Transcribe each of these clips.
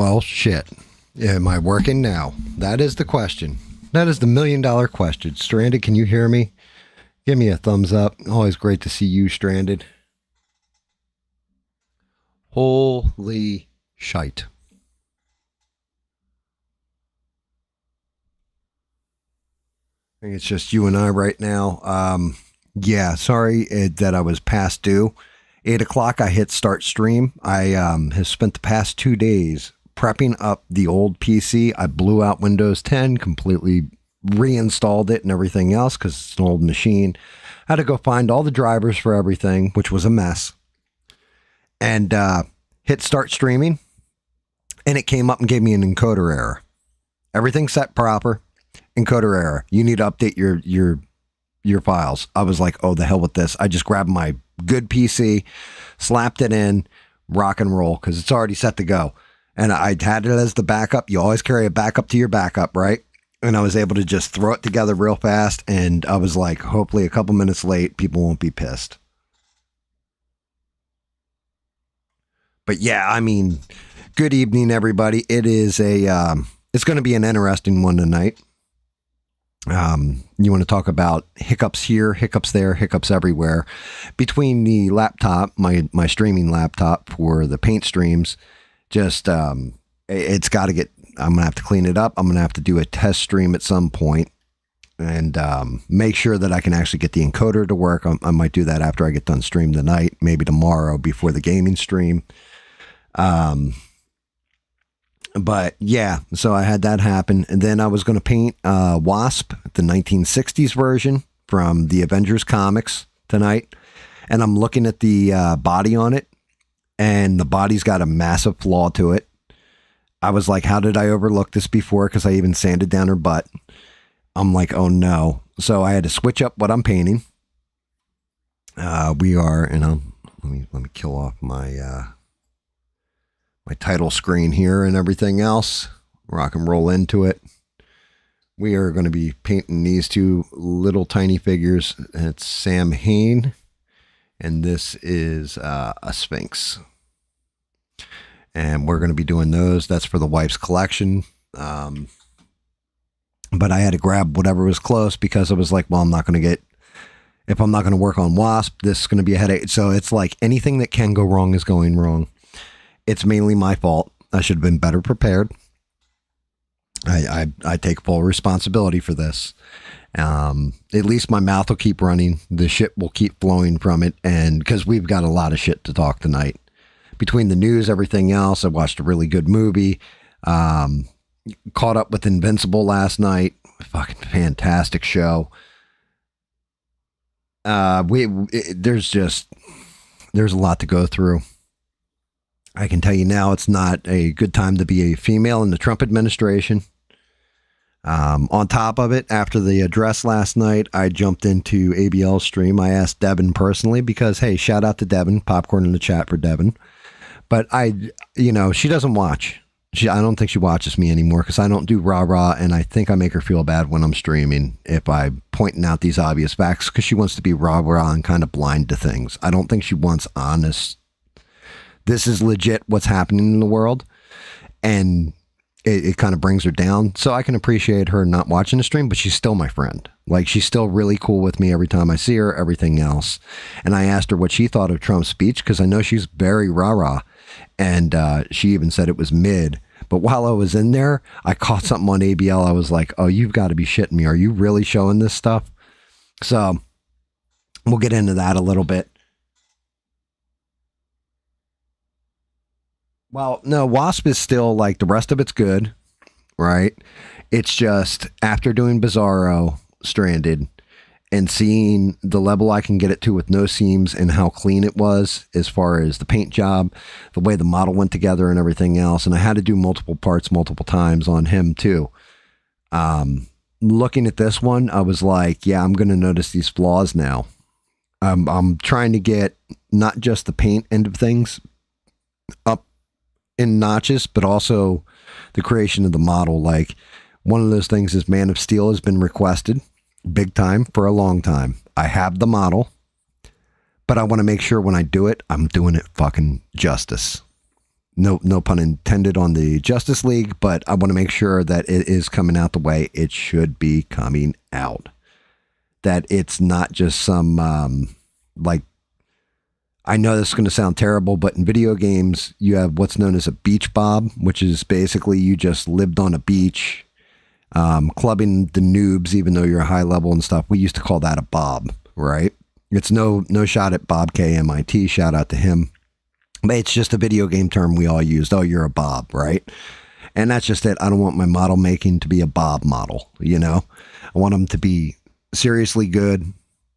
Well, shit. Am I working now? That is the question. That is the $1 million question. Stranded, can you hear me? Give me a thumbs up. Always great to see you, Stranded. Holy shite. I think it's just you and I right now. Yeah, sorry that I was past due. 8 o'clock, I hit start stream. I have spent the past 2 days prepping up the old PC. I blew out Windows 10, completely reinstalled it and everything else because it's an old machine. I had to go find all the drivers for everything, which was a mess. And hit start streaming, and it came up and gave me an encoder error. Everything set proper, encoder error. You need to update your files. I was like, oh, the hell with this. I just grabbed my good PC, slapped it in, rock and roll, because it's already set to go. And I had it as the backup. You always carry a backup to your backup, right? And I was able to just throw it together real fast. And I was like, hopefully a couple minutes late, people won't be pissed. But yeah, I mean, good evening, everybody. It is it's going to be an interesting one tonight. You want to talk about hiccups here, hiccups there, hiccups everywhere. Between the laptop, my streaming laptop for the paint streams, just, it's got to get, I'm going to have to clean it up. I'm going to have to do a test stream at some point and make sure that I can actually get the encoder to work. I might do that after I get done stream tonight, maybe tomorrow before the gaming stream. But yeah, so I had that happen. And then I was going to paint Wasp, the 1960s version from the Avengers comics tonight. And I'm looking at the body on it, and the body's got a massive flaw to it. I was like, how did I overlook this before? Because I even sanded down her butt. I'm like, oh no. So I had to switch up what I'm painting. We are, and let me kill off my my title screen here and everything else. Rock and roll into it. We are going to be painting these two little tiny figures. It's Samhain, and this is a Sphinx. And we're going to be doing those. That's for the wife's collection. But I had to grab whatever was close because I was like, well, if I'm not going to work on Wasp, this is going to be a headache. So it's like anything that can go wrong is going wrong. It's mainly my fault. I should have been better prepared. I take full responsibility for this. At least my mouth will keep running. The shit will keep flowing from it. And because we've got a lot of shit to talk tonight. Between the news, everything else, I watched a really good movie. Caught up with Invincible last night. Fucking fantastic show. There's a lot to go through. I can tell you now, it's not a good time to be a female in the Trump administration. On top of it, after the address last night, I jumped into ABL's stream. I asked Devin personally because, hey, shout out to Devin, popcorn in the chat for Devin. But she doesn't watch. I don't think she watches me anymore because I don't do rah-rah, and I think I make her feel bad when I'm streaming if I'm pointing out these obvious facts because she wants to be rah-rah and kind of blind to things. I don't think she wants honest. This is legit what's happening in the world, and it kind of brings her down. So I can appreciate her not watching the stream, but she's still my friend. Like, she's still really cool with me every time I see her, everything else. And I asked her what she thought of Trump's speech because I know she's very rah-rah. And she even said it was mid. But while I was in there, I caught something on ABL. I was like, oh, you've got to be shitting me. Are you really showing this stuff? So we'll get into that a little bit. Well, no, Wasp is still like the rest of it's good, right? It's just after doing Bizarro Stranded and seeing the level I can get it to with no seams and how clean it was as far as the paint job, the way the model went together and everything else. And I had to do multiple parts multiple times on him too. Looking at this one, I was like, yeah, I'm going to notice these flaws now. I'm trying to get not just the paint end of things up in notches, but also the creation of the model. Like, one of those things is Man of Steel has been requested big time for a long time. I have the model, but I want to make sure when I do it, I'm doing it fucking justice. no pun intended on the Justice League, but I want to make sure that it is coming out the way it should be coming out. That it's not just some, like, I know this is going to sound terrible, but in video games, you have what's known as a beach bob, which is basically you just lived on a beach, clubbing the noobs, even though you're high level and stuff. We used to call that a bob, right? It's no shot at Bob KMIT. Shout out to him. But it's just a video game term we all used. Oh, you're a Bob, right? And that's just it. I don't want my model making to be a Bob model, you know? I want them to be seriously good,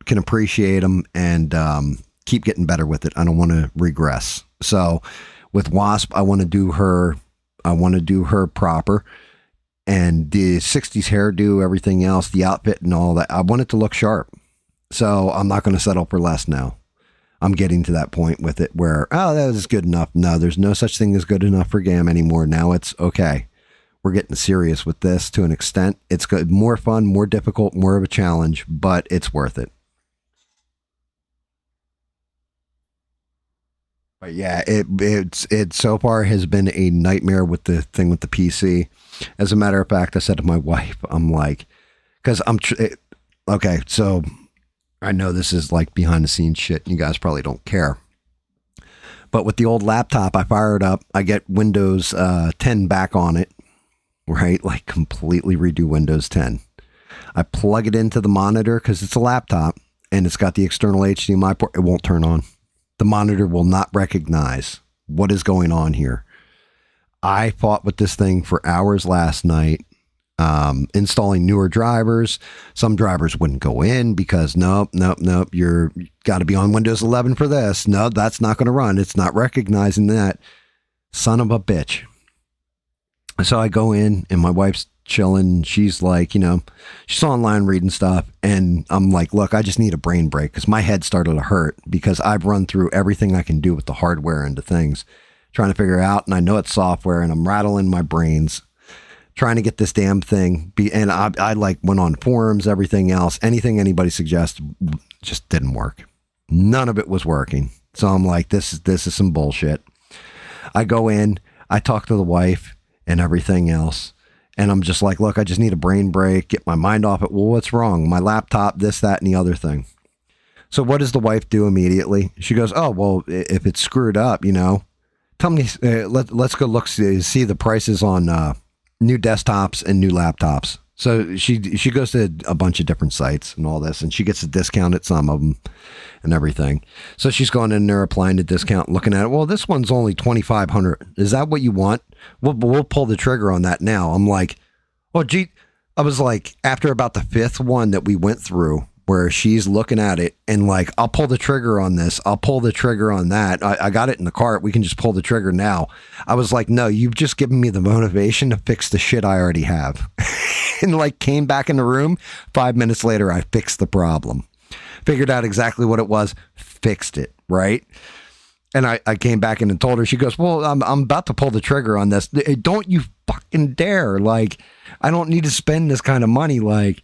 can appreciate them, and keep getting better with it. I don't want to regress. So with Wasp, I want to do her proper. And the 60s hairdo, everything else, the outfit and all that, I want it to look sharp. So I'm not going to settle for less now. I'm getting to that point with it where, oh, that is good enough. No, there's no such thing as good enough for GAM anymore. Now it's okay. We're getting serious with this to an extent. It's good, more fun, more difficult, more of a challenge, but it's worth it. But yeah, it so far has been a nightmare with the thing with the PC. As a matter of fact, I said to my wife, I'm like, because okay, so I know this is like behind the scenes shit. You guys probably don't care. But with the old laptop, I fire it up. I get Windows 10 back on it, right? Like completely redo Windows 10. I plug it into the monitor because it's a laptop and it's got the external HDMI port. It won't turn on. The monitor will not recognize what is going on here. I fought with this thing for hours last night. Installing newer drivers. Some drivers wouldn't go in because nope. You're got to be on Windows 11 for this. No, that's not going to run. It's not recognizing that. Son of a bitch. So I go in and my wife's chilling. She's like, you know, she's online reading stuff. And I'm like, look, I just need a brain break because my head started to hurt because I've run through everything I can do with the hardware and the things trying to figure out. And I know it's software and I'm rattling my brains trying to get this damn thing and I like went on forums, everything else, anything anybody suggested just didn't work. None of it was working. So I'm like, this is some bullshit. I go in, I talk to the wife and everything else. And I'm just like, look, I just need a brain break, get my mind off it. Well, what's wrong? My laptop, this, that, and the other thing. So what does the wife do immediately? She goes, oh, well, if it's screwed up, you know, tell me, let's go look, see the prices on, new desktops and new laptops. So she goes to a bunch of different sites and all this, and she gets a discount at some of them and everything. So she's going in there, applying the discount, looking at it. Well, this one's only $2,500. Is that what you want? We'll pull the trigger on that now. I'm like, oh, gee. I was like, after about the fifth one that we went through, where she's looking at it and like, I'll pull the trigger on this. I'll pull the trigger on that. I got it in the cart. We can just pull the trigger now. I was like, no, you've just given me the motivation to fix the shit I already have. And like came back in the room. 5 minutes later, I fixed the problem. Figured out exactly what it was. Fixed it. Right. And I came back in and told her, she goes, well, I'm about to pull the trigger on this. Don't you fucking dare. Like, I don't need to spend this kind of money. Like,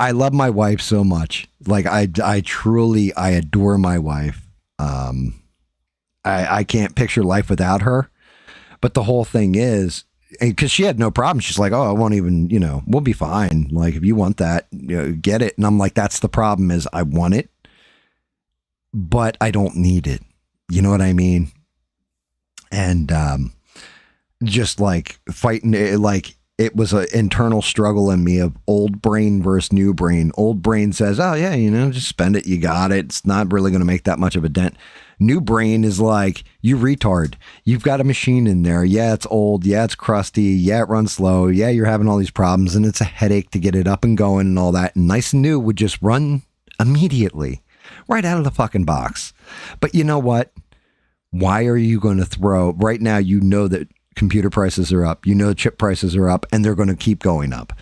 I love my wife so much. Like, I truly adore my wife. I can't picture life without her. But the whole thing is, because she had no problem. She's like, oh, I won't even, you know, we'll be fine. Like, if you want that, you know, get it. And I'm like, that's the problem is I want it, but I don't need it. You know what I mean? And just like fighting it, like, it was an internal struggle in me of old brain versus new brain. Old brain says, oh, yeah, you know, just spend it. You got it. It's not really going to make that much of a dent. New brain is like, you retard. You've got a machine in there. Yeah, it's old. Yeah, it's crusty. Yeah, it runs slow. Yeah, you're having all these problems, and it's a headache to get it up and going and all that. And nice and new would just run immediately right out of the fucking box. But you know what? Why are you going to throw right now? You know that computer prices are up, you know, chip prices are up, and they're going to keep going up,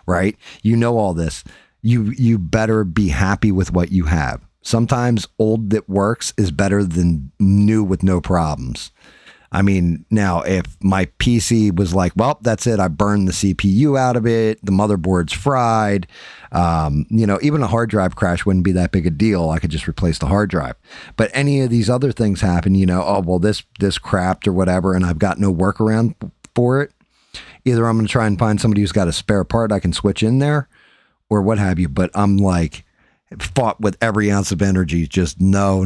right? You know, all this, you better be happy with what you have. Sometimes old that works is better than new with no problems. I mean, now if my PC was like, well, that's it, I burned the CPU out of it, the motherboard's fried, even a hard drive crash wouldn't be that big a deal. I could just replace the hard drive. But any of these other things happen, this crapped or whatever, and I've got no workaround for it. Either I'm going to try and find somebody who's got a spare part I can switch in there or what have you. But I'm like, fought with every ounce of energy, just no.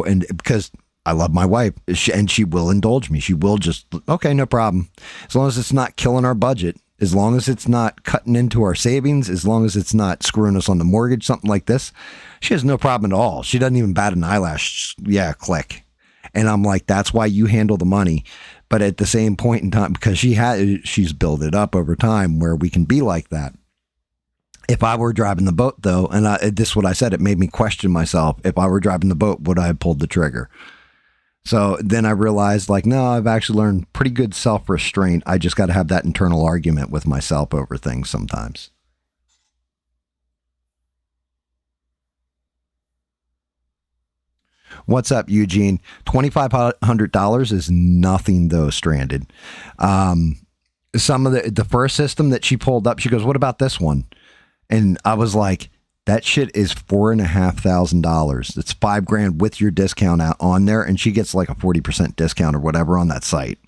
And because I love my wife, and she will indulge me. She will just, okay, no problem. As long as it's not killing our budget, as long as it's not cutting into our savings, as long as it's not screwing us on the mortgage, something like this, she has no problem at all. She doesn't even bat an eyelash. Yeah, click. And I'm like, that's why you handle the money. But at the same point in time, because she's built it up over time where we can be like that. If I were driving the boat, though, and this is what I said, it made me question myself. If I were driving the boat, would I have pulled the trigger? So then I realized, like, no, I've actually learned pretty good self-restraint. I just got to have that internal argument with myself over things sometimes. What's up, Eugene? $2,500 is nothing, though, Stranded. Some of the first system that she pulled up, she goes, what about this one? And I was like, that shit is $4,500. It's $5,000 with your discount out on there, and she gets like a 40% discount or whatever on that site.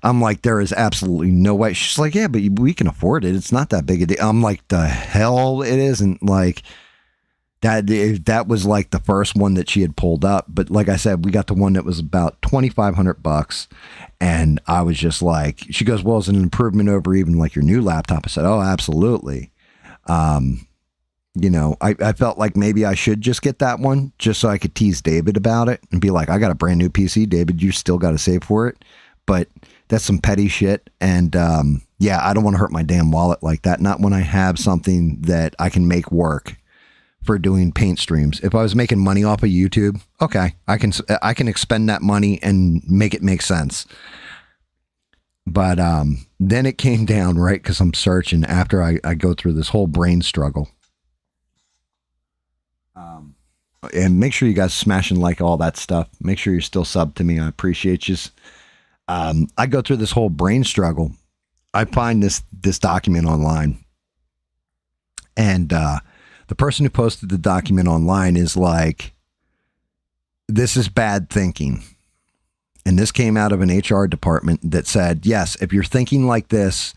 I'm like, there is absolutely no way. She's like, yeah, but we can afford it. It's not that big a deal. I'm like, the hell it isn't. Like that was like the first one that she had pulled up. But like I said, we got the one that was about $2,500, and I was just like, she goes, well, it's an improvement over even like your new laptop. I said, oh, absolutely. I felt like maybe I should just get that one just so I could tease David about it and be like, I got a brand new PC, David, you still got to save for it. But that's some petty shit. And I don't want to hurt my damn wallet like that. Not when I have something that I can make work for doing paint streams. If I was making money off of YouTube, okay, I can expend that money and make it make sense. But then it came down, right? Because I'm searching after I go through this whole brain struggle. And make sure you guys smash and like all that stuff. Make sure you're still subbed to me. I appreciate you. I go through this whole brain struggle. I find this document online. And the person who posted the document online is like, this is bad thinking. And this came out of an HR department that said, yes, if you're thinking like this,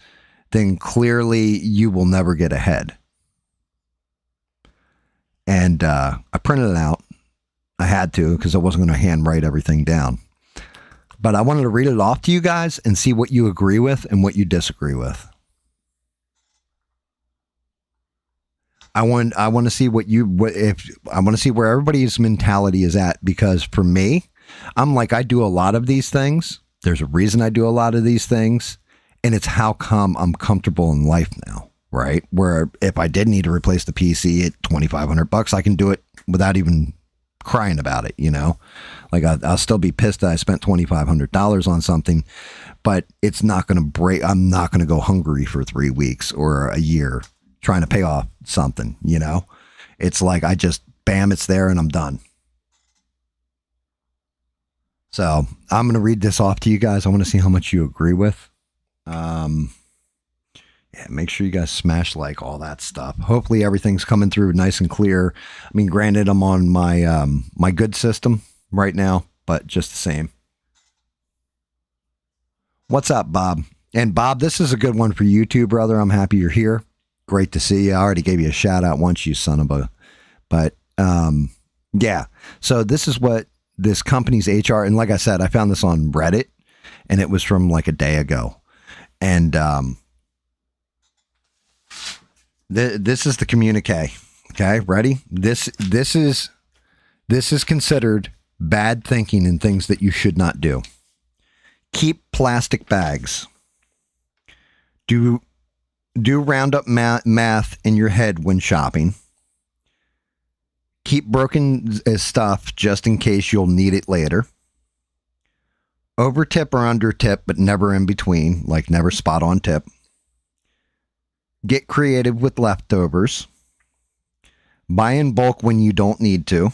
then clearly you will never get ahead. And I printed it out. I had to because I wasn't going to handwrite everything down. But I wanted to read it off to you guys and see what you agree with and what you disagree with. I want to see I want to see where everybody's mentality is at, because for me, I'm like, I do a lot of these things. There's a reason I do a lot of these things, and it's how come I'm comfortable in life now, right? Where if I did need to replace the PC at $2,500, I can do it without even crying about it, Like I'll still be pissed that I spent $2,500 on something, but it's not going to break. I'm not going to go hungry for 3 weeks or a year trying to pay off something, It's like I just, bam, it's there and I'm done. So I'm going to read this off to you guys. I want to see how much you agree with. Make sure you guys smash like all that stuff. Hopefully everything's coming through nice and clear. I mean, granted, I'm on my my good system right now, but just the same. What's up, Bob? And Bob, this is a good one for you too, brother. I'm happy you're here. Great to see you. I already gave you a shout out once, you son of a. But yeah. So this is what this company's HR, and like I said, I found this on Reddit, and it was from like a day ago, and this is the communique. Okay, ready? This is considered bad thinking and things that you should not do. Keep plastic bags. Do round up math in your head when shopping. Keep broken stuff just in case you'll need it later. Over tip or under tip, but never in between, like never spot on tip. Get creative with leftovers. Buy in bulk when you don't need to.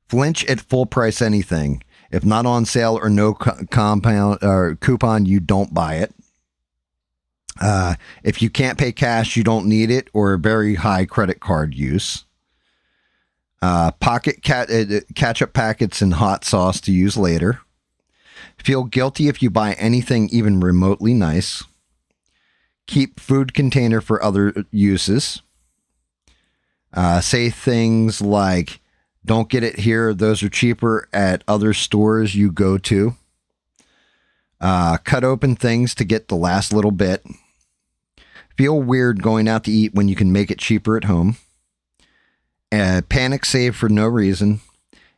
Flinch at full price anything. If not on sale or no compound or coupon, you don't buy it. If you can't pay cash, you don't need it or very high credit card use. Pocket ketchup packets and hot sauce to use later. Feel guilty if you buy anything even remotely nice. Keep food container for other uses. Say things like, don't get it here. Those are cheaper at other stores you go to. Cut open things to get the last little bit. Feel weird going out to eat when you can make it cheaper at home. Panic save for no reason.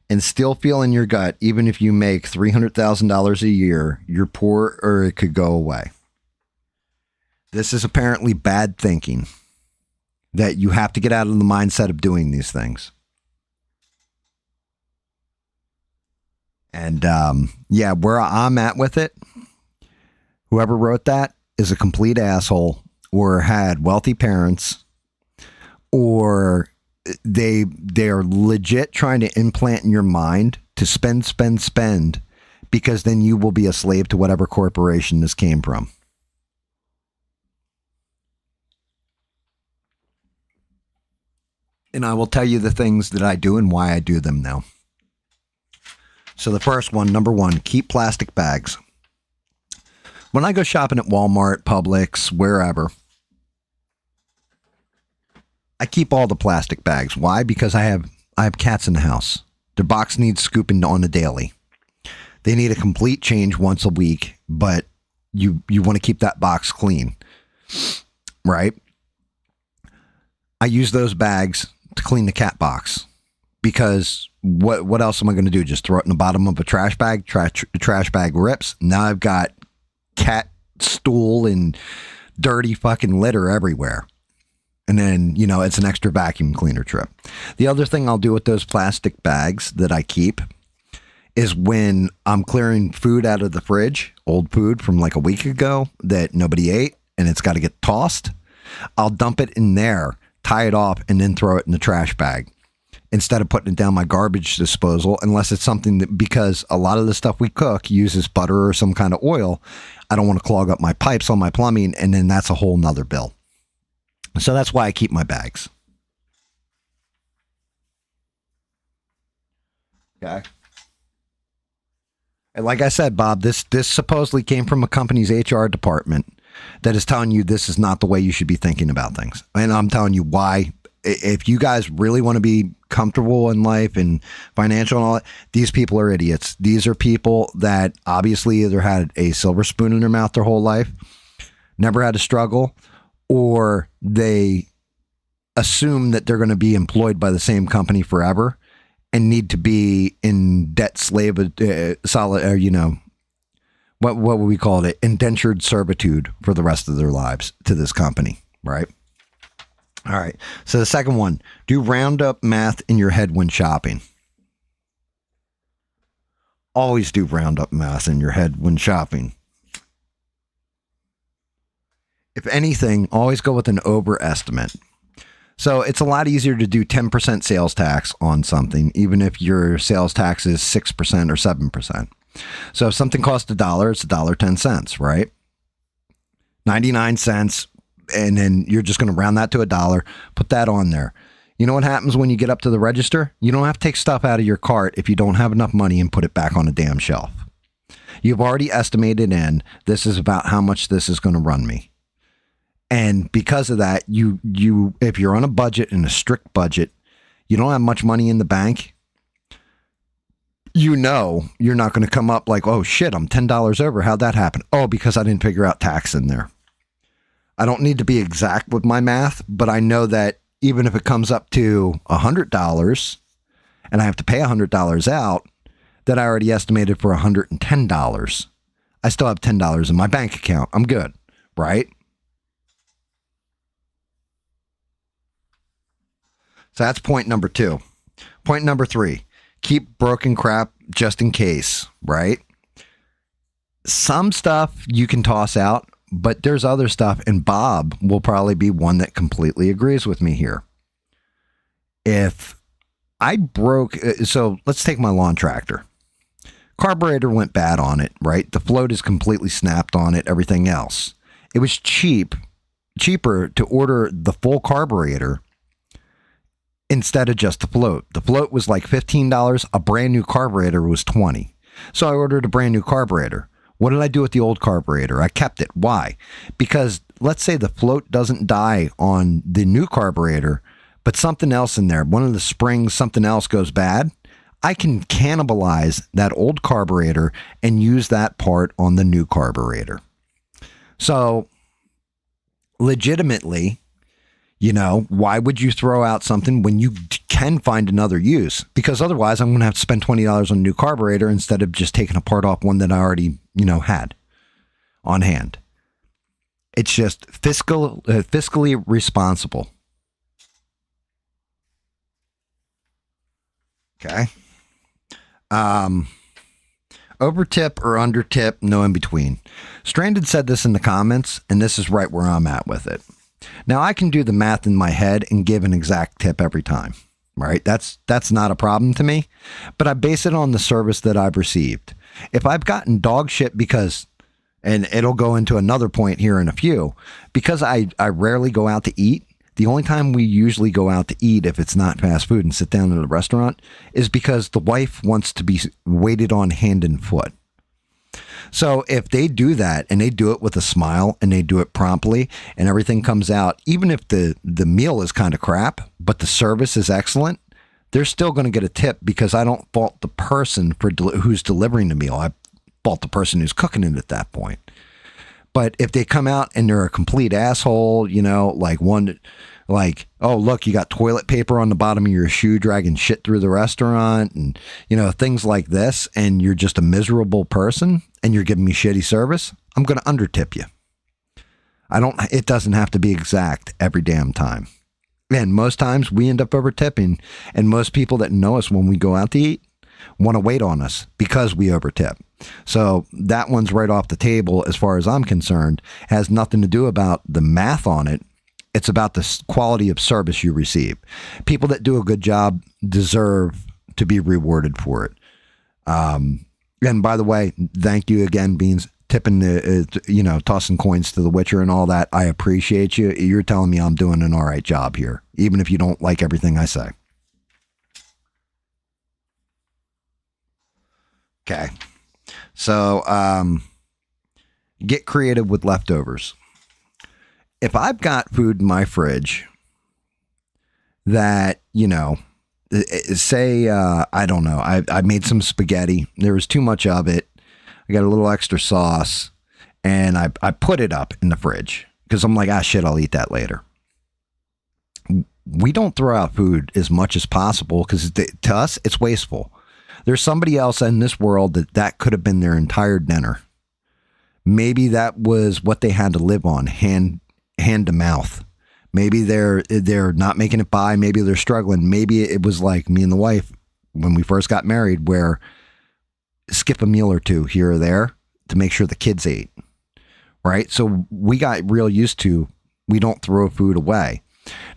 And still feel in your gut, even if you make $300,000 a year, you're poor or it could go away. This is apparently bad thinking. That you have to get out of the mindset of doing these things. And yeah, where I'm at with it, whoever wrote that is a complete asshole or had wealthy parents or they're legit trying to implant in your mind to spend because then you will be a slave to whatever corporation this came from. And I will tell you the things that I do and why I do them now. So the first one, number one, keep plastic bags. When I go shopping at Walmart, Publix, wherever, I keep all the plastic bags. Why? Because I have cats in the house. Their box needs scooping on a daily. They need a complete change once a week, but you want to keep that box clean, right? I use those bags to clean the cat box because what else am I going to do? Just throw it in the bottom of a trash bag? Trash bag rips. Now I've got cat stool and dirty fucking litter everywhere. And then, it's an extra vacuum cleaner trip. The other thing I'll do with those plastic bags that I keep is when I'm clearing food out of the fridge, old food from like a week ago that nobody ate and it's got to get tossed, I'll dump it in there, tie it off, and then throw it in the trash bag instead of putting it down my garbage disposal, unless it's something that, because a lot of the stuff we cook uses butter or some kind of oil, I don't want to clog up my pipes on my plumbing, and then that's a whole nother bill. So that's why I keep my bags. Okay. And like I said, Bob, this supposedly came from a company's HR department that is telling you this is not the way you should be thinking about things. And I'm telling you why. If you guys really want to be comfortable in life and financial and all that, these people are idiots. These are people that obviously either had a silver spoon in their mouth their whole life, never had to struggle, or they assume that they're going to be employed by the same company forever and need to be in debt slave, what would we call it? Indentured servitude for the rest of their lives to this company, right? All right. So the second one, do roundup math in your head when shopping. Always do roundup math in your head when shopping. If anything, always go with an overestimate. So it's a lot easier to do 10% sales tax on something, even if your sales tax is 6% or 7%. So if something costs $1, it's $1.10, right? 99 cents. And then you're just going to round that to $1, put that on there. You know what happens when you get up to the register? You don't have to take stuff out of your cart if you don't have enough money and put it back on a damn shelf. You've already estimated in, this is about how much this is going to run me. And because of that, you if you're on a budget and a strict budget, you don't have much money in the bank, you're not going to come up like, oh shit, I'm $10 over. How'd that happen? Oh, because I didn't figure out tax in there. I don't need to be exact with my math, but I know that even if it comes up to $100 and I have to pay $100 out, that I already estimated for $110. I still have $10 in my bank account. I'm good, right? So that's point number 2. Point number 3, keep broken crap just in case, right? Some stuff you can toss out, but there's other stuff, and Bob will probably be one that completely agrees with me here. If I broke, so let's take my lawn tractor. Carburetor went bad on it, right? The float is completely snapped on it, everything else. It was cheaper to order the full carburetor instead of just the float. The float was like $15. A brand new carburetor was $20. So I ordered a brand new carburetor. What did I do with the old carburetor? I kept it. Why? Because let's say the float doesn't die on the new carburetor, but something else in there, one of the springs, something else goes bad. I can cannibalize that old carburetor and use that part on the new carburetor. So legitimately, why would you throw out something when you can find another use? Because otherwise I'm going to have to spend $20 on a new carburetor instead of just taking a part off one that I already, had on hand. It's just fiscally responsible. Okay. Over tip or under tip, no in between. Stranded said this in the comments, and this is right where I'm at with it. Now I can do the math in my head and give an exact tip every time, right? That's not a problem to me, but I base it on the service that I've received. If I've gotten dog shit because, and it'll go into another point here in a few, because I rarely go out to eat. The only time we usually go out to eat, if it's not fast food and sit down in a restaurant, is because the wife wants to be waited on hand and foot. So if they do that and they do it with a smile and they do it promptly and everything comes out, even if the meal is kind of crap, but the service is excellent, they're still going to get a tip because I don't fault the person for who's delivering the meal. I fault the person who's cooking it at that point. But if they come out and they're a complete asshole, oh, look, you got toilet paper on the bottom of your shoe dragging shit through the restaurant and, things like this, and you're just a miserable person and you're giving me shitty service, I'm going to undertip you. It doesn't have to be exact every damn time. And most times we end up over tipping, and most people that know us when we go out to eat want to wait on us because we over tip. So that one's right off the table as far as I'm concerned. Has nothing to do about the math on it. It's about the quality of service you receive. People that do a good job deserve to be rewarded for it. And by the way, thank you again, Beans, tipping tossing coins to the Witcher and all that. I appreciate you. You're telling me I'm doing an all right job here, even if you don't like everything I say. Okay. So, get creative with leftovers. If I've got food in my fridge that, say, I don't know, I made some spaghetti. There was too much of it. I got a little extra sauce and I put it up in the fridge because I'm like, shit, I'll eat that later. We don't throw out food as much as possible because to us, it's wasteful. There's somebody else in this world that could have been their entire dinner. Maybe that was what they had to live on, hand to mouth. Maybe they're not making it by. Maybe they're struggling. Maybe it was like me and the wife when we first got married, where skip a meal or two here or there to make sure the kids ate. Right. So we got real used to, we don't throw food away.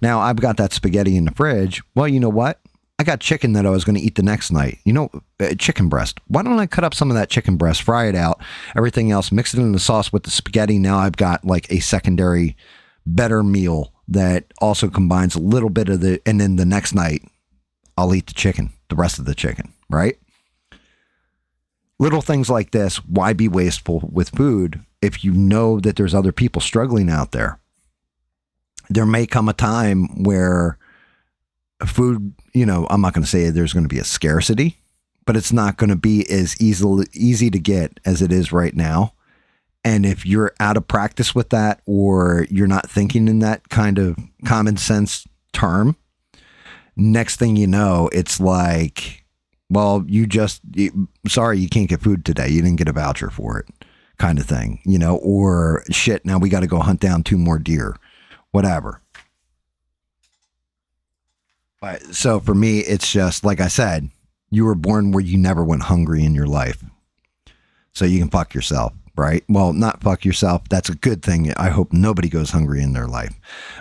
Now I've got that spaghetti in the fridge. Well, you know what? I got chicken that I was going to eat the next night. Chicken breast. Why don't I cut up some of that chicken breast, fry it out, everything else, mix it in the sauce with the spaghetti. Now I've got like a secondary better meal that also combines a little bit of and then the next night I'll eat the rest of the chicken, right? Little things like this. Why be wasteful with food if you know that there's other people struggling out there? There may come a time where food, I'm not going to say there's going to be a scarcity, but it's not going to be as easy to get as it is right now. And if you're out of practice with that, or you're not thinking in that kind of common sense term, next thing you know, it's like, well, sorry, you can't get food today. You didn't get a voucher for it, kind of thing, or shit, now we got to go hunt down 2 more deer, whatever. But so for me, it's just like I said, you were born where you never went hungry in your life. So you can fuck yourself, right? Well, not fuck yourself. That's a good thing. I hope nobody goes hungry in their life.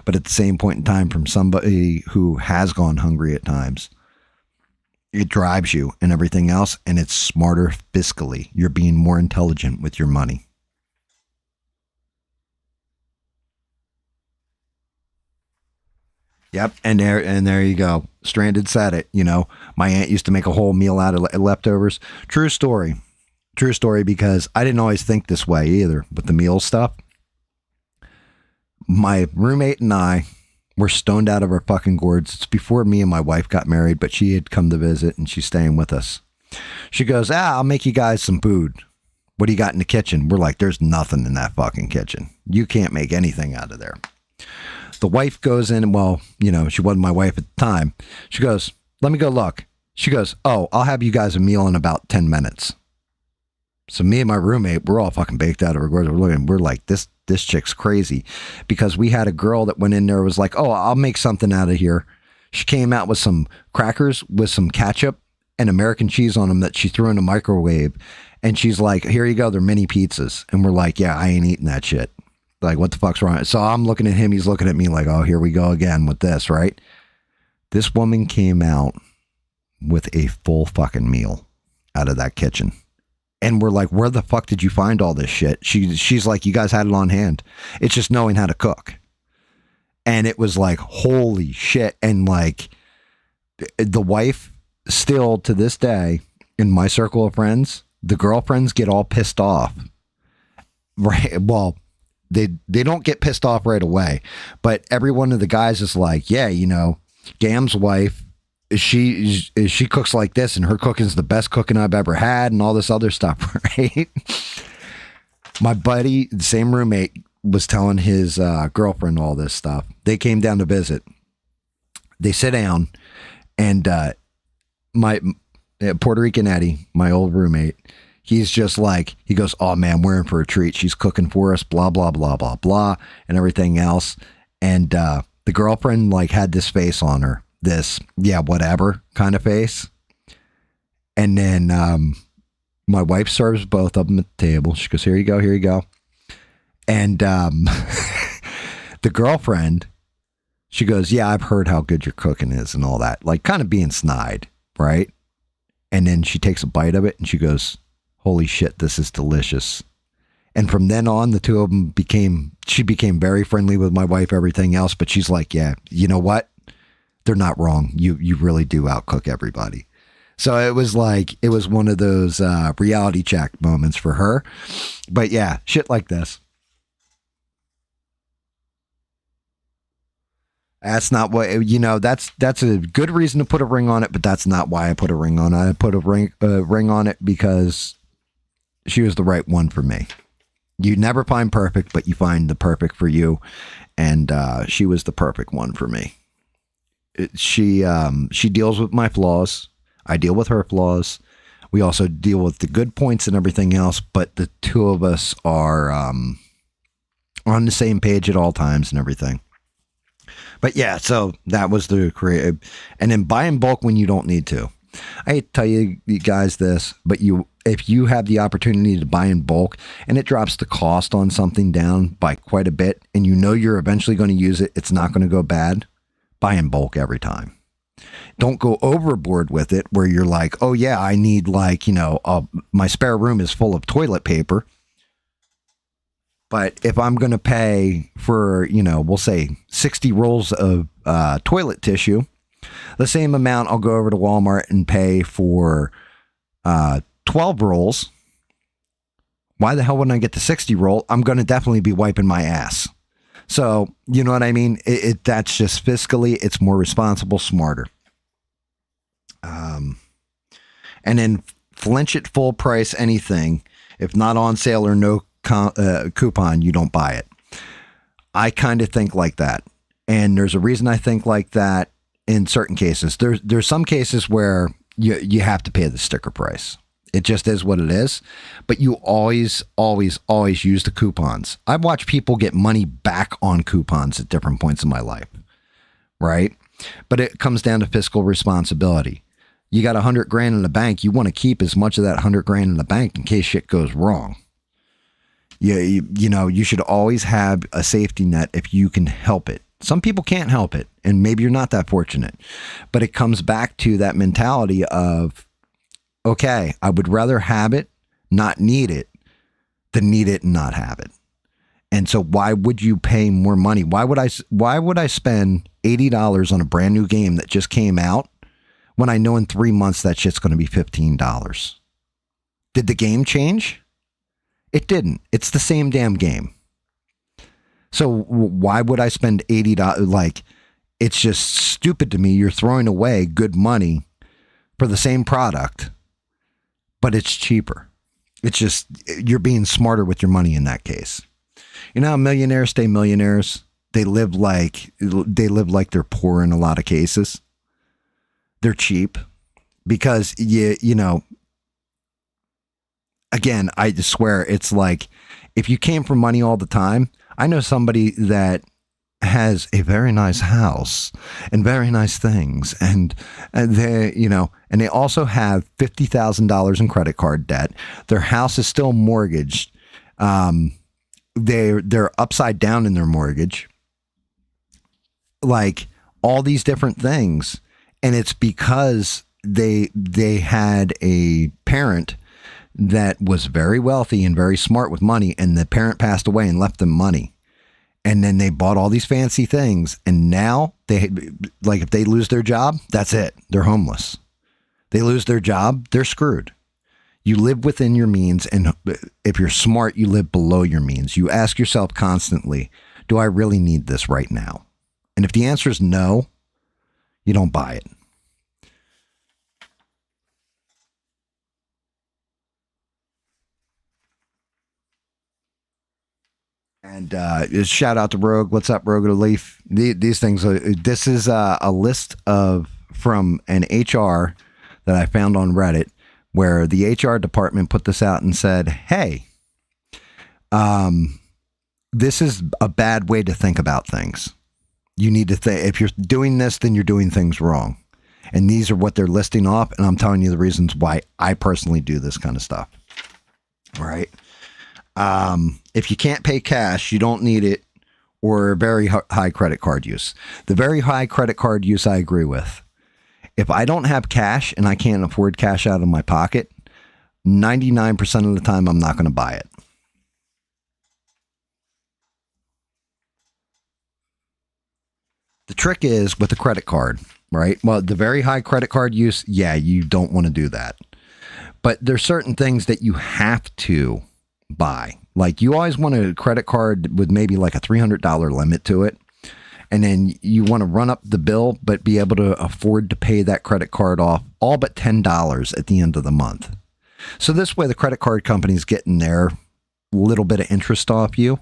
But at the same point in time, from somebody who has gone hungry at times, It drives you and everything else, and it's smarter fiscally. You're being more intelligent with your money. Yep, and there you go. Stranded said it. You know, my aunt used to make a whole meal out of leftovers. True story. True story, because I didn't always think this way either with the meal stuff. My roommate and I were stoned out of our fucking gourds. It's before me and my wife got married, but she had come to visit and she's staying with us. She goes, I'll make you guys some food. What do you got in the kitchen? We're like, there's nothing in that fucking kitchen. You can't make anything out of there. The wife goes in, and well, you know, she wasn't my wife at the time. She goes, let me go look. She goes, oh, I'll have you guys a meal in about 10 minutes. So me and my roommate, we're all fucking baked out of our gourds. We're looking, we're like, this chick's crazy, because we had a girl that went in there, was like, oh, I'll make something out of here. She came out with some crackers with some ketchup and American cheese on them that she threw in the microwave. And she's like, here you go. They're mini pizzas. And we're like, yeah, I ain't eating that shit. Like, what the fuck's wrong? So I'm looking at him. He's looking at me like, oh, here we go again with this, right? This woman came out with a full fucking meal out of that kitchen. And we're like, where the fuck did you find all this shit? She's like, you guys had it on hand. It's just knowing how to cook. And it was like, holy shit. And like, the wife still to this day, in my circle of friends, the girlfriends get all pissed off. Right? Well, they don't get pissed off right away. But every one of the guys is like, yeah, you know, Gam's wife, she cooks like this, and her cooking's the best cooking I've ever had, and all this other stuff, right? My buddy, the same roommate, was telling his girlfriend all this stuff. They came down to visit. They sit down, and my Puerto Rican Eddie, my old roommate, he's just like, he goes, oh man, we're in for a treat. She's cooking for us, blah, blah, blah, blah, blah, and everything else. And the girlfriend like had this face on her. This, yeah, whatever kind of face. And then my wife serves both of them at the table. She goes, here you go, here you go. And the girlfriend, she goes, yeah, I've heard how good your cooking is and all that. Like, kind of being snide, right? And then she takes a bite of it and she goes, holy shit, this is delicious. And from then on, the two of them she became very friendly with my wife, everything else. But she's like, yeah, you know what? They're not wrong. You really do outcook everybody. So it was one of those reality check moments for her. But yeah, shit like this. That's not what, you know, that's a good reason to put a ring on it, but that's not why I put a ring on it. I put a ring on it because she was the right one for me. You never find perfect, but you find the perfect for you. And she was the perfect one for me. She deals with my flaws. I deal with her flaws. We also deal with the good points and everything else, but the two of us are on the same page at all times and everything. But yeah, so that was the creative. And then buy in bulk when you don't need to. I hate to tell you guys this, but if you have the opportunity to buy in bulk and it drops the cost on something down by quite a bit, and you know you're eventually going to use it, it's not going to go bad, buy in bulk every time. Don't go overboard with it where you're like, oh yeah, I need like, you know, my spare room is full of toilet paper. But if I'm going to pay for, you know, we'll say 60 rolls of toilet tissue, the same amount I'll go over to Walmart and pay for 12 rolls. Why the hell wouldn't I get the 60 roll? I'm going to definitely be wiping my ass. So, you know what I mean? That's just fiscally, it's more responsible, smarter. And then flinch it full price anything. If not on sale or no coupon, you don't buy it. I kind of think like that. And there's a reason I think like that in certain cases. There's some cases where you have to pay the sticker price. It just is what it is. But you always, always, always use the coupons. I've watched people get money back on coupons at different points in my life, right? But it comes down to fiscal responsibility. You got $100,000 in the bank. You want to keep as much of that $100,000 in the bank in case shit goes wrong. You know, you should always have a safety net if you can help it. Some people can't help it, and maybe you're not that fortunate. But it comes back to that mentality of, okay, I would rather have it, not need it, than need it and not have it. And so why would you pay more money? Why would I spend $80 on a brand new game that just came out when I know in 3 months that shit's going to be $15? Did the game change? It didn't. It's the same damn game. So why would I spend $80? Like, it's just stupid to me. You're throwing away good money for the same product, but it's cheaper. It's just, you're being smarter with your money in that case. You know how millionaires stay millionaires? They live like they're poor in a lot of cases. They're cheap because you know, again, I swear it's like, if you came from money all the time, I know somebody that has a very nice house and very nice things, and they, you know, and they also have $50,000 in credit card debt. Their house is still mortgaged. They're upside down in their mortgage. Like, all these different things, and it's because they had a parent that was very wealthy and very smart with money, and the parent passed away and left them money. And then they bought all these fancy things, and now they, like, if they lose their job, that's it. They're homeless. They lose their job, they're screwed. You live within your means, and if you're smart, you live below your means. You ask yourself constantly, do I really need this right now? And if the answer is no, you don't buy it. And shout out to Rogue. What's up, Rogue of the Leaf? These things. This is a list from an HR that I found on Reddit, where the HR department put this out and said, "Hey, this is a bad way to think about things. You need to think. If you're doing this, then you're doing things wrong." And these are what they're listing off. And I'm telling you the reasons why I personally do this kind of stuff. All right. If you can't pay cash, you don't need it, or very high credit card use. The very high credit card use, I agree with. If I don't have cash and I can't afford cash out of my pocket, 99% of the time, I'm not going to buy it. The trick is with the credit card, right? Well, the very high credit card use, yeah, you don't want to do that. But there's certain things that you have to buy. Like, you always want a credit card with maybe like a $300 limit to it. And then you want to run up the bill, but be able to afford to pay that credit card off all but $10 at the end of the month. So this way the credit card company's getting their little bit of interest off you,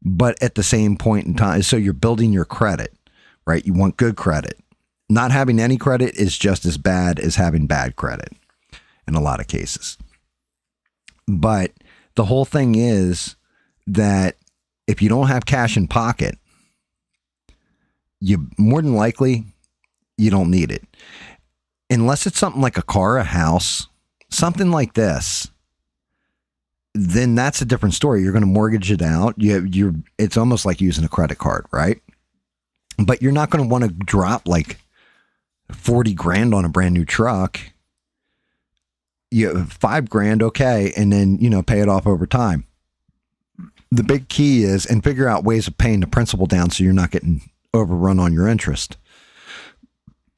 but at the same point in time, so you're building your credit, right? You want good credit. Not having any credit is just as bad as having bad credit in a lot of cases. But the whole thing is that if you don't have cash in pocket, you more than likely, you don't need it. Unless it's something like a car, a house, something like this, then that's a different story. You're going to mortgage it out. It's almost like using a credit card, right? But you're not going to want to drop like 40 grand on a brand new truck. You have $5,000, okay, and then, you know, pay it off over time. The big key is, and figure out ways of paying the principal down so you're not getting overrun on your interest.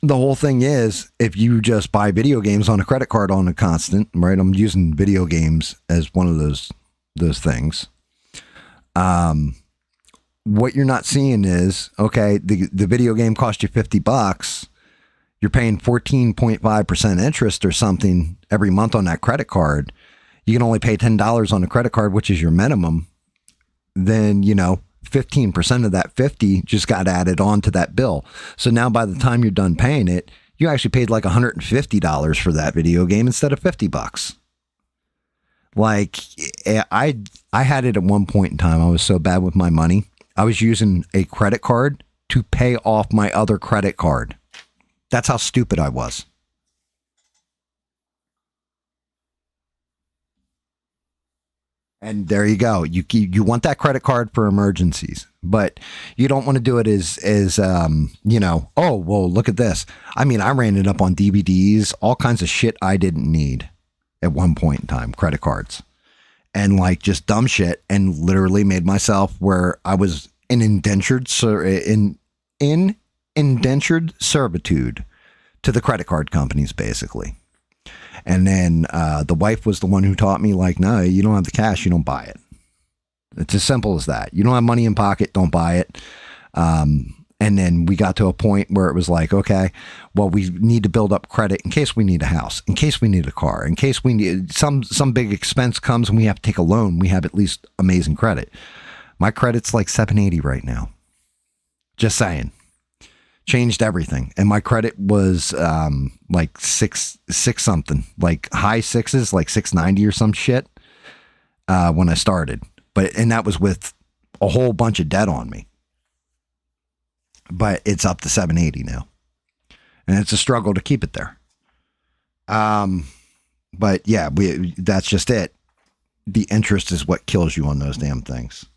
The whole thing is, if you just buy video games on a credit card on a constant, right? I'm using video games as one of those things. What you're not seeing is, okay, the video game cost you $50. You're paying 14.5% interest or something every month on that credit card. You can only pay $10 on a credit card, which is your minimum. Then, you know, 15% of that 50 just got added on to that bill. So now by the time you're done paying it, you actually paid like $150 for that video game instead of $50. Like, I had it at one point in time. I was so bad with my money. I was using a credit card to pay off my other credit card. That's how stupid I was. And there you go. You want that credit card for emergencies, but you don't want to do it as oh, well, look at this. I mean, I ran it up on DVDs, all kinds of shit I didn't need at one point in time, credit cards, and like just dumb shit, and literally made myself where I was in indentured servitude to the credit card companies, basically. And then the wife was the one who taught me, like, no, you don't have the cash, you don't buy it. It's as simple as that. You don't have money in pocket, don't buy it. And then we got to a point where it was like, okay, well, we need to build up credit in case we need a house, in case we need a car, in case we need some big expense comes and we have to take a loan. We have at least amazing credit. My credit's like 780 right now. Just saying. Changed everything. And my credit was like six something, like high sixes, like 690 or some shit when I started. And that was with a whole bunch of debt on me. But it's up to 780 now. And it's a struggle to keep it there. But yeah, that's just it. The interest is what kills you on those damn things.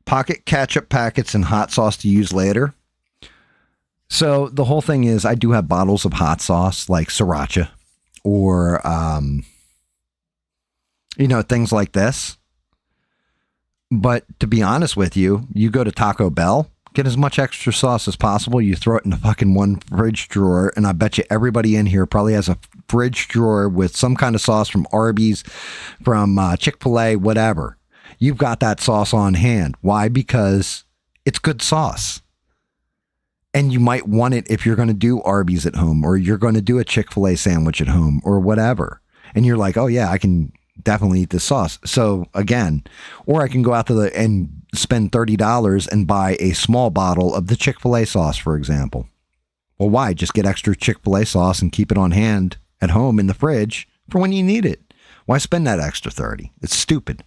Pocket ketchup packets and hot sauce to use later. So the whole thing is I do have bottles of hot sauce like sriracha or, things like this. But to be honest with you, you go to Taco Bell, get as much extra sauce as possible. You throw it in the fucking one fridge drawer. And I bet you everybody in here probably has a fridge drawer with some kind of sauce from Arby's, from Chick-fil-A, whatever. You've got that sauce on hand. Why? Because it's good sauce. And you might want it if you're going to do Arby's at home, or you're going to do a Chick-fil-A sandwich at home, or whatever. And you're like, oh yeah, I can definitely eat this sauce. So again, or I can go out and spend $30 and buy a small bottle of the Chick-fil-A sauce, for example. Well, why? Just get extra Chick-fil-A sauce and keep it on hand at home in the fridge for when you need it. Why spend that extra 30? It's stupid.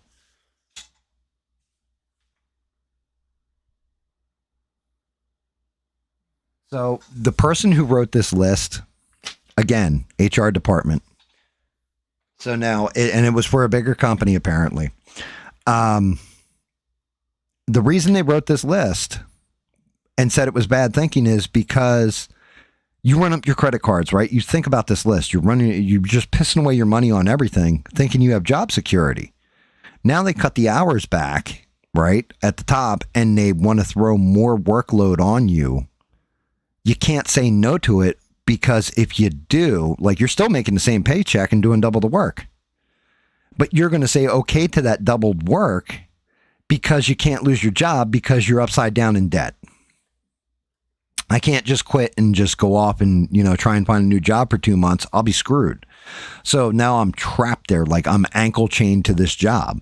So the person who wrote this list, again, HR department. So now, and it was for a bigger company, apparently. The reason they wrote this list and said it was bad thinking is because you run up your credit cards, right? You think about this list. You're just pissing away your money on everything, thinking you have job security. Now they cut the hours back, right, at the top, and they want to throw more workload on you. You can't say no to it, because if you do, like, you're still making the same paycheck and doing double the work. But you're going to say okay to that doubled work because you can't lose your job because you're upside down in debt. I can't just quit and just go off and, try and find a new job for 2 months. I'll be screwed. So now I'm trapped there. Like, I'm ankle chained to this job.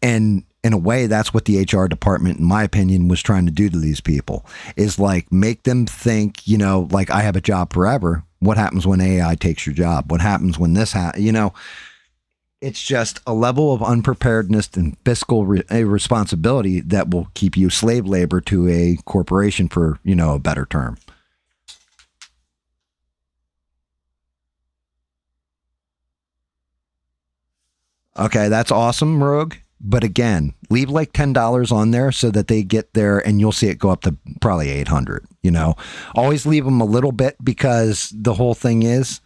And in a way, that's what the HR department, in my opinion, was trying to do to these people, is like make them think, like, I have a job forever. What happens when AI takes your job? What happens when this happens? It's just a level of unpreparedness and fiscal responsibility that will keep you slave labor to a corporation for, a better term. Okay, that's awesome, Rogue. But again, leave like $10 on there so that they get there, and you'll see it go up to probably 800, Always leave them a little bit, because the whole thing is,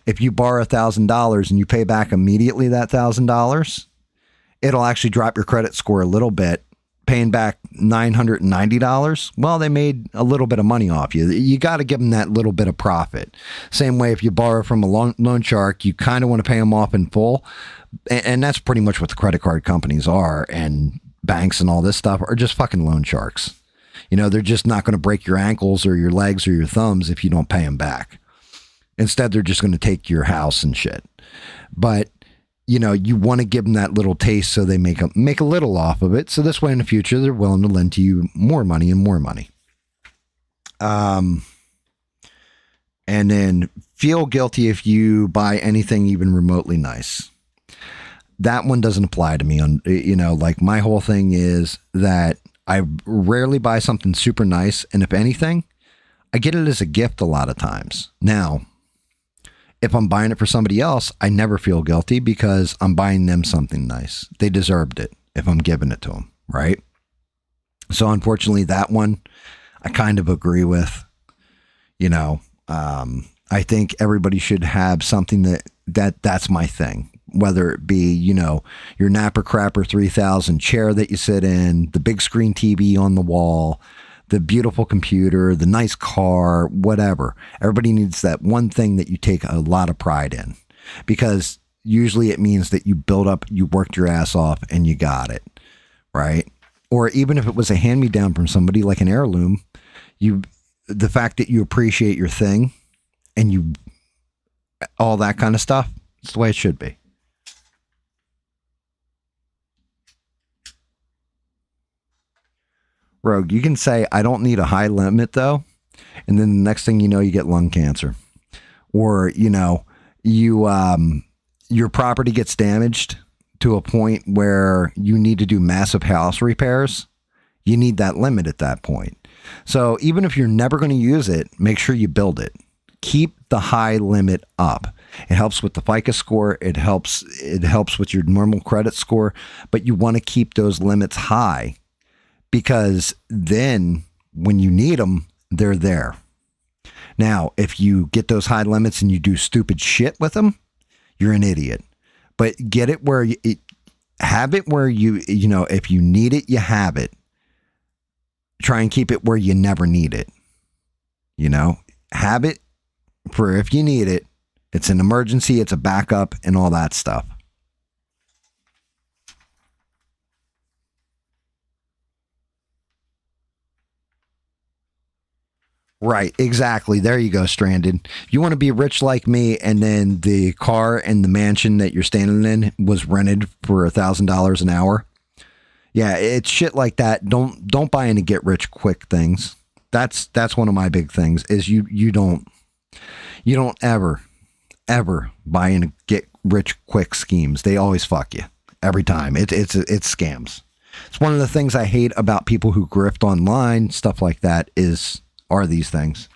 if you borrow $1,000 and you pay back immediately that $1,000, it'll actually drop your credit score a little bit. Paying back $990, well, they made a little bit of money off you. You got to give them that little bit of profit. Same way if you borrow from a loan shark, you kind of want to pay them off in full. And that's pretty much what the credit card companies are, and banks and all this stuff are just fucking loan sharks. They're just not going to break your ankles or your legs or your thumbs if you don't pay them back. Instead, they're just going to take your house and shit. But you want to give them that little taste so they make a little off of it. So this way in the future, they're willing to lend to you more money and more money. And then feel guilty if you buy anything even remotely nice. That one doesn't apply to me. Like, my whole thing is that I rarely buy something super nice. And if anything, I get it as a gift a lot of times. Now, If I'm buying it for somebody else, I never feel guilty because I'm buying them something nice. They deserved it if I'm giving it to them, right? So unfortunately, that one I kind of agree with. You know, I think everybody should have something that's my thing. Whether it be, you know, your Napper Crapper 3000 chair that you sit in, the big screen TV on the wall, the beautiful computer, the nice car, whatever. Everybody needs that one thing that you take a lot of pride in, because usually it means that you built up, you worked your ass off and you got it, right? Or even if it was a hand-me-down from somebody like an heirloom, the fact that you appreciate your thing and all that kind of stuff, it's the way it should be. Rogue, you can say, I don't need a high limit though. And then the next thing you know, you get lung cancer. Or, you know, your property gets damaged to a point where you need to do massive house repairs. You need that limit at that point. So even if you're never going to use it, make sure you build it. Keep the high limit up. It helps with the FICO score. It helps with your normal credit score, but you want to keep those limits high, because then when you need them, they're there. Now, if you get those high limits and you do stupid shit with them, you're an idiot. But get it where have it where you know, if you need it, you have it. Try and keep it where you never need it. You know, have it for if you need it. It's an emergency, it's a backup, and all that stuff. Right, exactly. There you go, Stranded. You want to be rich like me, and then the car and the mansion that you're standing in was rented for $1,000 an hour. Yeah, it's shit like that. Don't buy any get rich quick things. That's one of my big things. Is you don't ever buy in get rich quick schemes. They always fuck you every time. It's scams. It's one of the things I hate about people who grift online, stuff like that, are these things.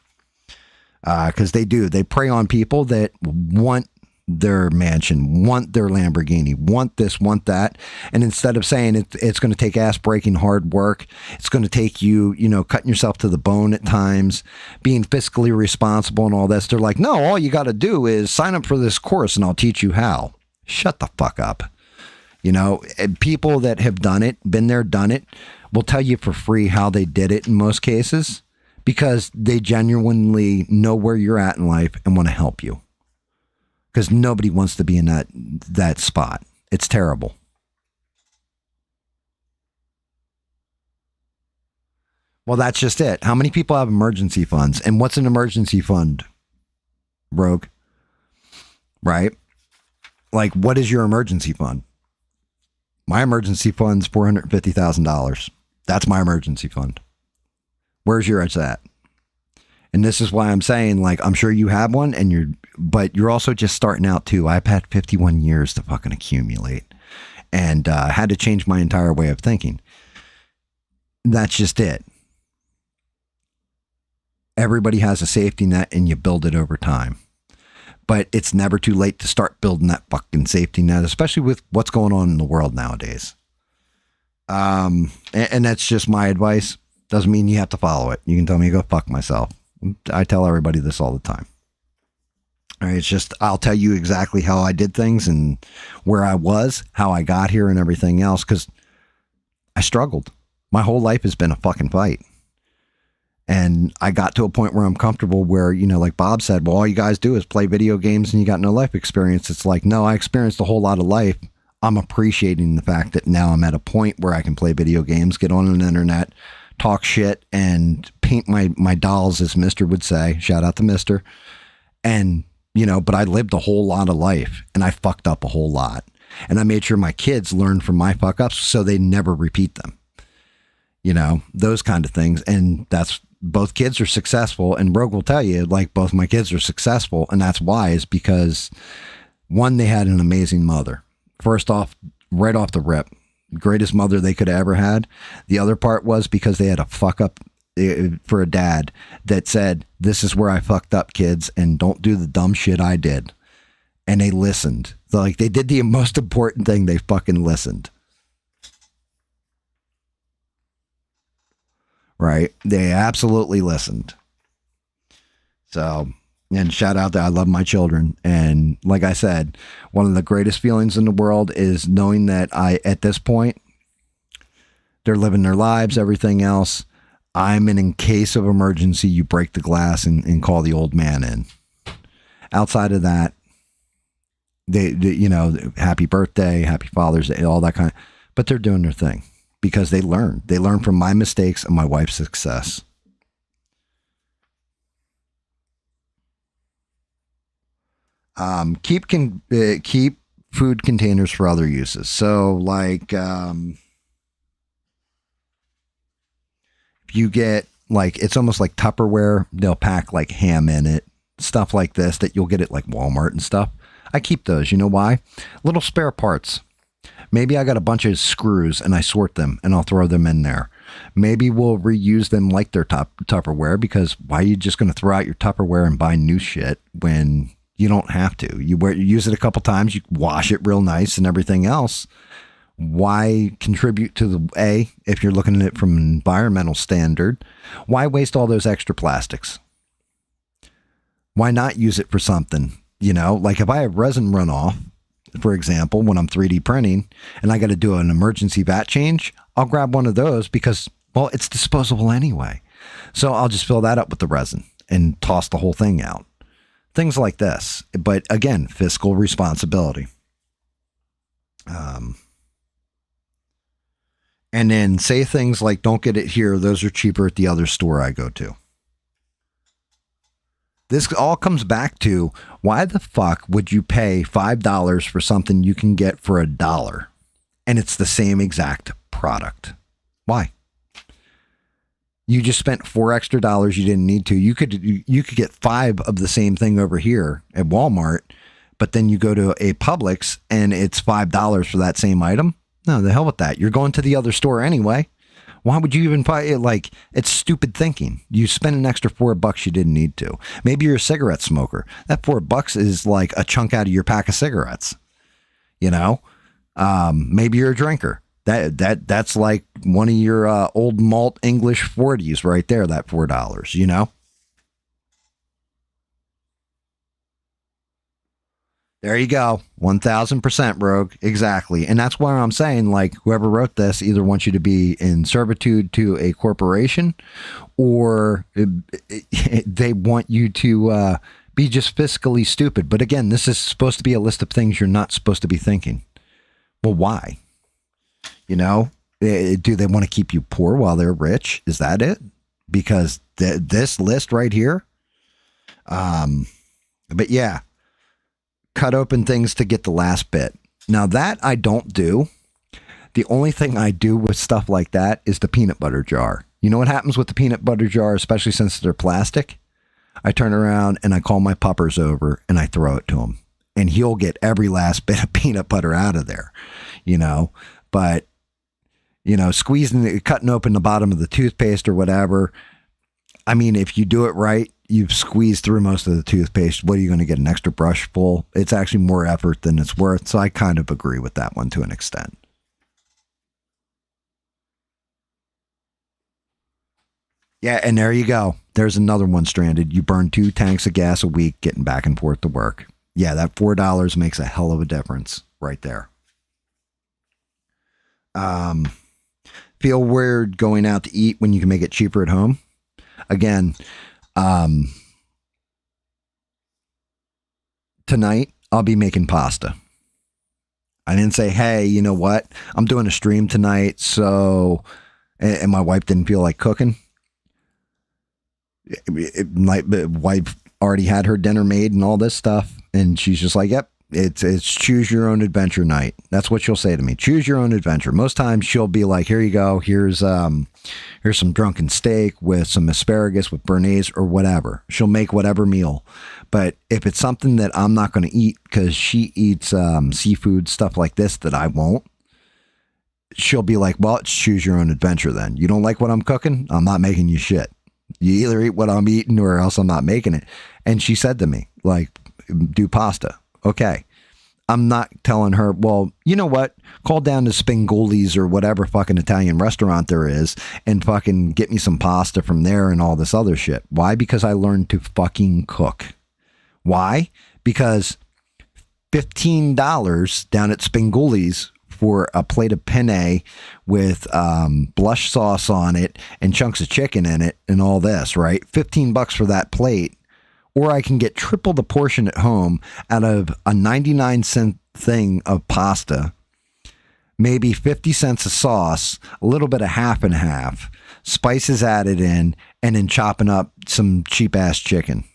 Because they prey on people that want their mansion, want their Lamborghini, want this, want that. And instead of saying it's going to take ass breaking hard work, it's going to take you, cutting yourself to the bone at times, being fiscally responsible and all this. They're like, no, all you got to do is sign up for this course and I'll teach you how. Shut the fuck up. People that have done it, been there, done it, will tell you for free how they did it in most cases, because they genuinely know where you're at in life and want to help you. Because nobody wants to be in that spot. It's terrible. Well, that's just it. How many people have emergency funds? And what's an emergency fund, Rogue? Right? Like, what is your emergency fund? My emergency fund's $450,000. That's my emergency fund. Where's yours at? And this is why I'm saying, like, I'm sure you have one, but you're also just starting out too. I've had 51 years to fucking accumulate, and had to change my entire way of thinking. That's just it. Everybody has a safety net, and you build it over time. But it's never too late to start building that fucking safety net, especially with what's going on in the world nowadays. And that's just my advice. Doesn't mean you have to follow it. You can tell me to go fuck myself. I tell everybody this all the time. All right, it's just, I'll tell you exactly how I did things and where I was, how I got here and everything else, because I struggled. My whole life has been a fucking fight. And I got to a point where I'm comfortable where, like Bob said, well, all you guys do is play video games and you got no life experience. It's like, no, I experienced a whole lot of life. I'm appreciating the fact that now I'm at a point where I can play video games, get on the internet, talk shit, and paint my dolls, as Mr. would say. Shout out to Mr. And, but I lived a whole lot of life, and I fucked up a whole lot. And I made sure my kids learned from my fuck ups so they never repeat them. Those kind of things. And that's, both kids are successful. And Rogue will tell you, like, both my kids are successful. And that's why, is because, one, they had an amazing mother. First off, right off the rip. Greatest mother they could have ever had. The other part was because they had a fuck up for a dad that said, "This is where I fucked up, kids, and don't do the dumb shit I did." And they listened. Like, they did the most important thing. They fucking listened. Right? They absolutely listened. So, and shout out that I love my children. And like I said, one of the greatest feelings in the world is knowing that at this point, they're living their lives, everything else. In case of emergency, you break the glass and call the old man in. Outside of that, they, happy birthday, happy Father's Day, all that kind of, but they're doing their thing because they learn. They learn from my mistakes and my wife's success. Keep food containers for other uses. So like, if you get like, it's almost like Tupperware, they'll pack like ham in it, stuff like this that you'll get at like Walmart and stuff. I keep those. You know why? Little spare parts. Maybe I got a bunch of screws and I sort them and I'll throw them in there. Maybe we'll reuse them like their Tupperware, because why are you just going to throw out your Tupperware and buy new shit when you don't have to? You use it a couple times, you wash it real nice and everything else. Why contribute to the if you're looking at it from an environmental standard, why waste all those extra plastics? Why not use it for something? Like if I have resin runoff, for example, when I'm 3D printing and I got to do an emergency vat change, I'll grab one of those because, well, it's disposable anyway. So I'll just fill that up with the resin and toss the whole thing out. Things like this. But again, fiscal responsibility. And then say things like, don't get it here. Those are cheaper at the other store I go to. This all comes back to, why the fuck would you pay $5 for something you can get for $1 and it's the same exact product? Why? You just spent $4 extra you didn't need to. You could get 5 of the same thing over here at Walmart, but then you go to a Publix and it's $5 for that same item. No, the hell with that. You're going to the other store anyway. Why would you even buy it? Like, it's stupid thinking. You spend an extra $4 you didn't need to. Maybe you're a cigarette smoker. That $4 is like a chunk out of your pack of cigarettes. Maybe you're a drinker. That's like one of your old malt English 40s right there. That $4. There you go. 1000% Rogue. Exactly. And that's why I'm saying, like, whoever wrote this either wants you to be in servitude to a corporation, or they want you to be just fiscally stupid. But again, this is supposed to be a list of things you're not supposed to be thinking. Well, why? Do they want to keep you poor while they're rich? Is that it? Because this list right here. But yeah. Cut open things to get the last bit. Now that I don't do. The only thing I do with stuff like that is the peanut butter jar. You know what happens with the peanut butter jar, especially since they're plastic? I turn around and I call my puppers over and I throw it to him. And he'll get every last bit of peanut butter out of there, But, cutting open the bottom of the toothpaste or whatever. I mean, if you do it right, you've squeezed through most of the toothpaste. What are you going to get, an extra brush full? It's actually more effort than it's worth. So I kind of agree with that one to an extent. Yeah, and there you go. There's another one stranded. You burn 2 tanks of gas a week getting back and forth to work. Yeah, that $4 makes a hell of a difference right there. Feel weird going out to eat when you can make it cheaper at home? Again, tonight I'll be making pasta. I didn't say, hey, you know what? I'm doing a stream tonight, so, and my wife didn't feel like cooking. My wife already had her dinner made and all this stuff, and she's just like, yep, it's choose your own adventure night. That's what she'll say to me. Choose your own adventure. Most times she'll be like, here you go. Here's some drunken steak with some asparagus with béarnaise or whatever. She'll make whatever meal. But if it's something that I'm not going to eat because she eats seafood, stuff like this that I won't, she'll be like, well, it's choose your own adventure then. You don't like what I'm cooking? I'm not making you shit. You either eat what I'm eating or else I'm not making it. And she said to me, like, do pasta. Okay. I'm not telling her, well, you know what? Call down to Spingoli's or whatever fucking Italian restaurant there is and fucking get me some pasta from there and all this other shit. Why? Because I learned to fucking cook. Why? Because $15 down at Spingoli's for a plate of penne with blush sauce on it and chunks of chicken in it and all this, right? $15 for that plate. Or I can get triple the portion at home out of a 99-cent thing of pasta, maybe 50 cents of sauce, a little bit of half and half, spices added in, and then chopping up some cheap-ass chicken.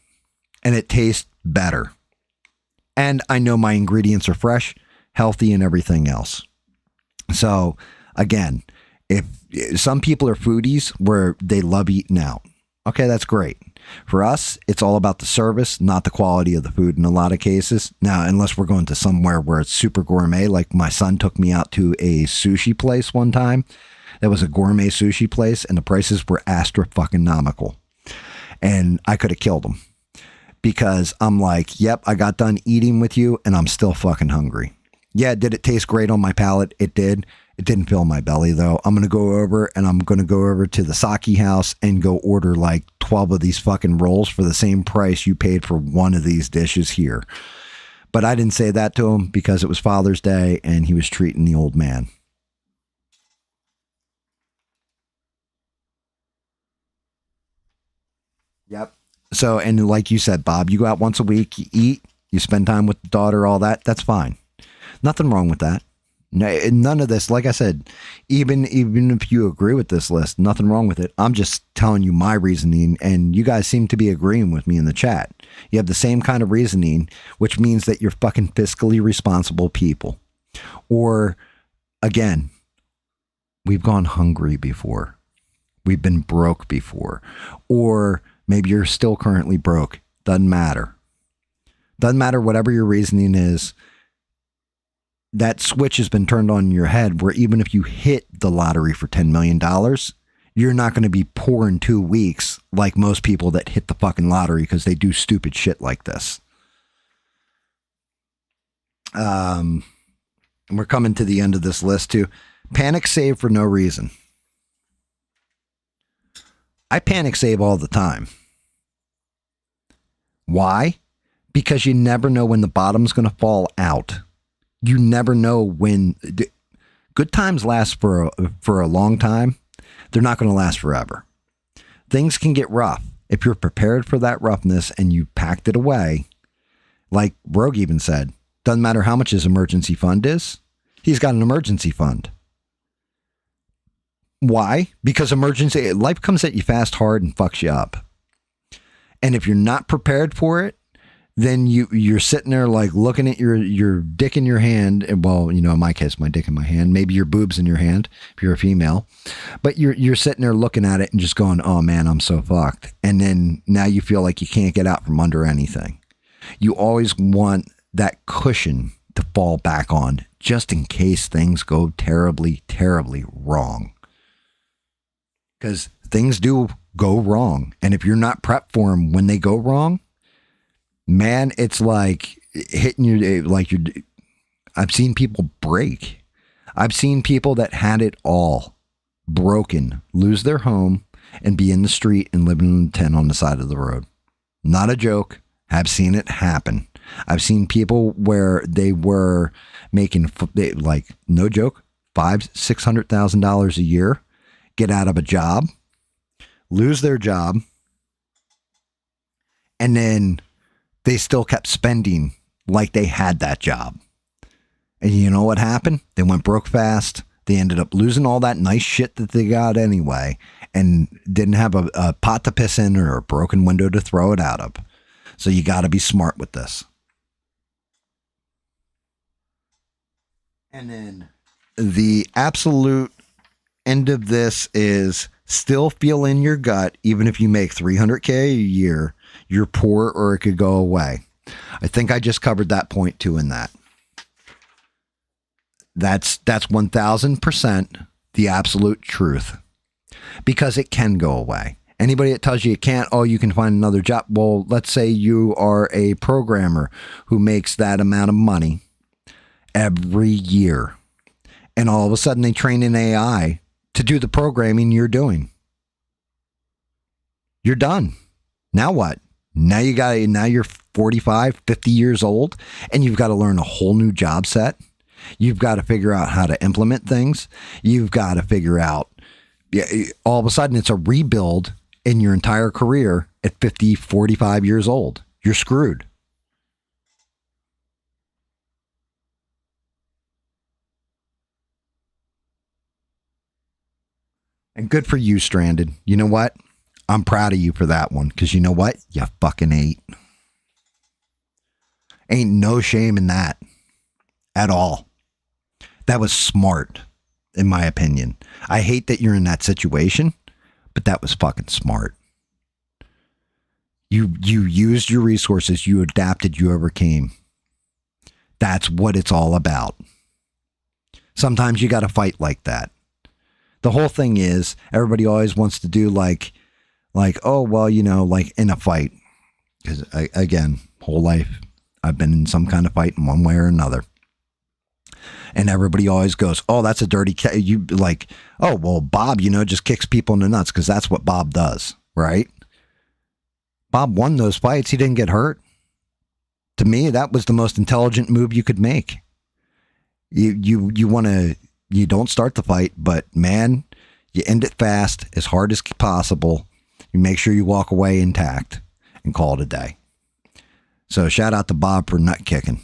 And it tastes better. And I know my ingredients are fresh, healthy, and everything else. So, again, if some people are foodies where they love eating out, okay, that's great. For us, it's all about the service, not the quality of the food in a lot of cases. Now, unless we're going to somewhere where it's super gourmet, like my son took me out to a sushi place one time. That was a gourmet sushi place, and the prices were astronomical. And I could have killed him because I'm like, yep, I got done eating with you, and I'm still fucking hungry. Yeah, did it taste great on my palate? It did. It didn't fill my belly, though. I'm going to go over to the sake house and go order like 12 of these fucking rolls for the same price you paid for one of these dishes here. But I didn't say that to him because it was Father's Day and he was treating the old man. Yep. So, and like you said, Bob, you go out once a week, you eat, you spend time with the daughter, all that. That's fine. Nothing wrong with that. None of this, like I said, even if you agree with this list, nothing wrong with it. I'm just telling you my reasoning, and you guys seem to be agreeing with me in the chat. You have the same kind of reasoning, which means that you're fucking fiscally responsible people. Or, again, we've gone hungry before. We've been broke before. Or maybe you're still currently broke. Doesn't matter. Doesn't matter whatever your reasoning is. That switch has been turned on in your head where even if you hit the lottery for $10 million, you're not going to be poor in 2 weeks like most people that hit the fucking lottery because they do stupid shit like this. And we're coming to the end of this list too. Panic save for no reason. I panic save all the time. Why? Because you never know when the bottom's going to fall out. You never know when. Good times last for a long time. They're not going to last forever. Things can get rough. If you're prepared for that roughness and you packed it away, like Rogue even said, doesn't matter how much his emergency fund is. He's got an emergency fund. Why? Because life comes at you fast, hard, and fucks you up. And if you're not prepared for it, then you're sitting there like looking at your dick in your hand. And well, you know, in my case, my dick in my hand, maybe your boobs in your hand if you're a female, but you're sitting there looking at it and just going, oh man, I'm so fucked. And then now you feel like you can't get out from under anything. You always want that cushion to fall back on just in case things go terribly, terribly wrong. Because things do go wrong. And if you're not prepped for them when they go wrong, man, it's like hitting you like you're. I've seen people break. I've seen people that had it all broken, lose their home and be in the street and living in a tent on the side of the road. Not a joke. I've seen it happen. I've seen people where they were making like no joke, $500,000-$600,000 a year, get out of a job, lose their job, and then they still kept spending like they had that job. And you know what happened? They went broke fast. They ended up losing all that nice shit that they got anyway and didn't have a pot to piss in or a broken window to throw it out of. So you got to be smart with this. And then the absolute end of this is still feel in your gut, even if you make $300K a year, you're poor or it could go away. I think I just covered that point too in that. That's 1000% the absolute truth, because it can go away. Anybody that tells you it can't, oh, you can find another job. Well, let's say you are a programmer who makes that amount of money every year, and all of a sudden they train an AI to do the programming you're doing. You're done. Now what? Now you're 45, 50 years old, and you've got to learn a whole new job set. You've got to figure out how to implement things. You've got to figure out, all of a sudden it's a rebuild in your entire career at 50, 45 years old. You're screwed. And good for you, Stranded. You know what? I'm proud of you for that one, because you know what? You fucking ate. Ain't no shame in that at all. That was smart, in my opinion. I hate that you're in that situation, but that was fucking smart. You used your resources, you adapted, you overcame. That's what it's all about. Sometimes you got to fight like that. The whole thing is, everybody always wants to do like, oh, well, like in a fight. Because again, whole life, I've been in some kind of fight in one way or another. And everybody always goes, oh, that's a dirty cat. You like, oh, well, Bob, just kicks people in the nuts because that's what Bob does, right? Bob won those fights. He didn't get hurt. To me, that was the most intelligent move you could make. You don't start the fight, but man, you end it fast, as hard as possible. You make sure you walk away intact and call it a day. So shout out to Bob for nut kicking.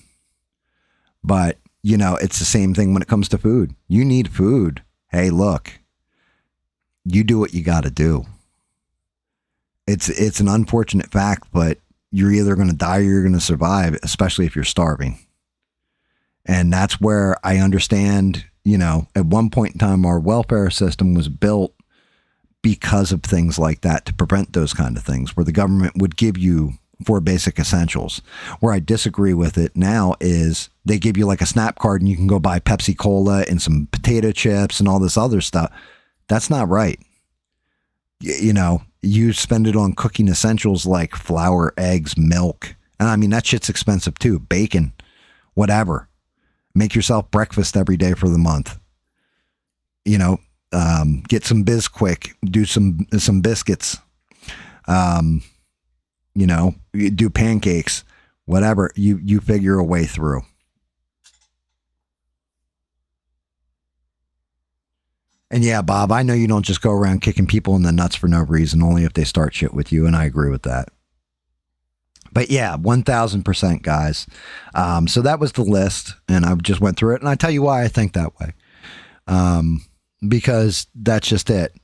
But it's the same thing when it comes to food. You need food. Hey, look, you do what you got to do. It's an unfortunate fact, but you're either going to die or you're going to survive, especially if you're starving. And that's where I understand, at one point in time, our welfare system was built because of things like that, to prevent those kind of things, where the government would give you for basic essentials. Where I disagree with it now is they give you like a SNAP card and you can go buy Pepsi Cola and some potato chips and all this other stuff. That's not right. You spend it on cooking essentials like flour, eggs, milk. And I mean, that shit's expensive too. Bacon, whatever. Make yourself breakfast every day for the month. Get some Bisquick, do some biscuits. Do pancakes, whatever. You figure a way through. And yeah, Bob, I know you don't just go around kicking people in the nuts for no reason, only if they start shit with you. And I agree with that. But yeah, 1000%, guys. So that was the list, and I just went through it, and I tell you why I think that way. Because that's just it.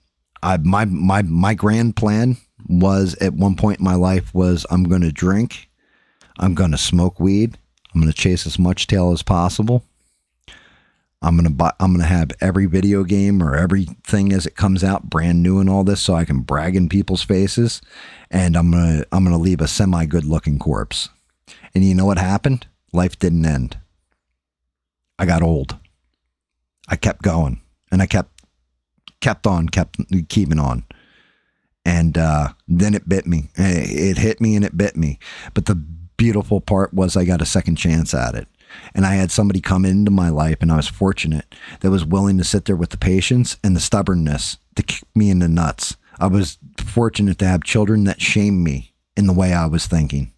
My grand plan was, at one point in my life, was I'm going to drink, I'm going to smoke weed, I'm going to chase as much tail as possible. I'm going to have every video game or everything as it comes out brand new and all this, so I can brag in people's faces. And I'm going to leave a semi good looking corpse. And you know what happened? Life didn't end. I got old. I kept going, and I kept keeping on. And then it bit me. It hit me and it bit me. But the beautiful part was I got a second chance at it. And I had somebody come into my life, and I was fortunate, that was willing to sit there with the patience and the stubbornness to kick me in the nuts. I was fortunate to have children that shamed me in the way I was thinking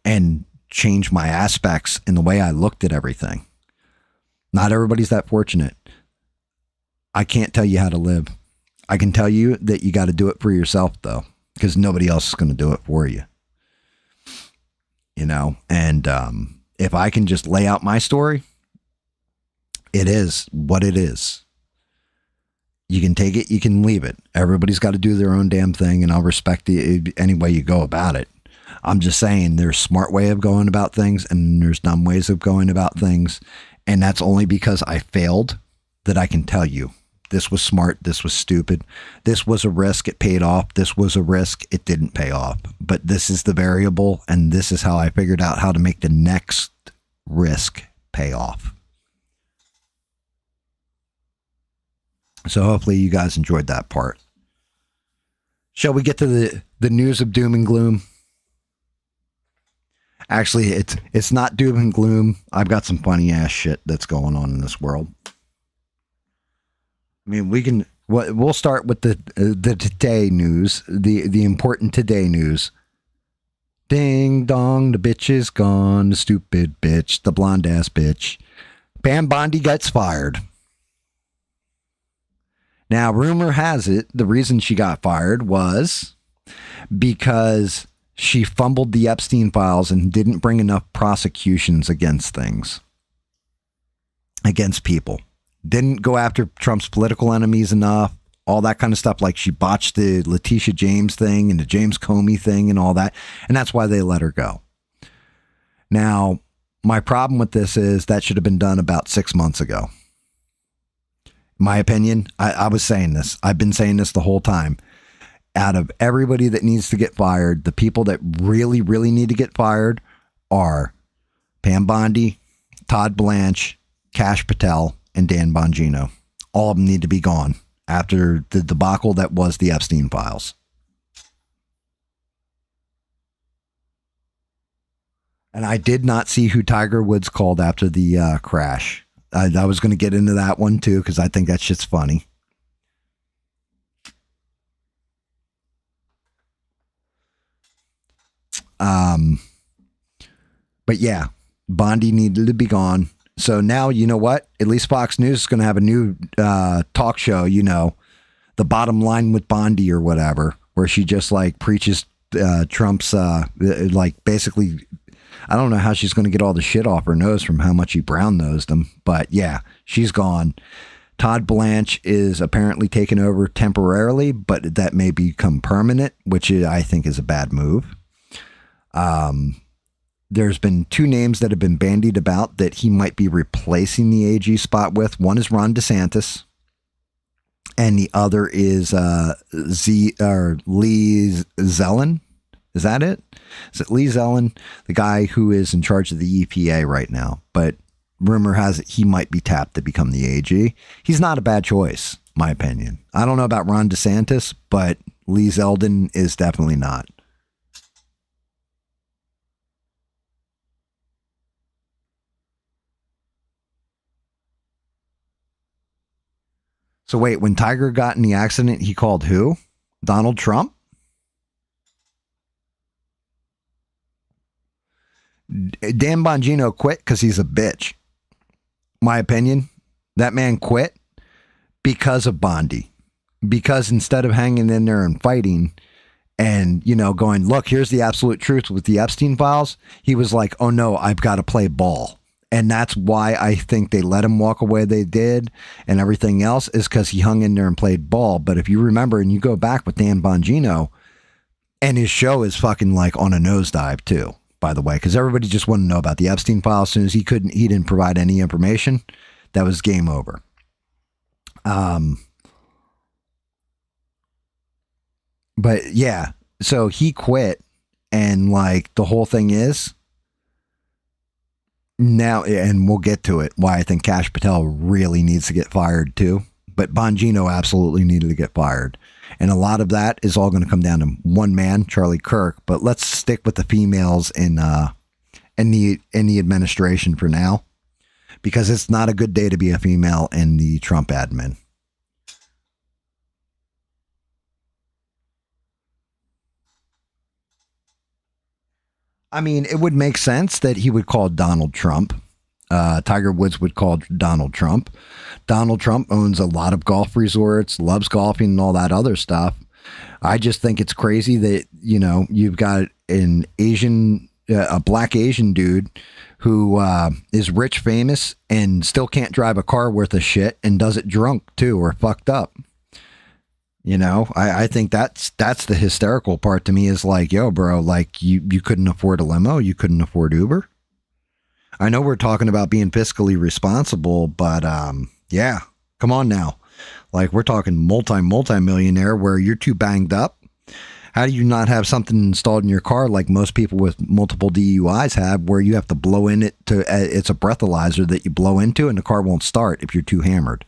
and changed my aspects in the way I looked at everything. Not everybody's that fortunate. I can't tell you how to live. I can tell you that you got to do it for yourself, though, because nobody else is going to do it for you. And if I can just lay out my story, it is what it is. You can take it, you can leave it. Everybody's got to do their own damn thing, and I'll respect any way you go about it. I'm just saying there's a smart way of going about things, and there's dumb ways of going about things. And that's only because I failed that I can tell you. This was smart. This was stupid. This was a risk. It paid off. This was a risk. It didn't pay off. But this is the variable, and this is how I figured out how to make the next risk pay off. So hopefully you guys enjoyed that part. Shall we get to the news of doom and gloom? Actually, it's not doom and gloom. I've got some funny ass shit that's going on in this world. I mean, we'll start with the today news, the important today news. Ding dong, the bitch is gone, the stupid bitch, the blonde ass bitch. Pam Bondi gets fired. Now, rumor has it the reason she got fired was because she fumbled the Epstein files and didn't bring enough prosecutions against people. Didn't go after Trump's political enemies enough, all that kind of stuff. Like she botched the Letitia James thing and the James Comey thing and all that. And that's why they let her go. Now, my problem with this is that should have been done about 6 months ago. My opinion, I was saying this. I've been saying this the whole time. Out of everybody that needs to get fired, the people that really, really need to get fired are Pam Bondi, Todd Blanche, Kash Patel, and Dan Bongino. All of them need to be gone after the debacle that was the Epstein files. And I did not see who Tiger Woods called after the crash. I was going to get into that one too, because I think that shit's funny. But yeah, Bondi needed to be gone. So now, you know what? At least Fox News is going to have a new talk show, you know, The Bottom Line with Bondi or whatever, where she just like preaches Trump's like basically, I don't know how she's going to get all the shit off her nose from how much he brown-nosed him. But yeah, she's gone. Todd Blanche is apparently taken over temporarily, but that may become permanent, which I think is a bad move. There's been two names that have been bandied about that he might be replacing the AG spot with. One is Ron DeSantis, and the other is Lee Zelen. Is that it? Is it Lee Zelen, the guy who is in charge of the EPA right now? But rumor has it he might be tapped to become the AG. He's not a bad choice, my opinion. I don't know about Ron DeSantis, but Lee Zeldin is definitely not. So wait, when Tiger got in the accident, he called who? Donald Trump? Dan Bongino quit because he's a bitch. My opinion, that man quit because of Bondi. Because instead of hanging in there and fighting and, you know, going, look, here's the absolute truth with the Epstein files, he was like, oh no, I've got to play ball. And that's why I think they let him walk away. They did. And everything else is because he hung in there and played ball. But if you remember and you go back with Dan Bongino, and his show is fucking like on a nosedive too, by the way, because everybody just wanted to know about the Epstein file. As soon as he didn't provide any information, that was game over. But yeah, so he quit. And like the whole thing is, now, and we'll get to it, why I think Kash Patel really needs to get fired too. But Bongino absolutely needed to get fired. And a lot of that is all going to come down to one man, Charlie Kirk. But let's stick with the females in the administration for now, because it's not a good day to be a female in the Trump admin. I mean, it would make sense that he would call Donald Trump. Tiger Woods would call Donald Trump. Donald Trump owns a lot of golf resorts, loves golfing and all that other stuff. I just think it's crazy that, you know, you've got an Asian, a black Asian dude who is rich, famous, and still can't drive a car worth of shit and does it drunk too, or fucked up. You know, I think that's the hysterical part to me is like, yo, bro, like you couldn't afford a limo. You couldn't afford Uber. I know we're talking about being fiscally responsible, but yeah, come on now. Like we're talking multi-millionaire where you're too banged up. How do you not have something installed in your car like most people with multiple DUIs have, where you have to blow in it to, it's a breathalyzer that you blow into and the car won't start if you're too hammered.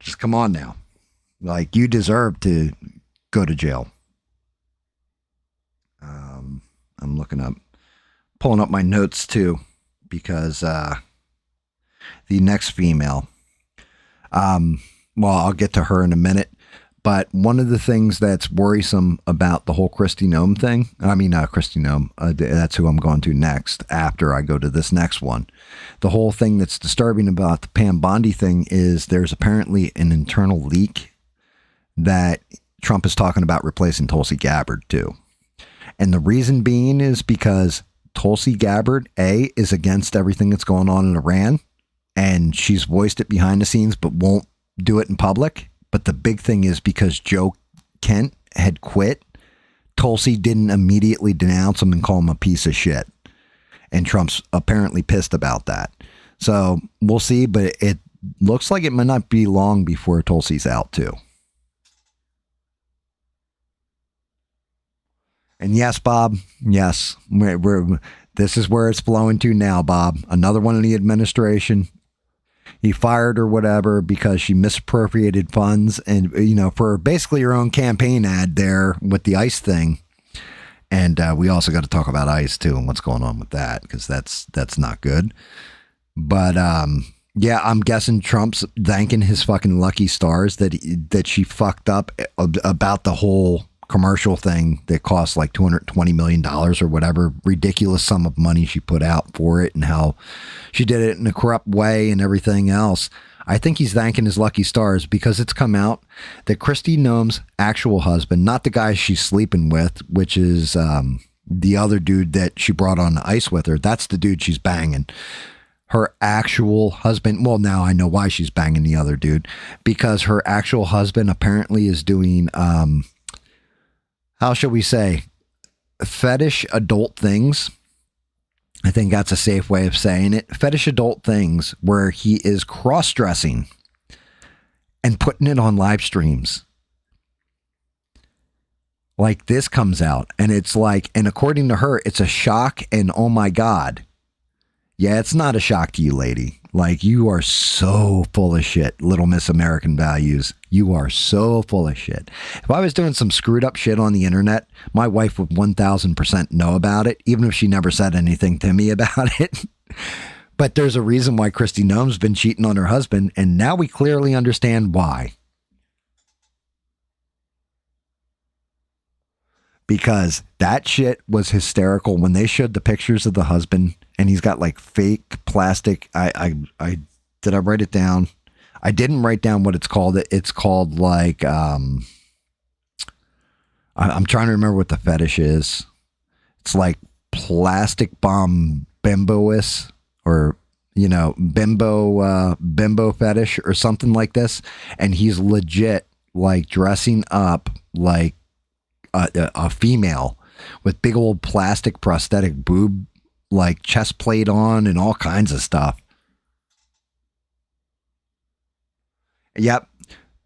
Just come on now. Like, you deserve to go to jail. I'm pulling up my notes too, because the next female, well, I'll get to her in a minute. But one of the things that's worrisome about the whole Kristi Noem thing, Kristi Noem, that's who I'm going to next after I go to this next one. The whole thing that's disturbing about the Pam Bondi thing is there's apparently an internal leak that Trump is talking about replacing Tulsi Gabbard too. And the reason being is because Tulsi Gabbard, A, is against everything that's going on in Iran, and she's voiced it behind the scenes but won't do it in public. But the big thing is because Joe Kent had quit, Tulsi didn't immediately denounce him and call him a piece of shit. And Trump's apparently pissed about that. So we'll see, but it looks like it might not be long before Tulsi's out too. And yes, Bob, yes, this is where it's flowing to now, Bob. Another one in the administration. He fired her, whatever, because she misappropriated funds and, for basically her own campaign ad there with the ICE thing. And we also got to talk about ICE too and what's going on with that, because that's not good. But yeah, I'm guessing Trump's thanking his fucking lucky stars that she fucked up about the whole commercial thing that cost like $220 million or whatever ridiculous sum of money she put out for it, and how she did it in a corrupt way and everything else. I think he's thanking his lucky stars because it's come out that Kristi Noem's actual husband, not the guy she's sleeping with, which is the other dude that she brought on the ice with her. That's the dude she's banging. Her actual husband, well, now I know why she's banging the other dude, because her actual husband apparently is doing how shall we say, fetish adult things. I think that's a safe way of saying it. Fetish adult things where he is cross-dressing and putting it on live streams. Like, this comes out and it's like, and according to her, it's a shock and oh my God. Yeah, it's not a shock to you, lady. Like, you are so full of shit, Little Miss American Values. You are so full of shit. If I was doing some screwed up shit on the internet, my wife would 1000% know about it, even if she never said anything to me about it. But there's a reason why Kristi Noem's been cheating on her husband, and now we clearly understand why. Because that shit was hysterical when they showed the pictures of the husband and he's got like fake plastic. Did I write it down? I didn't write down what it's called. It's called like, I'm trying to remember what the fetish is. It's like plastic bomb bimboist, or, bimbo fetish or something like this. And he's legit like dressing up like a female with big old plastic prosthetic boob, like chest plate on and all kinds of stuff. Yep.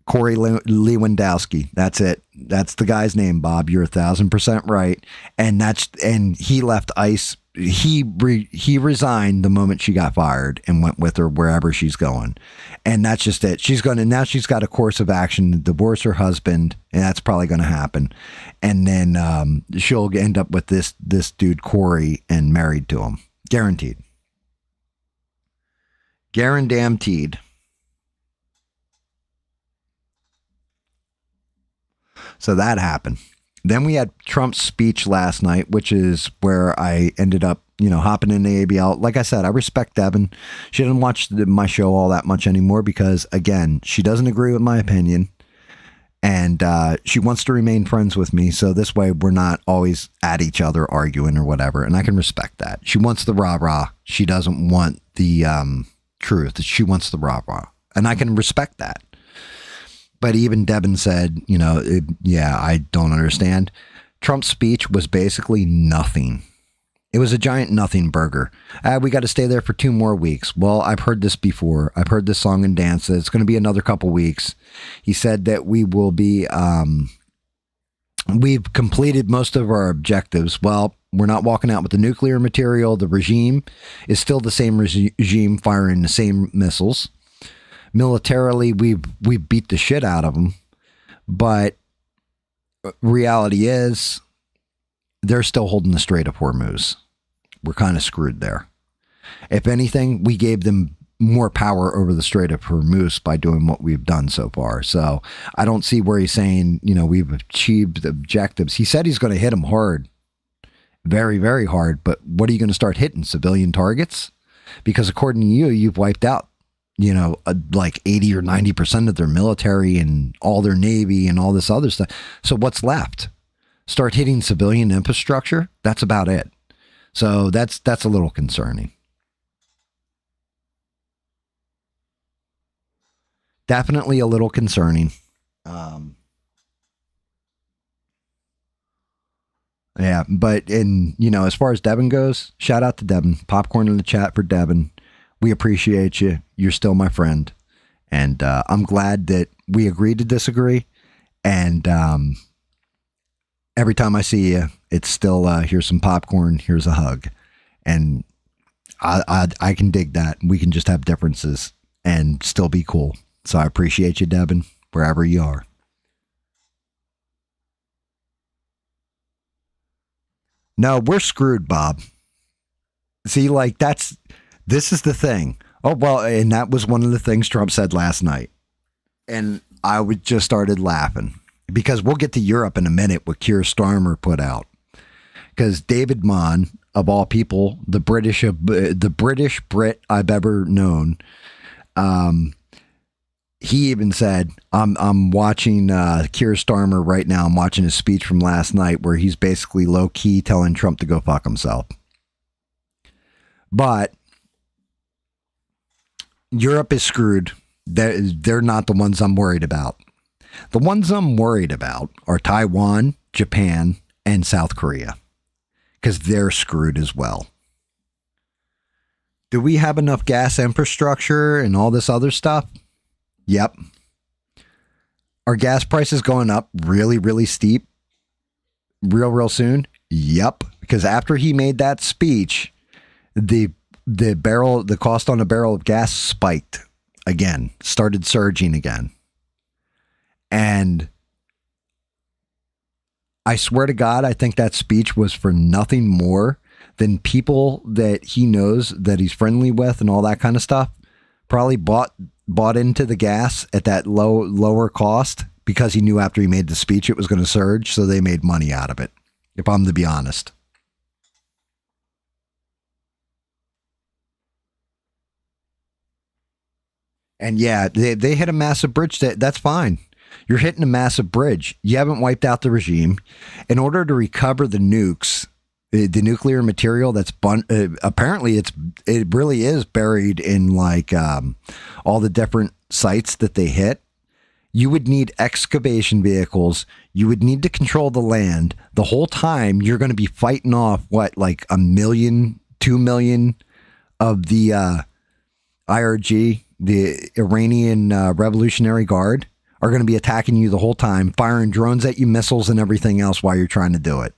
Corey Lewandowski. That's it. That's the guy's name, Bob. You're 1000% right. And he left ICE. He resigned the moment she got fired and went with her wherever she's going. And that's just it. Now she's got a course of action to divorce her husband, and that's probably going to happen. And then she'll end up with this dude, Corey, and married to him. Guaranteed. Guaranteed. So that happened. Then we had Trump's speech last night, which is where I ended up, hopping in the ABL. Like I said, I respect Devin. She doesn't watch my show all that much anymore because, again, she doesn't agree with my opinion. And she wants to remain friends with me. So this way we're not always at each other arguing or whatever. And I can respect that. She wants the rah-rah. She doesn't want the truth. She wants the rah-rah. And I can respect that. But even Devin said, I don't understand. Trump's speech was basically nothing. It was a giant nothing burger. We got to stay there for 2 more weeks. Well, I've heard this before. I've heard this song and dance. It's going to be another couple weeks. He said that we will be, we've completed most of our objectives. Well, we're not walking out with the nuclear material. The regime is still the same regime firing the same missiles. Militarily, we've beat the shit out of them, but reality is they're still holding the Strait of Hormuz. We're kind of screwed there. If anything, we gave them more power over the Strait of Hormuz by doing what we've done so far. So I don't see where he's saying, we've achieved objectives. He said he's going to hit them hard, very, very hard. But what are you going to start hitting? Civilian targets? Because according to you, you've wiped out, like 80 or 90% of their military and all their Navy and all this other stuff. So what's left? Start hitting civilian infrastructure? That's about it. So that's a little concerning. Definitely a little concerning. Yeah, but as far as Devin goes, shout out to Devin. Popcorn in the chat for Devin. We appreciate you. You're still my friend. And I'm glad that we agreed to disagree. And every time I see you, it's still, here's some popcorn, here's a hug. And I can dig that. We can just have differences and still be cool. So I appreciate you, Devin, wherever you are. No, we're screwed, Bob. See, this is the thing. Oh, well, and that was one of the things Trump said last night. And I just started laughing because we'll get to Europe in a minute, what Keir Starmer put out. Because David Mon, of all people, the British Brit I've ever known, he even said, I'm watching Keir Starmer right now. I'm watching his speech from last night where he's basically low-key telling Trump to go fuck himself. But Europe is screwed. They're not the ones I'm worried about. The ones I'm worried about are Taiwan, Japan, and South Korea. Because they're screwed as well. Do we have enough gas infrastructure and all this other stuff? Yep. Are gas prices going up really, really steep? Real soon? Yep. Because after he made that speech, the cost on a barrel of gas spiked again, started surging again. And I swear to God, I think that speech was for nothing more than people that he knows that he's friendly with and all that kind of stuff probably bought into the gas at that lower cost because he knew after he made the speech it was going to surge, so they made money out of it, if I'm to be honest. And yeah, they hit a massive bridge. That's fine. You're hitting a massive bridge. You haven't wiped out the regime. In order to recover the nukes, the nuclear material that's apparently it really is buried in all the different sites that they hit. You would need excavation vehicles. You would need to control the land. The whole time you're going to be fighting off like 1 million, 2 million of the IRG, the Iranian Revolutionary Guard, are going to be attacking you the whole time, firing drones at you, missiles and everything else while you're trying to do it.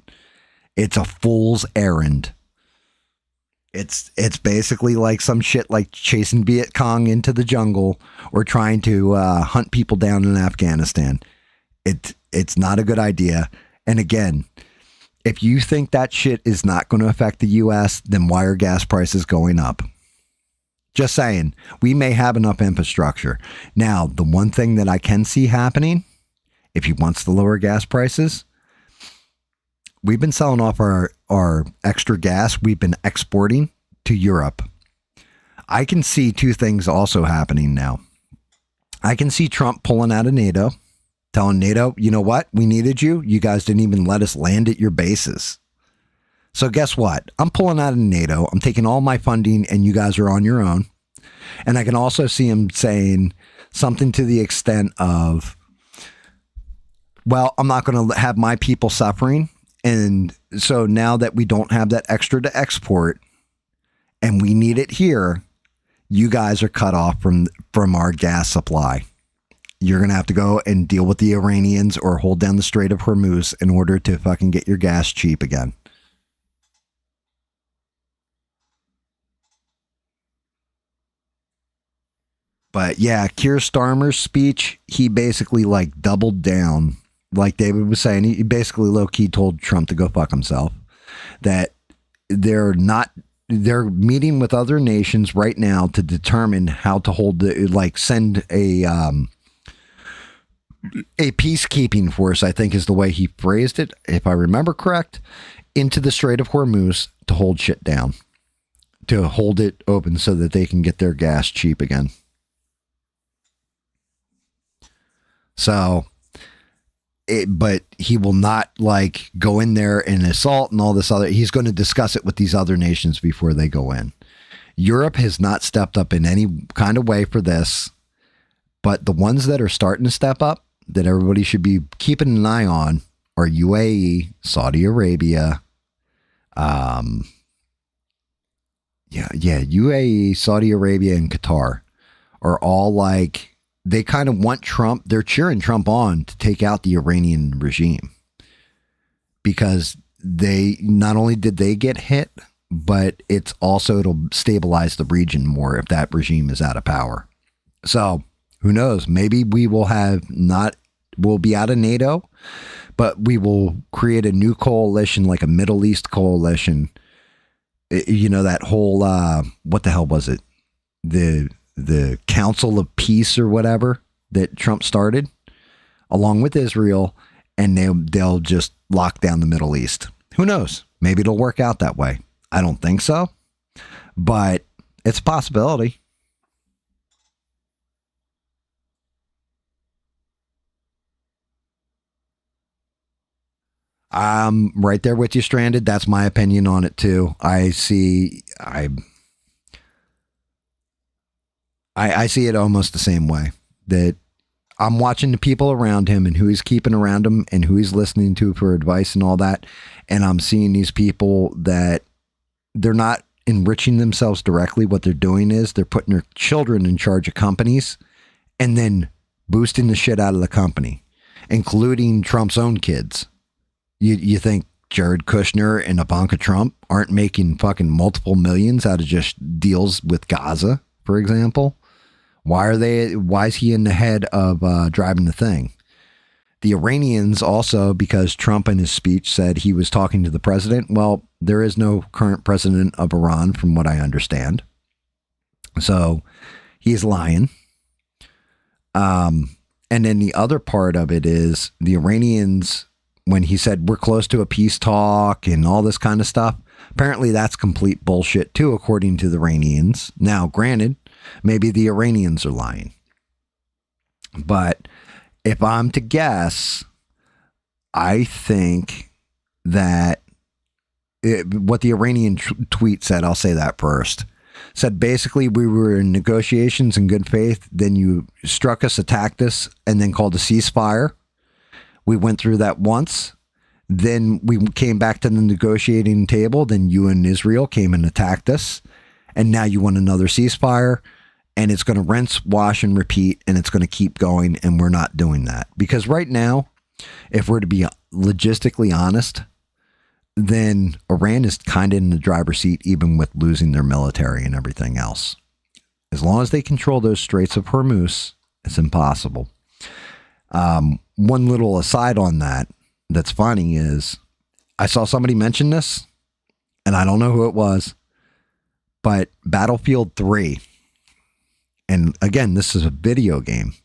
It's a fool's errand. It's basically like some shit like chasing Viet Cong into the jungle or trying to hunt people down in Afghanistan. It's not a good idea. And again, if you think that shit is not going to affect the U.S., then why are gas prices going up? Just saying, we may have enough infrastructure. Now, the one thing that I can see happening, if he wants to lower gas prices, we've been selling off our extra gas we've been exporting to Europe. I can see two things also happening now. I can see Trump pulling out of NATO, telling NATO, you know what? We needed you. You guys didn't even let us land at your bases. So guess what? I'm pulling out of NATO. I'm taking all my funding and you guys are on your own. And I can also see him saying something to the extent of, well, I'm not going to have my people suffering. And so now that we don't have that extra to export and we need it here, you guys are cut off from our gas supply. You're going to have to go and deal with the Iranians or hold down the Strait of Hormuz in order to fucking get your gas cheap again. But yeah, Keir Starmer's speech, he basically like doubled down. Like David was saying, he basically low key told Trump to go fuck himself. That they're meeting with other nations right now to determine how to send a peacekeeping force, I think is the way he phrased it, if I remember correct, into the Strait of Hormuz to hold shit down, to hold it open so that they can get their gas cheap again. So, but he will not like go in there and assault and all this other. He's going to discuss it with these other nations before they go in. Europe has not stepped up in any kind of way for this, but the ones that are starting to step up that everybody should be keeping an eye on are UAE, Saudi Arabia, UAE, Saudi Arabia, and Qatar are all like, they kind of want Trump. They're cheering Trump on to take out the Iranian regime because they not only did they get hit, but it's also, it'll stabilize the region more if that regime is out of power. So who knows? Maybe we will we'll be out of NATO, but we will create a new coalition, like a Middle East coalition. You know, that whole, what the hell was it? The Council of Peace or whatever that Trump started along with Israel, and they'll just lock down the Middle East. Who knows? Maybe it'll work out that way. I don't think so, but it's a possibility. I'm right there with you, Stranded. That's my opinion on it too. I see it almost the same way, that I'm watching the people around him and who he's keeping around him and who he's listening to for advice and all that. And I'm seeing these people that they're not enriching themselves directly. What they're doing is they're putting their children in charge of companies and then boosting the shit out of the company, including Trump's own kids. You think Jared Kushner and Ivanka Trump aren't making fucking multiple millions out of just deals with Gaza, for example? Why is he in the head of driving the thing? The Iranians also, because Trump in his speech said he was talking to the president. Well, there is no current president of Iran, from what I understand. So he's lying. And then the other part of it is the Iranians, when he said we're close to a peace talk and all this kind of stuff, apparently that's complete bullshit too, according to the Iranians. Now, granted, maybe the Iranians are lying. But if I'm to guess, I think that what the Iranian tweet said, I'll say that first, said basically we were in negotiations in good faith. Then you struck us, attacked us, and then called a ceasefire. We went through that once. Then we came back to the negotiating table. Then you and Israel came and attacked us. And now you want another ceasefire. And it's going to rinse, wash, and repeat. And it's going to keep going. And we're not doing that. Because right now, if we're to be logistically honest, then Iran is kind of in the driver's seat, even with losing their military and everything else. As long as they control those Straits of Hormuz, it's impossible. One little aside on that's funny is I saw somebody mention this, and I don't know who it was, but Battlefield 3, and again, this is a video game.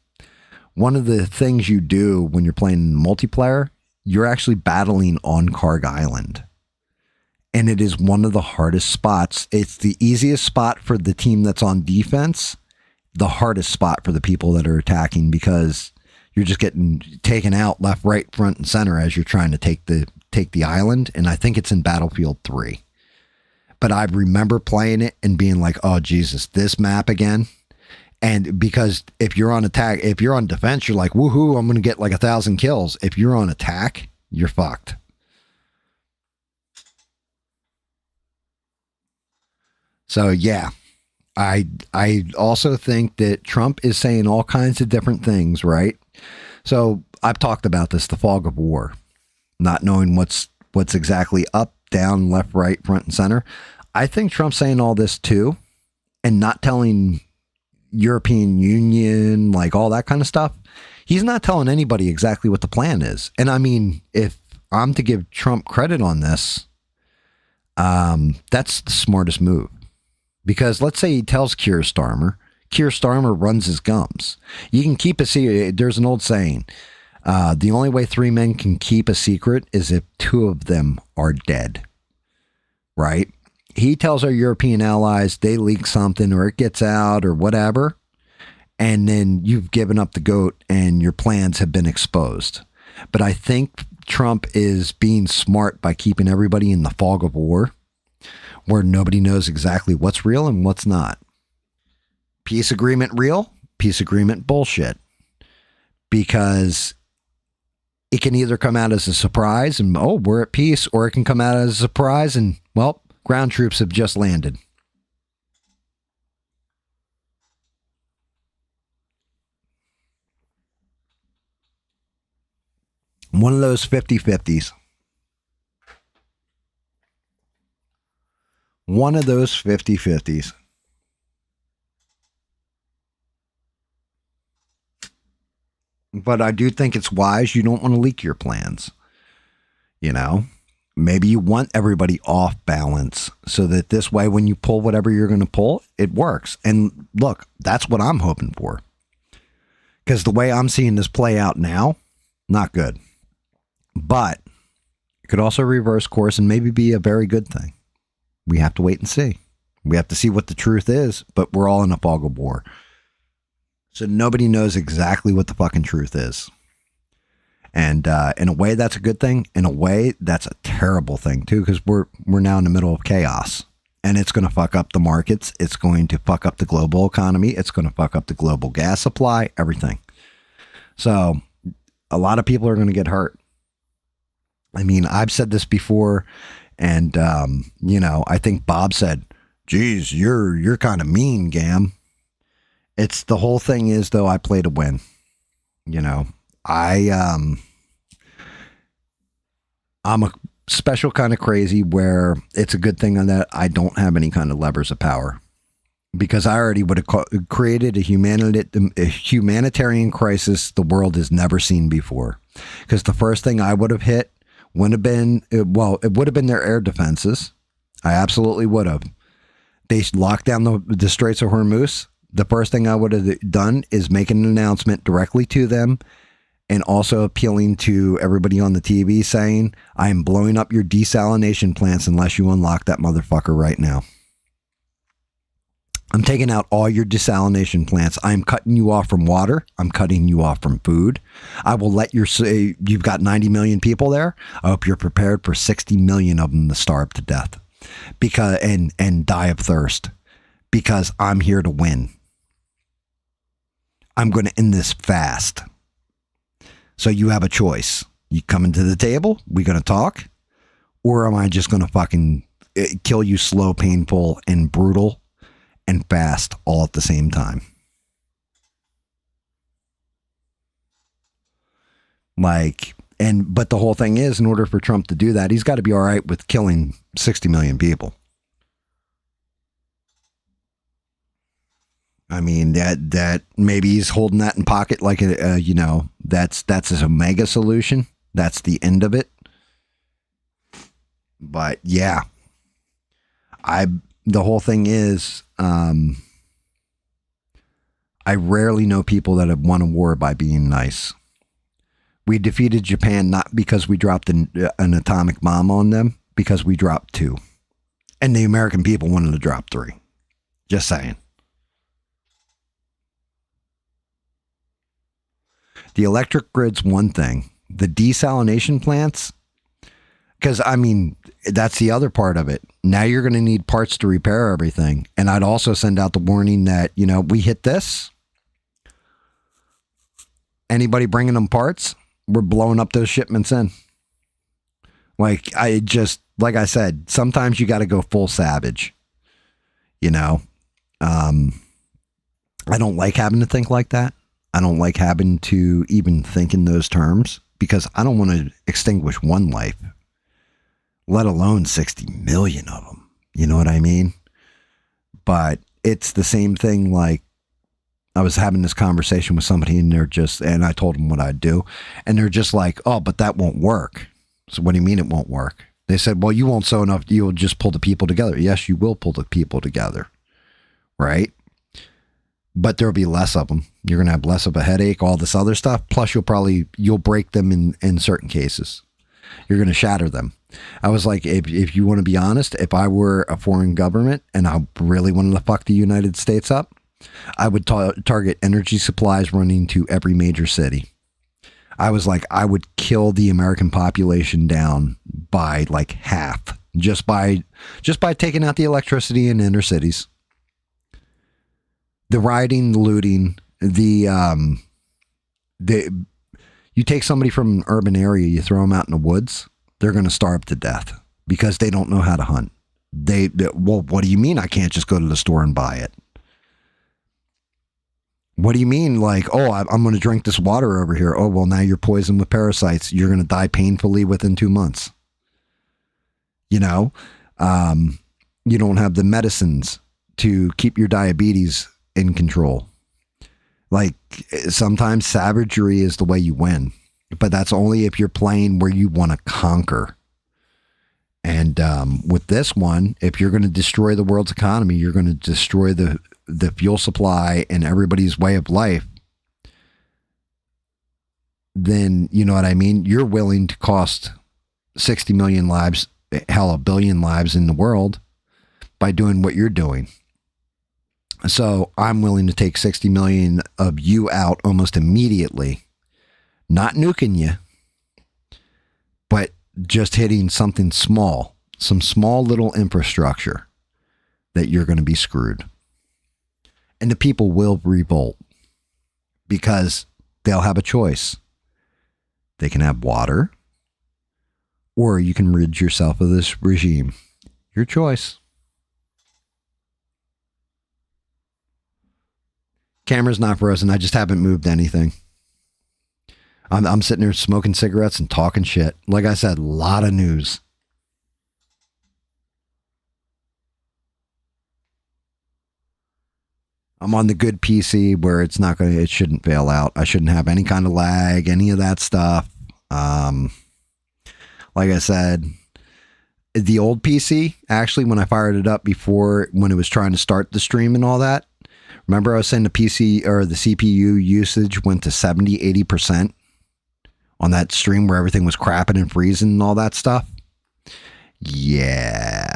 One of the things you do when you're playing multiplayer, you're actually battling on Karg Island. And it is one of the hardest spots. It's the easiest spot for the team that's on defense, the hardest spot for the people that are attacking, because you're just getting taken out left, right, front, and center as you're trying to take the island. And I think it's in Battlefield 3. But I remember playing it and being like, oh, Jesus, this map again. And because if you're on attack, if you're on defense, you're like, woohoo, I'm going to get like 1,000 kills. If you're on attack, you're fucked. So, yeah. I also think that Trump is saying all kinds of different things, right? So I've talked about this, the fog of war, not knowing what's exactly up, down, left, right, front, and center. I think Trump's saying all this too, and not telling European Union, like all that kind of stuff. He's not telling anybody exactly what the plan is. And I mean, if I'm to give Trump credit on this, that's the smartest move. Because let's say he tells Keir Starmer runs his gums. You can keep a secret. There's an old saying, the only way three men can keep a secret is if two of them are dead. Right? He tells our European allies they leak something or it gets out or whatever. And then you've given up the goat and your plans have been exposed. But I think Trump is being smart by keeping everybody in the fog of war where nobody knows exactly what's real and what's not. Peace agreement real, peace agreement bullshit. Because it can either come out as a surprise and, oh, we're at peace, or it can come out as a surprise and, well, ground troops have just landed. One of those 50-50s. One of those 50-50s. But I do think it's wise. You don't want to leak your plans. You know, maybe you want everybody off balance so that this way, when you pull whatever you're going to pull, it works. And look, that's what I'm hoping for. Because the way I'm seeing this play out now, not good. But it could also reverse course and maybe be a very good thing. We have to wait and see. We have to see what the truth is, but we're all in a fog of war. So nobody knows exactly what the fucking truth is. And in a way, that's a good thing. In a way, that's a terrible thing, too, because we're now in the middle of chaos. And it's going to fuck up the markets. It's going to fuck up the global economy. It's going to fuck up the global gas supply, everything. So a lot of people are going to get hurt. I mean, I've said this before, and, you know, I think Bob said, geez, you're kind of mean, Gam. It's the whole thing is, though, I play to win. You know, I'm a special kind of crazy where it's a good thing that I don't have any kind of levers of power, because I already would have created a humanitarian crisis the world has never seen before. Because the first thing I would have hit would have been, well, it would have been their air defenses. I absolutely would have. They locked down the Straits of Hormuz. The first thing I would have done is make an announcement directly to them, and also appealing to everybody on the TV saying, I am blowing up your desalination plants unless you unlock that motherfucker right now. I'm taking out all your desalination plants. I'm cutting you off from water. I'm cutting you off from food. I will let you've got 90 million people there. I hope you're prepared for 60 million of them to starve to death and die of thirst, because I'm here to win. I'm going to end this fast. So you have a choice. You coming to the table? We going to talk? Or am I just going to fucking kill you slow, painful, and brutal and fast all at the same time? But the whole thing is, in order for Trump to do that, he's got to be all right with killing 60 million people. I mean, that maybe he's holding that in pocket like that's his omega solution. That's the end of it. But yeah, the whole thing is, I rarely know people that have won a war by being nice. We defeated Japan not because we dropped an atomic bomb on them, because we dropped 2. And the American people wanted to drop 3. Just saying. The electric grid's one thing. The desalination plants, because, I mean, that's the other part of it. Now you're going to need parts to repair everything. And I'd also send out the warning that, we hit this. Anybody bringing them parts, we're blowing up those shipments in. Like I said, sometimes you got to go full savage. I don't like having to think like that. I don't like having to even think in those terms, because I don't want to extinguish one life, let alone 60 million of them. You know what I mean? But it's the same thing. Like, I was having this conversation with somebody and and I told them what I'd do. And they're just like, oh, but that won't work. So what do you mean it won't work? They said, well, you won't sew enough. You'll just pull the people together. Yes, you will pull the people together. Right? But there'll be less of them. You're going to have less of a headache, all this other stuff. Plus you'll break them in certain cases. You're going to shatter them. I was like, if you want to be honest, if I were a foreign government and I really wanted to fuck the United States up, I would target energy supplies running to every major city. I was like, I would kill the American population down by like half just by taking out the electricity in inner cities. The rioting, the looting, you take somebody from an urban area, you throw them out in the woods, they're going to starve to death because they don't know how to hunt. Well, what do you mean I can't just go to the store and buy it? What do you mean? Like, oh, I'm going to drink this water over here. Oh, well, now you're poisoned with parasites. You're going to die painfully within 2 months. You know, you don't have the medicines to keep your diabetes in control. Like, sometimes savagery is the way you win, but that's only if you're playing where you want to conquer. And with this one, if you're going to destroy the world's economy, you're going to destroy the fuel supply and everybody's way of life, then you know what I mean? You're willing to cost 60 million lives, hell, 1 billion lives in the world by doing what you're doing. So I'm willing to take 60 million of you out almost immediately, not nuking you, but just hitting something small, some small little infrastructure that you're going to be screwed. And the people will revolt because they'll have a choice. They can have water, or you can rid yourself of this regime. Your choice. Camera's not frozen. I just haven't moved anything. I'm sitting there smoking cigarettes and talking shit. Like I said, a lot of news. I'm on the good PC where it shouldn't fail out. I shouldn't have any kind of lag, any of that stuff. Like I said, the old PC, actually, when I fired it up before, when it was trying to start the stream and all that, remember I was saying the PC or the CPU usage went to 70, 80% on that stream where everything was crapping and freezing and all that stuff? Yeah.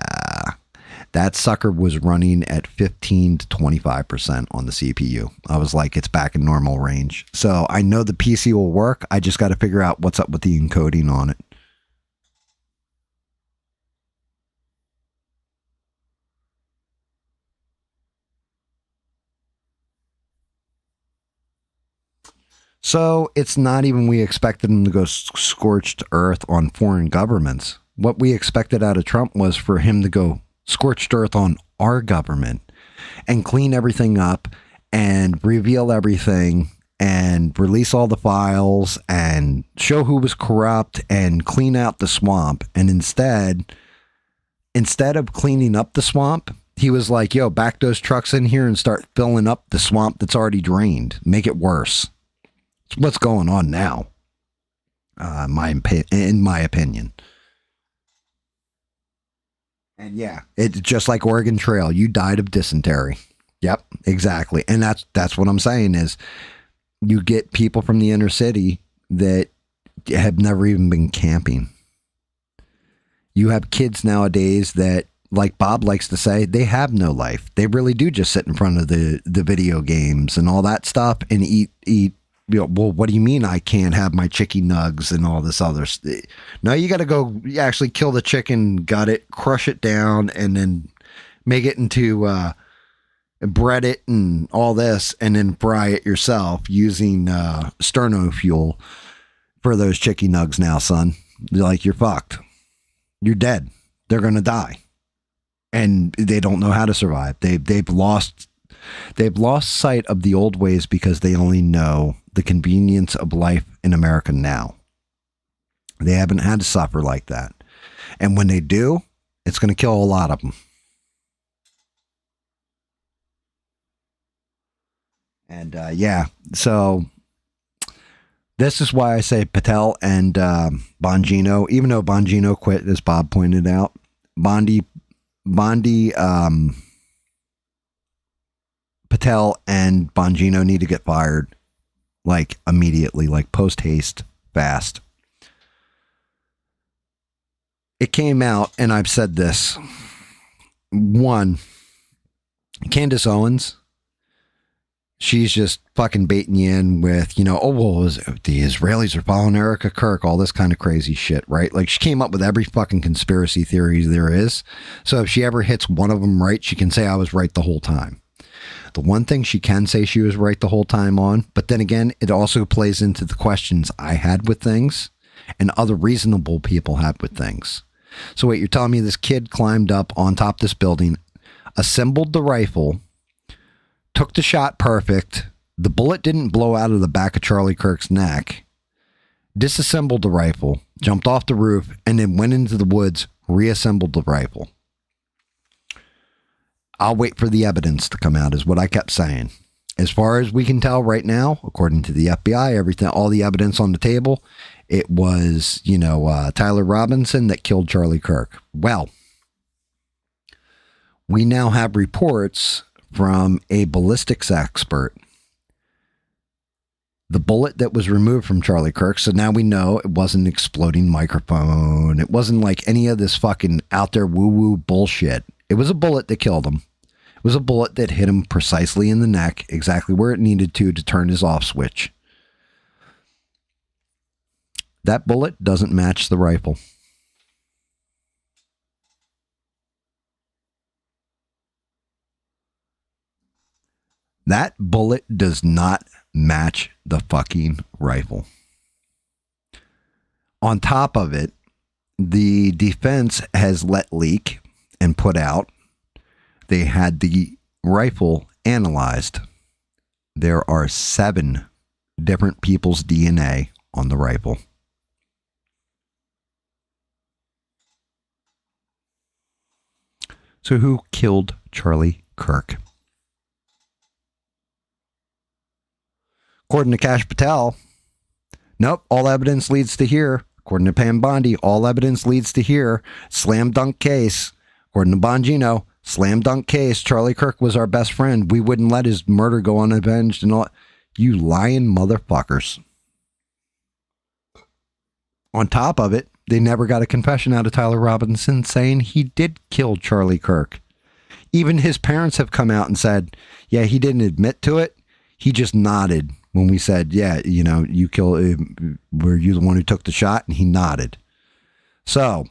That sucker was running at 15 to 25% on the CPU. I was like, it's back in normal range. So I know the PC will work. I just got to figure out what's up with the encoding on it. So it's not even we expected him to go scorched earth on foreign governments. What we expected out of Trump was for him to go scorched earth on our government and clean everything up and reveal everything and release all the files and show who was corrupt and clean out the swamp. And instead of cleaning up the swamp, he was like, yo, back those trucks in here and start filling up the swamp that's already drained. Make it worse. It's what's going on now, in my opinion. And yeah, it's just like Oregon Trail. You died of dysentery. Yep, exactly. And that's what I'm saying is you get people from the inner city that have never even been camping. You have kids nowadays that, like Bob likes to say, they have no life. They really do just sit in front of the video games and all that stuff and eat. You know, well, what do you mean I can't have my chicken nugs and all this other stuff? No, you got to go actually kill the chicken, gut it, crush it down, and then make it into bread it and all this, and then fry it yourself using sterno fuel for those chicken nugs now, son. You're like, you're fucked. You're dead. They're going to die. And they don't know how to survive. They've lost sight of the old ways because they only know the convenience of life in America now. They haven't had to suffer like that. And when they do, it's going to kill a lot of them. And yeah, so this is why I say Patel and Bongino, even though Bongino quit, as Bob pointed out, Bondi, Patel and Bongino need to get fired, like immediately, like post haste, fast. It came out, and I've said this. One, Candace Owens, she's just fucking baiting you in with, you know, oh, well, the Israelis are following Erica Kirk, all this kind of crazy shit, right? Like, she came up with every fucking conspiracy theory there is. So if she ever hits one of them right, she can say I was right the whole time. The one thing she can say she was right the whole time on, but then again, it also plays into the questions I had with things and other reasonable people had with things. So wait, you're telling me this kid climbed up on top of this building, assembled the rifle, took the shot perfect, the bullet didn't blow out of the back of Charlie Kirk's neck, disassembled the rifle, jumped off the roof, and then went into the woods, reassembled the rifle. I'll wait for the evidence to come out, is what I kept saying. As far as we can tell right now, according to the FBI, everything, all the evidence on the table, it was, you know, Tyler Robinson that killed Charlie Kirk. Well, we now have reports from a ballistics expert. The bullet that was removed from Charlie Kirk, so now we know it wasn't an exploding microphone. It wasn't like any of this fucking out there woo-woo bullshit. It was a bullet that killed him. It was a bullet that hit him precisely in the neck, exactly where it needed to turn his off switch. That bullet doesn't match the rifle. That bullet does not match the fucking rifle. On top of it, the defense has let leak and put out. They had the rifle analyzed. There are 7 different people's DNA on the rifle. So who killed Charlie Kirk? According to Cash Patel, nope, all evidence leads to here. According to Pam Bondi, all evidence leads to here. Slam dunk case. According to Bongino, slam dunk case. Charlie Kirk was our best friend. We wouldn't let his murder go unavenged and all. You lying motherfuckers. On top of it, they never got a confession out of Tyler Robinson saying he did kill Charlie Kirk. Even his parents have come out and said, yeah, he didn't admit to it. He just nodded when we said, yeah, you know, you killed, were you the one who took the shot? And he nodded. So,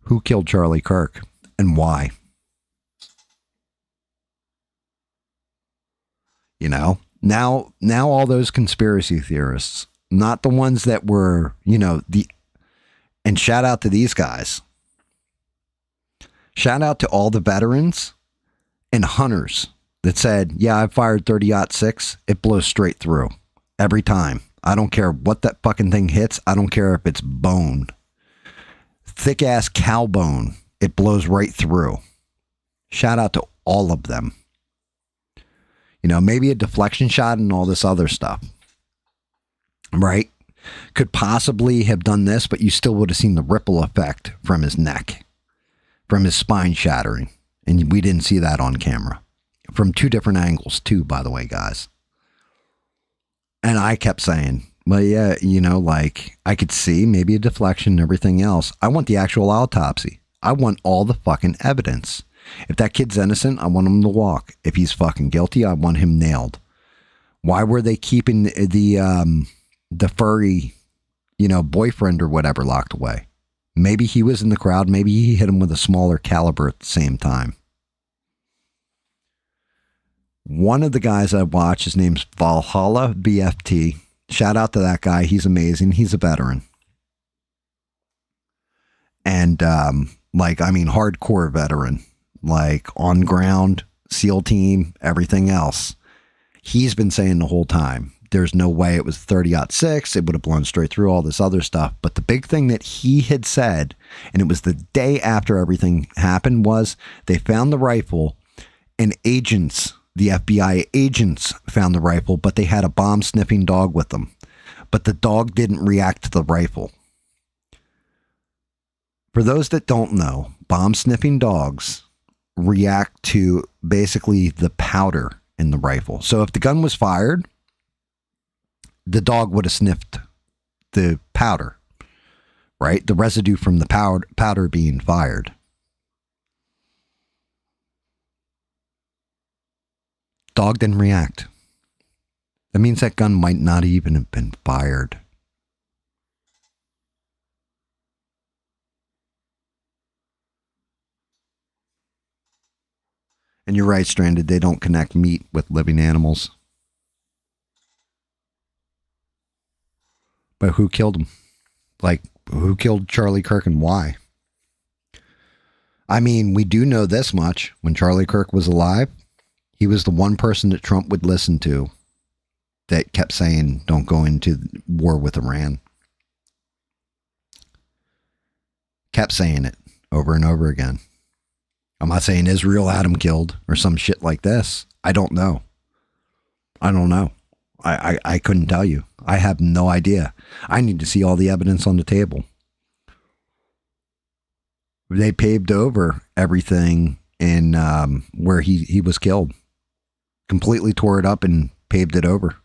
who killed Charlie Kirk and why? You know, now all those conspiracy theorists, not the ones that were, you know, and shout out to these guys. Shout out to all the veterans and hunters that said, yeah, I fired 30-06. It blows straight through every time. I don't care what that fucking thing hits. I don't care if it's bone. Thick ass cow bone. It blows right through. Shout out to all of them. You know, maybe a deflection shot and all this other stuff. Right? Could possibly have done this, but you still would have seen the ripple effect from his neck, from his spine shattering. And we didn't see that on camera. From 2 different angles, too, by the way, guys. And I kept saying, well, yeah, you know, like, I could see maybe a deflection and everything else. I want the actual autopsy. I want all the fucking evidence. If that kid's innocent, I want him to walk. If he's fucking guilty, I want him nailed. Why were they keeping the furry, you know, boyfriend or whatever locked away? Maybe he was in the crowd. Maybe he hit him with a smaller caliber at the same time. One of the guys I watch, his name's Valhalla BFT. Shout out to that guy. He's amazing. He's a veteran. And, like, I mean, hardcore veteran, like on ground, SEAL team, everything else. He's been saying the whole time, there's no way it was 30-06. It would have blown straight through all this other stuff. But the big thing that he had said, and it was the day after everything happened, was they found the rifle and agents The FBI agents found the rifle, but they had a bomb-sniffing dog with them. But the dog didn't react to the rifle. For those that don't know, bomb-sniffing dogs react to basically the powder in the rifle. So if the gun was fired, the dog would have sniffed the powder, right? The residue from the powder being fired. Dog didn't react. That means that gun might not even have been fired. And you're right, Stranded. They don't connect meat with living animals. But who killed him? Like, who killed Charlie Kirk and why? I mean, we do know this much. When Charlie Kirk was alive, he was the one person that Trump would listen to that kept saying, don't go into war with Iran. Kept saying it over and over again. I'm not saying Israel had him killed or some shit like this. I don't know. I don't know. I couldn't tell you. I have no idea. I need to see all the evidence on the table. They paved over everything in where he was killed. Completely tore it up and paved it over.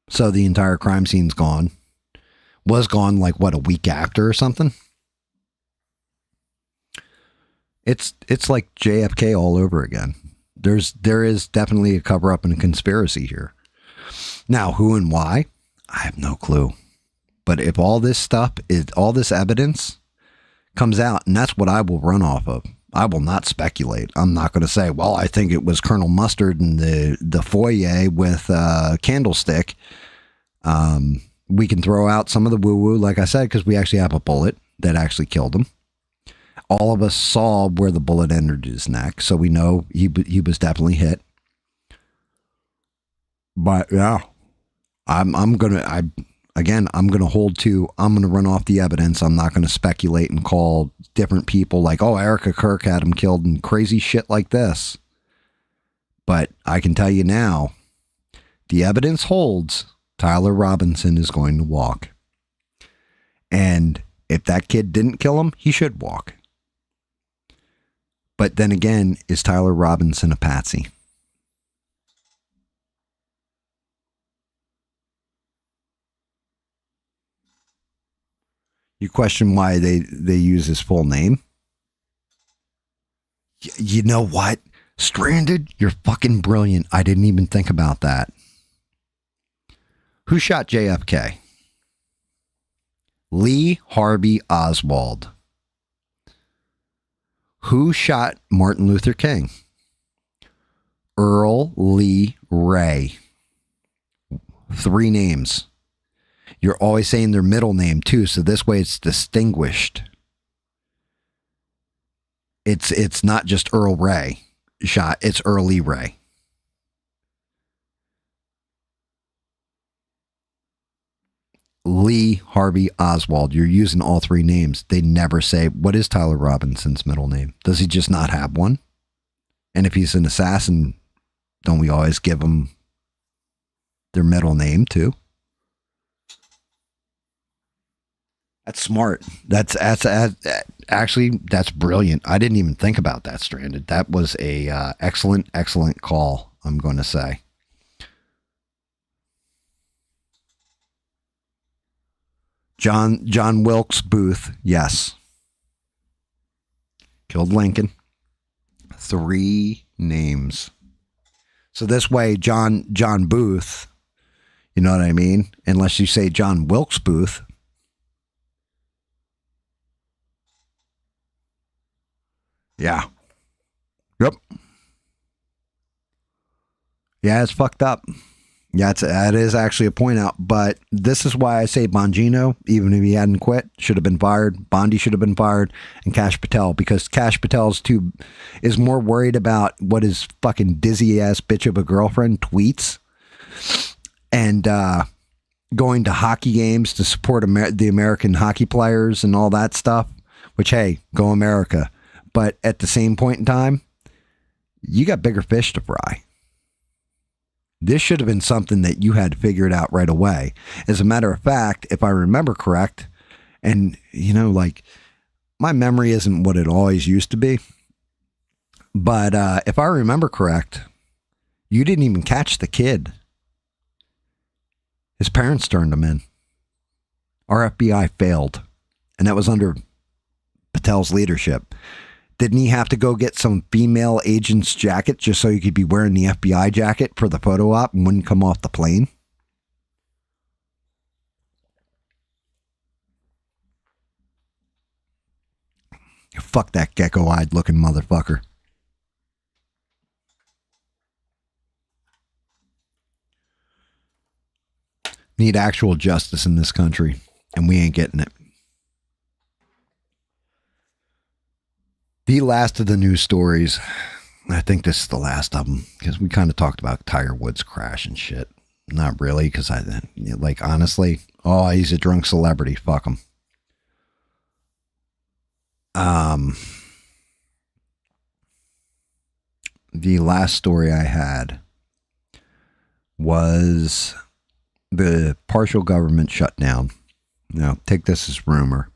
So the entire crime scene's gone. Was gone like, what, a week after or something? It's like JFK all over again. There is definitely a cover up and a conspiracy here. Now, who and why? I have no clue. But if all this evidence comes out, and that's what I will run off of. I will not speculate. I'm not going to say, well, I think it was Colonel Mustard in the foyer with a candlestick. We can throw out some of the woo-woo, like I said, because we actually have a bullet that actually killed him. All of us saw where the bullet entered his neck, so we know he was definitely hit. But yeah, I'm gonna run off the evidence. I'm not gonna speculate and call different people like, oh, Erica Kirk had him killed and crazy shit like this. But I can tell you now, the evidence holds. Tyler Robinson is going to walk, and if that kid didn't kill him, he should walk. But then again, is Tyler Robinson a patsy? You question why they use his full name? You know what? Stranded, you're fucking brilliant. I didn't even think about that. Who shot JFK? Lee Harvey Oswald. Who shot Martin Luther King? Earl Lee Ray. 3 names. You're always saying their middle name too, so this way it's distinguished. It's not just Earl Ray shot, it's Earl Lee Ray. Lee Harvey Oswald. You're using all 3 names. They never say, what is Tyler Robinson's middle name? Does he just not have one? And if he's an assassin, don't we always give them their middle name too? That's smart. That's actually, that's brilliant. I didn't even think about that, Stranded. That was a excellent call, I'm going to say. John Wilkes Booth, yes. Killed Lincoln. 3 names. So this way, John Booth, you know what I mean? Unless you say John Wilkes Booth. Yeah. Yep. Yeah, it's fucked up. Yeah, that is actually a point out, but this is why I say Bongino, even if he hadn't quit, should have been fired. Bondi should have been fired, and Kash Patel, because Kash Patel is more worried about what his fucking dizzy ass bitch of a girlfriend tweets, and going to hockey games to support the American hockey players and all that stuff. Which, hey, go America! But at the same point in time, you got bigger fish to fry. This should have been something that you had figured out right away. As a matter of fact, if I remember correct, and like my memory isn't what it always used to be, but if I remember correct, you didn't even catch the kid. His parents turned him in. Our FBI failed, and that was under Patel's leadership. Didn't he have to go get some female agent's jacket just so he could be wearing the FBI jacket for the photo op and wouldn't come off the plane? Fuck that gecko-eyed looking motherfucker. Need actual justice in this country, and we ain't getting it. The last of the news stories, I think this is the last of them, because we kind of talked about Tiger Woods' crash and shit. Not really, because honestly, he's a drunk celebrity. Fuck him. The last story I had was the partial government shutdown. Now, take this as rumor.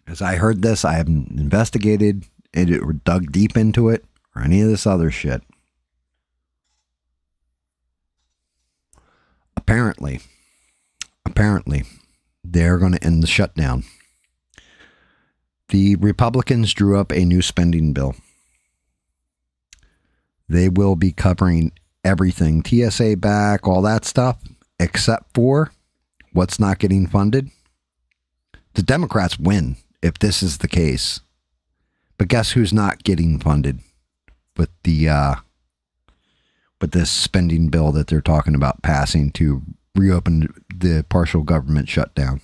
As I heard this, I haven't investigated it or dug deep into it or any of this other shit. Apparently, they're going to end the shutdown. The Republicans drew up a new spending bill. They will be covering everything, TSA back, all that stuff, except for what's not getting funded. The Democrats win if this is the case. But guess who's not getting funded with with this spending bill that they're talking about passing to reopen the partial government shutdown?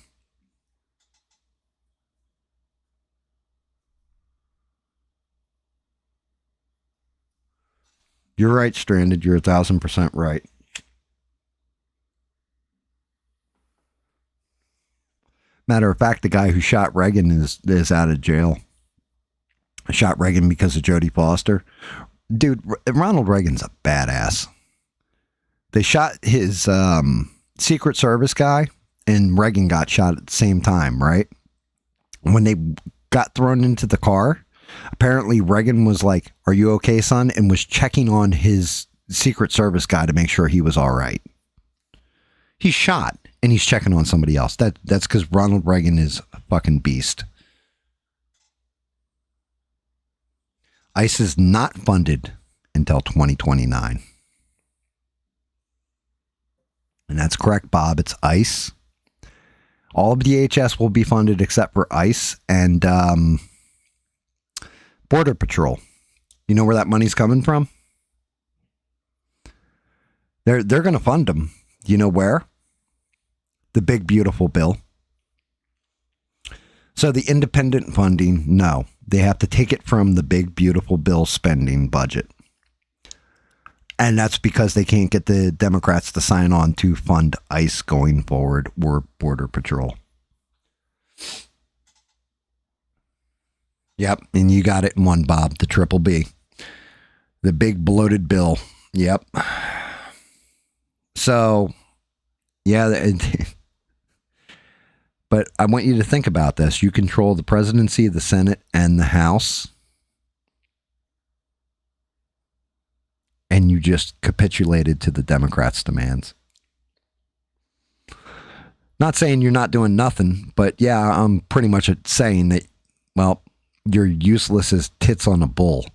You're right, Stranded. You're 1,000% right. Matter of fact, the guy who shot Reagan is out of jail. Shot Reagan because of Jodie Foster. Dude, Ronald Reagan's a badass. They shot his Secret Service guy, and Reagan got shot at the same time, right? When they got thrown into the car, apparently Reagan was like, "Are you okay, son?" and was checking on his Secret Service guy to make sure he was all right. He's shot, and he's checking on somebody else. That's because Ronald Reagan is a fucking beast. ICE is not funded until 2029. And that's correct, Bob. It's ICE. All of DHS will be funded except for ICE and Border Patrol. You know where that money's coming from? They're going to fund them. You know where? The big, beautiful bill. So the independent funding, no. They have to take it from the big, beautiful bill spending budget. And that's because they can't get the Democrats to sign on to fund ICE going forward or Border Patrol. Yep, and you got it in one, Bob, the triple B. The big bloated bill. Yep. So, yeah, but I want you to think about this. You control the presidency, the Senate, and the House. And you just capitulated to the Democrats' demands. Not saying you're not doing nothing, but yeah, I'm pretty much saying that, well, you're useless as tits on a bull.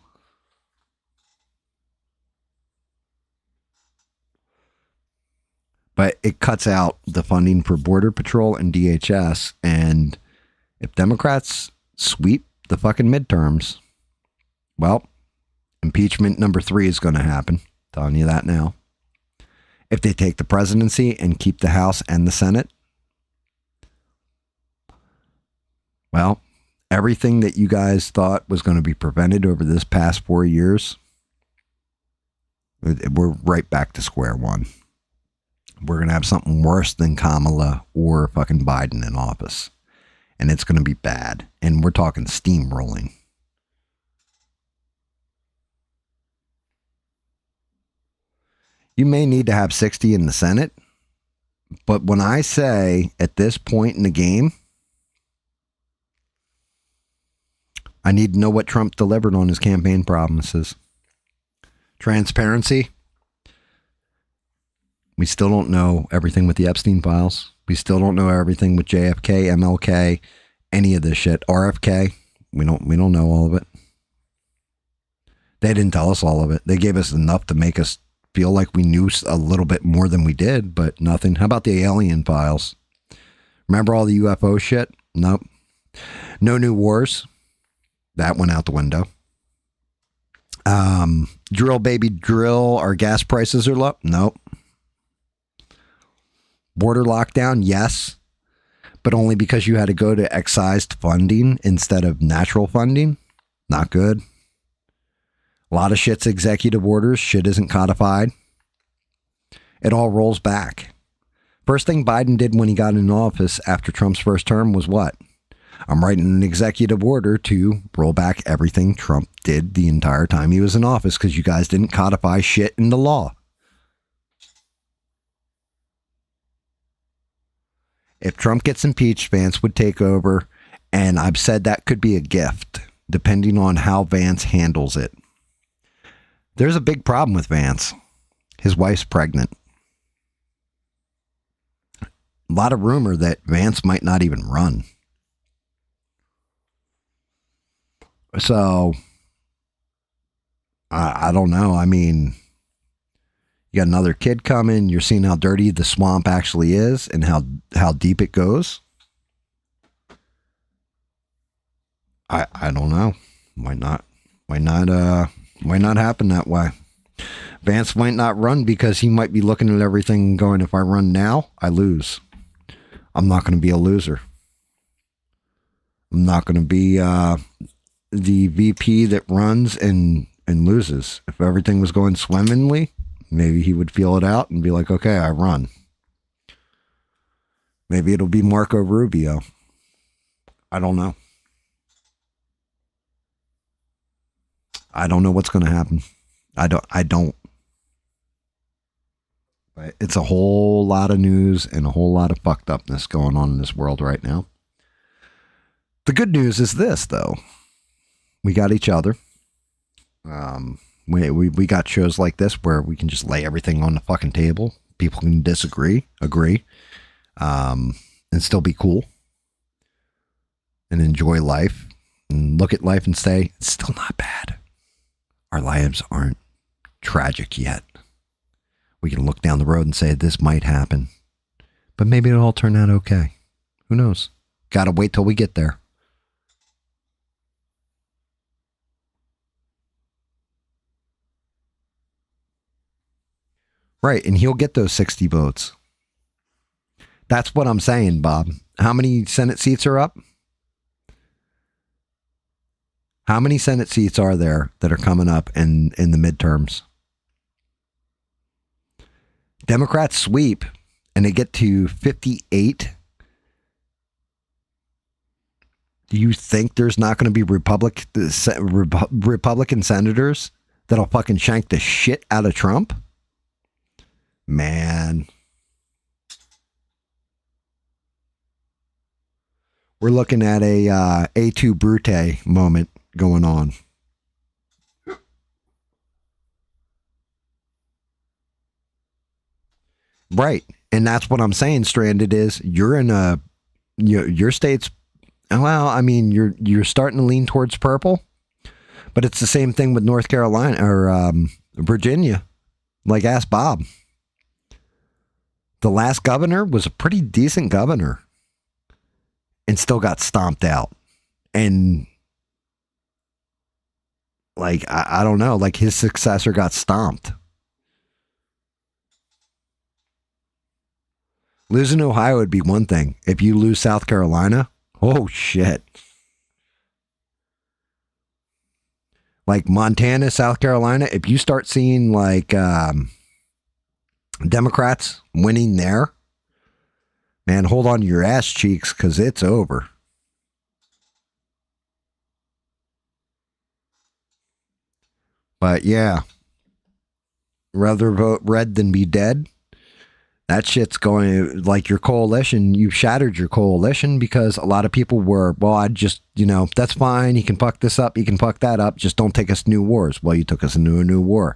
But it cuts out the funding for Border Patrol and DHS. And if Democrats sweep the fucking midterms, well, impeachment number 3 is going to happen. Telling you that now. If they take the presidency and keep the House and the Senate, well, everything that you guys thought was going to be prevented over this past 4 years, we're right back to square one. We're going to have something worse than Kamala or fucking Biden in office. And it's going to be bad. And we're talking steamrolling. You may need to have 60 in the Senate. But when I say at this point in the game, I need to know what Trump delivered on his campaign promises. Transparency. We still don't know everything with the Epstein files. We still don't know everything with JFK, MLK, any of this shit. RFK. We don't know all of it. They didn't tell us all of it. They gave us enough to make us feel like we knew a little bit more than we did, but nothing. How about the alien files? Remember all the UFO shit? Nope. No new wars. That went out the window. Drill, baby, drill. Our gas prices are low. Nope. Border lockdown, yes, but only because you had to go to excised funding instead of natural funding. Not good. A lot of shit's executive orders. Shit isn't codified. It all rolls back. First thing Biden did when he got in office after Trump's first term was what? I'm writing an executive order to roll back everything Trump did the entire time he was in office because you guys didn't codify shit in the law. If Trump gets impeached, Vance would take over, and I've said that could be a gift, depending on how Vance handles it. There's a big problem with Vance. His wife's pregnant. A lot of rumor that Vance might not even run. So, I don't know. I mean, you got another kid coming. You're seeing how dirty the swamp actually is and how deep it goes. I don't know. Might not happen that way. Vance might not run because he might be looking at everything and going, if I run now, I lose. I'm not going to be a loser. I'm not going to be the VP that runs and loses. If everything was going swimmingly, maybe he would feel it out and be like, okay, I run. Maybe it'll be Marco Rubio. I don't know. I don't know what's going to happen. I don't. But it's a whole lot of news and a whole lot of fucked upness going on in this world right now. The good news is this, though. We got each other. We got shows like this where we can just lay everything on the fucking table. People can disagree, agree, and still be cool and enjoy life and look at life and say, it's still not bad. Our lives aren't tragic yet. We can look down the road and say, this might happen, but maybe it'll all turn out okay. Who knows? Got to wait till we get there. Right, and he'll get those 60 votes. That's what I'm saying, Bob. How many Senate seats are up? How many Senate seats are there that are coming up in the midterms? Democrats sweep and they get to 58. Do you think there's not going to be Republican senators that'll fucking shank the shit out of Trump? Man. We're looking at a A2 Brute moment going on. Right. And that's what I'm saying, Stranded, is you're in your state's, well, I mean, you're starting to lean towards purple, but it's the same thing with North Carolina or Virginia. Like, ask Bob. The last governor was a pretty decent governor and still got stomped out. And like, I don't know, like his successor got stomped. Losing Ohio would be one thing. If you lose South Carolina, oh shit. Like Montana, South Carolina, if you start seeing like Democrats winning there, man, hold on to your ass cheeks because it's over. But yeah, Rather vote red than be dead. That shit's going like your coalition. You shattered your coalition because a lot of people were, well, I just, that's fine. He can fuck this up. He can fuck that up. Just don't take us to new wars. Well, you took us into a new war.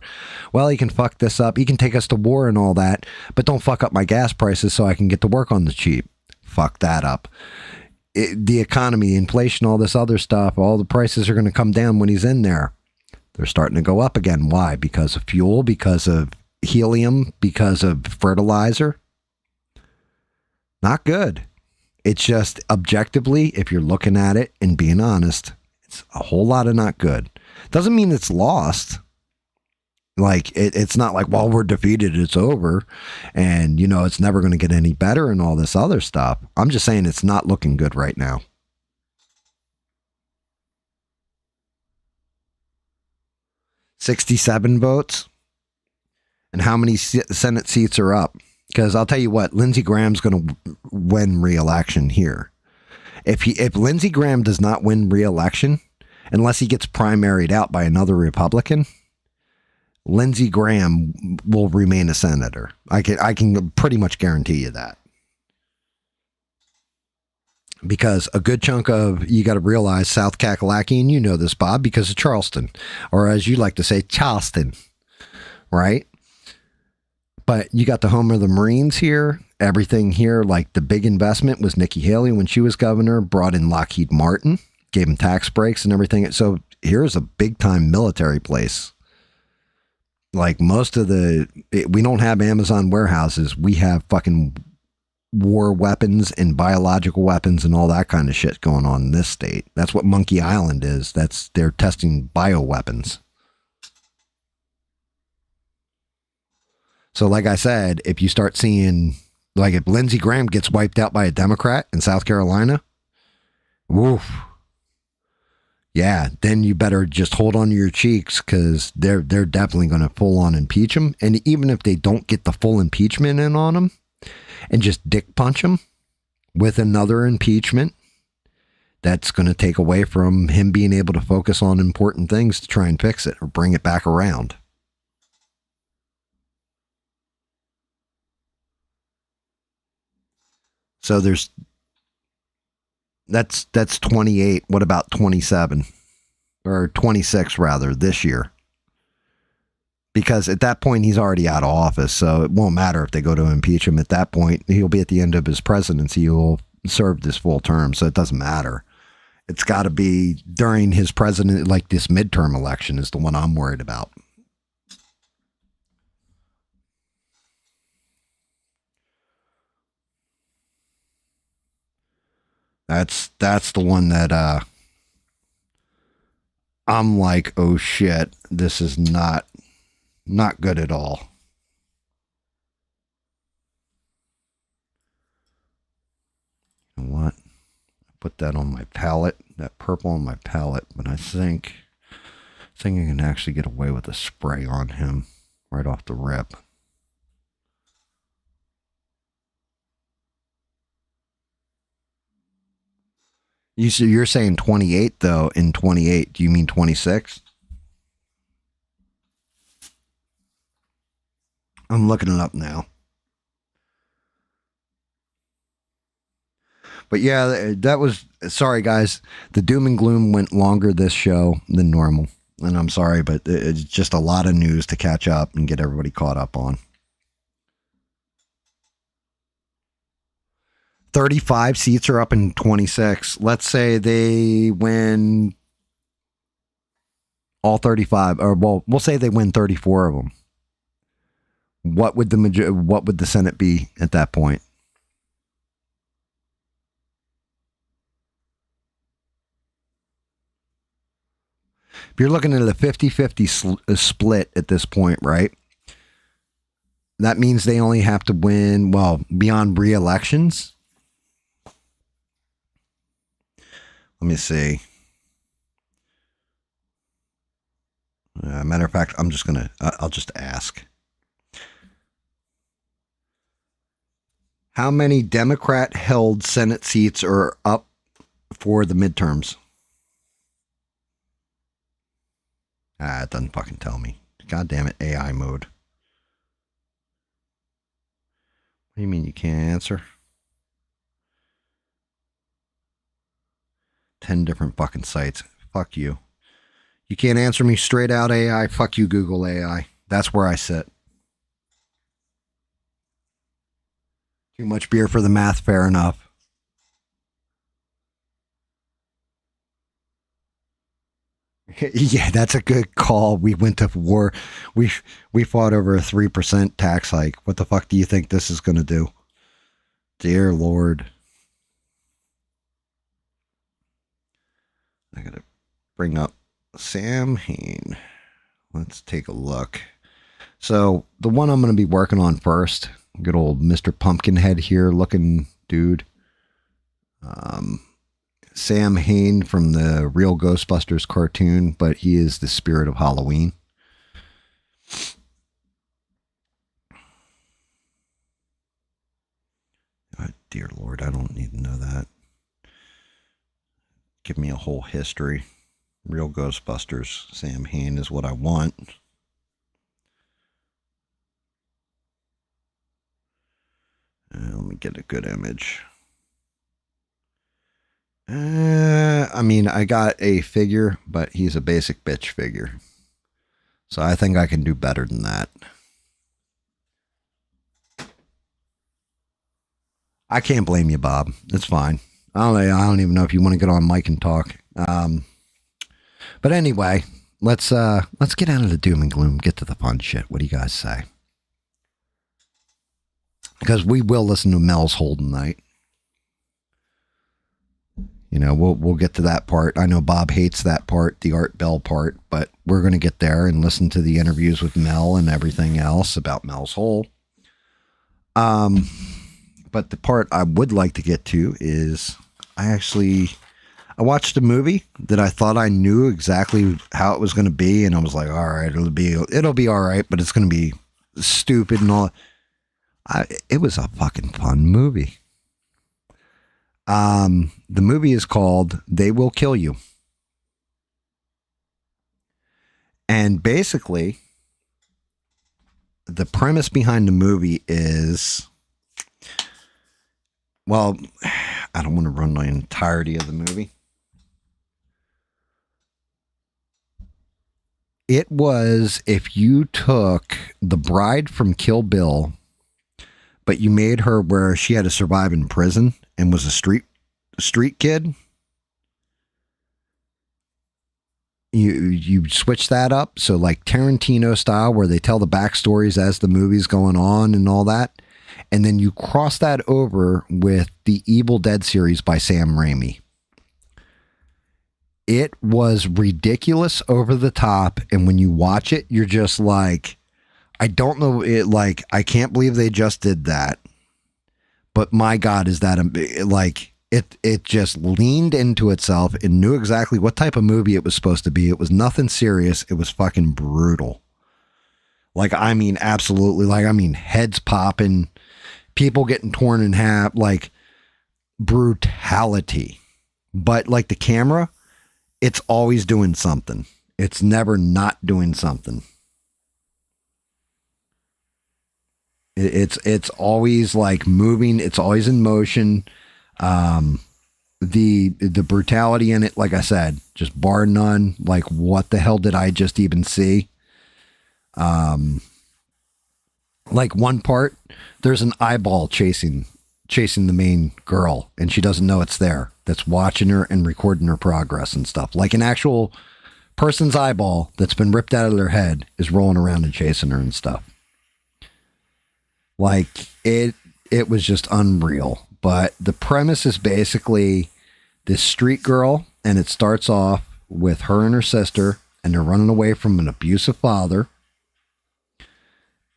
Well, he can fuck this up. He can take us to war and all that, but don't fuck up my gas prices so I can get to work on the cheap. Fuck that up. The economy, inflation, all this other stuff, all the prices are going to come down when he's in there. They're starting to go up again. Why? Because of fuel, because of helium, because of fertilizer. Not good. It's just objectively, if you're looking at it and being honest, it's a whole lot of not good. Doesn't mean it's lost. Like it's not like, well, we're defeated, it's over, and it's never going to get any better and all this other stuff. I'm just saying it's not looking good right now. $67 votes. And how many Senate seats are up? Because I'll tell you what, Lindsey Graham's going to win re-election here. If Lindsey Graham does not win re-election, unless he gets primaried out by another Republican, Lindsey Graham will remain a senator. I can pretty much guarantee you that. Because a good chunk of, you got to realize, South Kakalaki, and you know this, Bob, because of Charleston, or as you like to say, Charleston, right? But you got the home of the Marines here. Everything here, like the big investment was Nikki Haley when she was governor, brought in Lockheed Martin, gave them tax breaks and everything. So here's a big time military place. Like most of we don't have Amazon warehouses. We have fucking war weapons and biological weapons and all that kind of shit going on in this state. That's what Monkey Island is. They're testing bioweapons. So like I said, if you start seeing, like if Lindsey Graham gets wiped out by a Democrat in South Carolina, woof. Yeah, then you better just hold on to your cheeks because they're definitely going to full on impeach him. And even if they don't get the full impeachment in on him and just dick punch him with another impeachment, that's going to take away from him being able to focus on important things to try and fix it or bring it back around. So that's 28. What about 27 or 26 rather this year? Because at that point he's already out of office. So it won't matter if they go to impeach him at that point. He'll be at the end of his presidency. He'll serve this full term. So it doesn't matter. It's got to be during his president, like this midterm election is the one I'm worried about. That's the one that I'm like, oh shit, this is not good at all. You know what? I put that on my palette, that purple on my palette, but I think I can actually get away with a spray on him right off the rip. You're saying 28 though. In 28, do you mean 26? I'm looking it up now. But yeah, that was, sorry guys, the doom and gloom went longer this show than normal. And I'm sorry, but it's just a lot of news to catch up and get everybody caught up on. 35 seats are up in 26. Let's say they win all 35, or well, we'll say they win 34 of them. What would the Senate be at that point? If you're looking at a 50-50 split at this point, right? That means they only have to win, well, beyond re-elections. Let me see. Matter of fact, I'll just ask. How many Democrat-held Senate seats are up for the midterms? It doesn't fucking tell me. God damn it, AI mode. do you mean you can't answer? 10 different fucking sites. Fuck you. You can't answer me straight out AI. Fuck you, Google AI. That's where I sit. Too much beer for the math, fair enough. Yeah, that's a good call. We went to war. We fought over a 3% tax hike. What the fuck do you think this is going to do? Dear Lord. I got to bring up Samhain. Let's take a look. So the one I'm going to be working on first, good old Mr. Pumpkinhead here looking dude. Samhain from the real Ghostbusters cartoon, but he is the spirit of Halloween. Oh, dear Lord, I don't need to know that. Give me a whole history. Real Ghostbusters. Samhain is what I want. Let me get a good image. I mean, I got a figure, but he's a basic bitch figure. So I think I can do better than that. I can't blame you, Bob. It's fine. I don't even know if you want to get on mic and talk. But anyway, let's get out of the doom and gloom. Get to the fun shit. What do you guys say? Because we will listen to Mel's Hole tonight. You know, we'll get to that part. I know Bob hates that part, the Art Bell part, but we're going to get there and listen to the interviews with Mel and everything else about Mel's Hole. But the part I would like to get to is I watched a movie that I thought I knew exactly how it was going to be, and I was like, all right, it'll be all right, but it's going to be stupid and all. It was a fucking fun movie. The movie is called They Will Kill You. And basically, the premise behind the movie is, well, I don't want to run the entirety of the movie. It was if you took the bride from Kill Bill, but you made her where she had to survive in prison and was a street kid. You switch that up. So like Tarantino style, where they tell the backstories as the movie's going on and all that. And then you cross that over with the Evil Dead series by Sam Raimi. It was ridiculous, over the top. And when you watch it, you're just like, I don't know. I can't believe they just did that. But my God, is that it just leaned into itself and knew exactly what type of movie it was supposed to be. It was nothing serious. It was fucking brutal. Absolutely. Heads popping, people getting torn in half, brutality. But the camera, it's always doing something. It's never not doing something. It's always moving. It's always in motion. The brutality in it, like I said, just bar none. What the hell did I just even see? One part, there's an eyeball chasing the main girl, and she doesn't know it's there. That's watching her and recording her progress and stuff. Like an actual person's eyeball that's been ripped out of their head is rolling around and chasing her and stuff. It was just unreal. But the premise is basically this street girl, and it starts off with her and her sister, and they're running away from an abusive father.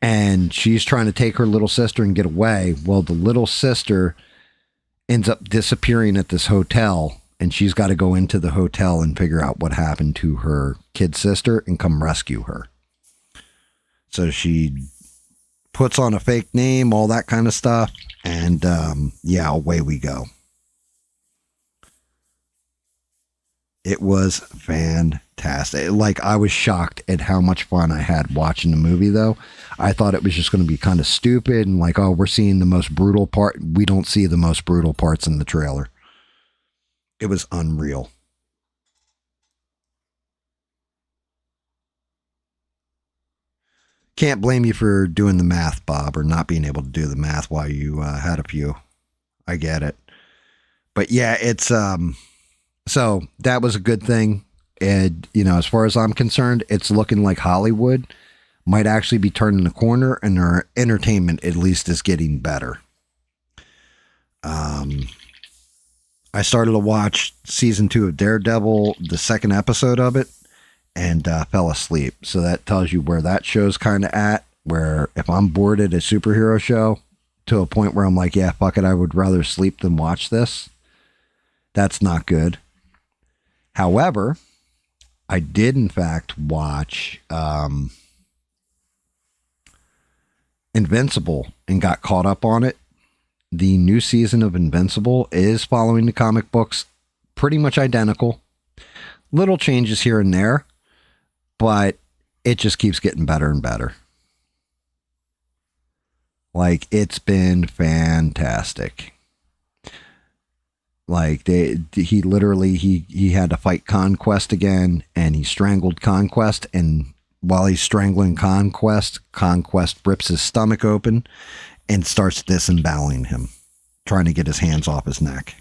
And she's trying to take her little sister and get away. Well, the little sister ends up disappearing at this hotel, and she's got to go into the hotel and figure out what happened to her kid sister and come rescue her. So she puts on a fake name, all that kind of stuff. And away we go. It was fantastic. Like, I was shocked at how much fun I had watching the movie, though. I thought it was just going to be kind of stupid and like, oh, we're seeing the most brutal part. We don't see the most brutal parts in the trailer. It was unreal. Can't blame you for doing the math, Bob, or not being able to do the math while you had a few. I get it. But yeah, it's so that was a good thing. And, you know, as far as I'm concerned, it's looking like Hollywood might actually be turning the corner and their entertainment at least is getting better. I started to watch season 2 of Daredevil, the second episode of it, and fell asleep. So that tells you where that show's kind of at, where if I'm bored at a superhero show to a point where I'm like, yeah, fuck it, I would rather sleep than watch this. That's not good. However, I did in fact watch Invincible and got caught up on it. The new season of Invincible is following the comic books pretty much identical. Little changes here and there, but it just keeps getting better and better. Like, it's been fantastic. Like, he literally had to fight Conquest again, and he strangled Conquest, and while he's strangling Conquest rips his stomach open and starts disemboweling him, trying to get his hands off his neck.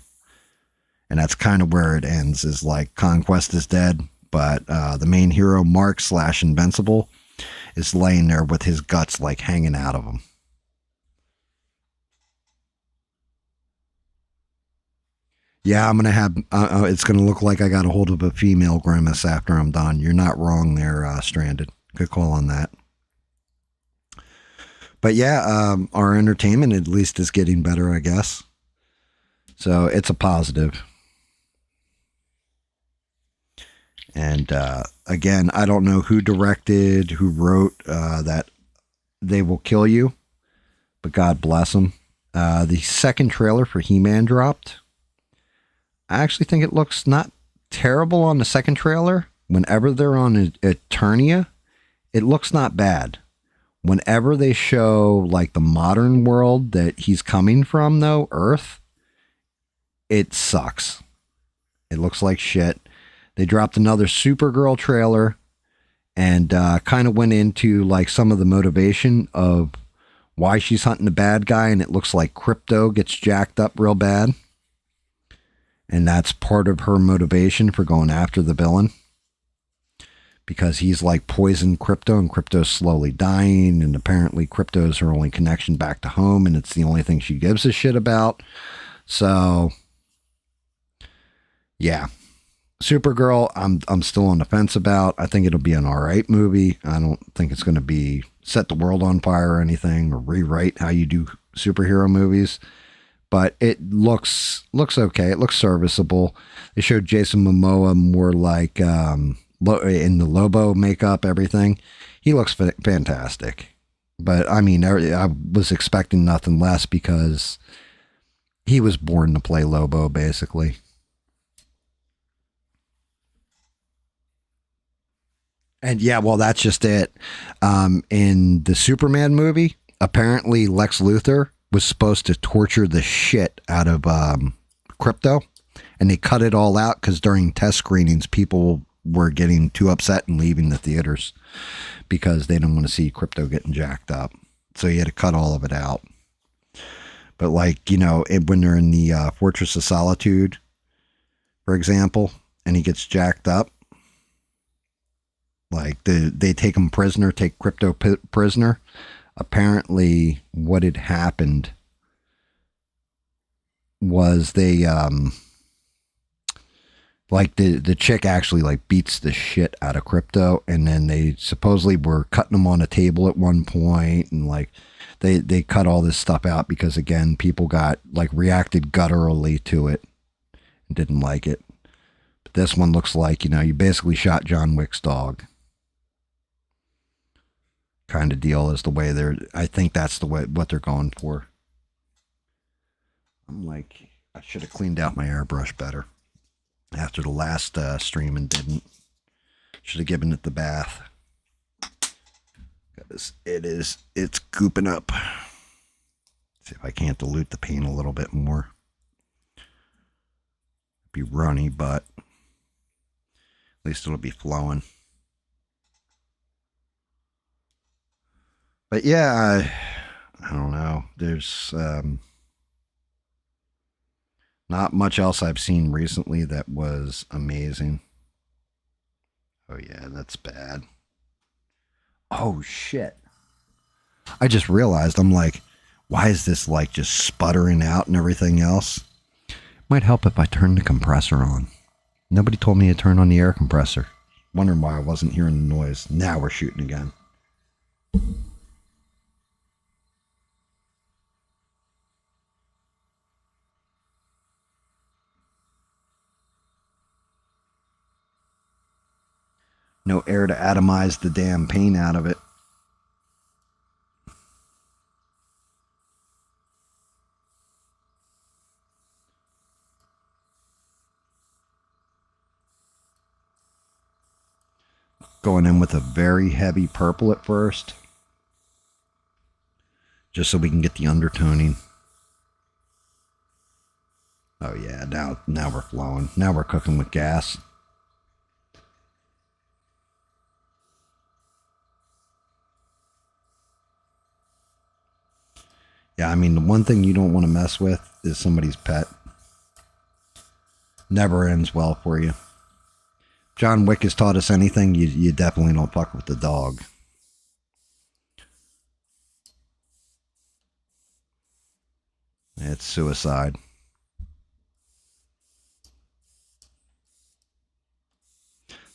And that's kind of where it ends, is like Conquest is dead, but the main hero, Mark / Invincible, is laying there with his guts like hanging out of him. Yeah, I'm going to have, it's going to look like I got a hold of a female Grimace after I'm done. You're not wrong there, Stranded. Good call on that. But yeah, our entertainment at least is getting better, I guess. So it's a positive. And again, I don't know who directed, who wrote that They Will Kill You, but God bless them. The second trailer for He-Man dropped. I actually think it looks not terrible on the second trailer. Whenever they're on Eternia, it looks not bad. Whenever they show like the modern world that he's coming from, though, Earth, it sucks. It looks like shit. They dropped another Supergirl trailer and kind of went into like some of the motivation of why she's hunting the bad guy, and it looks like Crypto gets jacked up real bad. And that's part of her motivation for going after the villain. Because he's like poisoned Crypto, and Crypto's slowly dying, and apparently Crypto's her only connection back to home, and it's the only thing she gives a shit about. So, yeah. Supergirl, I'm still on the fence about. I think it'll be an alright movie. I don't think it's going to be set the world on fire or anything, or rewrite how you do superhero movies. But it looks okay. It looks serviceable. They showed Jason Momoa more like in the Lobo makeup, everything. He looks fantastic. But I mean, I was expecting nothing less because he was born to play Lobo, basically. And yeah, well, that's just it. In the Superman movie, apparently Lex Luthor was supposed to torture the shit out of Crypto, and they cut it all out because during test screenings, people were getting too upset and leaving the theaters because they didn't want to see Crypto getting jacked up. So you had to cut all of it out. But like, you know, when they're in the Fortress of Solitude, for example, and he gets jacked up, like they take him prisoner, take Crypto prisoner. Apparently what had happened was they like the chick actually like beats the shit out of Crypto, and then they supposedly were cutting him on a table at one point, and like they cut all this stuff out because again people got like reacted gutturally to it and didn't like it. But this one looks like, you know, you basically shot John Wick's dog kind of deal is the way I think that's the way what they're going for. I'm like, I should have cleaned out my airbrush better. after the last stream and didn't. Should have given it the bath. Because it's gooping up. See if I can't dilute the paint a little bit more. Be runny, but at least it'll be flowing. But yeah, I don't know. There's not much else I've seen recently that was amazing. Oh yeah, that's bad. Oh shit. I just realized, I'm like, why is this like just sputtering out and everything else? Might help if I turn the compressor on. Nobody told me to turn on the air compressor. Wondering why I wasn't hearing the noise. Now we're shooting again. No air to atomize the damn paint out of it. Going in with a very heavy purple at first. Just so we can get the undertoning. Oh yeah, now we're flowing. Now we're cooking with gas. Yeah, I mean, the one thing you don't want to mess with is somebody's pet. Never ends well for you. John Wick has taught us anything, you definitely don't fuck with the dog. It's suicide.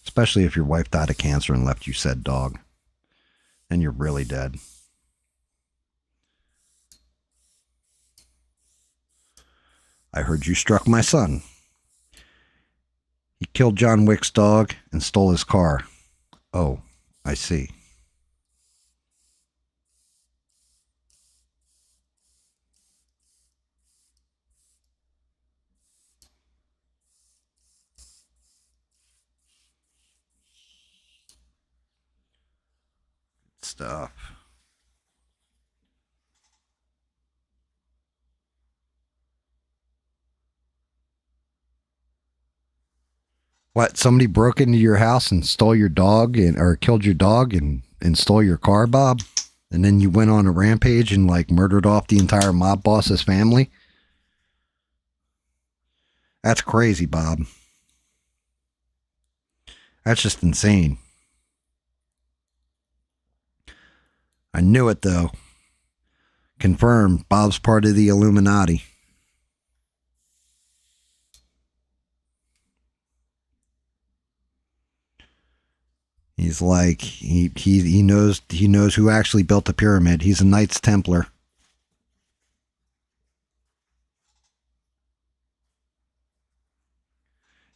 Especially if your wife died of cancer and left you said dog. Then you're really dead. I heard you struck my son. He killed John Wick's dog and stole his car. Oh, I see. Good stuff. What, somebody broke into your house and stole your dog or killed your dog and stole your car, Bob? And then you went on a rampage and like murdered off the entire mob boss's family? That's crazy, Bob. That's just insane. I knew it though. Confirmed, Bob's part of the Illuminati. He's like, he knows who actually built the pyramid. He's a Knights Templar.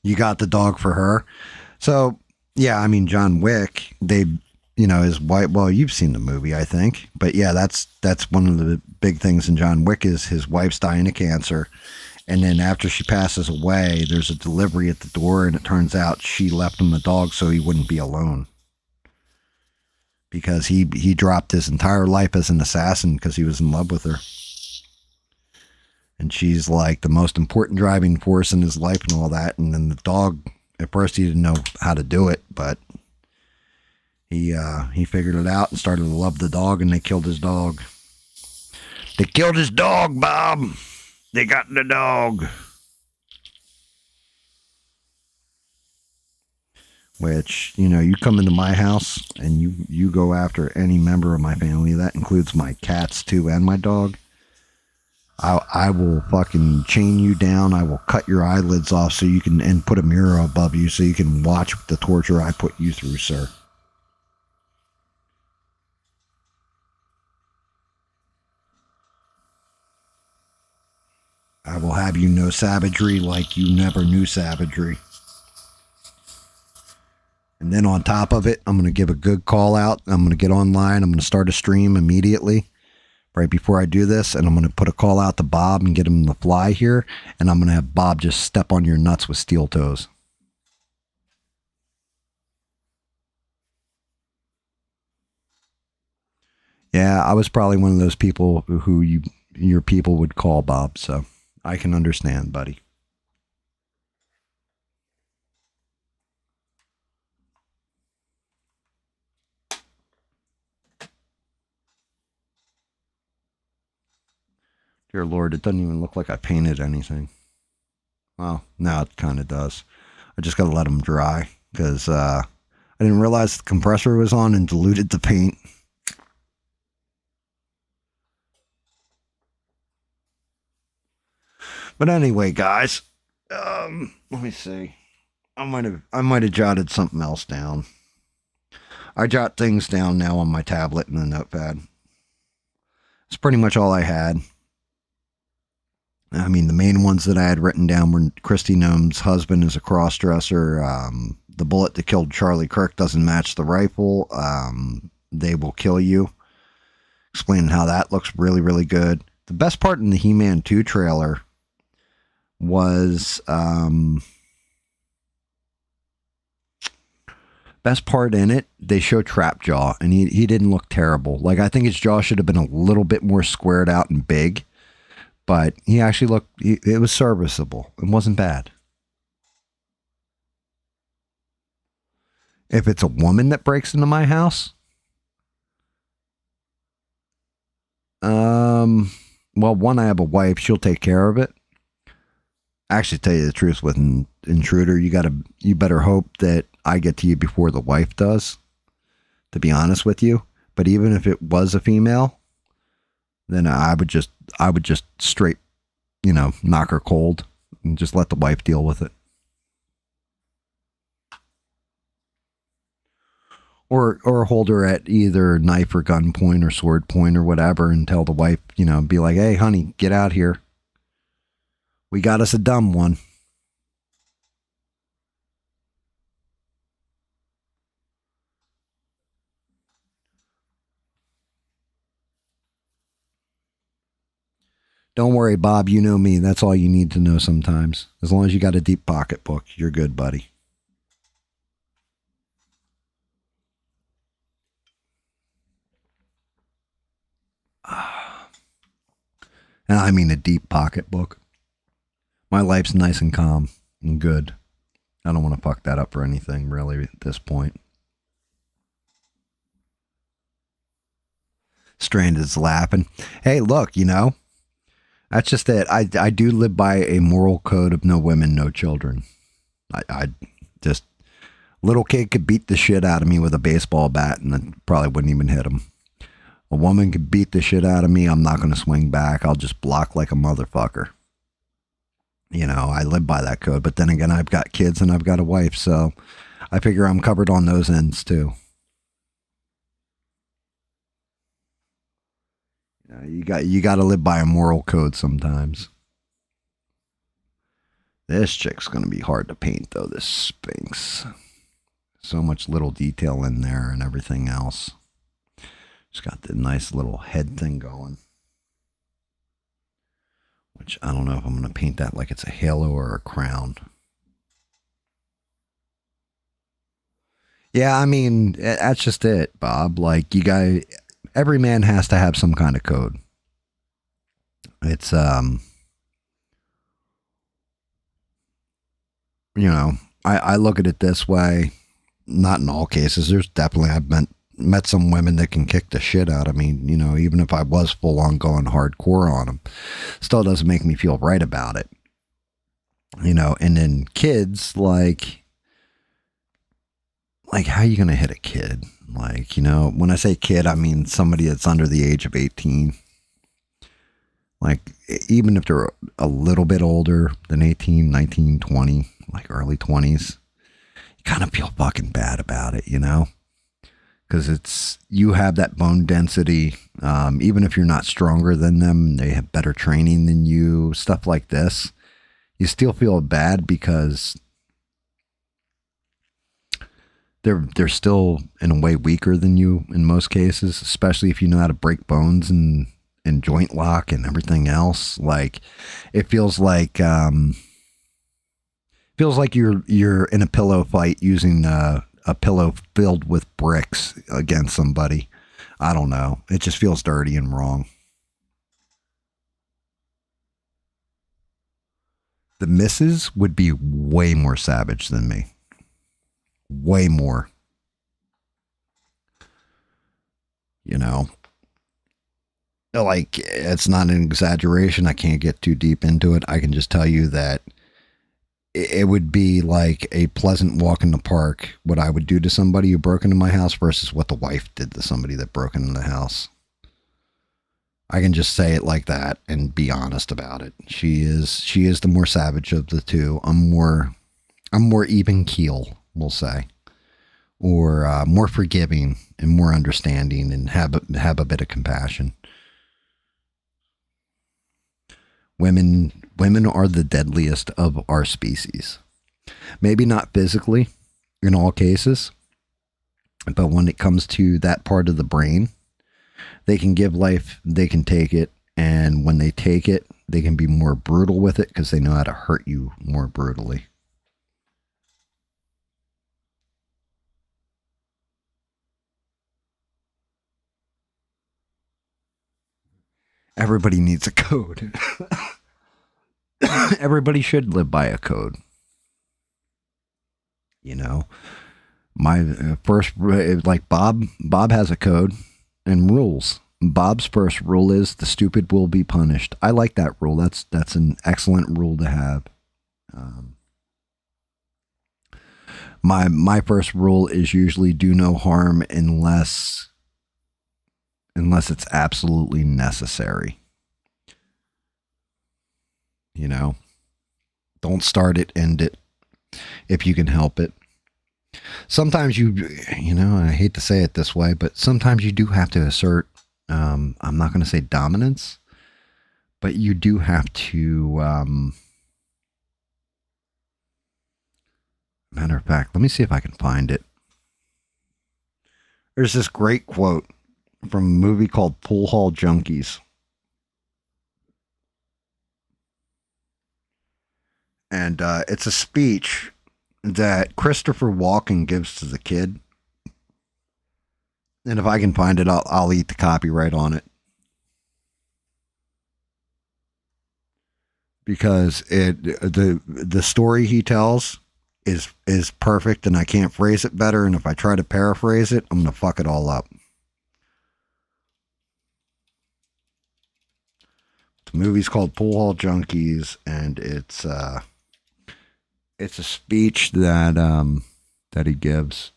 You got the dog for her. So, yeah, I mean, John Wick, his wife, well, you've seen the movie, I think. But yeah, that's one of the big things in John Wick is his wife's dying of cancer. And then after she passes away, there's a delivery at the door, and it turns out she left him the dog so he wouldn't be alone. Because he dropped his entire life as an assassin because he was in love with her. And she's like the most important driving force in his life and all that. And then the dog, at first he didn't know how to do it, but he figured it out and started to love the dog, and they killed his dog. They killed his dog, Bob. They got the dog. Which, you come into my house and you go after any member of my family. That includes my cats too and my dog. I will fucking chain you down. I will cut your eyelids off so you can, and put a mirror above you so you can watch the torture I put you through, sir. I will have you know savagery like you never knew savagery. And then on top of it, I'm going to give a good call out. I'm going to get online. I'm going to start a stream immediately right before I do this, and I'm going to put a call out to Bob and get him to fly here, and I'm going to have Bob just step on your nuts with steel toes. Yeah, I was probably one of those people who your people would call Bob, so I can understand, buddy. Dear Lord, it doesn't even look like I painted anything. Well, now it kind of does. I just got to let them dry because I didn't realize the compressor was on and diluted the paint. But anyway, guys, let me see. I might have jotted something else down. I jot things down now on my tablet and the notepad. It's pretty much all I had. I mean, the main ones that I had written down were Christy Gnome's husband is a cross-dresser. The bullet that killed Charlie Kirk doesn't match the rifle. They will kill you. Explaining how that looks really, really good. The best part in the He-Man 2 trailer was best part in it, they show Trapjaw, and he didn't look terrible. Like, I think his jaw should have been a little bit more squared out and big, but he actually looked, it was serviceable. It wasn't bad. If it's a woman that breaks into my house, well, one, I have a wife, she'll take care of it. Actually, tell you the truth, with an intruder, you better hope that I get to you before the wife does, to be honest with you. But even if it was a female, then I would just straight, knock her cold and just let the wife deal with it. Or hold her at either knife or gun point or sword point or whatever and tell the wife, be like, hey, honey, get out here. We got us a dumb one. Don't worry, Bob. You know me. That's all you need to know sometimes. As long as you got a deep pocketbook, you're good, buddy. And I mean a deep pocketbook. My life's nice and calm and good. I don't want to fuck that up for anything, really, at this point. Stranded's laughing. Hey, look, that's just it. I do live by a moral code of no women, no children. I just, little kid could beat the shit out of me with a baseball bat and I probably wouldn't even hit him. A woman could beat the shit out of me. I'm not going to swing back. I'll just block like a motherfucker. I live by that code. But then again, I've got kids and I've got a wife. So I figure I'm covered on those ends too. You got to live by a moral code sometimes. This chick's going to be hard to paint though, this Sphinx. So much little detail in there and everything else. She's got the nice little head thing going. Which I don't know if I'm going to paint that like it's a halo or a crown. Yeah, I mean, that's just it, Bob. Like, every man has to have some kind of code. It's, I look at it this way. Not in all cases. There's definitely, I've met some women that can kick the shit out of me, even if I was full on going hardcore on them. Still doesn't make me feel right about it. And then kids, like how are you going to hit a kid? Like, when I say kid, I mean somebody that's under the age of 18. Like, even if they're a little bit older than 18, 19, 20, like early 20s, you kind of feel fucking bad about it, because you have that bone density, even if you're not stronger than them, they have better training than you, stuff like this. You still feel bad because they're still in a way weaker than you in most cases, especially if you know how to break bones and and joint lock and everything else. Like it feels like you're in a pillow fight using a pillow filled with bricks against somebody. I don't know. It just feels dirty and wrong. The missus would be way more savage than me. Way more. You know, like it's not an exaggeration. I can't get too deep into it. I can just tell you that it would be like a pleasant walk in the park what I would do to somebody who broke into my house versus what the wife did to somebody that broke into the house. I can just say it like that and be honest about it. She is the more savage of the two. I'm more even keel, we'll say, or more forgiving and more understanding and have a bit of compassion. Women are the deadliest of our species. Maybe not physically in all cases, but when it comes to that part of the brain, they can give life, they can take it, and when they take it, they can be more brutal with it because they know how to hurt you more brutally. Everybody needs a code. Everybody should live by a code. You know, my first, like Bob has a code and rules. Bob's first rule is the stupid will be punished. I like that rule. That's an excellent rule to have. My first rule is usually do no harm unless it's absolutely necessary. You know, don't start it, end it if you can help it. Sometimes you know, I hate to say it this way, but sometimes you do have to assert, I'm not going to say dominance, but you do have to, matter of fact, let me see if I can find it. There's this great quote from a movie called Pool Hall Junkies. And it's a speech that Christopher Walken gives to the kid. And if I can find it, I'll eat the copyright on it. Because the story he tells is perfect, and I can't phrase it better. And if I try to paraphrase it, I'm going to fuck it all up. The movie's called Pool Hall Junkies, and it's a speech that he gives.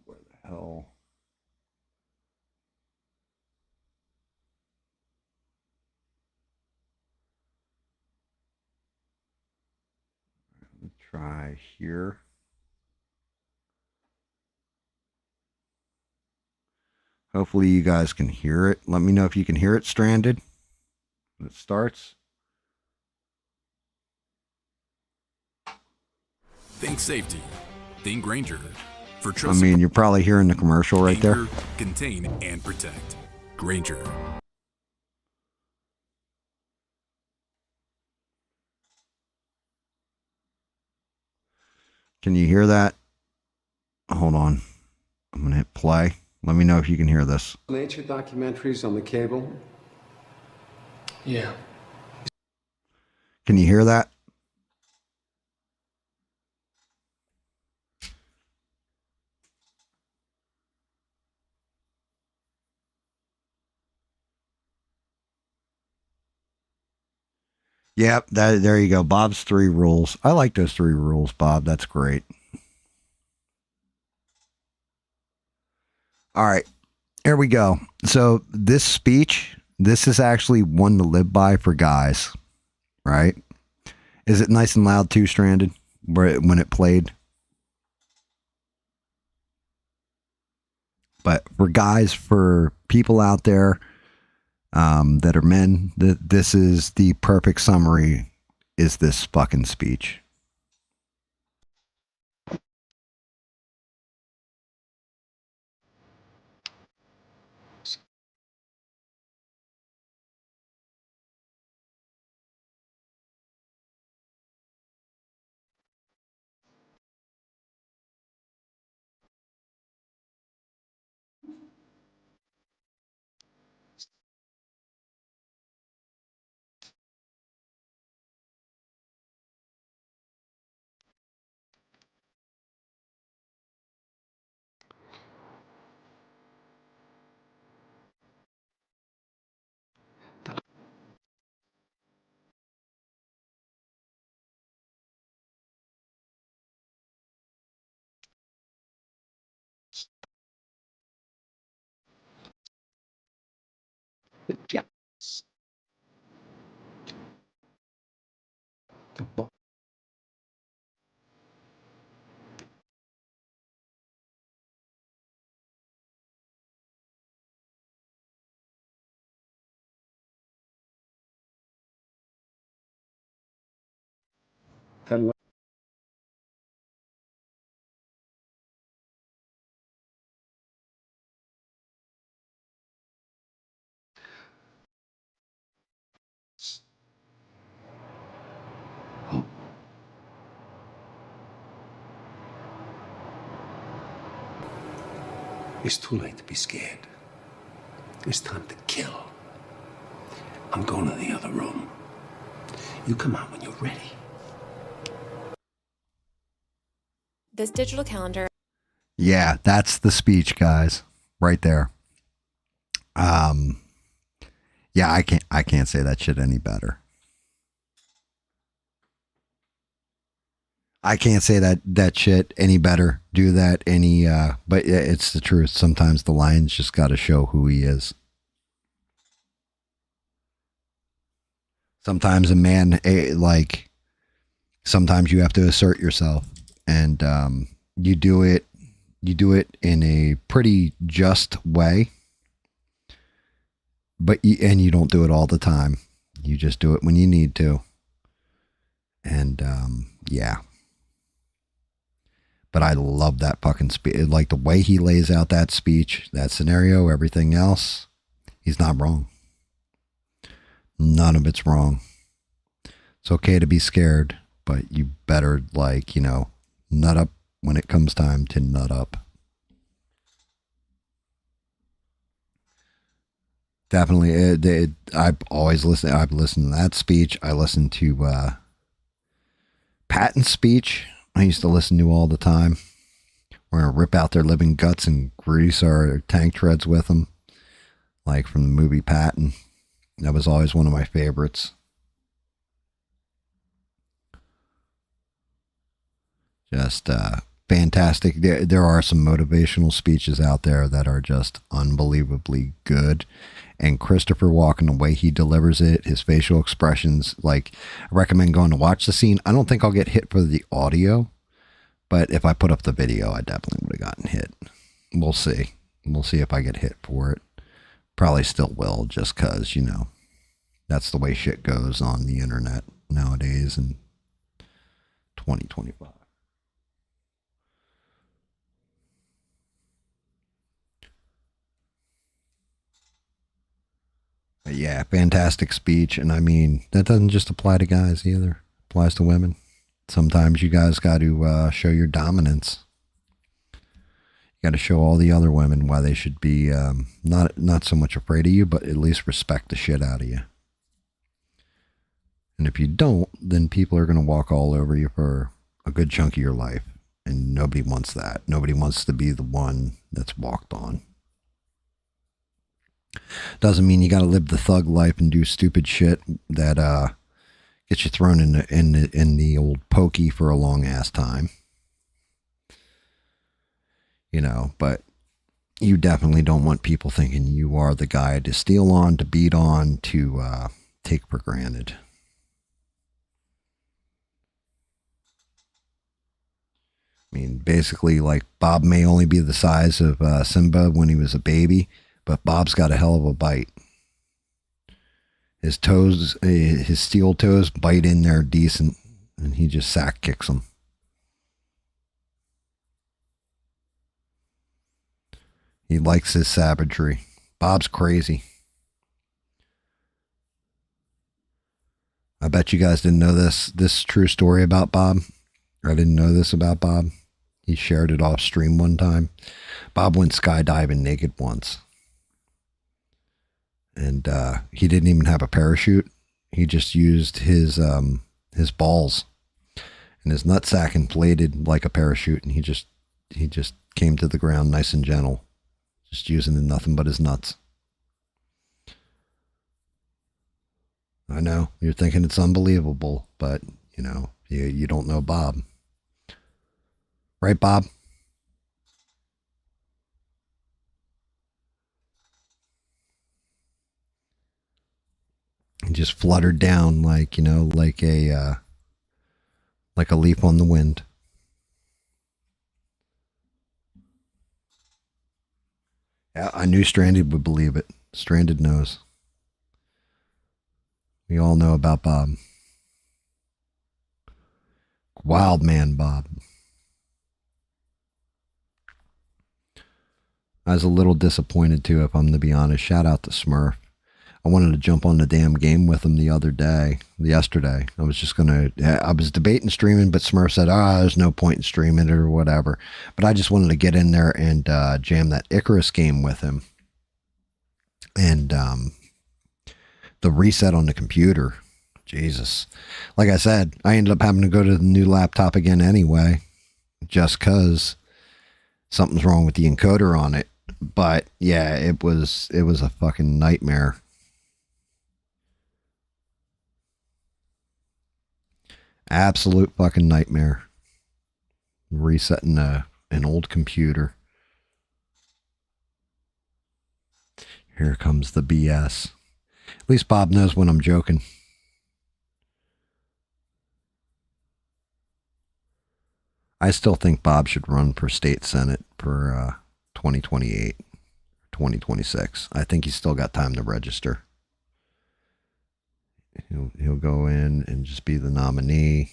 Where the hell? Let's try here. Hopefully you guys can hear it. Let me know if you can hear it, Stranded. When it starts. Think safety. Think Grainger. For I mean, you're probably hearing the commercial right there. Contain and protect. Grainger. Can you hear that? Hold on. I'm going to hit play. Let me know if you can hear this. Nature documentaries on the cable. Yeah. Can you hear that? Yep, there you go. Bob's 3 rules. I like those 3 rules, Bob. That's great. All right, here we go. So this speech, this is actually one to live by for guys, right? Is it nice and loud too, Stranded, when it played? But for guys, for people out there that are men, this is the perfect summary is this fucking speech. Yeah. That It's too late to be scared. It's time to kill. I'm going to the other room. You come out when you're ready. This digital calendar. Yeah, that's the speech, guys. Right there. Yeah, I can't say that shit any better. I can't say that shit any better. Do that any but yeah, it's the truth. Sometimes the lion's just got to show who he is. Sometimes a man like sometimes you have to assert yourself, and you do it in a pretty just way. But you don't do it all the time. You just do it when you need to. And yeah. But I love that fucking speech. Like the way he lays out that speech, that scenario, everything else, he's not wrong. None of it's wrong. It's okay to be scared, but you better, like, nut up when it comes time to nut up. Definitely. I've always listened. I've listened to that speech. I listened to Patton's speech. I used to listen to all the time. We're going to rip out their living guts and grease our tank treads with them. Like from the movie Patton. That was always one of my favorites. Just fantastic. There are some motivational speeches out there that are just unbelievably good. And Christopher Walken, the way he delivers it, his facial expressions, like, I recommend going to watch the scene. I don't think I'll get hit for the audio, but if I put up the video, I definitely would have gotten hit. We'll see. We'll see if I get hit for it. Probably still will, just because, that's the way shit goes on the internet nowadays in 2025. But yeah, fantastic speech. And I mean, that doesn't just apply to guys either. It applies to women. Sometimes you guys got to show your dominance. You got to show all the other women why they should be not so much afraid of you, but at least respect the shit out of you. And if you don't, then people are going to walk all over you for a good chunk of your life. And nobody wants that. Nobody wants to be the one that's walked on. Doesn't mean you got to live the thug life and do stupid shit that gets you thrown in the old pokey for a long ass time. But you definitely don't want people thinking you are the guy to steal on, to beat on, to take for granted. I mean, basically, like, Bob may only be the size of Simba when he was a baby, but Bob's got a hell of a bite. His toes, his steel toes bite in there decent, and he just sack kicks them. He likes his savagery. Bob's crazy. I bet you guys didn't know this true story about Bob. I didn't know this about Bob. He shared it off stream one time. Bob went skydiving naked once. And he didn't even have a parachute. He just used his balls. And his nutsack inflated like a parachute, and he just came to the ground nice and gentle. Just using nothing but his nuts. I know, you're thinking it's unbelievable, but, you know, you don't know Bob. Right, Bob? He just fluttered down like, you know, like a leaf on the wind. Yeah, I knew Stranded would believe it. Stranded knows. We all know about Bob. Wild man Bob. I was a little disappointed too, if I'm to be honest. Shout out to Smurf. I wanted to jump on the damn game with him yesterday. I was debating streaming, but Smurf said, there's no point in streaming it or whatever. But I just wanted to get in there and jam that Icarus game with him. And the reset on the computer, Jesus. Like I said, I ended up having to go to the new laptop again anyway, just because something's wrong with the encoder on it. But yeah, it was a fucking nightmare. Absolute fucking nightmare. Resetting an old computer. Here comes the BS. At least Bob knows when I'm joking. I still think Bob should run for state senate for 2028, 2026. I think he's still got time to register. He'll go in and just be the nominee.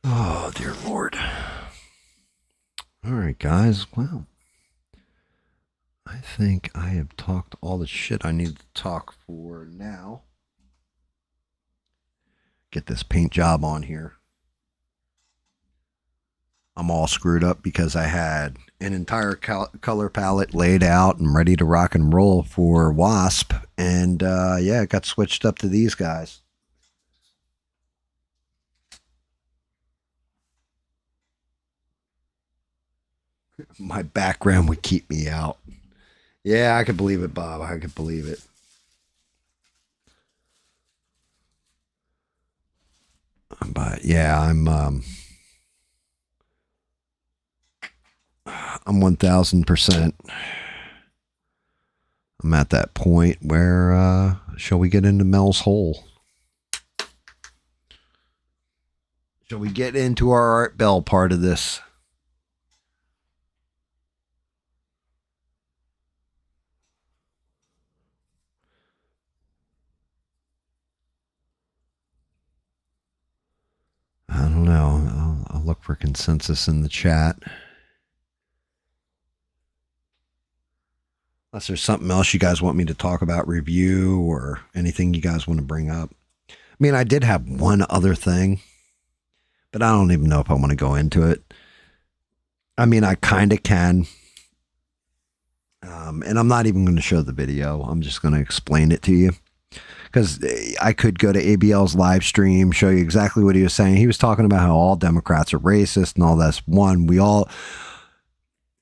Oh, dear Lord. All right, guys. Well, I think I have talked all the shit I need to talk for now. Get this paint job on here. I'm all screwed up because I had an entire color palette laid out and ready to rock and roll for Wasp. And yeah, it got switched up to these guys. My background would keep me out. Yeah, I could believe it, Bob. I could believe it. But yeah, I'm 1000%. I'm at that point where shall we get into Mel's hole? Shall we get into our Art Bell part of this? I don't know. I'll look for consensus in the chat. Unless there's something else you guys want me to talk about, review, or anything you guys want to bring up. I mean, I did have one other thing, but I don't even know if I want to go into it. I mean, I kind of can. And I'm not even going to show the video. I'm just going to explain it to you. Because I could go to ABL's live stream, show you exactly what he was saying. He was talking about how all Democrats are racist and all that's one.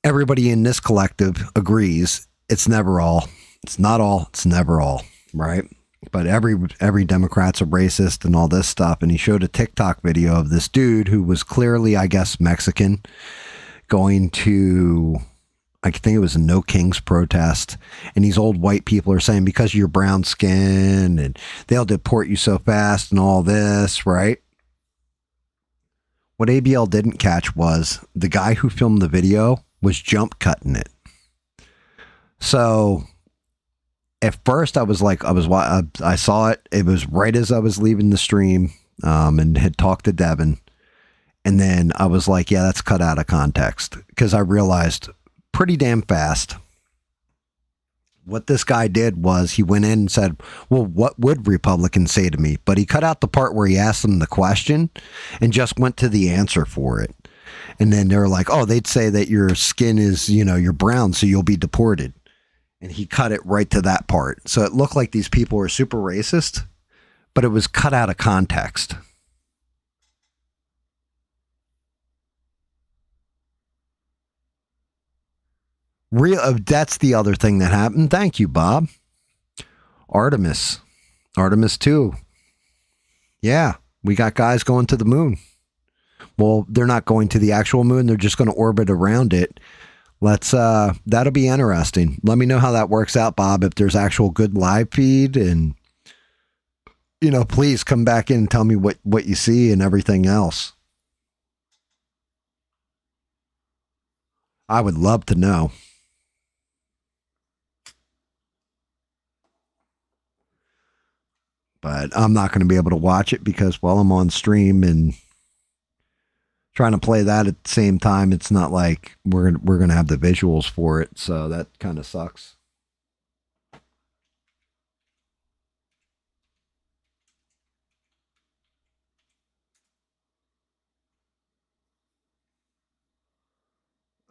Everybody in this collective agrees it's never all. It's not all. It's never all, right? But every Democrat's a racist and all this stuff. And he showed a TikTok video of this dude who was clearly, I guess, Mexican, going to, I think it was a No Kings protest. And these old white people are saying, because of your brown skin and they'll deport you so fast and all this, right? What ABL didn't catch was the guy who filmed the video was jump cutting it. So at first I was like, I saw it. It was right as I was leaving the stream, and had talked to Devin. And then I was like, yeah, that's cut out of context, because I realized pretty damn fast what this guy did was he went in and said, well, what would Republicans say to me? But he cut out the part where he asked them the question and just went to the answer for it. And then they were like, oh, they'd say that your skin is, you're brown, so you'll be deported. And he cut it right to that part. So it looked like these people were super racist, but it was cut out of context. That's the other thing that happened. Thank you, Bob. Artemis 2. Yeah, we got guys going to the moon. Well, they're not going to the actual moon. They're just going to orbit around it. That'll be interesting. Let me know how that works out, Bob, if there's actual good live feed, and, please come back in and tell me what you see and everything else. I would love to know. But I'm not going to be able to watch it because while I'm on stream and trying to play that at the same time, it's not like we're going to have the visuals for it. So that kind of sucks.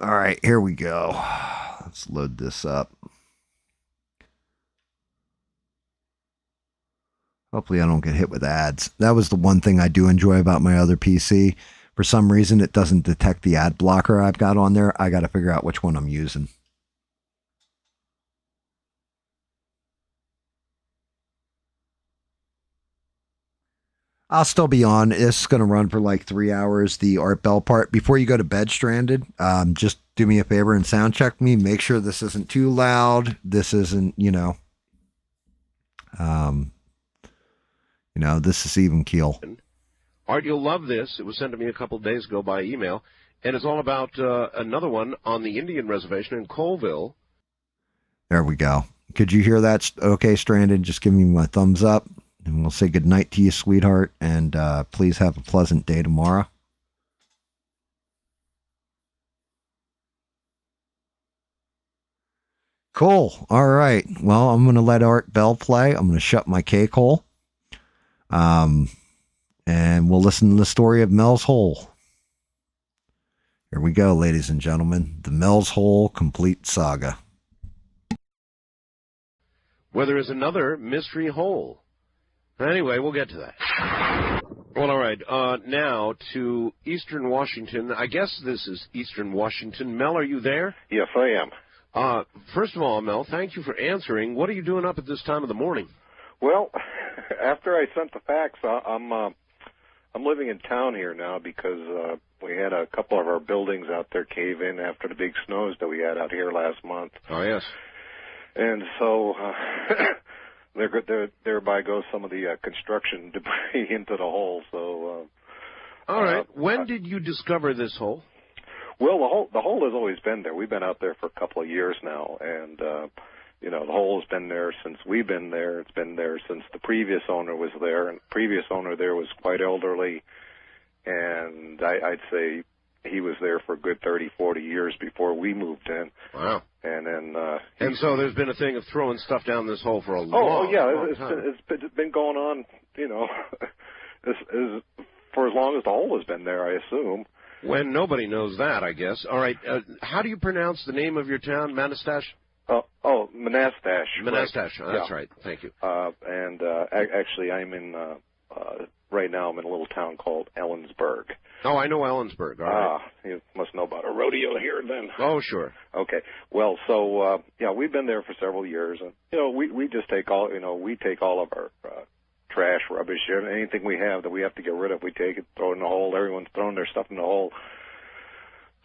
All right, here we go. Let's load this up. Hopefully I don't get hit with ads. That was the one thing I do enjoy about my other PC. For some reason, it doesn't detect the ad blocker I've got on there. I got to figure out which one I'm using. I'll still be on. It's going to run for like 3 hours, the Art Bell part. Before you go to bed, Stranded, just do me a favor and sound check me. Make sure this isn't too loud. This isn't, this is even keel. Art, you'll love this. It was sent to me a couple of days ago by email, and it's all about another one on the Indian reservation in Colville. There we go. Could you hear that? Okay, Stranded, just give me my thumbs up, and we'll say good night to you, sweetheart, and please have a pleasant day tomorrow. Cool. All right. Well, I'm going to let Art Bell play. I'm going to shut my cake hole. And we'll listen to the story of Mel's Hole. Here we go, ladies and gentlemen. The Mel's Hole complete saga. Where there is another mystery hole. Anyway, we'll get to that. Well, all right. Now to Eastern Washington. I guess this is Eastern Washington. Mel, are you there? Yes, I am. First of all, Mel, thank you for answering. What are you doing up at this time of the morning? Well, after I sent the fax, I'm living in town here now because we had a couple of our buildings out there cave in after the big snows that we had out here last month. Oh, yes. And so thereby goes some of the construction debris into the hole. So, all right. When did you discover this hole? Well, the hole has always been there. We've been out there for a couple of years now, and the hole has been there since we've been there. It's been there since the previous owner was there, and the previous owner there was quite elderly, and I'd say he was there for a good 30, 40 years before we moved in. Wow. And then and so there's been a thing of throwing stuff down this hole for a long time. It's been going on, for as long as the hole has been there, I assume. When nobody knows that, I guess. All right. How do you pronounce the name of your town, Manastash? Manastash. Manastash. Right. That's right. Thank you. Actually, I'm in right now. I'm in a little town called Ellensburg. Oh, I know Ellensburg. All right. You must know about a rodeo here, then. Oh, sure. Okay. Well, so we've been there for several years, and we just take all of our trash, rubbish, anything we have that we have to get rid of, we take it, throw it in the hole. Everyone's throwing their stuff in the hole.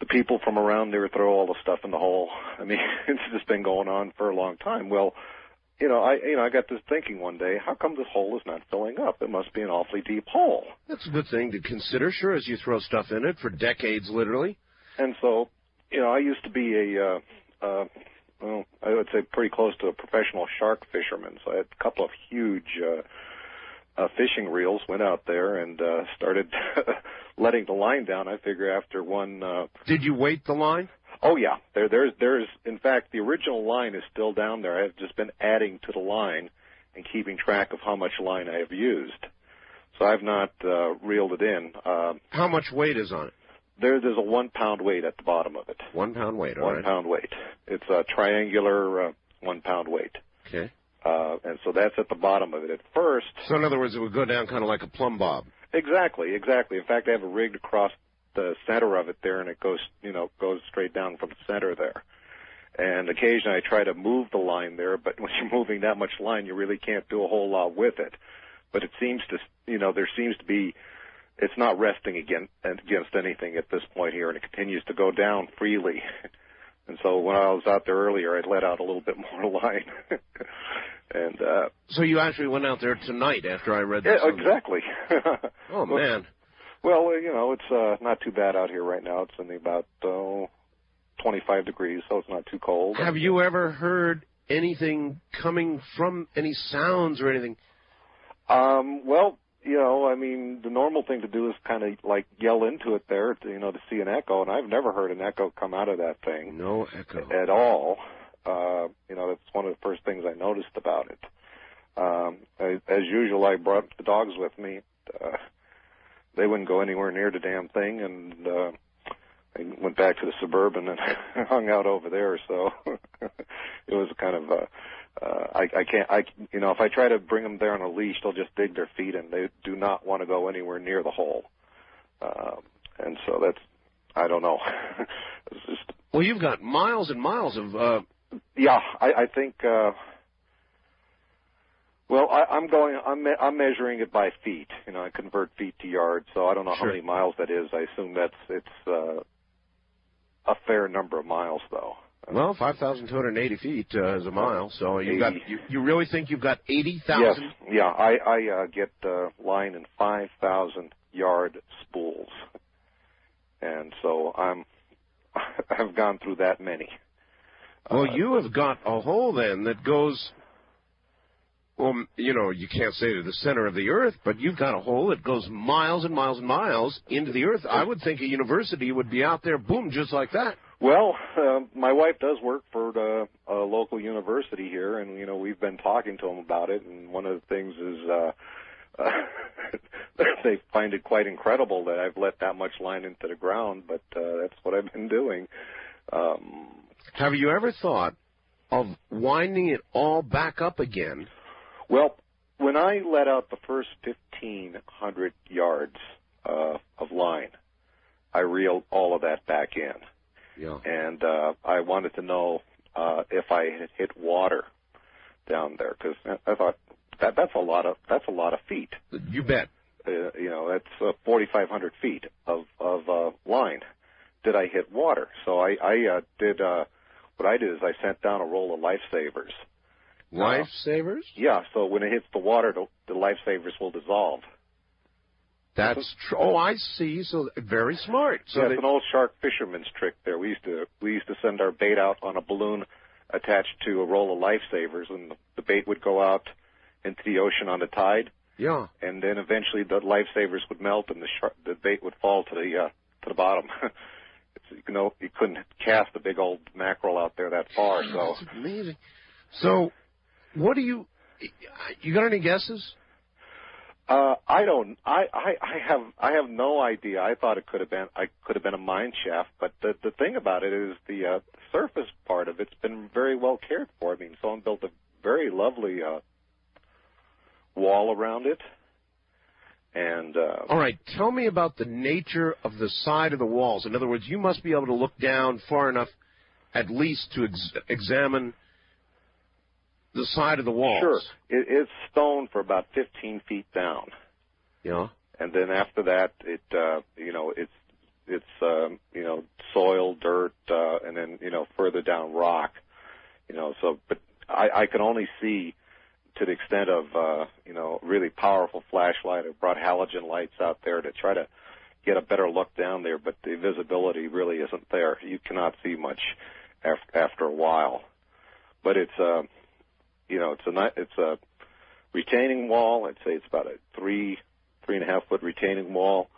The people from around there throw all the stuff in the hole. I mean, it's just been going on for a long time. Well, I got this thinking one day, how come this hole is not filling up? It must be an awfully deep hole. That's a good thing to consider, sure, as you throw stuff in it for decades, literally. And so, I used to be I would say pretty close to a professional shark fisherman. So I had a couple of huge fishing reels, went out there and started letting the line down. I figure after one... Did you weight the line? Oh, yeah. There's, in fact, the original line is still down there. I've just been adding to the line and keeping track of how much line I have used. So I've not reeled it in. How much weight is on it? There's a 1 pound weight at the bottom of it. 1 pound weight, all right. 1 pound weight. It's a triangular 1 pound weight. Okay. And so that's at the bottom of it at first. So in other words, it would go down kind of like a plumb bob. Exactly. In fact, I have it rigged across the center of it there, and it goes straight down from the center there. And occasionally I try to move the line there, but when you're moving that much line, you really can't do a whole lot with it. But it seems to, there seems to be, it's not resting against anything at this point here, and it continues to go down freely. And so when I was out there earlier, I let out a little bit more line. And so you actually went out there tonight after I read this? Yeah, exactly. Oh, man. Well, it's not too bad out here right now. It's only about 25 degrees, so it's not too cold. Have you ever heard anything coming from any sounds or anything? Well, the normal thing to do is kind of like yell into it there, to see an echo, and I've never heard an echo come out of that thing. No echo. At all. That's one of the first things I noticed about it. As usual, I brought the dogs with me. They wouldn't go anywhere near the damn thing, and I went back to the Suburban and hung out over there. So it was kind of if I try to bring them there on a leash, they'll just dig their feet in. They do not want to go anywhere near the hole. And so that's, I don't know. It's just. Well, you've got miles and miles of. Yeah, I think. Well, I'm measuring it by feet. I convert feet to yards, so I don't know how many miles that is. I assume it's a fair number of miles, though. Well, 5,280 feet is a mile, so you really think you've got 80,000? Yes, yeah. I get line in 5,000 yard spools, and so I've gone through that many. Well, you have got a hole then that goes. Well, you can't say to the center of the earth, but you've got a hole that goes miles and miles and miles into the earth. I would think a university would be out there, boom, just like that. Well, my wife does work for a local university here, and, we've been talking to them about it, and one of the things is they find it quite incredible that I've let that much line into the ground, but that's what I've been doing. Have you ever thought of winding it all back up again? Well, when I let out the first 1,500 yards of line, I reeled all of that back in. Yeah. And I wanted to know if I had hit water down there, because I thought that's a lot of feet. You bet. That's 4,500 feet of line. Did I hit water? So I did. What I did is I sent down a roll of lifesavers. Lifesavers? Yeah, so when it hits the water, the lifesavers will dissolve. That's true. Oh, I see. So very smart. So it's an old shark fisherman's trick there. We used to send our bait out on a balloon attached to a roll of lifesavers, and the bait would go out into the ocean on the tide. Yeah. And then eventually the lifesavers would melt, and the bait would fall to the bottom. You couldn't cast a big old mackerel out there that far. So that's amazing. So, what do you got any guesses? I don't. I have no idea. I thought it could have been a mine shaft, but the thing about it is the surface part of it's been very well cared for. I mean, someone built a very lovely wall around it. And all right, tell me about the nature of the side of the walls. In other words, you must be able to look down far enough, at least, to examine the side of the walls. Sure, it's stone for about 15 feet down. Yeah. And then after that, it's soil, dirt, and then further down rock. So, but I can only see to the extent of, really powerful flashlight. I brought halogen lights out there to try to get a better look down there, but the visibility really isn't there. You cannot see much after a while. But it's a retaining wall. I'd say it's about a 3.5 foot retaining wall,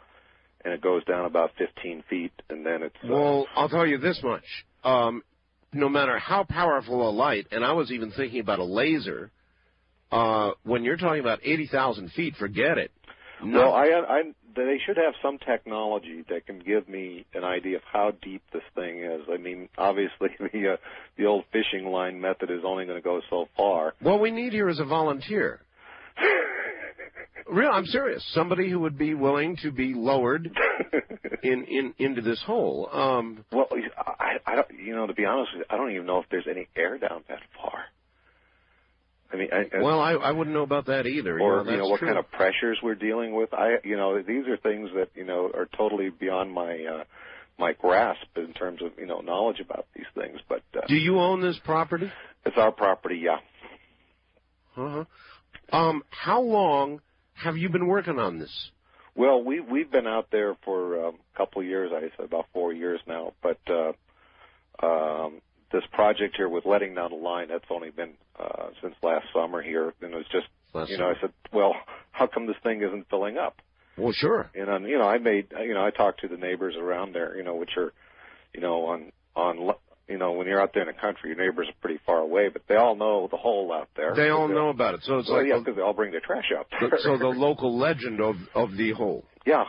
and it goes down about 15 feet, and then it's... Well, I'll tell you this much. No matter how powerful a light, and I was even thinking about a laser, when you're talking about 80,000 feet, forget it. No. Well, they should have some technology that can give me an idea of how deep this thing is. I mean, obviously, the old fishing line method is only going to go so far. What we need here is a volunteer. I'm serious. Somebody who would be willing to be lowered into this hole. Well, I don't, to be honest with you, I don't even know if there's any air down that far. I mean, I wouldn't know about that either. Or what true. kind of pressures we're dealing with. These are things that are totally beyond my grasp in terms of knowledge about these things. But do you own this property? It's our property, yeah. How long have you been working on this? Well, we've been out there for a couple of years. I said about 4 years now. But this project here with letting down the line, that's only been since last summer here, and it was just I said, well, how come this thing isn't filling up? Well, sure. And I talked to the neighbors around there, which are when you're out there in the country, your neighbors are pretty far away, but they all know the hole out there. They all know about it, so it's because they all bring their trash out there. So the local legend of the hole. Yeah,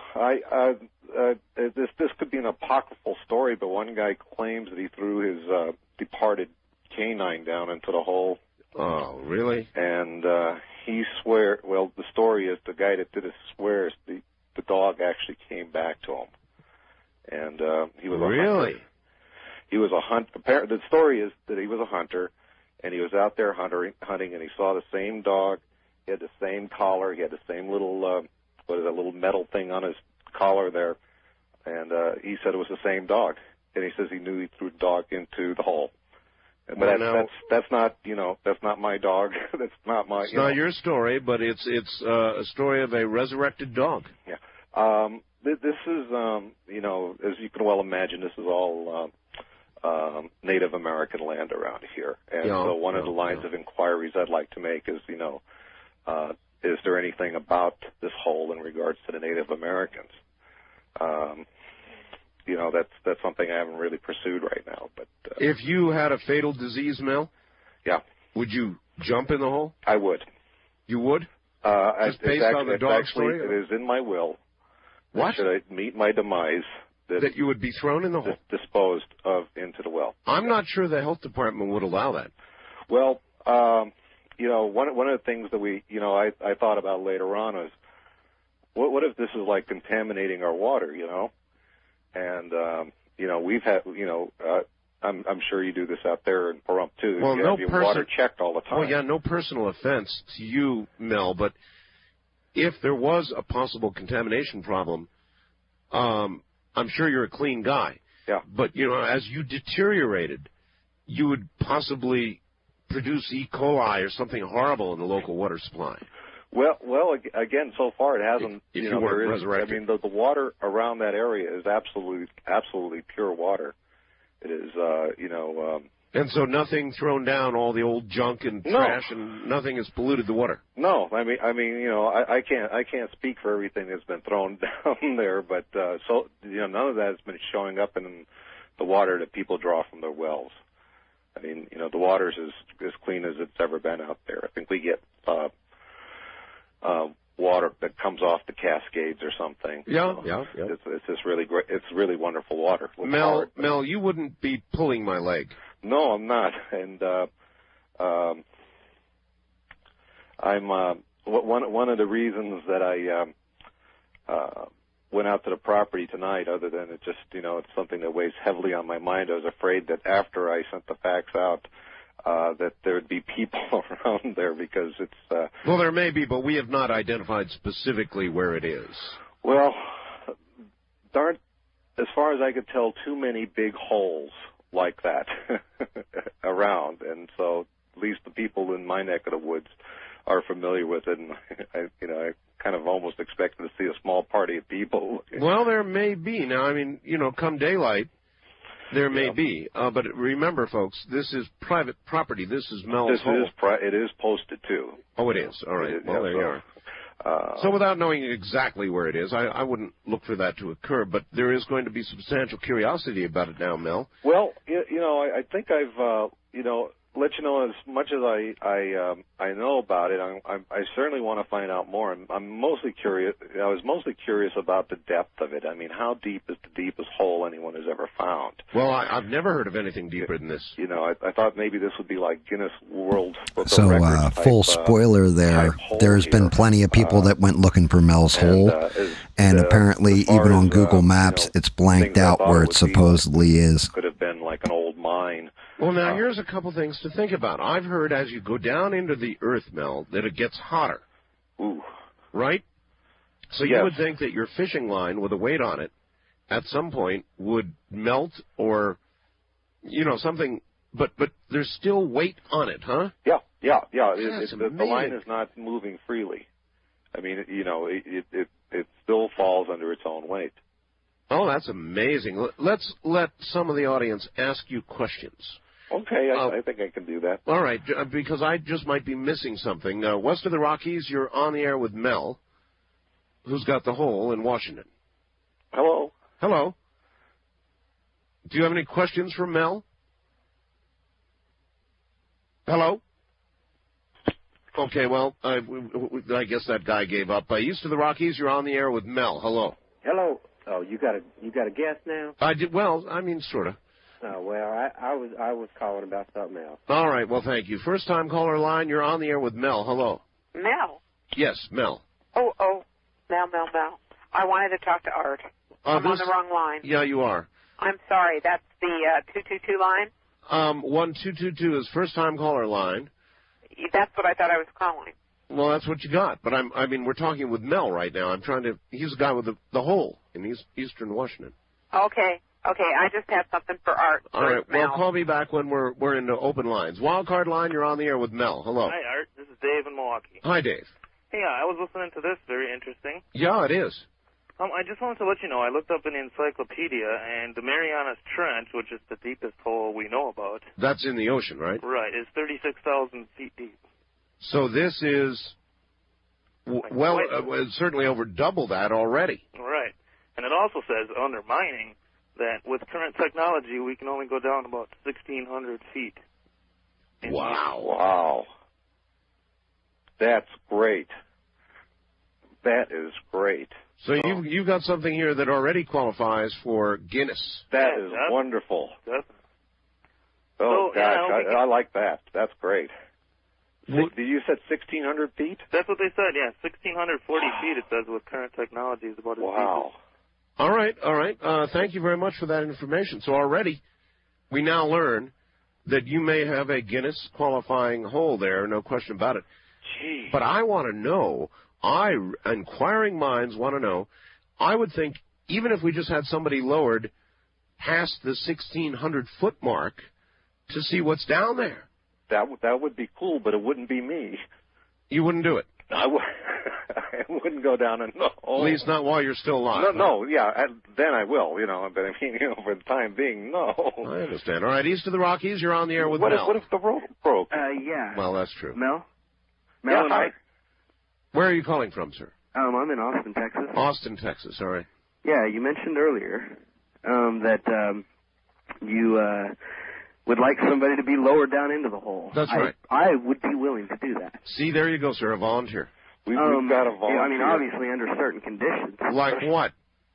this could be an apocryphal story, but one guy claims that he threw his departed canine down into the hole. Oh, really? And he swears. Well, the story is the guy that did it swears the dog actually came back to him, and he was a hunter. He was a hunt. The story is that he was a hunter, and he was out there hunting, and he saw the same dog. He had the same collar. He had the same little little metal thing on his collar there, and he said it was the same dog. And he says he knew he threw the dog into the hole. But that's not my dog. That's not my. It's not your story, but it's a story of a resurrected dog. Yeah. This is as you can well imagine, this is all Native American land around here, and so one of the lines of inquiries I'd like to make is is there anything about this hole in regards to the Native Americans? That's something I haven't really pursued right now. But if you had a fatal disease, Mel, would you jump in the hole? I would. You would? Just based on the dog story? It is in my will. What? Should I meet my demise, that you would be thrown in the hole, disposed of into the well. I'm not sure the health department would allow that. Well, one of the things that I thought about later on is, what if this is like contaminating our water, And, we've had, I'm sure you do this out there in Pahrump, too. Well, you have your water checked all the time. Oh, yeah, no personal offense to you, Mel, but if there was a possible contamination problem, I'm sure you're a clean guy. Yeah. But, as you deteriorated, you would possibly produce E. coli or something horrible in the local water supply. Well, again, so far it hasn't. If you weren't resurrected. I mean, the water around that area is absolutely pure water. It is, And so nothing thrown down, all the old junk and trash, and nothing has polluted the water. No, I can't speak for everything that's been thrown down there, but none of that has been showing up in the water that people draw from their wells. I mean, the water's as clean as it's ever been out there. I think we get water that comes off the Cascades or something. Yeah. It's just really great. It's really wonderful water. Mel, you wouldn't be pulling my leg. No, I'm not. And I'm one of the reasons that I went out to the property tonight, other than it just it's something that weighs heavily on my mind. I was afraid that after I sent the fax out, that there would be people around there because it's... Well, there may be, but we have not identified specifically where it is. Well, there aren't, as far as I could tell, too many big holes like that around. And so least the people in my neck of the woods are familiar with it, and I kind of almost expected to see a small party of people. Well, there may be. Now, I mean, come daylight, there may be. But remember, folks, this is private property. This is Mel's hole. It is posted, too. Oh, it is. All right. Well, there you are. So without knowing exactly where it is, I wouldn't look for that to occur, but there is going to be substantial curiosity about it now, Mel. Well, I think I've, let you know as much as I know about it. I certainly want to find out more. I'm mostly curious. I was mostly curious about the depth of it. I mean, how deep is the deepest hole anyone has ever found? Well, I've never heard of anything deeper than this. I thought maybe this would be like Guinness World Book So, of Records type, full spoiler there. There's been plenty of people that went looking for Mel's hole, and apparently, even on Google Maps, it's blanked out where it supposedly is. Could have been like an old mine. Well, now, here's a couple things to think about. I've heard as you go down into the earth, Mel, that it gets hotter. Ooh. Right? So you would think that your fishing line with a weight on it at some point would melt or, something, but there's still weight on it, huh? Yeah. The line is not moving freely. I mean, it still falls under its own weight. Oh, that's amazing. Let's let some of the audience ask you questions. Okay, I think I can do that. All right, because I just might be missing something. West of the Rockies, you're on the air with Mel, who's got the hole in Washington. Hello. Hello. Do you have any questions for Mel? Hello? Okay, well, I guess that guy gave up. East of the Rockies, you're on the air with Mel. Hello. Hello. Oh, you got a guess now? I did. Well, I mean, sort of. Oh, well, I was calling about something else. All right. Well, thank you. First time caller line. You're on the air with Mel. Hello. Mel. Yes, Mel. Oh, Mel. I wanted to talk to Art. I'm on the wrong line. Yeah, you are. I'm sorry. That's the 222 line. 1222 is first time caller line. That's what I thought I was calling. Well, that's what you got. But we're talking with Mel right now. He's the guy with the hole in Eastern Washington. Okay. I just have something for Art. All right. Mel. Well, call me back when we're into open lines. Wild card line, you're on the air with Mel. Hello. Hi, Art. This is Dave in Milwaukee. Hi, Dave. Hey, I was listening to this. Very interesting. Yeah, it is. I just wanted to let you know, I looked up in the encyclopedia, and the Marianas Trench, which is the deepest hole we know about. That's in the ocean, right? Right. Is 36,000 feet deep. So this is, certainly over double that already. Right. And it also says, under mining, that with current technology, we can only go down about 1,600 feet. Wow. That's great. That is great. So you've got something here that already qualifies for Guinness. That is wonderful. Definitely. Oh, gosh, I like that. That's great. You said 1,600 feet? That's what they said, yeah. 1,640 feet, it says, with current technology is about as deep as. All right. Thank you very much for that information. So already we now learn that you may have a Guinness qualifying hole there, no question about it. Gee. But I want to know, inquiring minds want to know, I would think even if we just had somebody lowered past the 1,600-foot mark to see what's down there. That would be cool, but it wouldn't be me. You wouldn't do it? I wouldn't go down in the hole. At least not while you're still alive. No, then I will, but I mean, for the time being, no. I understand. All right, east of the Rockies, you're on the air with Mel. Mel. What if the rope broke? Yeah. Well, that's true. Mel? Yeah, hi. Where are you calling from, sir? I'm in Austin, Texas. Austin, Texas, all right. Yeah, you mentioned earlier that you would like somebody to be lowered down into the hole. That's right. I would be willing to do that. See, there you go, sir, a volunteer. We've got a volunteer. I mean, obviously under certain conditions. Like what?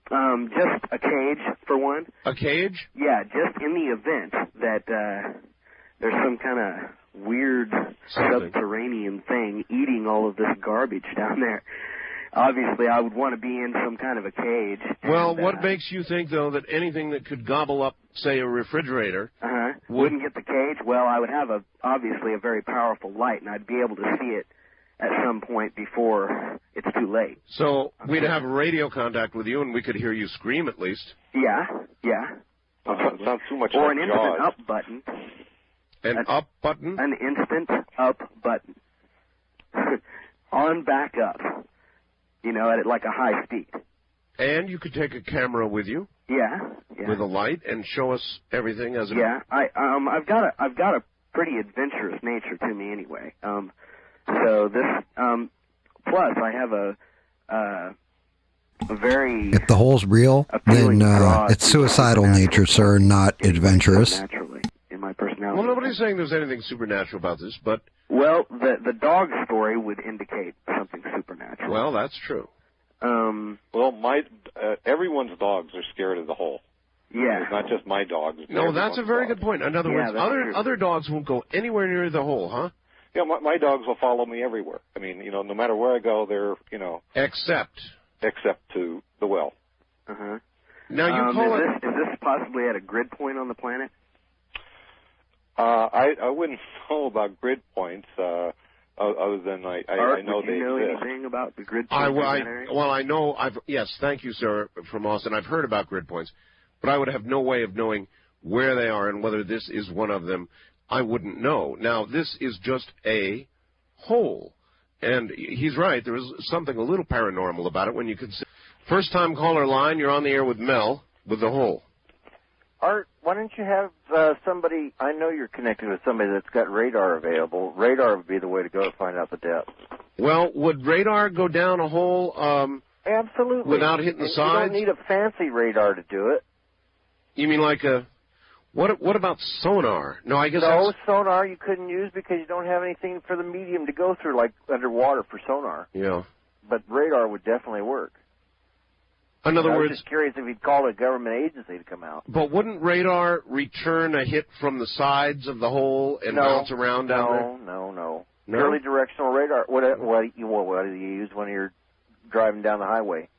Just a cage, for one. A cage? Yeah, just in the event that there's some kind of weird subterranean thing eating all of this garbage down there. Obviously, I would want to be in some kind of a cage. Well, what makes you think, though, that anything that could gobble up, say, a refrigerator... wouldn't get the cage? Well, I would have obviously a very powerful light, and I'd be able to see it at some point before it's too late. So we'd have radio contact with you, and we could hear you scream at least. Yeah. Sounds too much or like an Jaws. instant up button. An up button? An instant up button. On back up. At like a high speed. And you could take a camera with you? Yeah. With a light and show us everything as it... Yeah, I've got a pretty adventurous nature to me anyway. So this, plus I have a very... If the hole's real, then it's suicidal nature, sir, not adventurous. Naturally, in my personality. Well, nobody's saying there's anything supernatural about this, but... Well, the dog story would indicate something supernatural. Well, that's true. Everyone's dogs are scared of the hole. Yeah. It's not just my dogs. No, that's a very good point. In other words, other dogs won't go anywhere near the hole, huh? Yeah, my dogs will follow me everywhere. I mean, no matter where I go, they're, Except to the well. Uh-huh. Now, you call is this possibly at a grid point on the planet? I wouldn't know about grid points, other than I know they exist. Do you know anything about the grid points in that area? Well, I know. Yes, thank you, sir, from Austin. I've heard about grid points, but I would have no way of knowing where they are and whether this is one of them. I wouldn't know. Now, this is just a hole, and he's right. There is something a little paranormal about it when you consider. First-time caller line, you're on the air with Mel with the hole. Art, why don't you have somebody, I know you're connected with somebody that's got radar available. Radar would be the way to go to find out the depth. Well, would radar go down a hole absolutely without hitting the sides? You don't need a fancy radar to do it. You mean like a... What about sonar? No, I guess No, sonar you couldn't use because you don't have anything for the medium to go through, like underwater for sonar. Yeah. But radar would definitely work. In other words... I was just curious if he'd call a government agency to come out. But wouldn't radar return a hit from the sides of the hole and bounce around down there? No. Purely directional radar. What do you use when you're driving down the highway?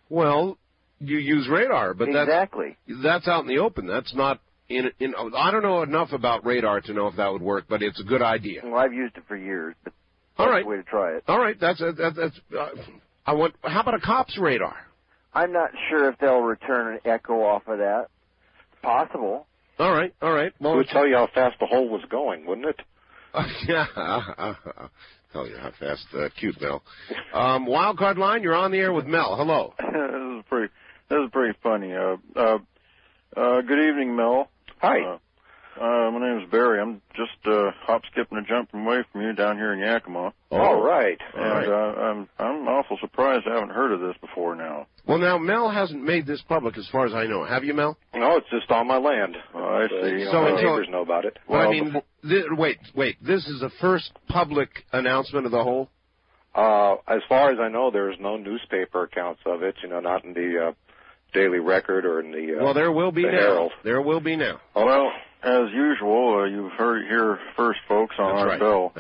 Well, you use radar, but that's out in the open. That's not in. I don't know enough about radar to know if that would work, but it's a good idea. Well, I've used it for years, but that's the way to try it. All right, that's. How about a cop's radar? I'm not sure if they'll return an echo off of that. Possible. All right. Well, it would tell you how fast the hole was going, wouldn't it? Yeah. Tell you how fast. Cute, Mel. Wild card line. You're on the air with Mel. Hello. This is pretty funny. Good evening, Mel. Hi. My name's Barry. I'm just hop, skipping, and jumping away from you down here in Yakima. All right. And I'm awful surprised I haven't heard of this before now. Well, now, Mel hasn't made this public as far as I know. Have you, Mel? No, it's just on my land. I see. So my neighbors know about it. Well, I mean, wait. This is the first public announcement of the hole? As far as I know, there's no newspaper accounts of it, not in the Daily Record or in the Well, there will be now. Herald. There will be now. Well, as usual, you've heard it here first, folks, on our bill.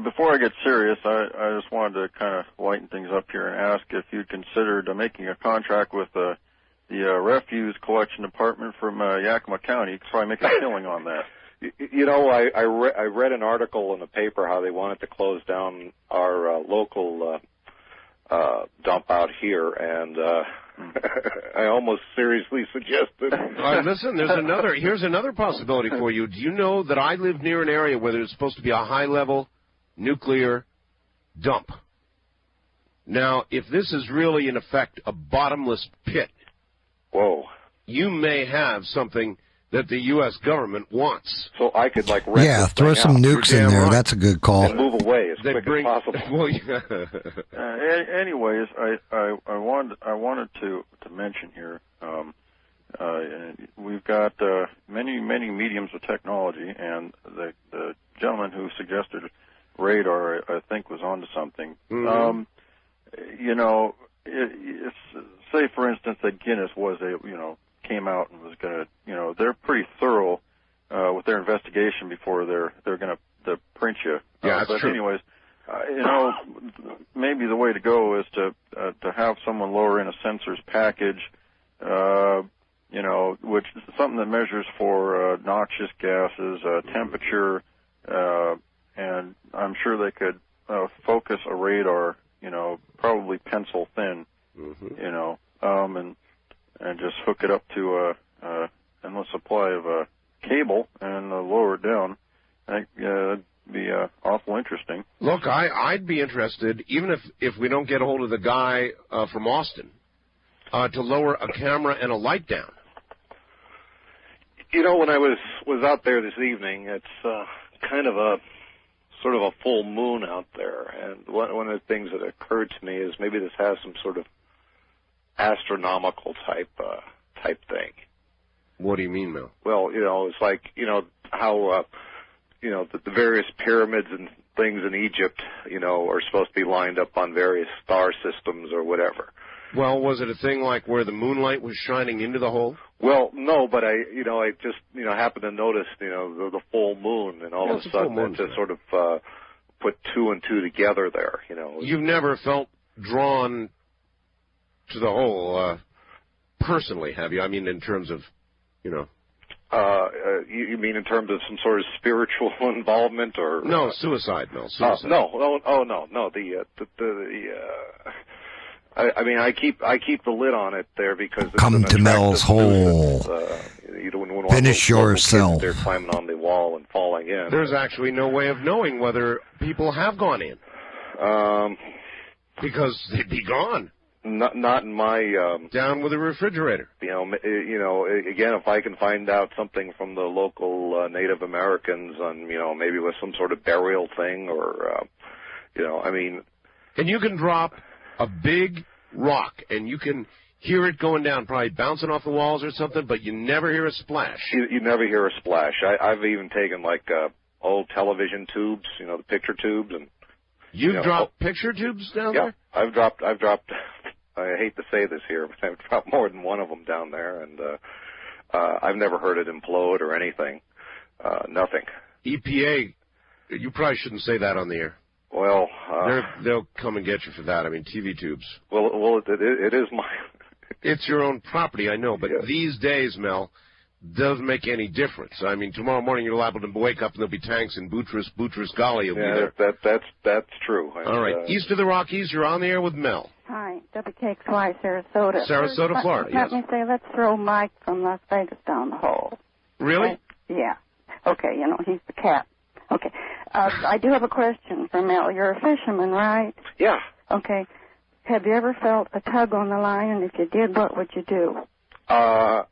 Before I get serious, I just wanted to kind of lighten things up here and ask if you'd considered making a contract with the refuse collection department from Yakima County, so I make a killing on that. I read an article in the paper how they wanted to close down our local dump out here, and I almost seriously suggested. Listen, here's another possibility for you. Do you know that I live near an area where there's supposed to be a high-level nuclear dump? Now, if this is really, in effect, a bottomless pit, whoa, you may have something that the U.S. government wants. So I could, wrep throw some nukes in there. Right. That's a good call. And move away as quick as possible. Well, yeah. Anyways, I wanted to mention here, we've got many mediums of technology, and the gentleman who suggested radar, I think, was onto something. Mm-hmm. Say, for instance, that Guinness was came out and was going to, they're pretty thorough with their investigation before they're going to print you. Yeah, that's but true. Anyways, maybe the way to go is to have someone lower in a sensors package, which is something that measures for noxious gases, temperature, and I'm sure they could focus a radar, probably pencil thin, and just hook it up to an endless supply of cable and lower it down. I think that'd be awful interesting. Look, I'd be interested, even if we don't get a hold of the guy from Austin, to lower a camera and a light down. You know, when I was out there this evening, it's kind of a sort of a full moon out there, and one of the things that occurred to me is maybe this has some sort of astronomical type thing. What do you mean, Mel? Well, you know, it's like, you know, how the various pyramids and things in Egypt, you know, are supposed to be lined up on various star systems or whatever. Well, was it a thing like where the moonlight was shining into the hole? Well, no, but I just, happened to notice, the full moon, and all of a sudden it just sort of put two and two together there, you know. You've never felt drawn to the hole personally, have you? I mean, in terms of, you know. You mean in terms of some sort of spiritual involvement, or no suicide? No suicide. No. I mean, I keep the lid on it there because it's come to Mel's hole. You don't want finish yourself. They're climbing on the wall and falling in. There's actually no way of knowing whether people have gone in. Because they'd be gone. Not in my down with the refrigerator. Again, if I can find out something from the local Native Americans on, maybe with some sort of burial thing, or I mean, and you can drop a big rock and you can hear it going down, probably bouncing off the walls or something, but you never hear a splash. You never hear a splash. I've even taken like old television tubes, the picture tubes, and you've dropped picture tubes down there? I've dropped. I hate to say this here, but I've dropped more than one of them down there, and I've never heard it implode or anything. Nothing. EPA, you probably shouldn't say that on the air. Well, they'll come and get you for that. I mean, TV tubes. Well, it is my. It's your own property, I know, but these days, Mel, doesn't make any difference. I mean, tomorrow morning you're liable to wake up and there'll be tanks in Boutros Ghali will be there. That's true. All right, east of the Rockies, you're on the air with Mel. Hi, WKXY, Sarasota. Sarasota, Florida. Let me say, let's throw Mike from Las Vegas down the hole. Really? Right? Yeah. Okay, he's the cat. Okay. I do have a question for Mel. You're a fisherman, right? Yeah. Okay. Have you ever felt a tug on the line, and if you did, what would you do? I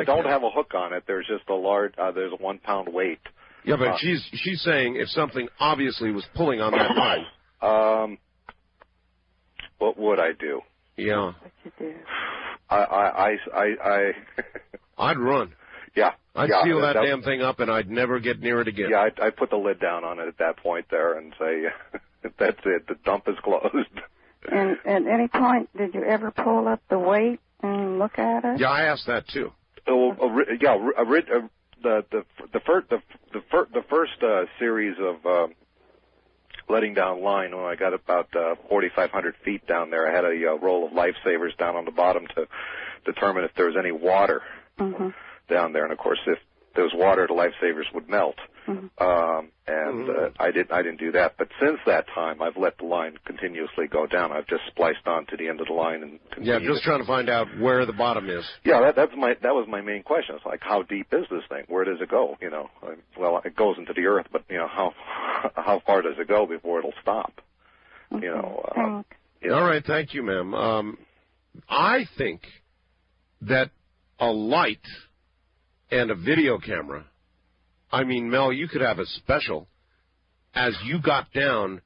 don't have a hook on it. There's just a large, there's a 1 pound weight. Yeah, but she's saying if something obviously was pulling on that line. What would I do? Yeah. What you do? I'd run. Yeah. I'd seal that damn thing up, and I'd never get near it again. Yeah, I'd put the lid down on it at that point there and say, that's it, the dump is closed. And at any point, did you ever pull up the weight and look at it? Yeah, I asked that too. The first series of letting down line, when I got about 4,500 feet down there, I had a roll of lifesavers down on the bottom to determine if there was any water down there, and of course, if there was water, the lifesavers would melt. I didn't do that. But since that time, I've let the line continuously go down. I've just spliced onto the end of the line and continued. Yeah, just trying to find out where the bottom is. Yeah, that was my main question. It's like, how deep is this thing? Where does it go? Well, it goes into the earth, but how far does it go before it'll stop? All right, thank you, ma'am. I think that a light and a video camera, I mean, Mel, you could have a special as you got down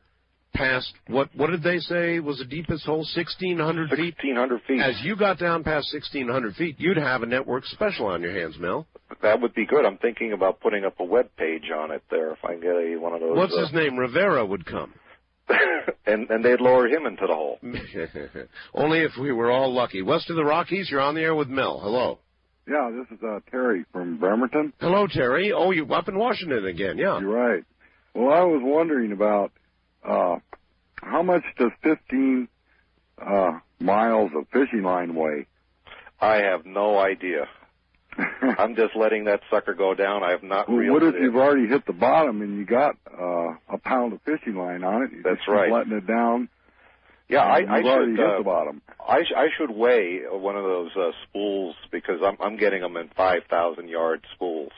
past, what did they say was the deepest hole, 1,600 feet? 1,600 feet. As you got down past 1,600 feet, you'd have a network special on your hands, Mel. That would be good. I'm thinking about putting up a web page on it there if I can get one of those. What's his name? Rivera would come. and they'd lower him into the hole. Only if we were all lucky. West of the Rockies, you're on the air with Mel. Hello. Yeah, this is Terry from Bremerton. Hello, Terry. Oh, you're up in Washington again, yeah. You're right. Well, I was wondering about how much does 15 miles of fishing line weigh? I have no idea. I'm just letting that sucker go down. I have not reeled What if it in. you've already hit the bottom and you got a pound of fishing line on it? That's right. Letting it down. Yeah, I should hit the bottom. I should weigh one of those spools because I'm getting them in 5,000 yard spools.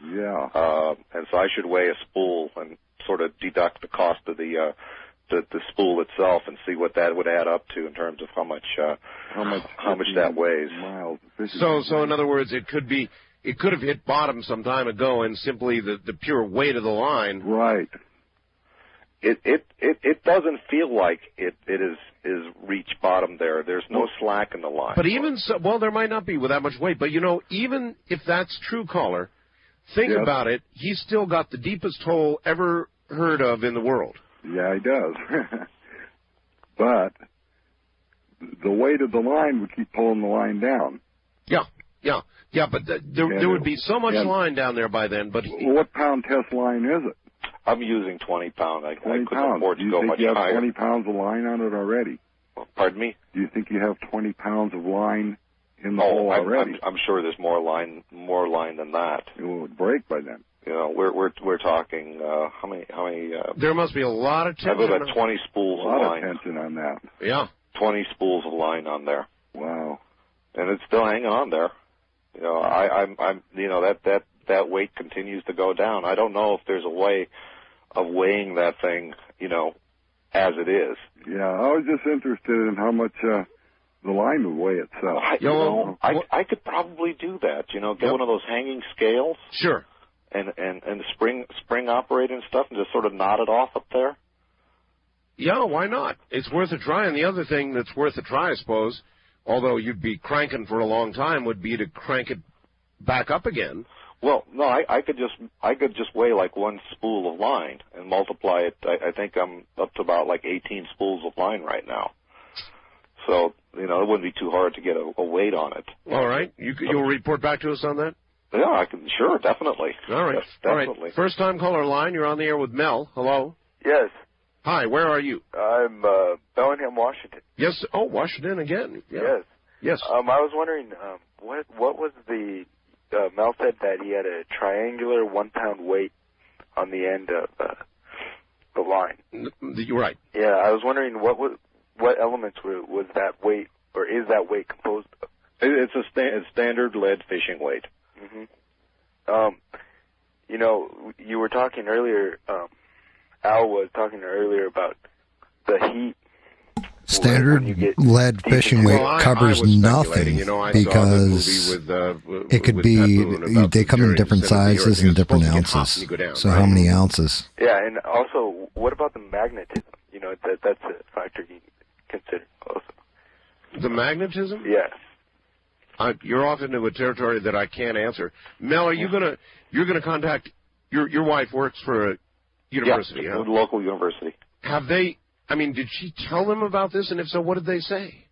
Yeah. And so I should weigh a spool and sort of deduct the cost of the spool itself and see what that would add up to in terms of how much that weighs. Miles. So in other words, it could have hit bottom some time ago, and simply the pure weight of the line. Right. It doesn't feel like it is reached bottom there. There's no slack in the line. But even so, well, there might not be with that much weight. But even if that's true, caller, think about it. He's still got the deepest hole ever heard of in the world. Yeah, he does. But the weight of the line would keep pulling the line down. Yeah. But there would be so much line down there by then. But what pound test line is it? I'm using 20 pound. I couldn't pounds. afford to go much higher. Do you think you have 20 pounds of line on it already? Pardon me? Do you think you have 20 pounds of line in the hole already? I'm sure there's more line than that. It would break by then. We're talking how many? There must be a lot of tension. I have about 20 spools of line. A lot of tension on that. Yeah. 20 spools of line on there. Wow. And it's still hanging on there. That weight continues to go down. I don't know if there's a way of weighing that thing, as it is. Yeah, I was just interested in how much the line would weigh itself. I could probably do that. Get one of those hanging scales. Sure. And the spring operated and stuff, and just sort of knot it off up there. Yeah, why not? It's worth a try. And the other thing that's worth a try, I suppose, although you'd be cranking for a long time, would be to crank it back up again. Well, no, I could just weigh like one spool of line and multiply it. I think I'm up to about like 18 spools of line right now. So, it wouldn't be too hard to get a weight on it. All right. You'll report back to us on that? Yeah, I can. Sure, definitely. All right. Yes, definitely. All right. First time caller line. You're on the air with Mel. Hello. Yes. Hi. Where are you? I'm Bellingham, Washington. Yes. Oh, Washington again. Yeah. Yes. Yes. I was wondering what was the Mel said that he had a triangular 1 pound weight on the end of the line. You're right. Yeah, I was wondering what elements was that weight, or is that weight composed of? It's a standard lead fishing weight. Mm-hmm. You were talking earlier. Al was talking earlier about the heat. Standard lead fishing weight covers nothing because it could be, they come in different sizes and different ounces. So how many ounces? Yeah, and also, what about the magnetism? That's a factor you consider also. The magnetism? Yeah. You're off into a territory that I can't answer. Mel, are you're gonna contact your wife works for a university? Yeah, a local university. Have they? Did she tell them about this? And if so, what did they say?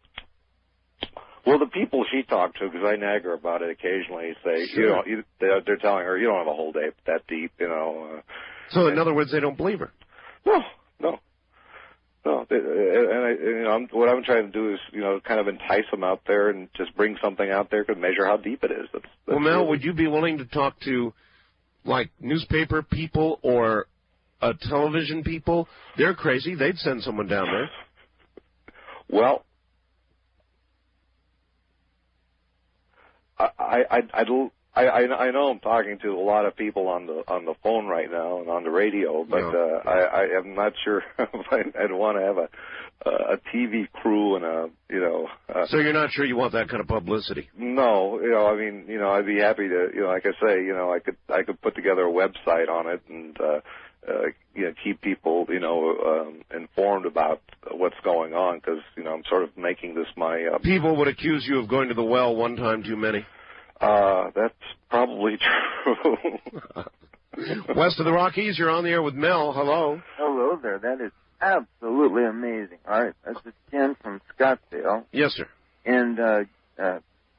Well, the people she talked to, because I nag her about it occasionally, say, Sure. they're telling her, you don't have a whole day that deep, So, in other words, they don't believe her? No. What I'm trying to do is, kind of entice them out there and just bring something out there to measure how deep it is. That's well, Mel, would you be willing to talk to, like, newspaper people or television people? They're crazy. They'd send someone down there. Well, I know I'm talking to a lot of people on the phone right now and on the radio, but I am not sure if I'd want to have a TV crew and So you're not sure you want that kind of publicity? No, I'd be happy to, like I say, I could put together a website on it and keep people, informed about what's going on, because, I'm sort of making this my... People would accuse you of going to the well one time too many. That's probably true. West of the Rockies, you're on the air with Mel. Hello. Hello there. That is absolutely amazing. All right, this is Ken from Scottsdale. Yes, sir. And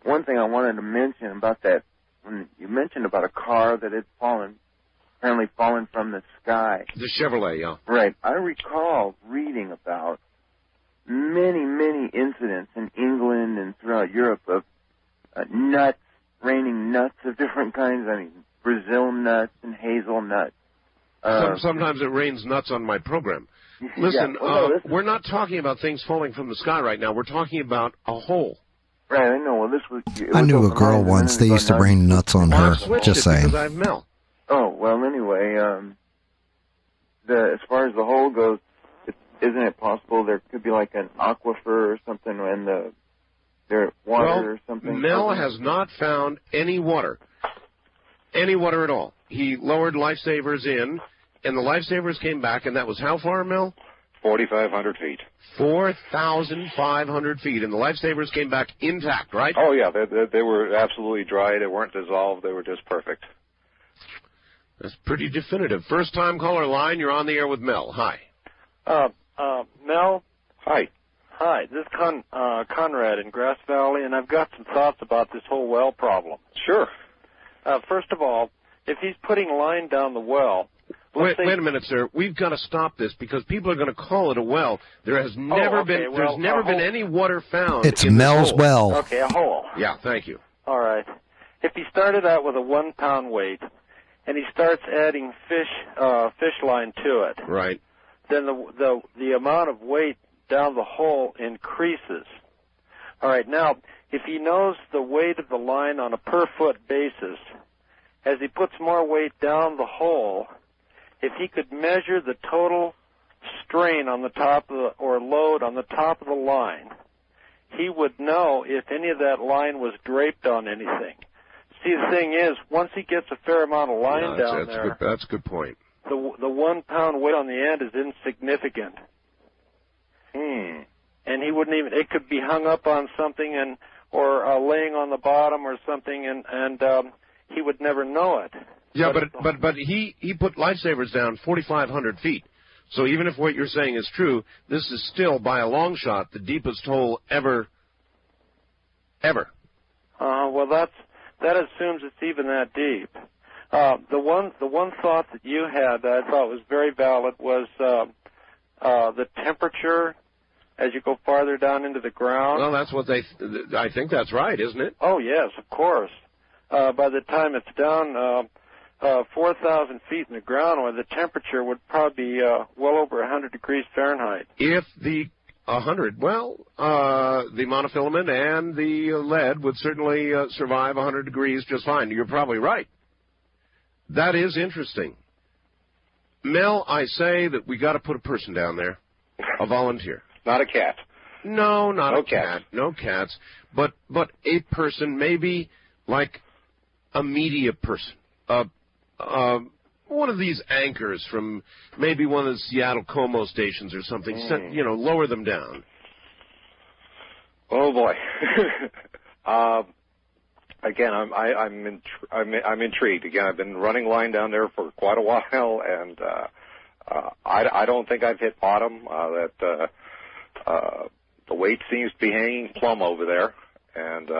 one thing I wanted to mention about that, when you mentioned about a car that had apparently fallen from the sky. The Chevrolet, yeah. Right. I recall reading about many, many incidents in England and throughout Europe of nuts, raining nuts of different kinds. Brazil nuts and hazelnuts. Sometimes it rains nuts on my program. Listen, we're not talking about things falling from the sky right now. We're talking about a hole. Right, I know. Well, this was... I knew a girl once. They used to rain nuts on her. Just saying. Because I have Mel. Oh, well, anyway, as far as the hole goes, isn't it possible there could be like an aquifer or something in their water or something? Mel has not found any water at all. He lowered lifesavers in, and the lifesavers came back, and that was how far, Mel? 4,500 feet. 4,500 feet, and the lifesavers came back intact, right? Oh, yeah, they were absolutely dry. They weren't dissolved. They were just perfect. That's pretty definitive. First-time caller line, you're on the air with Mel. Hi. Mel? Hi. Hi, this is Conrad in Grass Valley, and I've got some thoughts about this whole well problem. Sure. First of all, if he's putting line down the well... Wait a minute, sir. We've got to stop this because people are going to call it a well. There has never been any water found. It's in Mel's this hole. well. Okay, a hole. Yeah, thank you. All right. If he started out with a 1 pound weight, and he starts adding fish line to it, right, then the amount of weight down the hole increases. All right. Now, if he knows the weight of the line on a per foot basis, as he puts more weight down the hole, if he could measure the total strain on the top of or load on the top of the line, he would know if any of that line was draped on anything. See, the thing is, once he gets a fair amount of line down there, that's a good point. The 1 pound weight on the end is insignificant. And he wouldn't even. It could be hung up on something or laying on the bottom or something, and he would never know it. Yeah, but he put lifesavers down 4,500 feet. So even if what you're saying is true, this is still by a long shot the deepest hole ever. Well, that assumes it's even that deep. The one thought that you had that I thought was very valid was the temperature as you go farther down into the ground. Well, that's what I think that's right, isn't it? Oh yes, of course. By the time it's down 4,000 feet in the ground, where the temperature would probably be well over 100 degrees Fahrenheit. If the 100, the monofilament and the lead would certainly survive 100 degrees just fine. You're probably right. That is interesting. Mel, I say that we got to put a person down there, a volunteer. Not a cat. No, not a cat. No cats. But a person, maybe like a media person. One of these anchors from maybe one of the Seattle Como stations or something. Lower them down. Oh boy. Again, I'm intrigued. Again, I've been running line down there for quite a while, and I don't think I've hit bottom. The weight seems to be hanging plumb over there, and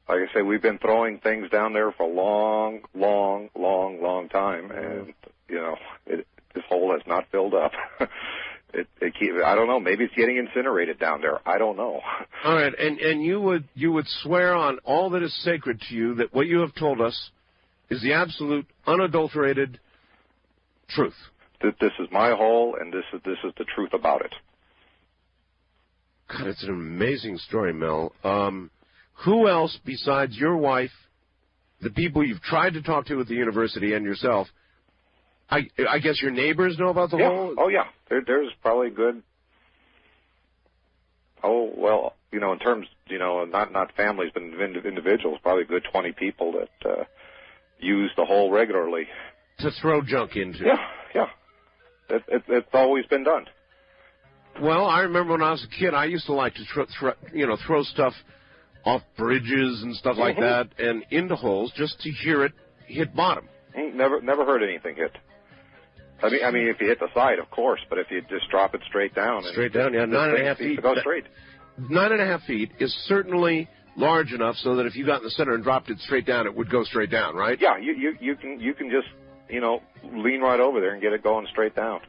like I say, we've been throwing things down there for a long time, and this hole has not filled up. I don't know. Maybe it's getting incinerated down there. I don't know. All right, and you would swear on all that is sacred to you that what you have told us is the absolute, unadulterated truth. This is my hole, and this is the truth about it. God, it's an amazing story, Mel. Who else besides your wife, the people you've tried to talk to at the university, and yourself? I guess your neighbors know about the hole? Oh, yeah. There's probably good. Oh, well, in terms, not families, but individuals, probably a good 20 people that use the hole regularly. To throw junk into. Yeah. It's always been done. Well, I remember when I was a kid, I used to like to throw stuff off bridges and stuff like that, and into holes just to hear it hit bottom. Never heard anything hit. I mean, if you hit the side, of course, but if you just drop it straight down. Straight down, yeah, 9.5 feet. To go straight. 9.5 feet is certainly large enough so that if you got in the center and dropped it straight down, it would go straight down, right? Yeah, you can just lean right over there and get it going straight down.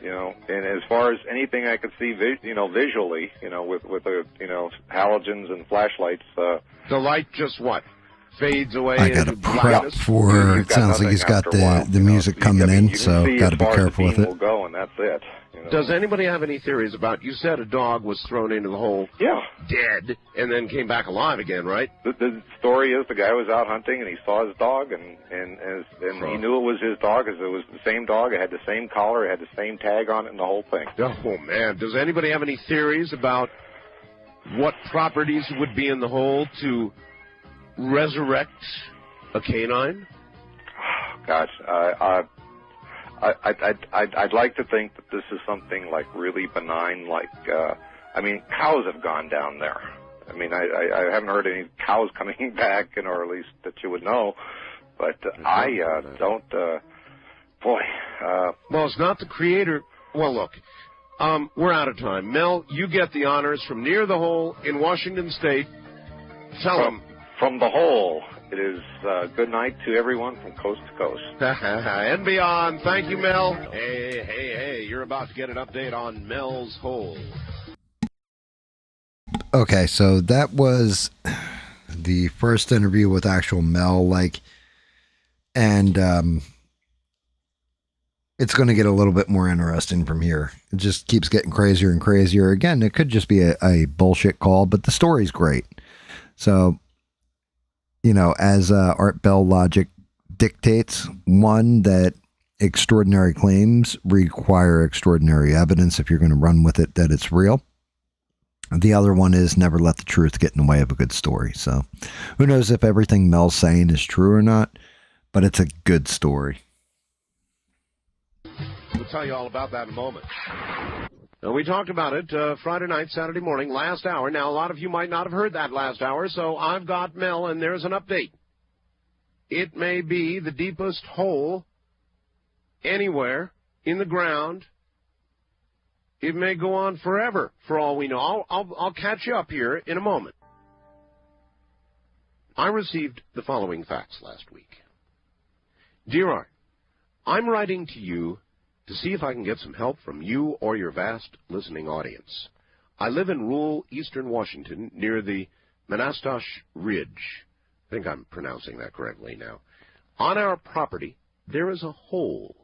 And as far as anything I could see, visually, with the halogens and flashlights. The light just what? fades away. I got to prep for. It sounds like he's got the music coming in, so got to be careful with it. Will go, and that's it. Does anybody have any theories about? You said a dog was thrown into the hole, dead, and then came back alive again, right? The story is the guy was out hunting and he saw his dog, and he knew it was his dog because it was the same dog. It had the same collar, it had the same tag on it, and the whole thing. Oh man! Does anybody have any theories about what properties would be in the hole to resurrect a canine? Gosh, I'd like to think that this is something like really benign, like, I mean, cows have gone down there. I mean, I haven't heard any cows coming back, or at least that you would know, but I don't, boy. Well, it's not the creator. Well, look, we're out of time. Mel, you get the honors from near the hole in Washington State. Tell them. From the hole. It is good night to everyone from coast to coast. And beyond. Thank you, Mel. Hey, you're about to get an update on Mel's hole. Okay, so that was the first interview with actual Mel, and it's going to get a little bit more interesting from here. It just keeps getting crazier and crazier. Again, it could just be a bullshit call, but the story's great. So, as Art Bell logic dictates, one, that extraordinary claims require extraordinary evidence if you're going to run with it that it's real. The other one is never let the truth get in the way of a good story. So who knows if everything Mel's saying is true or not, but it's a good story. We'll tell you all about that in a moment. Now, we talked about it Friday night, Saturday morning, last hour. Now, a lot of you might not have heard that last hour, so I've got Mel, and there's an update. It may be the deepest hole anywhere in the ground. It may go on forever, for all we know. I'll catch you up here in a moment. I received the following facts last week. Dear Art, I'm writing to you to see if I can get some help from you or your vast listening audience. I live in rural eastern Washington near the Manastosh Ridge. I think I'm pronouncing that correctly now. On our property, there is a hole.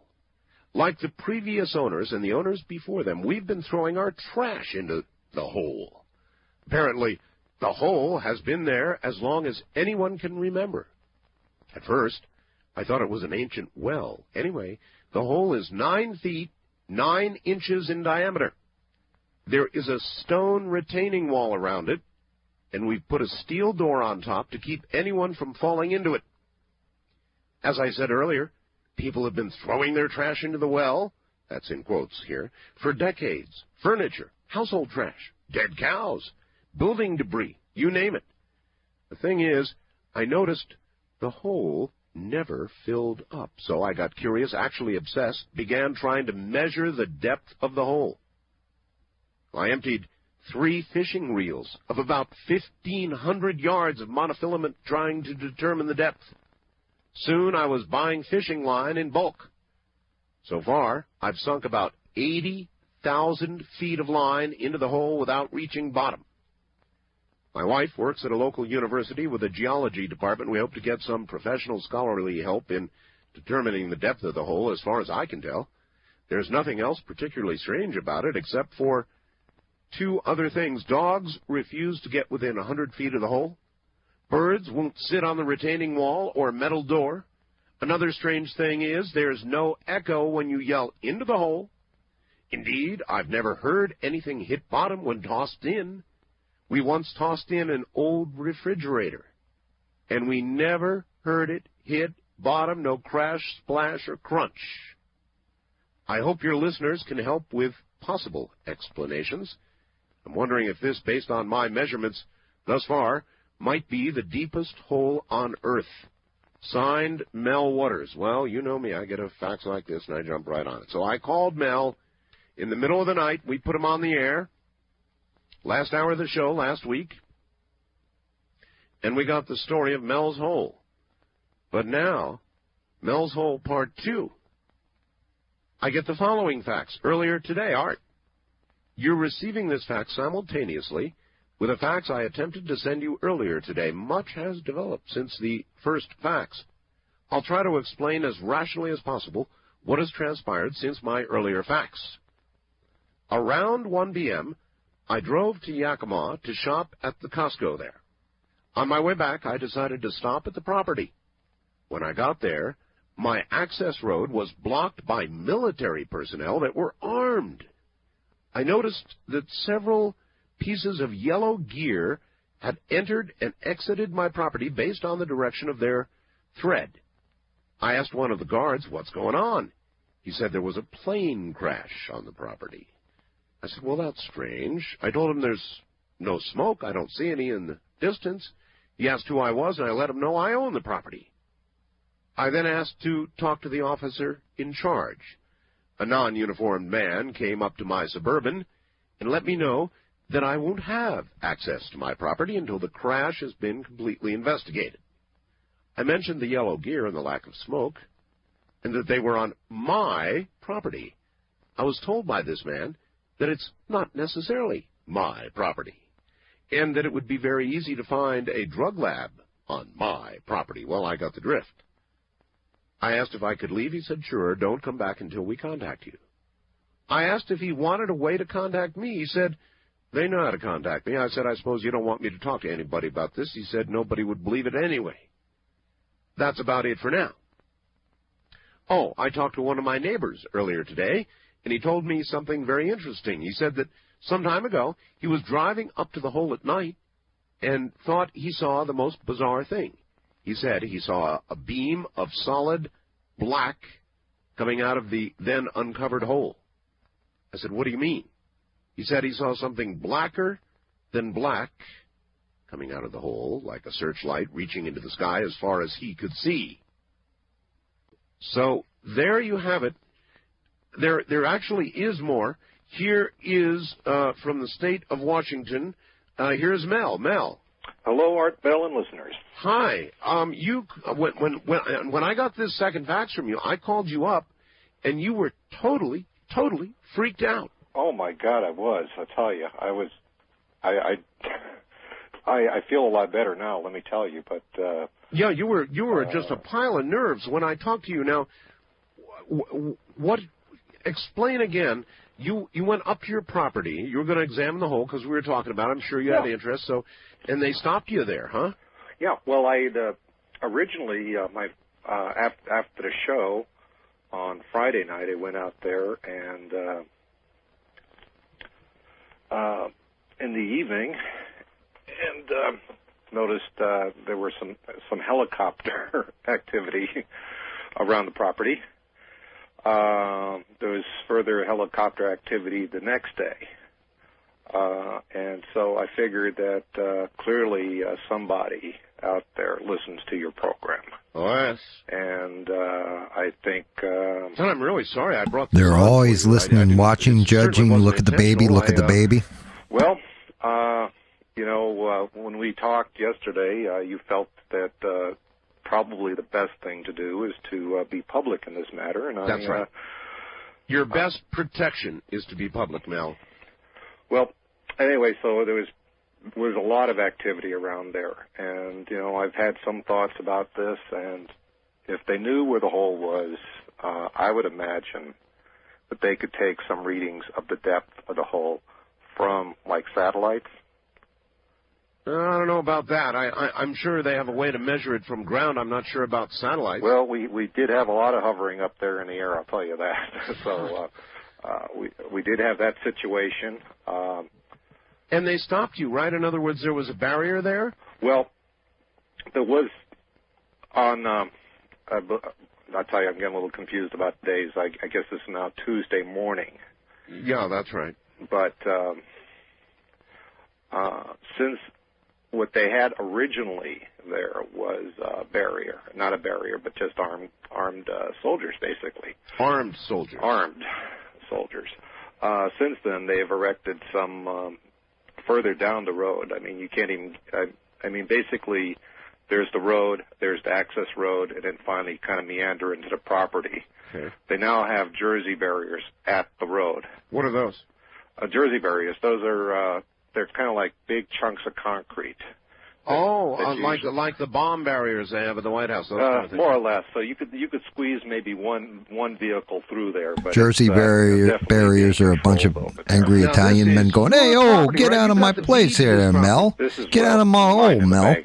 Like the previous owners and the owners before them, we've been throwing our trash into the hole. Apparently, the hole has been there as long as anyone can remember. At first, I thought it was an ancient well. Anyway, the hole is 9 feet, 9 inches in diameter. There is a stone retaining wall around it, and we've put a steel door on top to keep anyone from falling into it. As I said earlier, people have been throwing their trash into the well, that's in quotes here, for decades. Furniture, household trash, dead cows, building debris, you name it. The thing is, I noticed the hole never filled up. So I got curious, actually obsessed, began trying to measure the depth of the hole. I emptied 3 fishing reels of about 1,500 yards of monofilament trying to determine the depth. Soon I was buying fishing line in bulk. So far, I've sunk about 80,000 feet of line into the hole without reaching bottom. My wife works at a local university with a geology department. We hope to get some professional scholarly help in determining the depth of the hole, as far as I can tell. There's nothing else particularly strange about it, except for 2 other things. Dogs refuse to get within 100 feet of the hole. Birds won't sit on the retaining wall or metal door. Another strange thing is there's no echo when you yell into the hole. Indeed, I've never heard anything hit bottom when tossed in. We once tossed in an old refrigerator, and we never heard it hit bottom, no crash, splash, or crunch. I hope your listeners can help with possible explanations. I'm wondering if this, based on my measurements thus far, might be the deepest hole on Earth. Signed, Mel Waters. Well, you know me. I get a fax like this, and I jump right on it. So I called Mel in the middle of the night. We put him on the air. Last hour of the show last week, and we got the story of Mel's Hole. But now, Mel's Hole Part 2. I get the following fax earlier today. Art, you're receiving this fax simultaneously with a fax I attempted to send you earlier today. Much has developed since the first fax. I'll try to explain as rationally as possible what has transpired since my earlier fax. Around 1 p.m., I drove to Yakima to shop at the Costco there. On my way back, I decided to stop at the property. When I got there, my access road was blocked by military personnel that were armed. I noticed that several pieces of yellow gear had entered and exited my property based on the direction of their thread. I asked one of the guards, "What's going on?" He said there was a plane crash on the property. I said, "Well, that's strange." I told him there's no smoke. I don't see any in the distance. He asked who I was, and I let him know I own the property. I then asked to talk to the officer in charge. A non-uniformed man came up to my Suburban and let me know that I won't have access to my property until the crash has been completely investigated. I mentioned the yellow gear and the lack of smoke, and that they were on my property. I was told by this man that it's not necessarily my property, and that it would be very easy to find a drug lab on my property. Well, I got the drift. I asked if I could leave. He said, "Sure, don't come back until we contact you." I asked if he wanted a way to contact me. He said, "They know how to contact me." I said, "I suppose you don't want me to talk to anybody about this." He said, "Nobody would believe it anyway." That's about it for now. Oh, I talked to one of my neighbors earlier today, and he told me something very interesting. He said that some time ago he was driving up to the hole at night and thought he saw the most bizarre thing. He said he saw a beam of solid black coming out of the then uncovered hole. I said, "What do you mean?" He said he saw something blacker than black coming out of the hole, like a searchlight reaching into the sky as far as he could see. So there you have it. There actually is more. Here is from the state of Washington. Here's Mel. Mel. Hello, Art Bell and listeners. Hi. When I got this second fax from you, I called you up, and you were totally freaked out. Oh my God, I was. I tell you, I feel a lot better now. Let me tell you, but yeah, you were just a pile of nerves when I talked to you. Now, what? Explain again. You went up to your property. You were going to examine the hole because we were talking about it. I'm sure you had interest. So, and they stopped you there, huh? Yeah. Well, I'd originally after the show on Friday night, I went out there and in the evening and noticed there were some helicopter activity around the property. There was further helicopter activity the next day. And so I figured that clearly somebody out there listens to your program. Oh, yes. And I think... Son, I'm really sorry I brought this They're always listening, watching, judging, look at the baby, look at the baby. Well, when we talked yesterday, you felt that probably the best thing to do is to be public in this matter. And that's right. Your best protection is to be public, Mel. Well, anyway, so there was a lot of activity around there. And, I've had some thoughts about this. And if they knew where the hole was, I would imagine that they could take some readings of the depth of the hole from, like, satellites. I don't know about that. I'm sure they have a way to measure it from ground. I'm not sure about satellites. Well, we did have a lot of hovering up there in the air, I'll tell you that. So we did have that situation. And they stopped you, right? In other words, there was a barrier there? Well, there was on, I'll tell you, I'm getting a little confused about days. I guess this is now Tuesday morning. Yeah, that's right. But since what they had originally there was a barrier, not a barrier, but just armed soldiers, basically. Armed soldiers. Armed soldiers. Since then, they've erected some further down the road. I mean, you can't even, basically, there's the road, there's the access road, and then finally kind of meander into the property. Okay. They now have Jersey barriers at the road. What are those? Jersey barriers, those are they're kind of like big chunks of concrete. Like the bomb barriers they have at the White House. Those kind of things. More or less. So you could squeeze maybe one vehicle through there. But Jersey barriers are a bunch of angry Italian men going, "Hey, get out of my place here, Mel. Get out of my hole, Mel."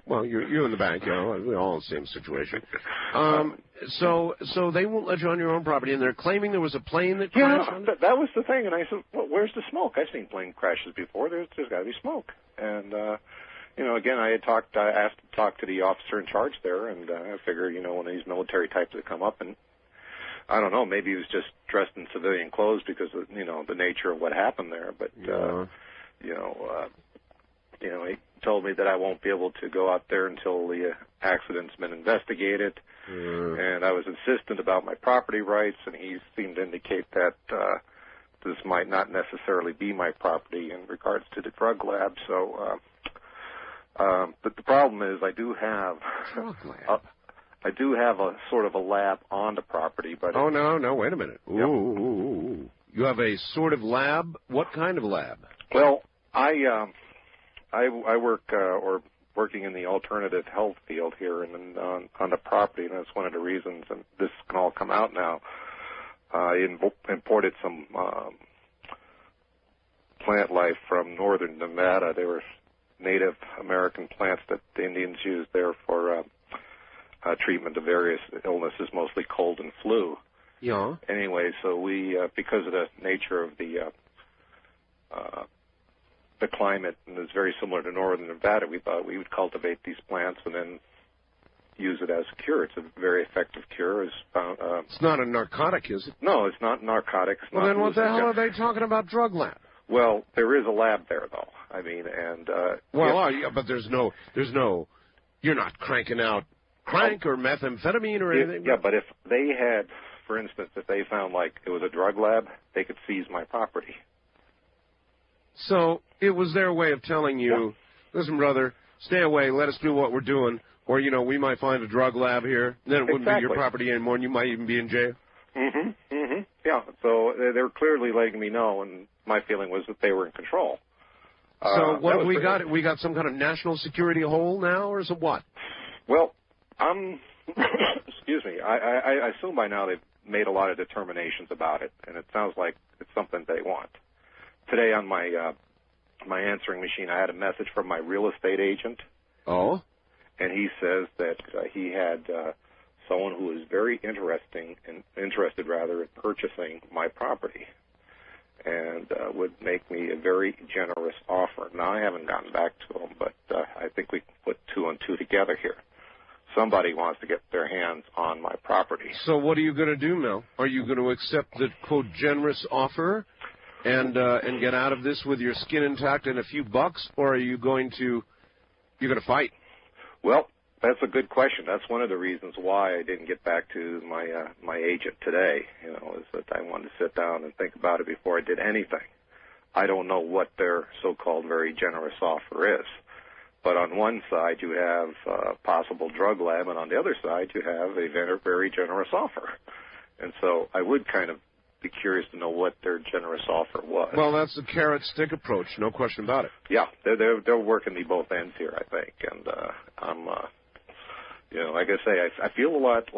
Well, you're in the bank. We're all in the same situation. So they won't let you on your own property, and they're claiming there was a plane that crashed. Yeah, that was the thing. And I said, well, "Where's the smoke? I've seen plane crashes before. There's got to be smoke." And again, I asked to talk to the officer in charge there, and I figured, one of these military types would come up, and I don't know, maybe he was just dressed in civilian clothes because of, the nature of what happened there. But he told me that I won't be able to go out there until the accident's been investigated, and I was insistent about my property rights, and he seemed to indicate that this might not necessarily be my property in regards to the drug lab. So. But the problem is, I do have a sort of a lab on the property. But no, wait a minute. Ooh. You have a sort of lab? What kind of lab? Well, I work working in the alternative health field here and on the property, and that's one of the reasons. And this can all come out now. I imported some plant life from northern Nevada. They were Native American plants that the Indians used there for treatment of various illnesses, mostly cold and flu. Yeah. Anyway, so we, because of the nature of the climate, and it's very similar to northern Nevada, we thought we would cultivate these plants and then use it as a cure. It's a very effective cure. It's not a narcotic, is it? No, it's not narcotic. Well, then what the hell are they talking about drug lab? Well, there is a lab there, though. I mean, and but there's no. You're not cranking out crank or methamphetamine or anything. Yeah, but if they had, for instance, if they found like it was a drug lab, they could seize my property. So it was their way of telling you, listen, brother, stay away. Let us do what we're doing, or we might find a drug lab here. Then it wouldn't be your property anymore, and you might even be in jail. Yeah. So they were clearly letting me know, and my feeling was that they were in control. So what have we got? We got some kind of national security hole now, or is it what? Well, excuse me. I assume by now they've made a lot of determinations about it, and it sounds like it's something they want. Today on my my answering machine, I had a message from my real estate agent. Oh. And he says that he had someone who is very interested in purchasing my property, and would make me a very generous offer. Now, I haven't gotten back to him, but I think we can put two and two together here. Somebody wants to get their hands on my property. So what are you going to do, Mel? Are you going to accept the, quote, generous offer and get out of this with your skin intact and a few bucks, or are you going to fight? Well, that's a good question. That's one of the reasons why I didn't get back to my agent today, is that I wanted to sit down and think about it before I did anything. I don't know what their so-called very generous offer is. But on one side, you have a possible drug lab, and on the other side, you have a very generous offer. And so I would kind of be curious to know what their generous offer was. Well, that's the carrot-stick approach, no question about it. Yeah, they're working me both ends here, I think. And I'm, like I say, I feel a lot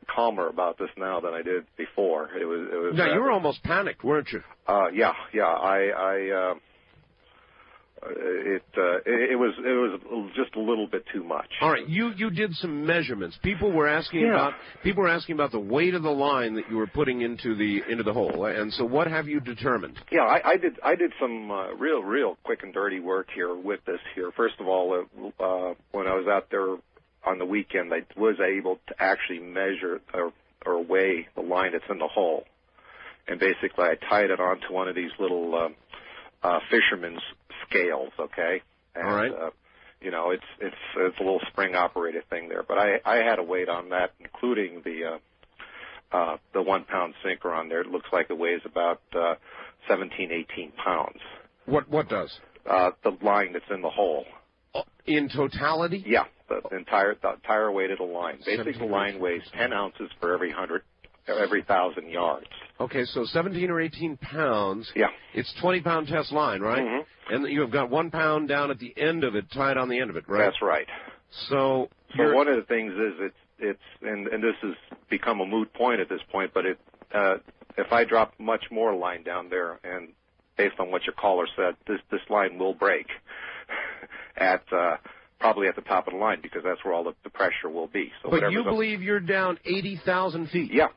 calmer about this now than I did before. It was. Now, you were almost panicked, weren't you? Yeah. It was just a little bit too much. All right, you did some measurements. People were asking about the weight of the line that you were putting into the hole. And so, what have you determined? Yeah, I did some real quick and dirty work here with this here. First of all, when I was out there on the weekend, I was able to actually measure or weigh the line that's in the hole, and basically I tied it onto one of these little fisherman's scales, okay? And, all right. It's a little spring-operated thing there, but I had a weight on that, including the 1 pound sinker on there. It looks like it weighs about 17, 18 pounds. What does? The line that's in the hole. In totality? Yeah, the entire weight of the line. Basically, the line weighs 10 ounces for every 1,000 yards. Okay, so 17 or 18 pounds. Yeah. It's 20-pound test line, right? Mm-hmm. And you have got 1 pound down at the end of it, tied on the end of it, right? That's right. So one of the things is and this has become a moot point at this point, but if I drop much more line down there, and based on what your caller said, this line will break at probably at the top of the line, because that's where all the pressure will be. So but you believe you're down 80,000 feet? Yeah,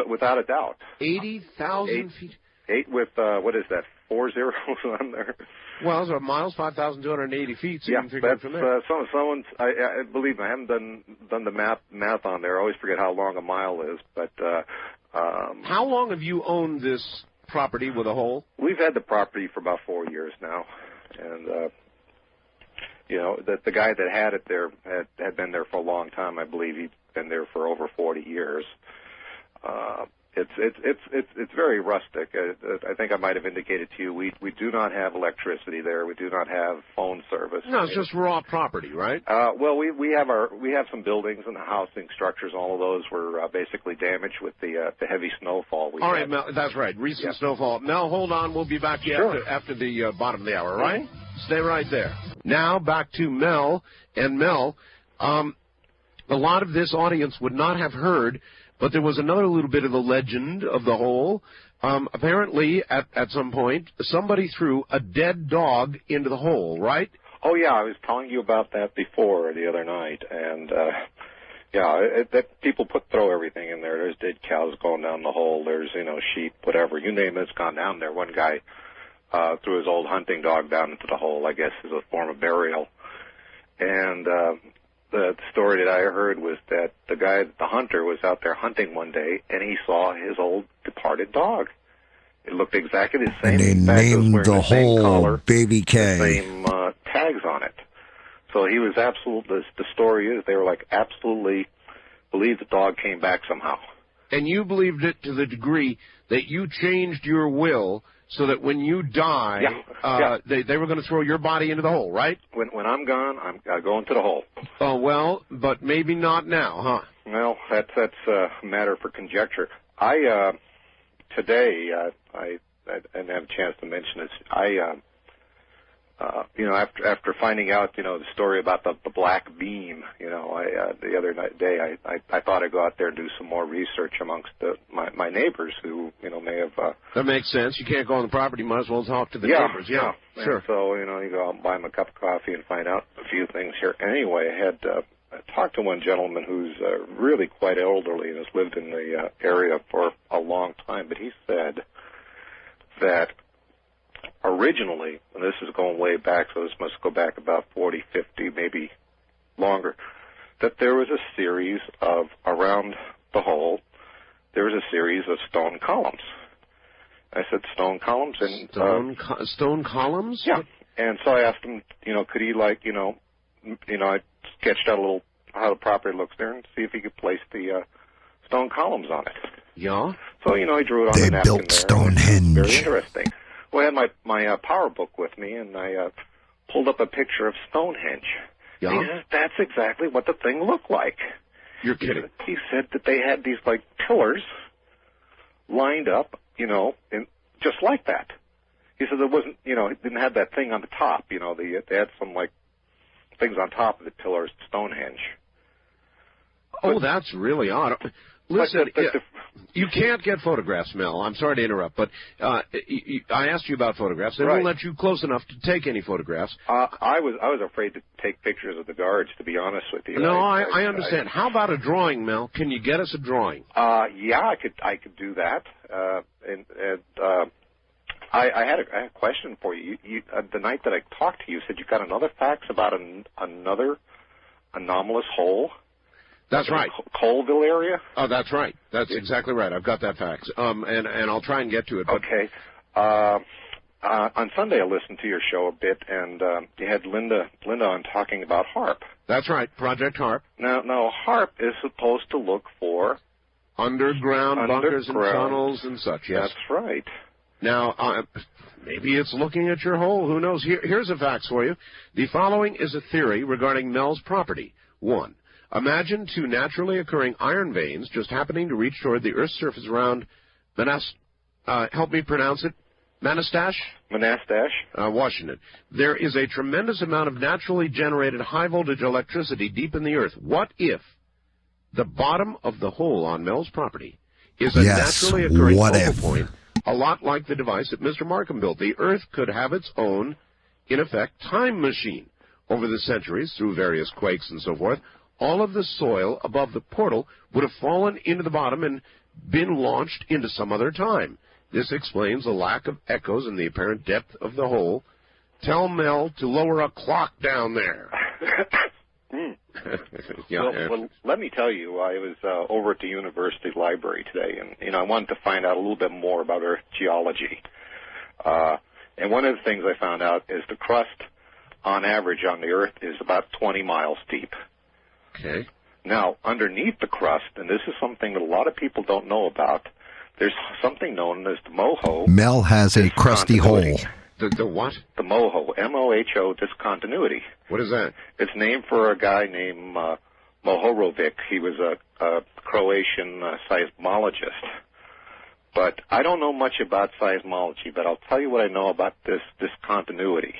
without a doubt. 80,000 feet? 8 with, what is that, 4 zeros on there? Well, so miles, 5,280 feet, so yeah, you can figure it from there. Someone's, I believe me, I haven't done the math on there. I always forget how long a mile is, but... how long have you owned this property with a hole? We've had the property for about 4 years now, and... you know, the guy that had it there had been there for a long time. I believe he'd been there for over 40 years. It's very rustic. I think I might have indicated to you we do not have electricity there. We do not have phone service. No, it's just raw property, right? Well, we have some buildings and the housing structures. All of those were basically damaged with the heavy snowfall. All right, Mel, that's right. Recent snowfall. Mel, hold on. We'll be back after the bottom of the hour, right? Stay right there. Now back to Mel. And Mel, a lot of this audience would not have heard, but there was another little bit of the legend of the hole. Apparently, at some point, somebody threw a dead dog into the hole, right? Oh, yeah, I was telling you about that before the other night. And, that people throw everything in there. There's dead cows going down the hole. There's, sheep, whatever. You name it, it's gone down there. One guy threw his old hunting dog down into the hole, I guess, as a form of burial. And the story that I heard was that the hunter, was out there hunting one day, and he saw his old departed dog. It looked exactly the same. And they named the hole collar, Baby K. The same tags on it. So he was the story is they were like absolutely believed the dog came back somehow. And you believed it to the degree that you changed your will so that when you die, they were going to throw your body into the hole, right? When I'm gone, I go into the hole. Oh, well, but maybe not now, huh? Well, that's a matter for conjecture. Today, I didn't have a chance to mention this. After finding out, the story about the black beam, the other day, I thought I'd go out there and do some more research amongst my neighbors who, may have... That makes sense. You can't go on the property. You might as well talk to the neighbors. Yeah, sure. And so, you go out and buy them a cup of coffee and find out a few things here. Anyway, I talked to one gentleman who's really quite elderly and has lived in the area for a long time, but he said that originally, and this is going way back, so this must go back about 40, 50, maybe longer, that there was a series of, around the hole, there was a series of stone columns. I said stone columns? And stone columns? Yeah. And so I asked him, could he I sketched out a little how the property looks there and see if he could place the stone columns on it. Yeah? So, he drew it on the napkin built there. Stonehenge. Very interesting. Well, I had my power book with me, and I pulled up a picture of Stonehenge. Yeah? He says, that's exactly what the thing looked like. You're kidding. He said that they had these, pillars lined up, and just like that. He said it wasn't, it didn't have that thing on the top, they had some, things on top of the pillars, Stonehenge. Oh, that's really odd. Listen, you can't get photographs, Mel. I'm sorry to interrupt, but I asked you about photographs. They won't let you close enough to take any photographs. I was afraid to take pictures of the guards, to be honest with you. No, I understand. How about a drawing, Mel? Can you get us a drawing? Yeah, I could do that. I had a question for you. The night that I talked to you, said you got another fax about another anomalous hole. That's right. Colville area? Oh, that's right. That's exactly right. I've got that fax. And I'll try and get to it. But... Okay. On Sunday, I listened to your show a bit, and you had Linda on talking about HARP. That's right. Project HARP. Now, HARP is supposed to look for underground bunkers and tunnels and such. Yes. That's right. Now, maybe it's looking at your hole. Who knows? Here's a fax for you. The following is a theory regarding Mel's property. 1. Imagine 2 naturally occurring iron veins just happening to reach toward the Earth's surface around help me pronounce it. Washington. There is a tremendous amount of naturally generated high-voltage electricity deep in the earth. What if the bottom of the hole on Mel's property is a naturally occurring focal point, a lot like the device that Mr. Markham built? The earth could have its own, in effect, time machine. Over the centuries, through various quakes and so forth, all of the soil above the portal would have fallen into the bottom and been launched into some other time. This explains the lack of echoes and the apparent depth of the hole. Tell Mel to lower a clock down there. Well, let me tell you, I was over at the university library today, and I wanted to find out a little bit more about Earth geology. And one of the things I found out is the crust, on average, on the Earth is about 20 miles deep. Okay. Now, underneath the crust, and this is something that a lot of people don't know about, there's something known as the moho. Mel has a crusty hole. The what? The moho, M-O-H-O, discontinuity. What is that? It's named for a guy named Mohorovic. He was a Croatian seismologist. But I don't know much about seismology, but I'll tell you what I know about this discontinuity.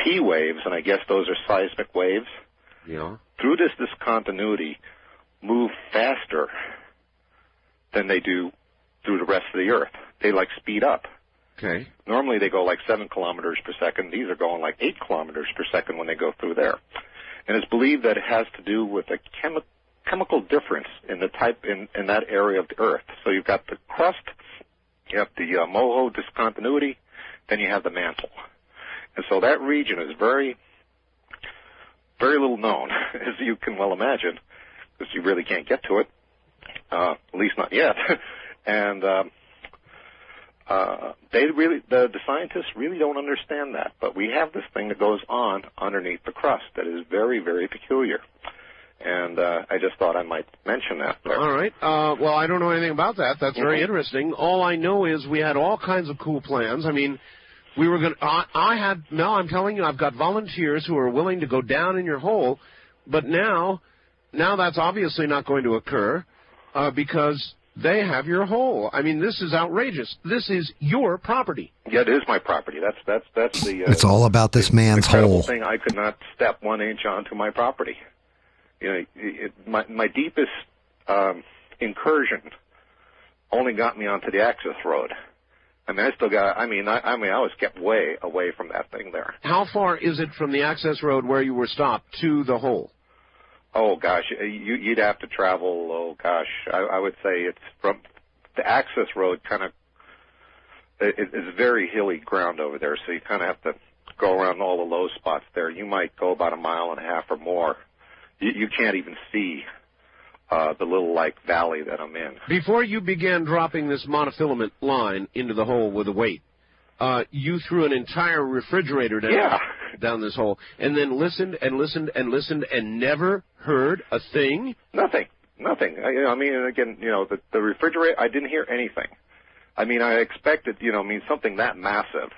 P waves, and I guess those are seismic waves, through this discontinuity move faster than they do through the rest of the Earth. They speed up. Okay. Normally they go 7 kilometers per second. These are going 8 kilometers per second when they go through there. And it's believed that it has to do with a chemical difference in the type in that area of the Earth. So you've got the crust, you have the moho discontinuity, then you have the mantle. And so that region is very, very little known, as you can well imagine, because you really can't get to it, at least not yet. And the scientists really don't understand that. But we have this thing that goes on underneath the crust that is very, very peculiar. And I just thought I might mention that. All right. Well, I don't know anything about that. That's very interesting. All I know is we had all kinds of cool plans. I mean, we were going to, Mel, I'm telling you, I've got volunteers who are willing to go down in your hole. But now that's obviously not going to occur because they have your hole. I mean, this is outrageous. This is your property. Yeah, it is my property. That's the. It's all about this man's hole. Thing, I could not step 1 inch onto my property. My deepest incursion only got me onto the access road. I mean, I was kept way away from that thing there. How far is it from the access road where you were stopped to the hole? Oh, gosh, you'd have to travel, I would say it's from the access road it's very hilly ground over there, so you kind of have to go around all the low spots there. You might go about 1.5 miles or more. You can't even see the little valley that I'm in. Before you began dropping this monofilament line into the hole with a weight, you threw an entire refrigerator down this hole, and then listened and listened and listened and never heard a thing? Nothing. The refrigerator, I didn't hear anything. I mean, I expected, something that massive,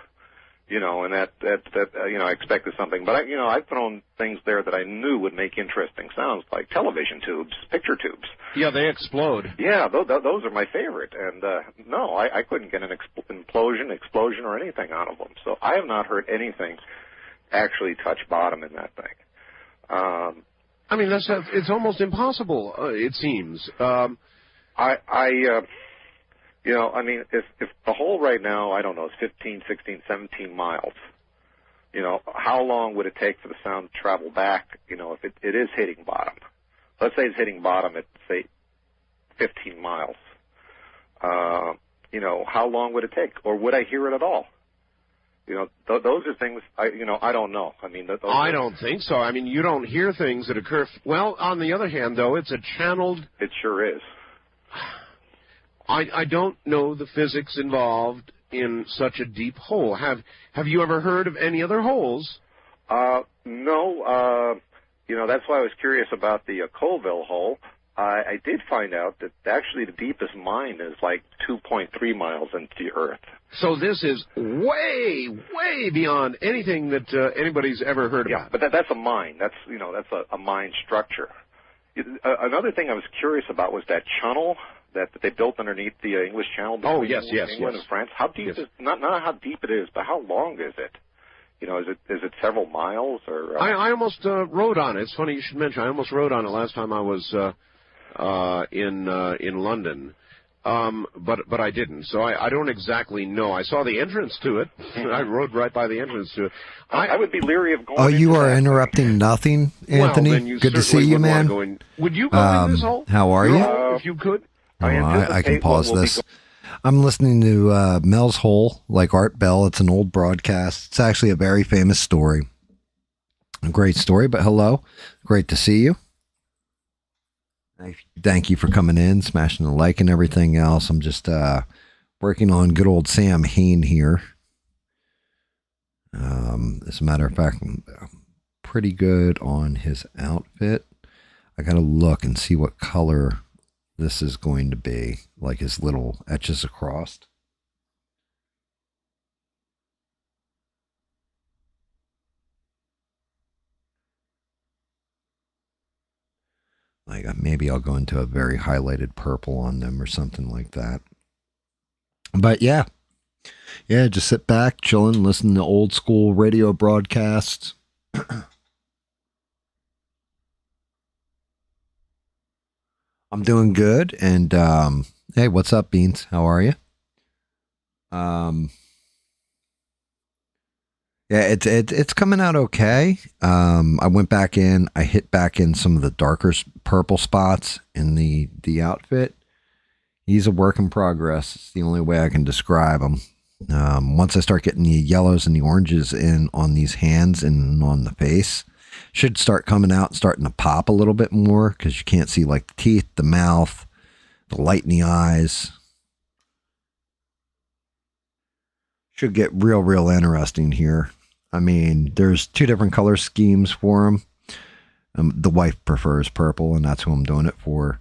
and I expected something. But, I've thrown things there that I knew would make interesting sounds, like television tubes, picture tubes. Yeah, they explode. Yeah, those are my favorite. And, no, I couldn't get an explosion, or anything out of them. So I have not heard anything actually touch bottom in that thing. It's almost impossible, it seems. If the hole right now, I don't know, is 15, 16, 17 miles, how long would it take for the sound to travel back, if it is hitting bottom? Let's say it's hitting bottom at, say, 15 miles. How long would it take? Or would I hear it at all? Those are things, I don't know. I don't think so. I mean, you don't hear things that occur. Well, on the other hand, though, it's a channeled... It sure is. I don't know the physics involved in such a deep hole. Have you ever heard of any other holes? No. That's why I was curious about the Colville hole. I did find out that actually the deepest mine is 2.3 miles into the Earth. So this is way, way beyond anything that anybody's ever heard about. Yeah, but that's a mine. That's a mine structure. Another thing I was curious about was that channel that they built underneath the English Channel between England and France? How deep is not how deep it is, but how long is it? You know, is it several miles or? I almost rode on it. It's funny you should mention. I almost rode on it last time I was in London, but I didn't. So I don't exactly know. I saw the entrance to it. I rode right by the entrance to it. I would be leery of going. Oh, you are interrupting nothing, Anthony. Well, good to see you, man. Would you go in this hole? How are you? If you could. I can pause this. I'm listening to Mel's Hole, like Art Bell. It's an old broadcast. It's actually a very famous story. A great story, but hello. Great to see you. Thank you for coming in, smashing the like and everything else. I'm just working on good old Samhain here. As a matter of fact, I'm pretty good on his outfit. I got to look and see what color this is going to be, like his little etches across. Like maybe I'll go into a very highlighted purple on them or something like that. But yeah, just sit back, chilling, listen to old school radio broadcasts. I'm doing good, and hey, what's up, Beans? How are you? Yeah, it's coming out okay. I went back in, I hit back in some of the darker purple spots in the outfit. He's a work in progress. It's the only way I can describe him. Once I start getting the yellows and the oranges in on these hands and on the face, should start coming out and starting to pop a little bit more, because you can't see like the teeth, the mouth, the light in the eyes. Should get real interesting here. I mean, there's two different color schemes for him. The wife prefers purple, and that's who I'm doing it for.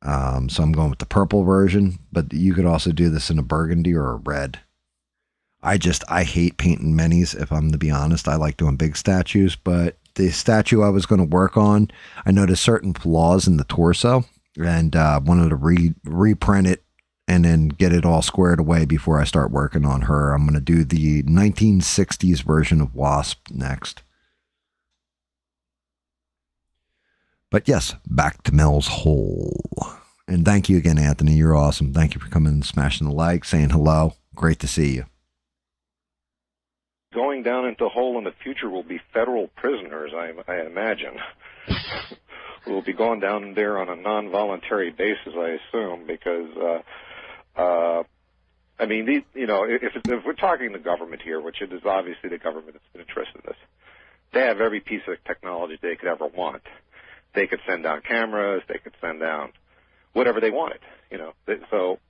So I'm going with the purple version, but you could also do this in a burgundy or a red. I hate painting minis, if I'm to be honest. I like doing big statues, but the statue I was going to work on, I noticed certain flaws in the torso, and wanted to reprint it and then get it all squared away before I start working on her. I'm going to do the 1960s version of Wasp next. But yes, back to Mel's Hole. And thank you again, Anthony. You're awesome. Thank you for coming and smashing the like, saying hello. Great to see you. Going down into a hole in the future will be federal prisoners, I imagine. We'll be going down there on a non-voluntary basis, I assume, because, I mean, if we're talking the government here, which it is obviously the government that's been interested in this, they have every piece of technology they could ever want. They could send down cameras, they could send down whatever they wanted, So,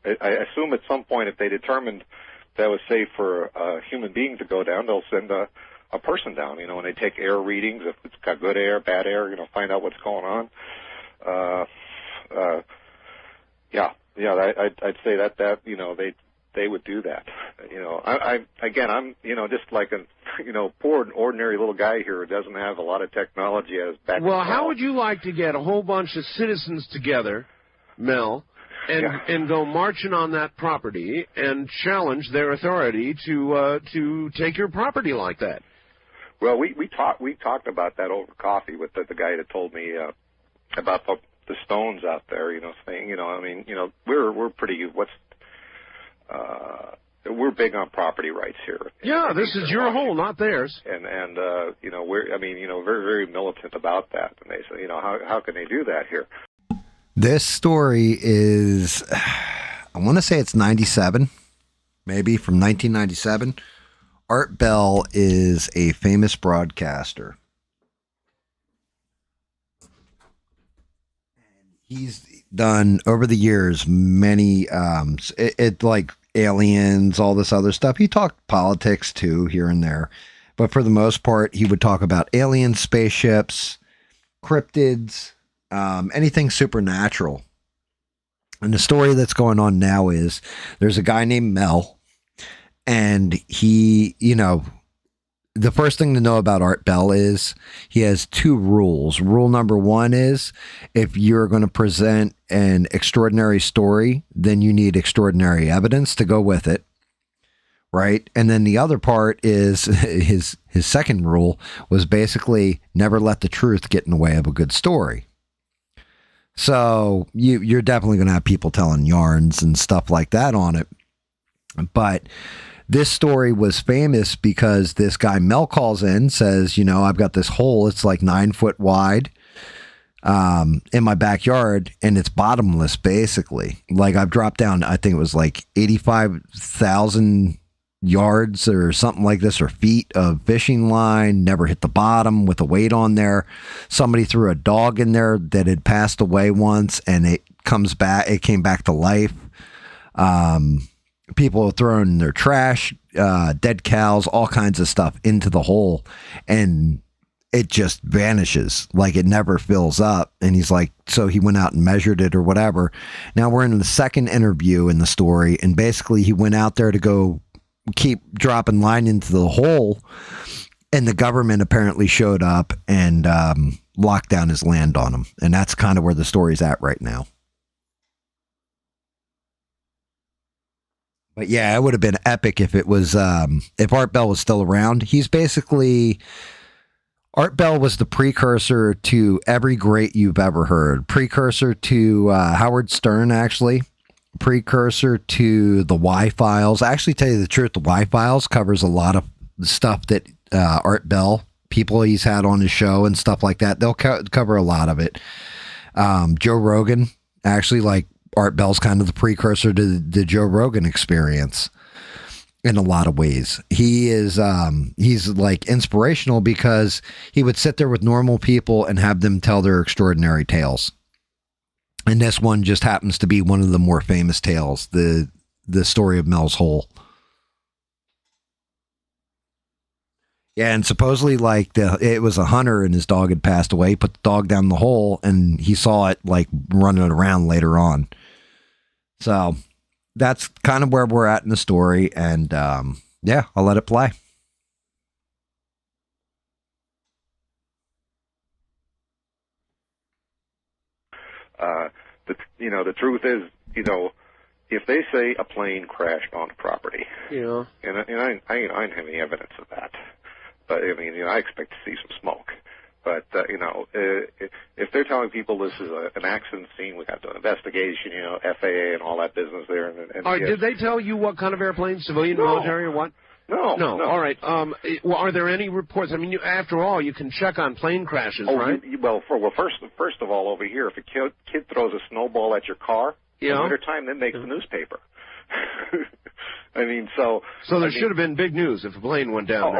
I assume at some point if they determined that was safe for a human being to go down, they'll send a person down, and they take air readings, if it's got good air, bad air, find out what's going on. I'd say that they would do that. I'm just like a poor ordinary little guy here who doesn't have a lot of technology as back. Well, how would you like to get a whole bunch of citizens together, Mel, and go marching on that property and challenge their authority to take your property like that? Well, we talked about that over coffee with the guy that told me about the stones out there. Saying we're pretty we're big on property rights here. Yeah, this is your hole, not theirs. And we're very very militant about that. And they say how can they do that here? This story is, I want to say it's 97, maybe from 1997. Art Bell is a famous broadcaster. He's done over the years many, like aliens, all this other stuff. He talked politics too, here and there. But for the most part, he would talk about aliens, spaceships, cryptids, anything supernatural. And the story that's going on now is there's a guy named Mel, and he, the first thing to know about Art Bell is he has 2 rules. Rule number 1 is if you're going to present an extraordinary story, then you need extraordinary evidence to go with it. Right. And then the other part is his second rule was basically never let the truth get in the way of a good story. So you're definitely going to have people telling yarns and stuff like that on it. But this story was famous because this guy Mel calls in, says, you know, I've got this hole. It's like 9 foot wide in my backyard, and it's bottomless, basically. Like I've dropped down, I think it was like 85,000 yards or something like this, or feet of fishing line, never hit the bottom with a weight on there. Somebody threw a dog in there that had passed away once, and it came back to life. People are throwing their trash, dead cows, all kinds of stuff into the hole, and it just vanishes. Like it never fills up. And he's like, so he went out and measured it or whatever. Now we're in the second interview in the story, and basically he went out there to go keep dropping line into the hole, and the government apparently showed up and locked down his land on him. And that's kind of where the story's at right now. But yeah, it would have been epic if it was if Art Bell was still around. He's basically, Art Bell was the precursor to every great you've ever heard. Precursor to Howard Stern, actually. Precursor to the Y-Files. Actually, tell you the truth, the Y-Files covers a lot of stuff that Art Bell, people he's had on his show and stuff like that. They'll cover a lot of it. Joe Rogan, actually, like Art Bell's kind of the precursor to the Joe Rogan experience in a lot of ways. He is, he's like inspirational because he would sit there with normal people and have them tell their extraordinary tales. And this one just happens to be one of the more famous tales, the story of Mel's Hole. Yeah, and supposedly like it was a hunter and his dog had passed away. He put the dog down the hole and he saw it like running around later on. So that's kind of where we're at in the story. And yeah, I'll let it play. The truth is, if they say a plane crashed on property, yeah, and I don't have any evidence of that, but I mean, I expect to see some smoke. But if they're telling people this is an accident scene, we got the investigation, FAA and all that business there. And all right, did they tell you what kind of airplane, civilian, military, or what? No. All right. Well, are there any reports? I mean, after all, you can check on plane crashes, right? First of all, over here, if a kid throws a snowball at your car in wintertime, that makes the newspaper. I mean, so there should have been big news if a plane went down.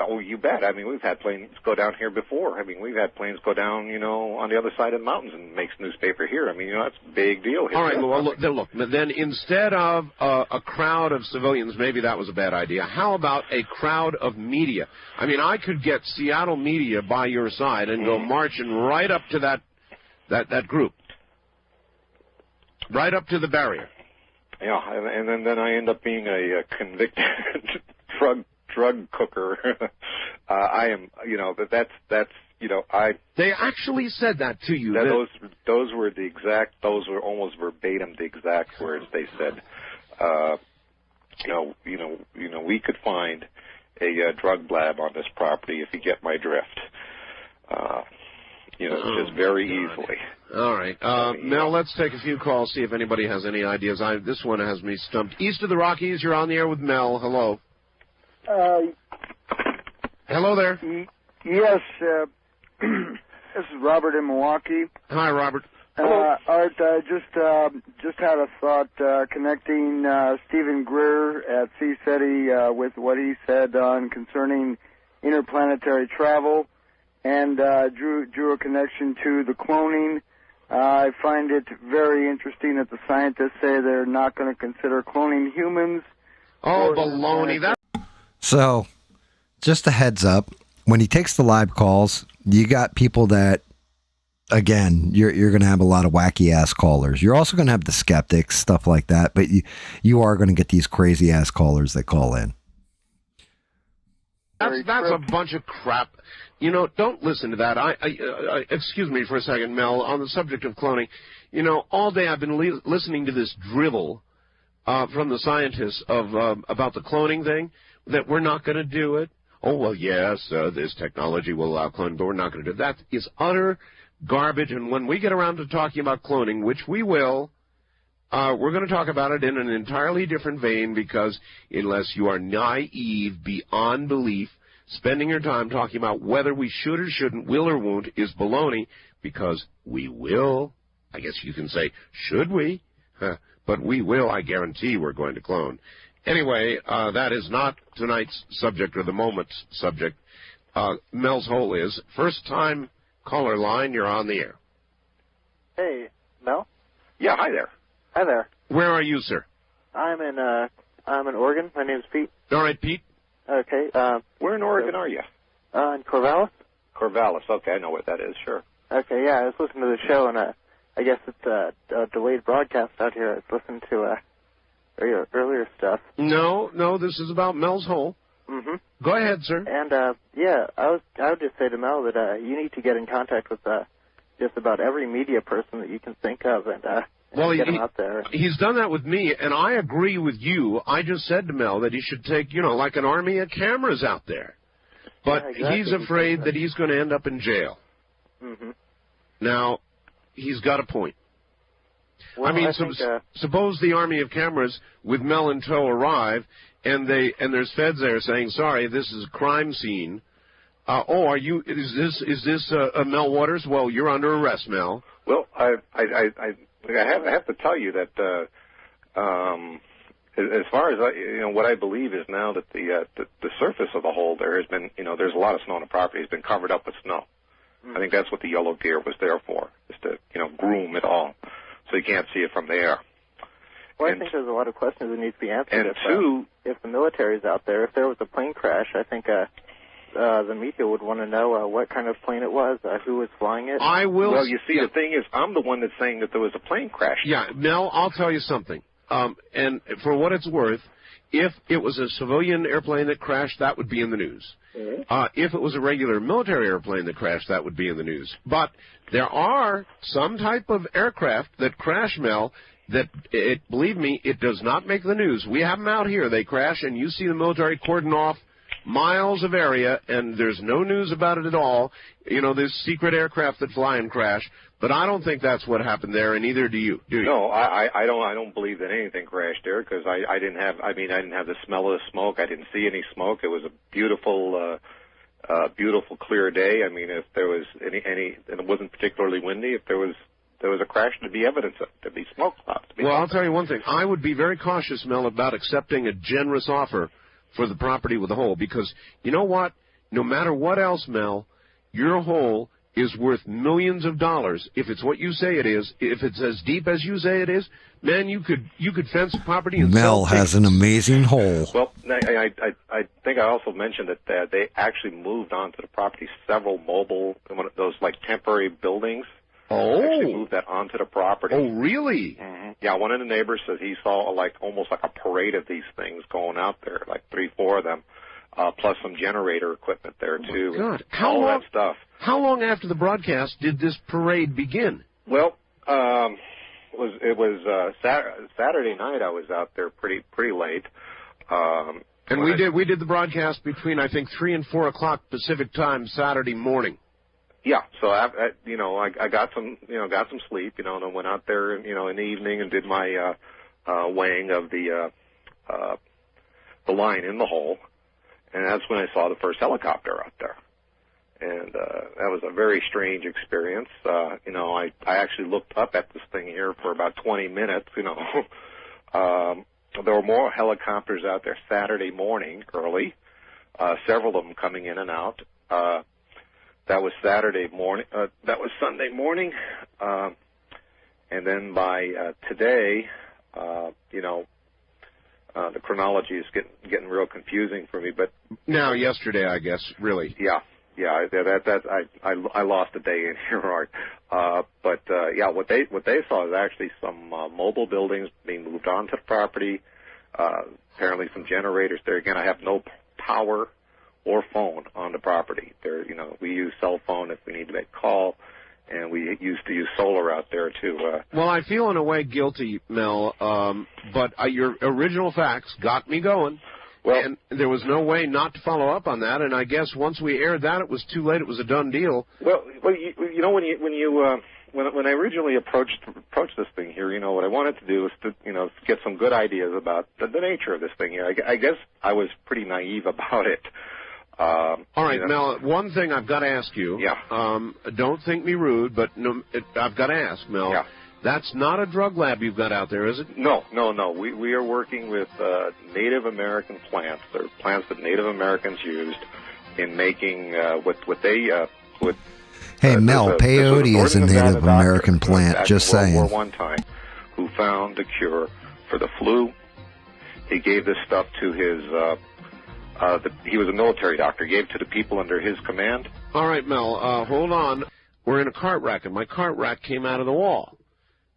Oh, you bet. I mean, we've had planes go down here before. I mean, we've had planes go down, on the other side of the mountains and makes newspaper here. I mean, that's a big deal here. All right, well, look. Then instead of a crowd of civilians, maybe that was a bad idea. How about a crowd of media? I mean, I could get Seattle media by your side and go marching right up to that group, right up to the barrier. Yeah, and then I end up being a convicted drug cooker. I am, They actually said that to you. Those were almost verbatim the exact words they said. We could find a drug lab on this property if you get my drift. Just very easily. All right. Mel, let's take a few calls, see if anybody has any ideas. This one has me stumped. East of the Rockies, you're on the air with Mel. Hello. Hello there. Yes. This is Robert in Milwaukee. Hi, Robert. Art, I just had a thought connecting Stephen Greer at CSETI with what he said on concerning interplanetary travel, and drew a connection to the cloning. I find it very interesting that the scientists say they're not going to consider cloning humans. Oh, baloney. So, just a heads up, when he takes the live calls, you got people that, again, you're going to have a lot of wacky-ass callers. You're also going to have the skeptics, stuff like that, but you are going to get these crazy-ass callers that call in. That's a bunch of crap. You know, don't listen to that. Excuse me for a second, Mel, on the subject of cloning. You know, all day I've been listening to this drivel from the scientists about the cloning thing, that we're not going to do it. Oh, well, yes, this technology will allow cloning, but we're not going to do it. That is utter garbage, and when we get around to talking about cloning, which we will, we're going to talk about it in an entirely different vein, because unless you are naive beyond belief, spending your time talking about whether we should or shouldn't, will or won't, is baloney, because we will. I guess you can say, should we? But we will. I guarantee we're going to clone. Anyway, that is not tonight's subject or the moment's subject. Mel's Hole is. First time caller line, you're on the air. Hey, Mel? Yeah, hi there. Hi there. Where are you, sir? I'm in Oregon. My name's Pete. All right, Pete. Okay. Where in Oregon are you? In Corvallis. Corvallis. Okay, I know where that is, sure. Okay, yeah, I was listening to the show, and I guess it's a delayed broadcast out here. I was listening to earlier stuff. No, this is about Mel's Hole. Mm-hmm. Go ahead, sir. And, yeah, I would just say to Mel that you need to get in contact with just about every media person that you can think of, and get them out there. He's done that with me, and I agree with you. I just said to Mel that he should take, like an army of cameras out there. But yeah, exactly. He's afraid that he's going to end up in jail. Mm-hmm. Now, he's got a point. Well, I mean, think, suppose the army of cameras with Mel in tow arrive, and there's feds there saying, "Sorry, this is a crime scene." Are you? Is this Mel Waters? Well, you're under arrest, Mel. Well, I have to tell you that as far as what I believe is now that the surface of the hole there has been, there's a lot of snow on the property, has been covered up with snow. I think that's what the yellow gear was there for, is to groom it all, so you can't see it from the air. Well, I think there's a lot of questions that need to be answered. And if the military's out there, if there was a plane crash, I think the media would want to know what kind of plane it was, who was flying it. I will. Well, you see, the thing is, I'm the one that's saying that there was a plane crash. Yeah, Mel, I'll tell you something. And for what it's worth, if it was a civilian airplane that crashed, that would be in the news. Mm-hmm. If it was a regular military airplane that crashed, that would be in the news. But there are some type of aircraft that crash, Mel, that, believe me, it does not make the news. We have them out here. They crash, and you see the military cordon off miles of area, and there's no news about it at all. There's secret aircraft that fly and crash. But I don't think that's what happened there, and neither do you. Do you? No, I don't believe that anything crashed there, because I didn't have the smell of the smoke. I didn't see any smoke. It was a beautiful clear day. I mean, if there was any, and it wasn't particularly windy. If there was a crash, there'd be evidence of it. There'd be smoke clouds. Well, I'll tell you one thing. I would be very cautious, Mel, about accepting a generous offer for the property with the hole, because you know what? No matter what else, Mel, your hole is worth millions of dollars if it's what you say it is. If it's as deep as you say it is, man, you could fence the property and Mel sell has an amazing hole. Well, I think I also mentioned that they actually moved onto the property several mobile, those like temporary buildings. Oh, actually moved that onto the property. Oh, really? Mm-hmm. Yeah, one of the neighbors says he saw almost like a parade of these things going out there, like 3-4 of them, plus some generator equipment there too. Oh, God. That stuff. How long after the broadcast did this parade begin? Well, it was Saturday night. I was out there pretty late. And we did the broadcast between, I think, 3 and 4 o'clock Pacific time Saturday morning. Yeah, so I got some sleep, and then went out there, in the evening and did my weighing of the line in the hole, and that's when I saw the first helicopter out there, and that was a very strange experience. I actually looked up at this thing here for about 20 minutes. There were more helicopters out there Saturday morning early, several of them coming in and out. That was Saturday morning. That was Sunday morning, and then by today, the chronology is getting real confusing for me. But now, yesterday, I guess, really. Yeah. I lost a day in here, Art. But what they saw is actually some mobile buildings being moved onto the property. Apparently, some generators there. Again, I have no power or phone on the property. There, we use cell phone if we need to make a call, and we used to use solar out there too. Well, I feel in a way guilty, Mel, but your original facts got me going. Well, and there was no way not to follow up on that, and I guess once we aired that, it was too late. It was a done deal. Well, when I originally approached this thing here, what I wanted to do was to get some good ideas about the nature of this thing here. I guess I was pretty naive about it. All right, Mel, one thing I've got to ask you. Yeah. Don't think me rude, but I've got to ask, Mel. Yeah. That's not a drug lab you've got out there, is it? No. We are working with Native American plants. They're plants that Native Americans used in making what they would. Hey, Mel, peyote is a Native American plant, just saying. World War I time, who found a cure for the flu. He gave this stuff to his, he was a military doctor, gave to the people under his command. All right, Mel, hold on. We're in a cart rack, and my cart rack came out of the wall.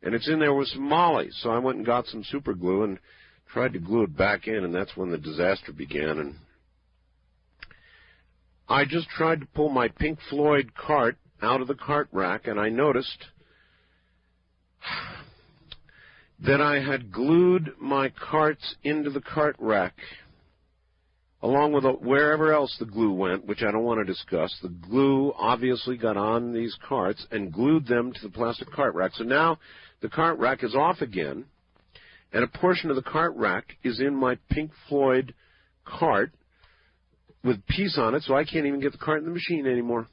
And it's in there with some molly, so I went and got some super glue and tried to glue it back in, and that's when the disaster began. And I just tried to pull my Pink Floyd cart out of the cart rack, and I noticed that I had glued my carts into the cart rack, along with wherever else the glue went, which I don't want to discuss. The glue obviously got on these carts and glued them to the plastic cart rack. So now the cart rack is off again, and a portion of the cart rack is in my Pink Floyd cart with piece on it, so I can't even get the cart in the machine anymore.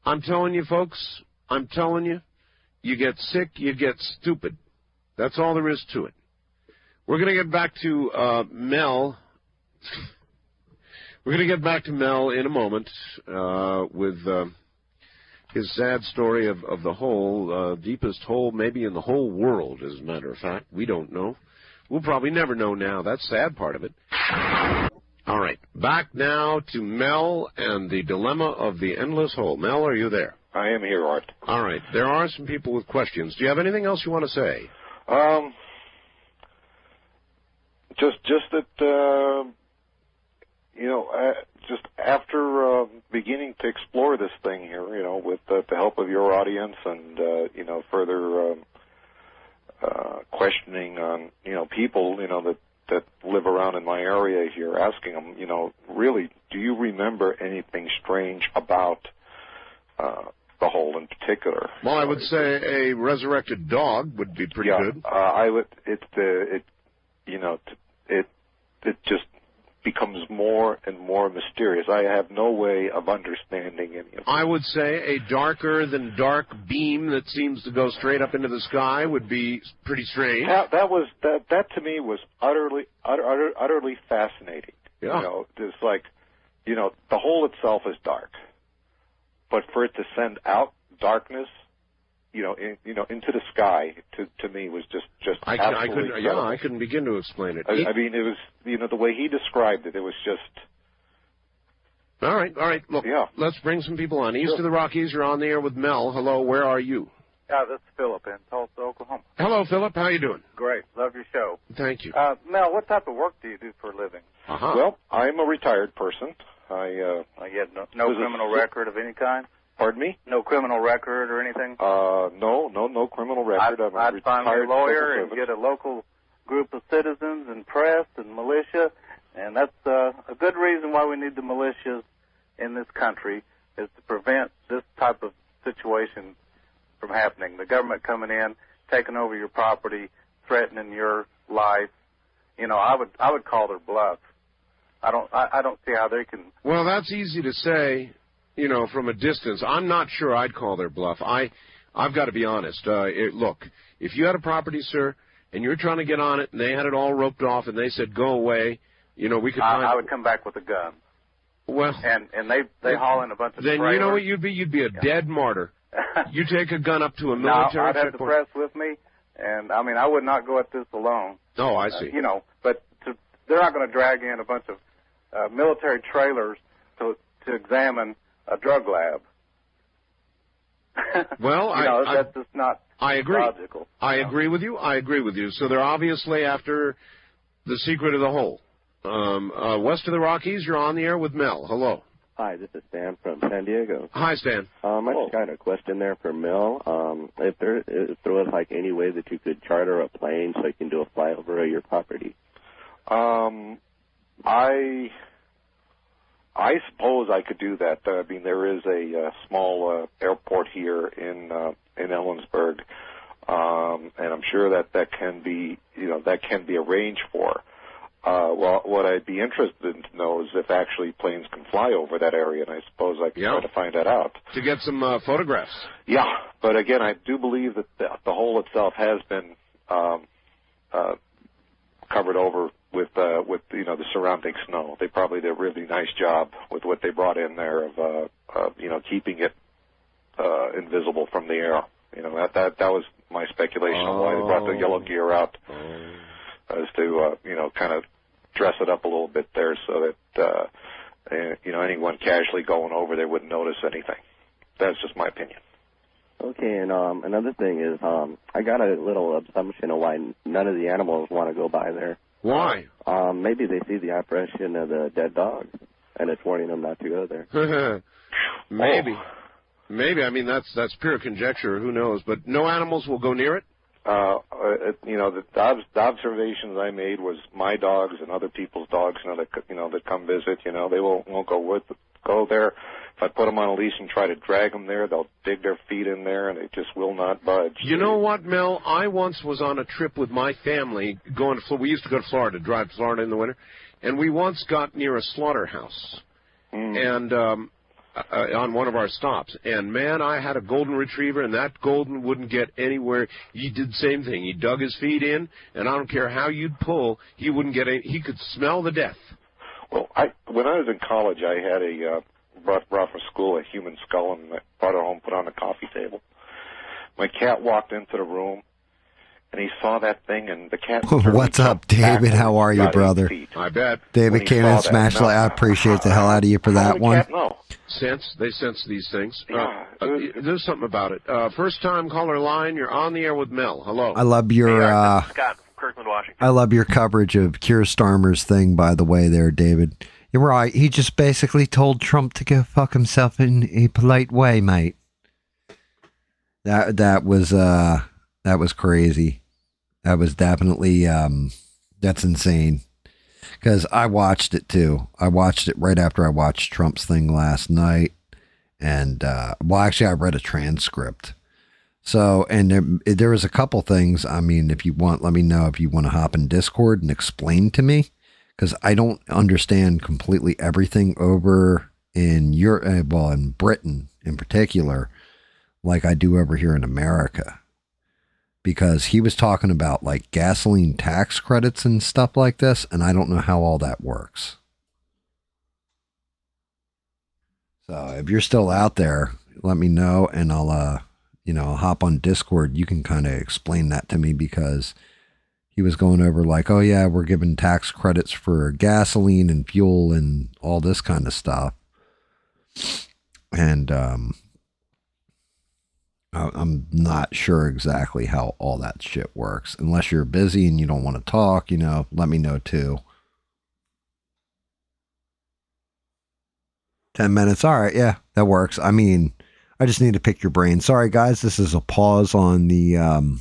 I'm telling you, folks, you get sick, you get stupid. That's all there is to it. We're going to get back to Mel. We're going to get back to Mel in a moment with his sad story of the hole, deepest hole maybe in the whole world, as a matter of fact. We don't know. We'll probably never know now. That's the sad part of it. All right, back now to Mel and the dilemma of the endless hole. Mel, are you there? I am here, Art. All right, there are some people with questions. Do you have anything else you want to say? Just that, just after beginning to explore this thing here, with the help of your audience and, further questioning on, people, that live around in my area here, asking them, really, do you remember anything strange about the hole in particular? Well, I would say a resurrected dog would be pretty good. I would. It just becomes more and more mysterious. I have no way of understanding any of it. I would say a darker than dark beam that seems to go straight up into the sky would be pretty strange. That to me was utterly fascinating. Yeah. It's like, the hole itself is dark, but for it to send out darkness, into the sky, to me was just absolutely I couldn't begin to explain it. I mean, it was, the way he described it, it was just... All right. Look, let's bring some people on. East of the Rockies, you're on the air with Mel. Hello, where are you? This is Philip in Tulsa, Oklahoma. Hello, Philip. How you doing? Great. Love your show. Thank you. Mel, what type of work do you do for a living? Well, I'm a retired person. You have no criminal record of any kind? Pardon me? No criminal record or anything? No criminal record. I'd find me a lawyer and get a local group of citizens and press and militia, and that's a good reason why we need the militias in this country, is to prevent this type of situation from happening. The government coming in, taking over your property, threatening your life. I would call their bluff. I don't see how they can. Well, that's easy to say, from a distance. I'm not sure I'd call their bluff. I've got to be honest. Look, if you had a property, sir, and you're trying to get on it, and they had it all roped off, and they said, go away, we could find... I would come back with a gun. Well... And they haul in a bunch of then trailers. You know what you'd be? You'd be a dead martyr. You take a gun up to a military I'd have the press with me, and, I would not go at this alone. Oh, I see. But they're not going to drag in a bunch of military trailers to examine a drug lab. Well, that's just not logical. I agree with you. So they're obviously after the secret of the hole. West of the Rockies, you're on the air with Mel. Hello. Hi, this is Stan from San Diego. Hi, Stan. I just got a question there for Mel. If there was like any way that you could charter a plane so you can do a flyover of your property. I suppose I could do that. I mean, there is a small airport here in Ellensburg, and I'm sure that can be arranged for. Well, what I'd be interested in to know is if actually planes can fly over that area, and I suppose I could try to find that out. To get some photographs. Yeah, but again, I do believe that the hole itself has been covered over with the surrounding snow. They probably did a really nice job with what they brought in there of keeping it invisible from the air. That was my speculation of why they brought the yellow gear out, as to kind of dress it up a little bit there so that anyone casually going over there wouldn't notice anything. That's just my opinion. Okay, and another thing is I got a little assumption of why none of the animals want to go by there. Why? Maybe they see the apparition of the dead dog, and it's warning them not to go there. Maybe. Maybe. I mean, that's pure conjecture. Who knows? But no animals will go near it? The observations I made was my dogs and other people's dogs, that come visit, they won't go there. If I put them on a leash and try to drag them there, they'll dig their feet in there, and they just will not budge. You know what, Mel? I once was on a trip with my family going to we used to go to Florida, drive to Florida in the winter, and we once got near a slaughterhouse, and on one of our stops. And, man, I had a golden retriever, and that golden wouldn't get anywhere. He did the same thing. He dug his feet in, and I don't care how you'd pull, he wouldn't get he could smell the death. Well, when I was in college, I had brought from school a human skull, and I brought it home, put it on the coffee table. My cat walked into the room, and he saw that thing, and the cat... What's up, David? How are you, brother? I bet. David came in, smashed it. I appreciate the hell out of you for that one. They sense these things. There's something about it. First time caller line, you're on the air with Mel. Hello. I love your Scott from Kirkland, Washington. I love your coverage of Keir Starmer's thing, by the way, there, David. You're right. He just basically told Trump to go fuck himself in a polite way, mate. That was crazy. That was definitely that's insane. Because I watched it too. I watched it right after I watched Trump's thing last night, and actually, I read a transcript. So, and there was a couple things. I mean, if you want, let me know if you want to hop in Discord and explain to me. Because I don't understand completely everything over in Europe, in Britain in particular, like I do over here in America. Because he was talking about like gasoline tax credits and stuff like this, and I don't know how all that works. So if you're still out there, let me know, and I'll hop on Discord. You can kind of explain that to me, because he was going over like, oh yeah, we're giving tax credits for gasoline and fuel and all this kind of stuff. And I'm not sure exactly how all that shit works. Unless you're busy and you don't want to talk, let me know too. 10 minutes. All right. Yeah, that works. I mean, I just need to pick your brain. Sorry guys, this is a pause on the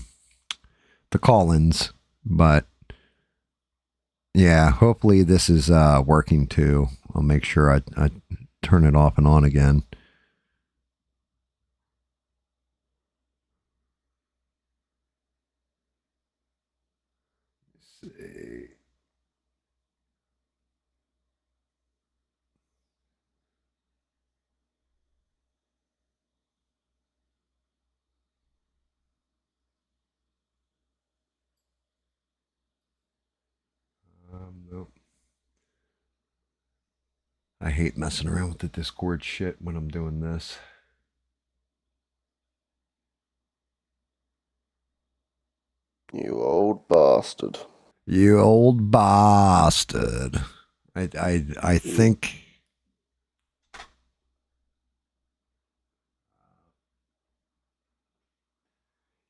call-ins. But yeah, hopefully this is working too. I'll make sure I turn it off and on again. Let's see. Nope. I hate messing around with the Discord shit when I'm doing this. You old bastard. You old bastard. I think...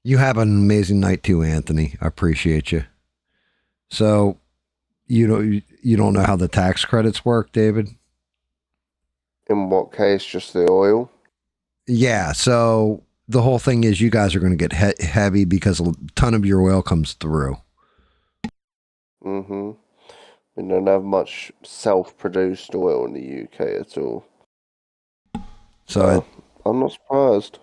You have an amazing night too, Anthony. I appreciate you. So... you don't know how the tax credits work, David? In what case, just the oil? Yeah, so the whole thing is you guys are going to get heavy because a ton of your oil comes through. Mm-hmm. We don't have much self-produced oil in the UK at all. So I'm not surprised.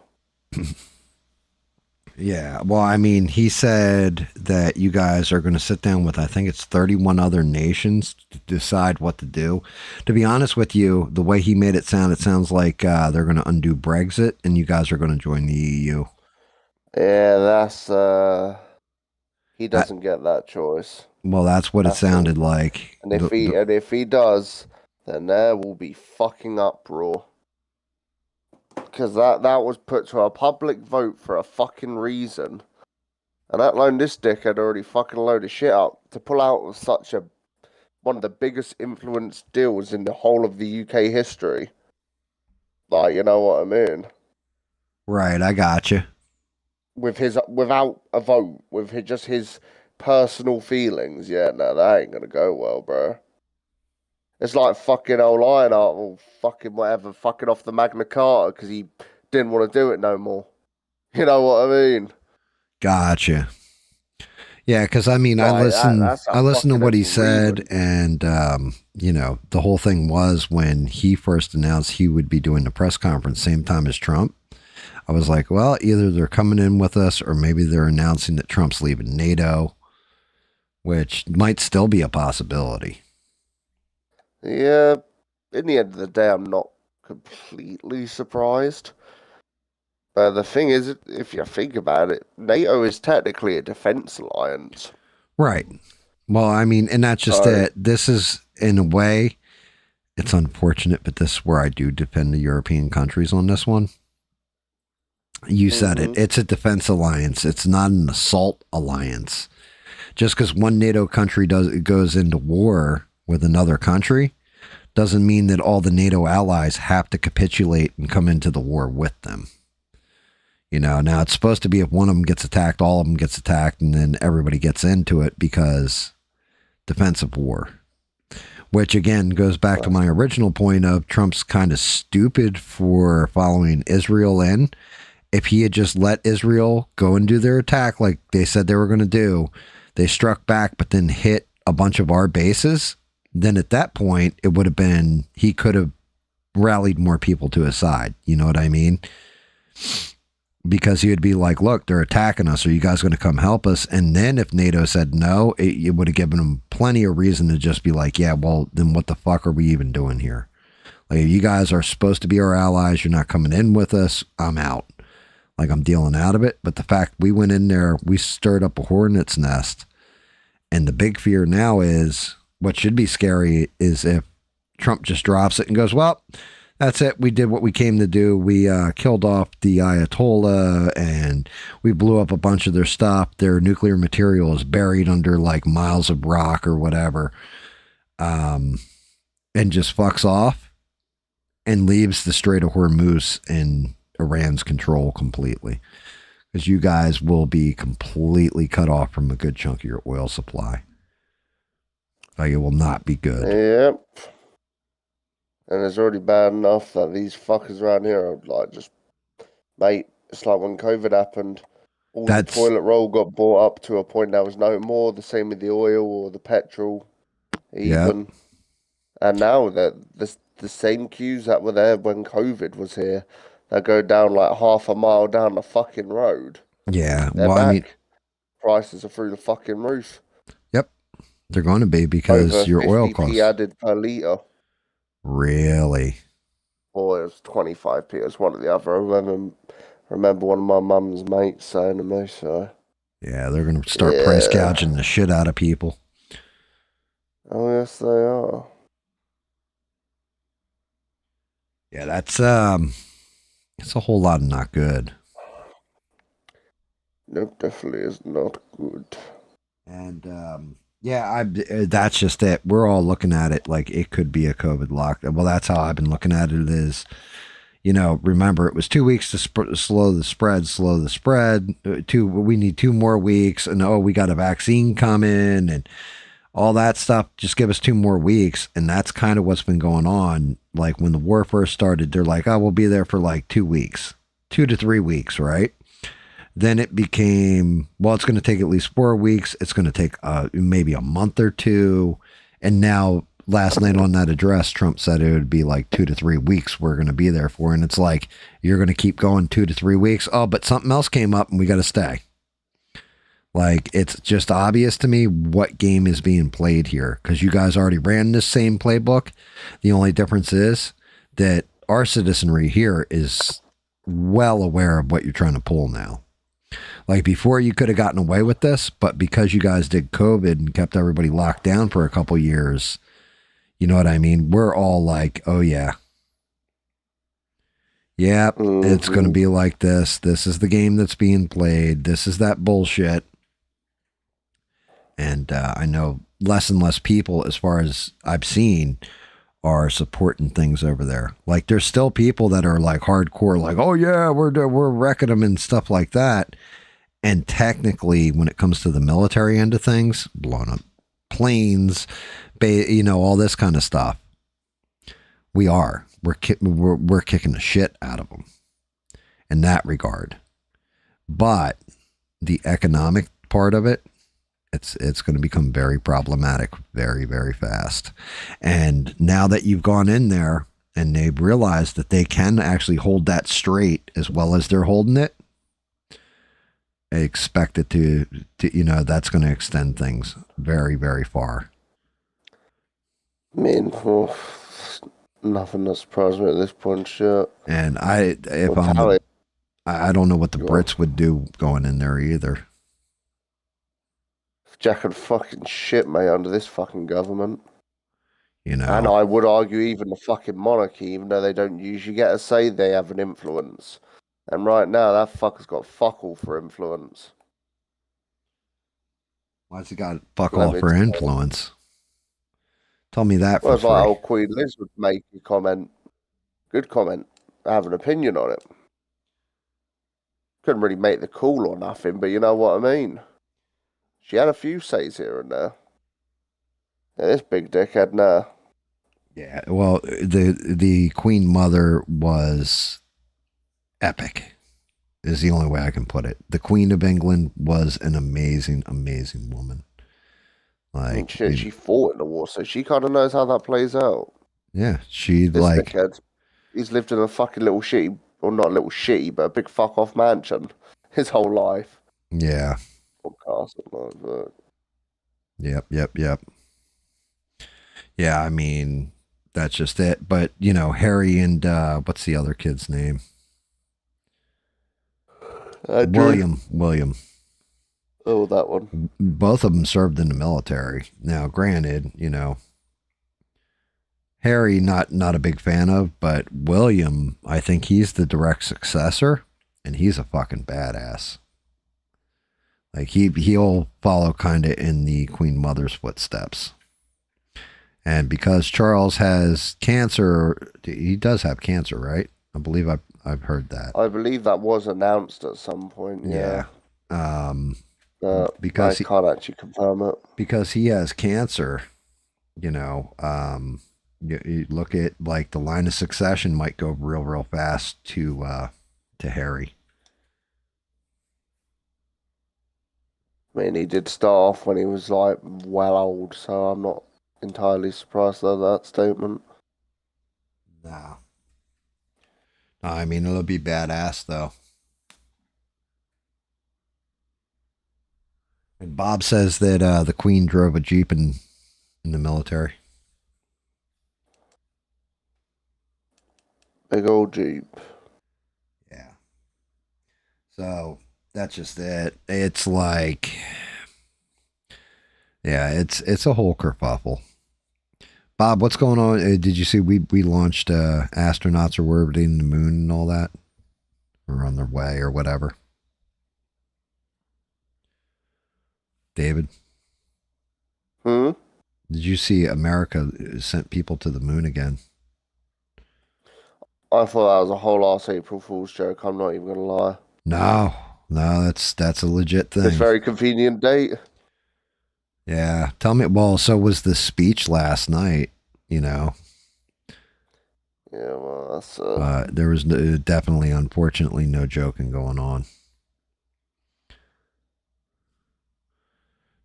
Yeah, well, I mean, he said that you guys are going to sit down with, I think it's 31 other nations to decide what to do. To be honest with you, the way he made it sounds like they're going to undo Brexit and you guys are going to join the EU. Yeah, that's, he doesn't get that choice. Well, that's what it sounded like. And if he does, then there will be fucking uproar. Because that was put to a public vote for a fucking reason. And that loaned this dick had already fucking loaded shit up to pull out of such one of the biggest influence deals in the whole of the UK history. Like, you know what I mean? Right, I got you. Without a vote, with just his personal feelings, yeah, no, that ain't gonna go well, bro. It's like fucking old Lionheart or fucking whatever, fucking off the Magna Carta because he didn't want to do it no more. You know what I mean? Gotcha. Yeah, because I mean, I listened to what he said, and the whole thing was when he first announced he would be doing the press conference same time as Trump. I was like, well, either they're coming in with us, or maybe they're announcing that Trump's leaving NATO, which might still be a possibility. Yeah, in the end of the day, I'm not completely surprised. But the thing is, if you think about it, NATO is technically a defense alliance. Right. Well, I mean, and that's just it. This is, in a way, it's unfortunate, but this is where I do defend the European countries on this one. You said it. It's a defense alliance. It's not an assault alliance. Just because one NATO country goes into war with another country doesn't mean that all the NATO allies have to capitulate and come into the war with them. Now it's supposed to be if one of them gets attacked, all of them gets attacked, and then everybody gets into it because defensive war. Which again goes back to my original point of Trump's kind of stupid for following Israel in. If he had just let Israel go and do their attack like they said they were going to do, they struck back but then hit a bunch of our bases, then at that point, it would have been, he could have rallied more people to his side. You know what I mean? Because he would be like, look, they're attacking us. Are you guys going to come help us? And then if NATO said no, it would have given them plenty of reason to just be like, yeah, well, then what the fuck are we even doing here? Like, if you guys are supposed to be our allies, you're not coming in with us, I'm out. Like, I'm dealing out of it. But the fact we went in there, we stirred up a hornet's nest. And the big fear now is, what should be scary is if Trump just drops it and goes, well, that's it. We did what we came to do. We killed off the Ayatollah and we blew up a bunch of their stuff. Their nuclear material is buried under like miles of rock or whatever. And just fucks off and leaves the Strait of Hormuz in Iran's control completely. Because you guys will be completely cut off from a good chunk of your oil supply. Like, it will not be good. Yep. And it's already bad enough that these fuckers around here are like just, mate, it's like when COVID happened, all the toilet roll got bought up to a point there was no more. The same with the oil or the petrol, even. Yep. And now the same queues that were there when COVID was here, that go down like half a mile down the fucking road. Yeah. Well, I mean, prices are through the fucking roof. Yep. They're going to be because over your oil costs. Added per litre. Really? Or it was 25p. It was one or the other. I remember one of my mum's mates saying to me, so. Yeah, they're going to start price gouging the shit out of people. Oh, yes, they are. Yeah, that's it's a whole lot of not good. Nope, definitely is not good. And yeah, that's just it. We're all looking at it like it could be a COVID lockdown. Well, that's how I've been looking at it is, remember it was 2 weeks to slow the spread. We need 2 more weeks. And, we got a vaccine coming and all that stuff. Just give us 2 more weeks. And that's kind of what's been going on. Like when the war first started, they're like, oh, we'll be there for like 2 weeks, 2 to 3 weeks, right? Then it became, well, it's going to take at least 4 weeks. It's going to take maybe a month or 2. And now last night on that address, Trump said it would be like 2 to 3 weeks we're going to be there for. And it's like, you're going to keep going 2 to 3 weeks. Oh, but something else came up and we got to stay. Like, it's just obvious to me what game is being played here, because you guys already ran this same playbook. The only difference is that our citizenry here is well aware of what you're trying to pull now. Like before, you could have gotten away with this, but because you guys did COVID and kept everybody locked down for a couple years, you know what I mean? We're all like, oh yeah. Yep, it's going to be like this. This is the game that's being played. This is that bullshit. And I know less and less people, as far as I've seen, are supporting things over there. Like there's still people that are like hardcore, like, oh yeah, we're wrecking them and stuff like that. And technically, when it comes to the military end of things, blowing up planes, all this kind of stuff, we're kicking the shit out of them in that regard. But the economic part of it, it's going to become very problematic very, very fast. And now that you've gone in there and they've realized that they can actually hold that straight as well as they're holding it, I expect it to that's going to extend things very, very far. I mean, nothing that surprised me at this point, shit. And I don't know what the Brits would do going in there either. Jack and fucking shit, mate, under this fucking government. And I would argue even the fucking monarchy, even though they don't usually get a say, they have an influence. And right now, that fucker's got fuck all for influence. Why's he got fuck all for influence? Tell me that for free. Like old Queen Liz would make a comment. Good comment. I have an opinion on it. Couldn't really make the call or nothing, but you know what I mean. She had a few says here and there. Yeah, this big dickhead now. Yeah, well, the Queen Mother was epic, is the only way I can put it. The Queen of England was an amazing, amazing woman. Like she fought in the war, so she kind of knows how that plays out. Yeah, this dickhead, he's lived in a fucking little shitty, or not little shitty, but a big fuck off mansion his whole life. Yeah. Yep. Yeah, I mean, that's just it. But, Harry and, what's the other kid's name? William. Oh, that one. Both of them served in the military. Now, granted, Harry, not a big fan of, but William, I think he's the direct successor, and he's a fucking badass. Like he'll follow kind of in the Queen Mother's footsteps. And because Charles has cancer, he does have cancer, right? I believe I've heard that. I believe that was announced at some point. Yeah. Because I can't actually confirm it. Because he has cancer, you look at like the line of succession might go real, real fast to Harry. I mean, he did start off when he was like well old, so I'm not entirely surprised at that statement. No, I mean, it'll be badass though. And Bob says that the Queen drove a Jeep in the military. Big old Jeep. Yeah. So that's just it. It's like, yeah, it's a whole kerfuffle. Bob, what's going on? Did you see we launched astronauts are orbiting the moon and all that? Or on their way or whatever? David? Hmm? Did you see America sent people to the moon again? I thought that was a whole ass April Fool's joke. I'm not even going to lie. No, that's a legit thing. It's a very convenient date. Yeah. Tell me, well, so was the speech last night, you know? Yeah, well, that's... there was definitely, unfortunately, no joking going on.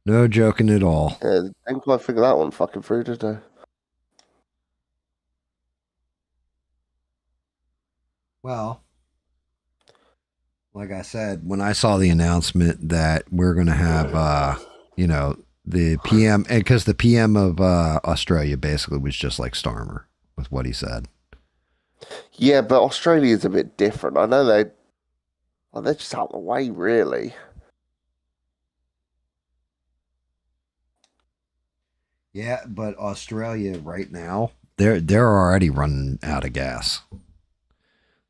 No joking at all. Yeah, I didn't quite figure that one fucking through, did I? Well, like I said, when I saw the announcement that we're going to have, you know, the PM, because the PM of Australia basically was just like Starmer with what he said. Yeah, but Australia's a bit different. I know they're just out of the way, really. Yeah, but Australia right now, they're already running out of gas.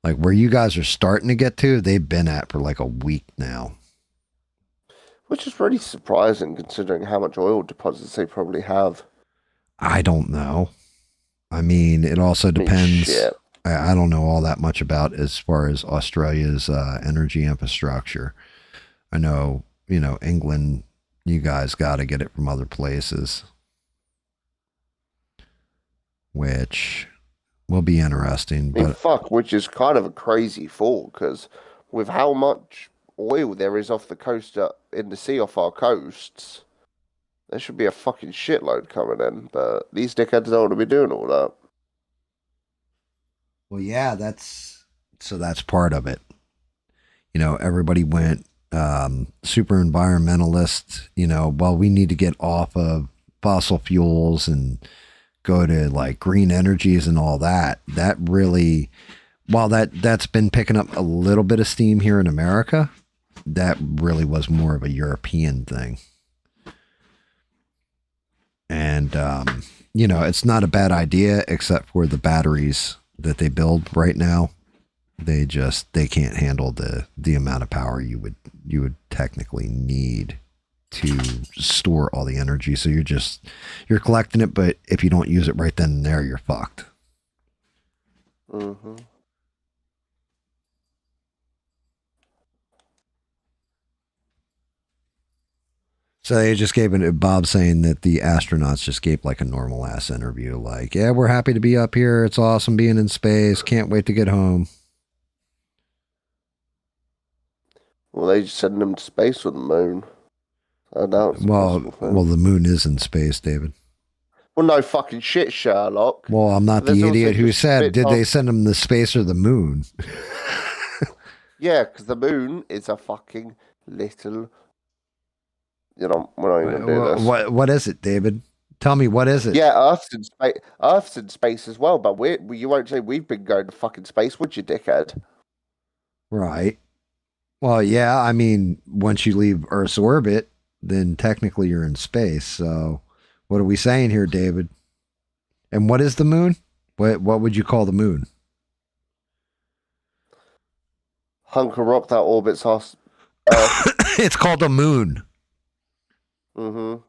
Like where you guys are starting to get to, they've been at for like a week now. Which is really surprising considering how much oil deposits they probably have. I don't know. I mean, it also depends. I don't know all that much about as far as Australia's energy infrastructure. I know, you know, England, you guys got to get it from other places, which will be interesting. I mean, which is kind of a crazy thought because with how much oil there is off the coast in the sea off our coasts, there should be a fucking shitload coming in. But these dickheads don't want to be doing all that. Well, yeah, that's part of it. You know, everybody went super environmentalist, you know, well, we need to get off of fossil fuels and go to like green energies and all that. That really, while that's been picking up a little bit of steam here in America, that really was more of a European thing. And, you know, it's not a bad idea except for the batteries that they build right now. They can't handle the amount of power you would technically need to store all the energy. So you're collecting it, but if you don't use it right then and there, you're fucked. Mm-hmm. So they just gave it, Bob saying that the astronauts just gave like a normal ass interview. Like, yeah, we're happy to be up here. It's awesome being in space. Can't wait to get home. Well, they just send them to space with the moon. I doubt it's well, the moon is in space, David. Well, no fucking shit, Sherlock. Well, I'm not the idiot who said, did they send them to space or the moon? Yeah, because the moon is a fucking little... You know, we're not even going to do this. What is it, David? Tell me, what is it? Yeah, Earth's in space as well, but you won't say we've been going to fucking space, would you, dickhead? Right. Well, yeah, I mean, once you leave Earth's orbit, then technically you're in space. So what are we saying here, David? And what is the moon? What would you call the moon? Hunk of rock that orbits us. It's called a moon. Mm-hmm.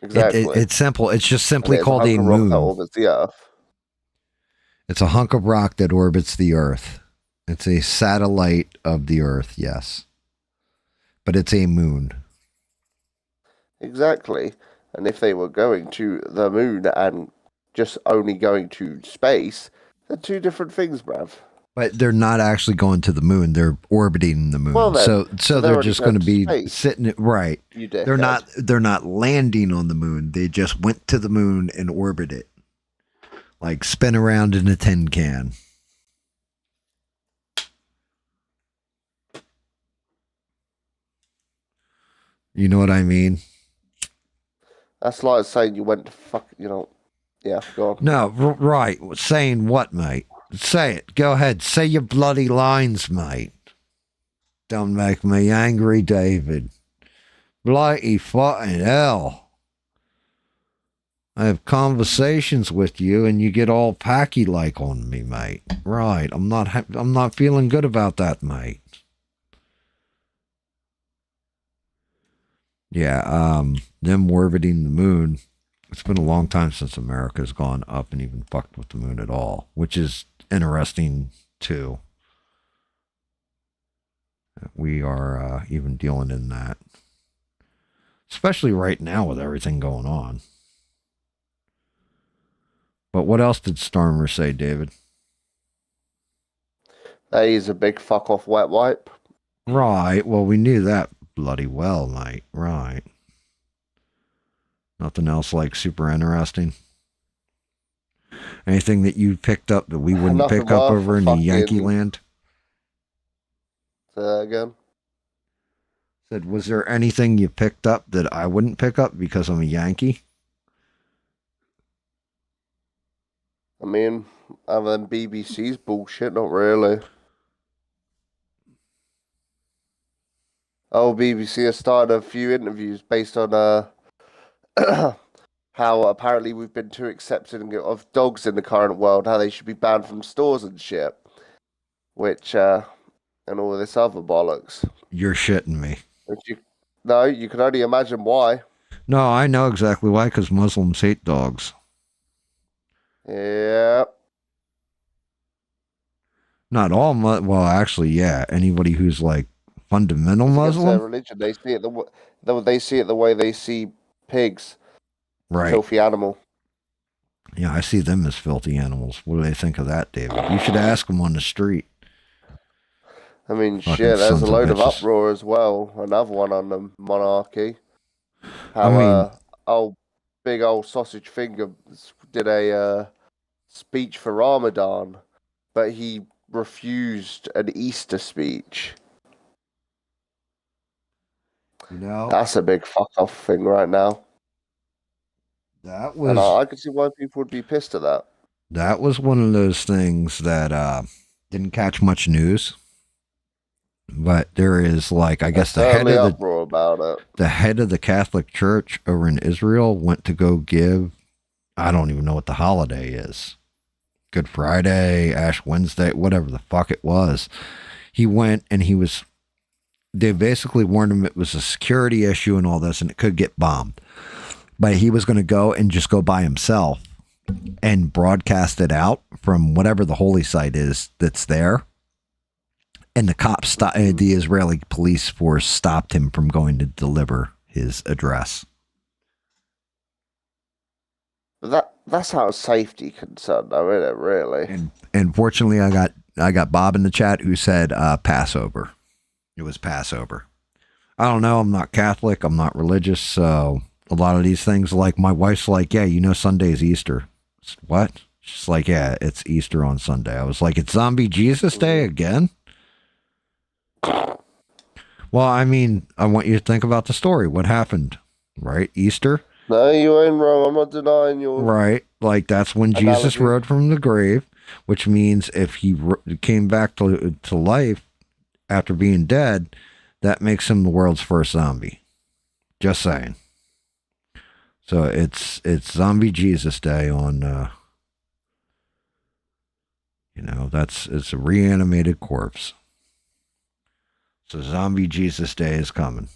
Exactly. It's simple. It's just simply called a moon. That orbits the Earth. It's a hunk of rock that orbits the Earth. It's a satellite of the Earth, yes. But it's a moon. Exactly. And if they were going to the moon and just only going to space, they're two different things, bruv. But they're not actually going to the moon. They're orbiting the moon. Well, then, so they're just going to be sitting right. You they're not landing on the moon. They just went to the moon and orbited it. Like spin around in a tin can. You know what I mean? That's like saying you went to yeah, go on. No, right. Saying what, mate? Say it. Go ahead. Say your bloody lines, mate. Don't make me angry, David. Bloody fucking hell. I have conversations with you and you get all packy like on me, mate. Right. I'm not feeling good about that, mate. Yeah, them orbiting the moon. It's been a long time since America's gone up and even fucked with the moon at all, which is interesting too. We are even dealing in that. especially right now with everything going on. But what else did Stormer say, David? That is a big fuck off wet wipe. Right. Well, we knew that bloody well, mate. Right. Nothing else like super interesting. Anything that you picked up that we wouldn't Nothing pick up worth over in the Yankee land? Say that again. Said, was there anything you picked up that I wouldn't pick up because I'm a Yankee? I mean, other than BBC's bullshit, not really. Oh, BBC has started a few interviews based on how apparently we've been too accepting of dogs in the current world, how they should be banned from stores and shit. Which, and all this other bollocks. You're shitting me. No, you can only imagine why. No, I know exactly why, because Muslims hate dogs. Yeah. Not all, well, actually, yeah. Anybody who's like fundamental Muslim. Their religion, they see it the way they see pigs. Right. Filthy animal. Yeah, I see them as filthy animals. What do they think of that, David? You should ask them on the street. I mean, Fucking shit, there's a load of bitches. uproar as well. Another one on the monarchy. How, big old sausage finger did a speech for Ramadan, but he refused an Easter speech. You know, that's a big fuck off thing right now. That was. And I could see why people would be pissed at that. That was one of those things that didn't catch much news. But there is, like, I guess the head of uproar about it. The head of the Catholic Church over in Israel went to go give, I don't even know what the holiday is. Good Friday, Ash Wednesday, whatever the fuck it was. He went and they basically warned him it was a security issue and all this and it could get bombed. But he was going to go and just go by himself and broadcast it out from whatever the holy site is that's there. And the cops, the Israeli police force stopped him from going to deliver his address. That's how safety concerned, though, isn't it? Really. And fortunately, I got Bob in the chat who said Passover. It was Passover. I don't know. I'm not Catholic. I'm not religious. So a lot of these things, like my wife's like, yeah, you know, Sunday's Easter. What? She's like, yeah, it's Easter on Sunday. I was like, it's Zombie Jesus Day again. Well, I mean, I want you to think about the story. What happened, right? Easter? No, you ain't wrong. I'm not denying you. Right. Like, that's when Jesus rose from the grave, which means if he came back to life after being dead, that makes him the world's first zombie. Just saying. So it's Zombie Jesus Day on, it's a reanimated corpse. So Zombie Jesus Day is coming.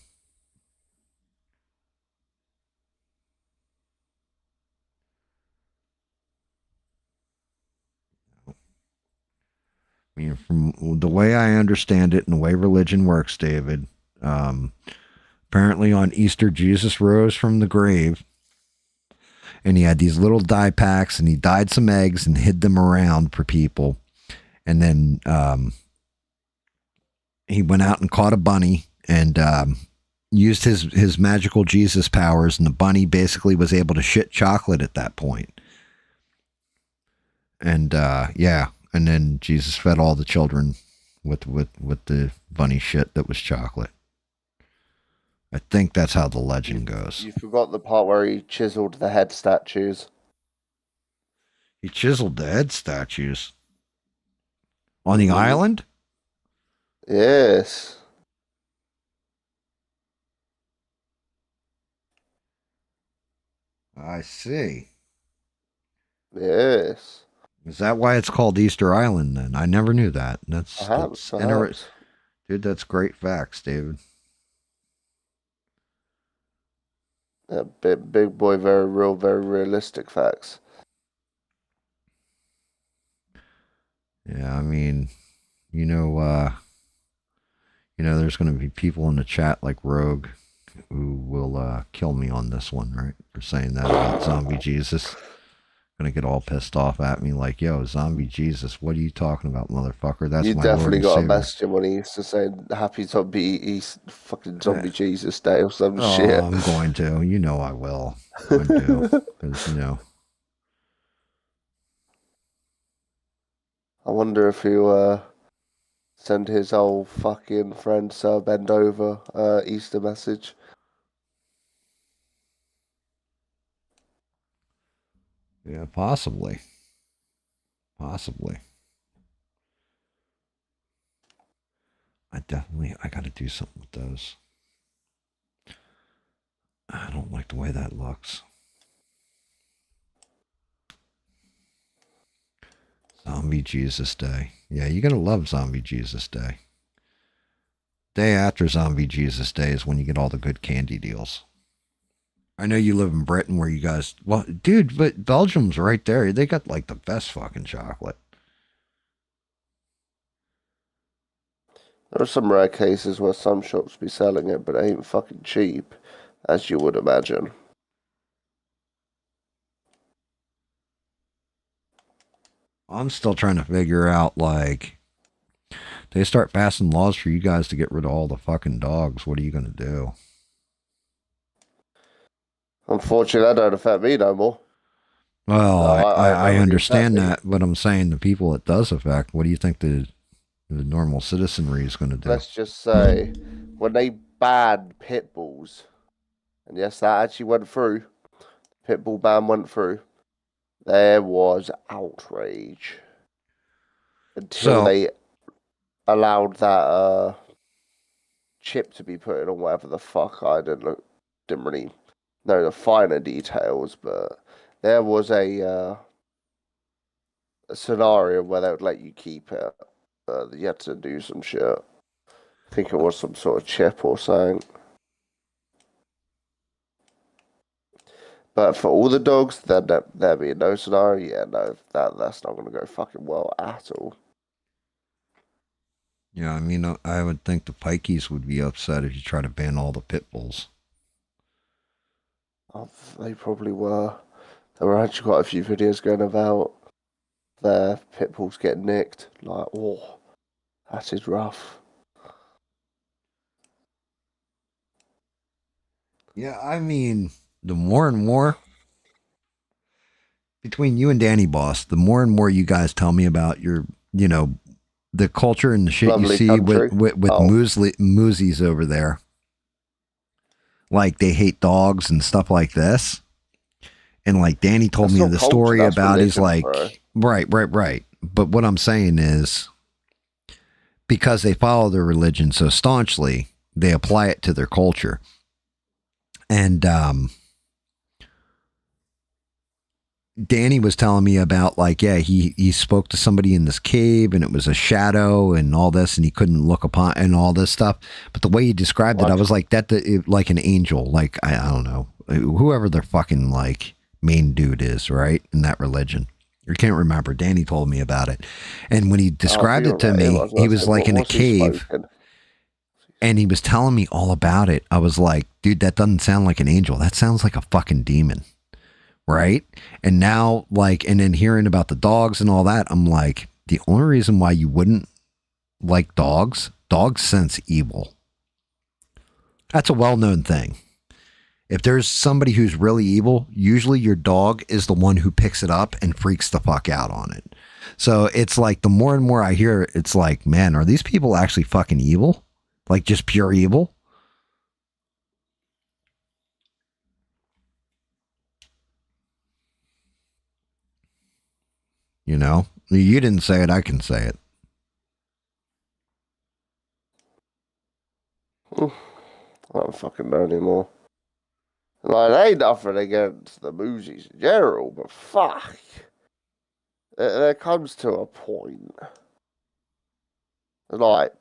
I mean, from the way I understand it and the way religion works, David, apparently on Easter, Jesus rose from the grave and he had these little dye packs and he dyed some eggs and hid them around for people. And then, he went out and caught a bunny and used his magical Jesus powers, and the bunny basically was able to shit chocolate at that point. And and then Jesus fed all the children with the bunny shit that was chocolate. I think that's how the legend goes. You forgot the part where he chiseled the head statues. He chiseled the head statues on the island? Yes. I see. Yes. Is that why it's called Easter Island then? I never knew that. That's interesting. Dude, that's great facts, David. Yeah, big boy, very real, very realistic facts. Yeah, I mean, there's going to be people in the chat like Rogue who will kill me on this one, right? For saying that about Zombie Jesus. Gonna get all pissed off at me like, yo, Zombie Jesus, what are you talking about, motherfucker? That's You my Lord definitely and got a Savior. message when he used to say Happy fucking Zombie Jesus Day or some Oh, shit. I'm going to. You know I will. I do. Because, you know. I wonder if he'll send his old fucking friend Sir Bendover Easter message. Yeah, possibly. Possibly. I got to do something with those. I don't like the way that looks. Zombie Jesus Day. Yeah, you're going to love Zombie Jesus Day. Day after Zombie Jesus Day is when you get all the good candy deals. I know you live in Britain where you guys... Well, dude, but Belgium's right there. They got like the best fucking chocolate. There are some rare cases where some shops be selling it, but it ain't fucking cheap, as you would imagine. I'm still trying to figure out, like, they start passing laws for you guys to get rid of all the fucking dogs. What are you going to do? Unfortunately, that don't affect me no more. Well, No, I understand affect me. that, but I'm saying the people it does affect, what do you think the normal citizenry is going to do? Let's just say, when they banned pit bulls, and yes, that actually went through, pit bull ban went through, there was outrage. Until they allowed that chip to be put in or whatever the fuck. I didn't really know the finer details, but there was a scenario where they would let you keep it. You had to do some shit. I think it was some sort of chip or something. But for all the dogs, there be no scenario. Yeah, no, that's not going to go fucking well at all. Yeah, I mean, I would think the Pikeys would be upset if you try to ban all the pit bulls. Oh, they probably were. There were actually quite a few videos going about their pit bulls getting nicked. Like, oh, that is rough. Yeah, I mean, the more and more between you and Danny Boss, the more and more you guys tell me about your, you know, the culture and the shit Lovely you see country. with moosies over there. Like they hate dogs and stuff like this. And like Danny told That's me not the culture, story that's about he's religion, like, bro. right. But what I'm saying is because they follow their religion so staunchly, they apply it to their culture. And Danny was telling me about like, yeah, he spoke to somebody in this cave and it was a shadow and all this and he couldn't look upon and all this stuff. But the way he described it, I was like, like an angel. Like, I don't know, whoever their fucking like main dude is, right? In that religion. I can't remember. Danny told me about it. And when he described it to me, he was like in a cave. And he was telling me all about it. I was like, dude, that doesn't sound like an angel. That sounds like a fucking demon. Right? And now, like, and then hearing about the dogs and all that, I'm like, the only reason why you wouldn't like dogs sense evil. That's a well-known thing. If there's somebody who's really evil, usually your dog is the one who picks it up and freaks the fuck out on it. So it's like the more and more I hear, it's like, man, are these people actually fucking evil? Like just pure evil? You know, you didn't say it. I can say it. I don't fucking know anymore. Like, there ain't nothing against the moosies in general, but fuck. There comes to a point. Like,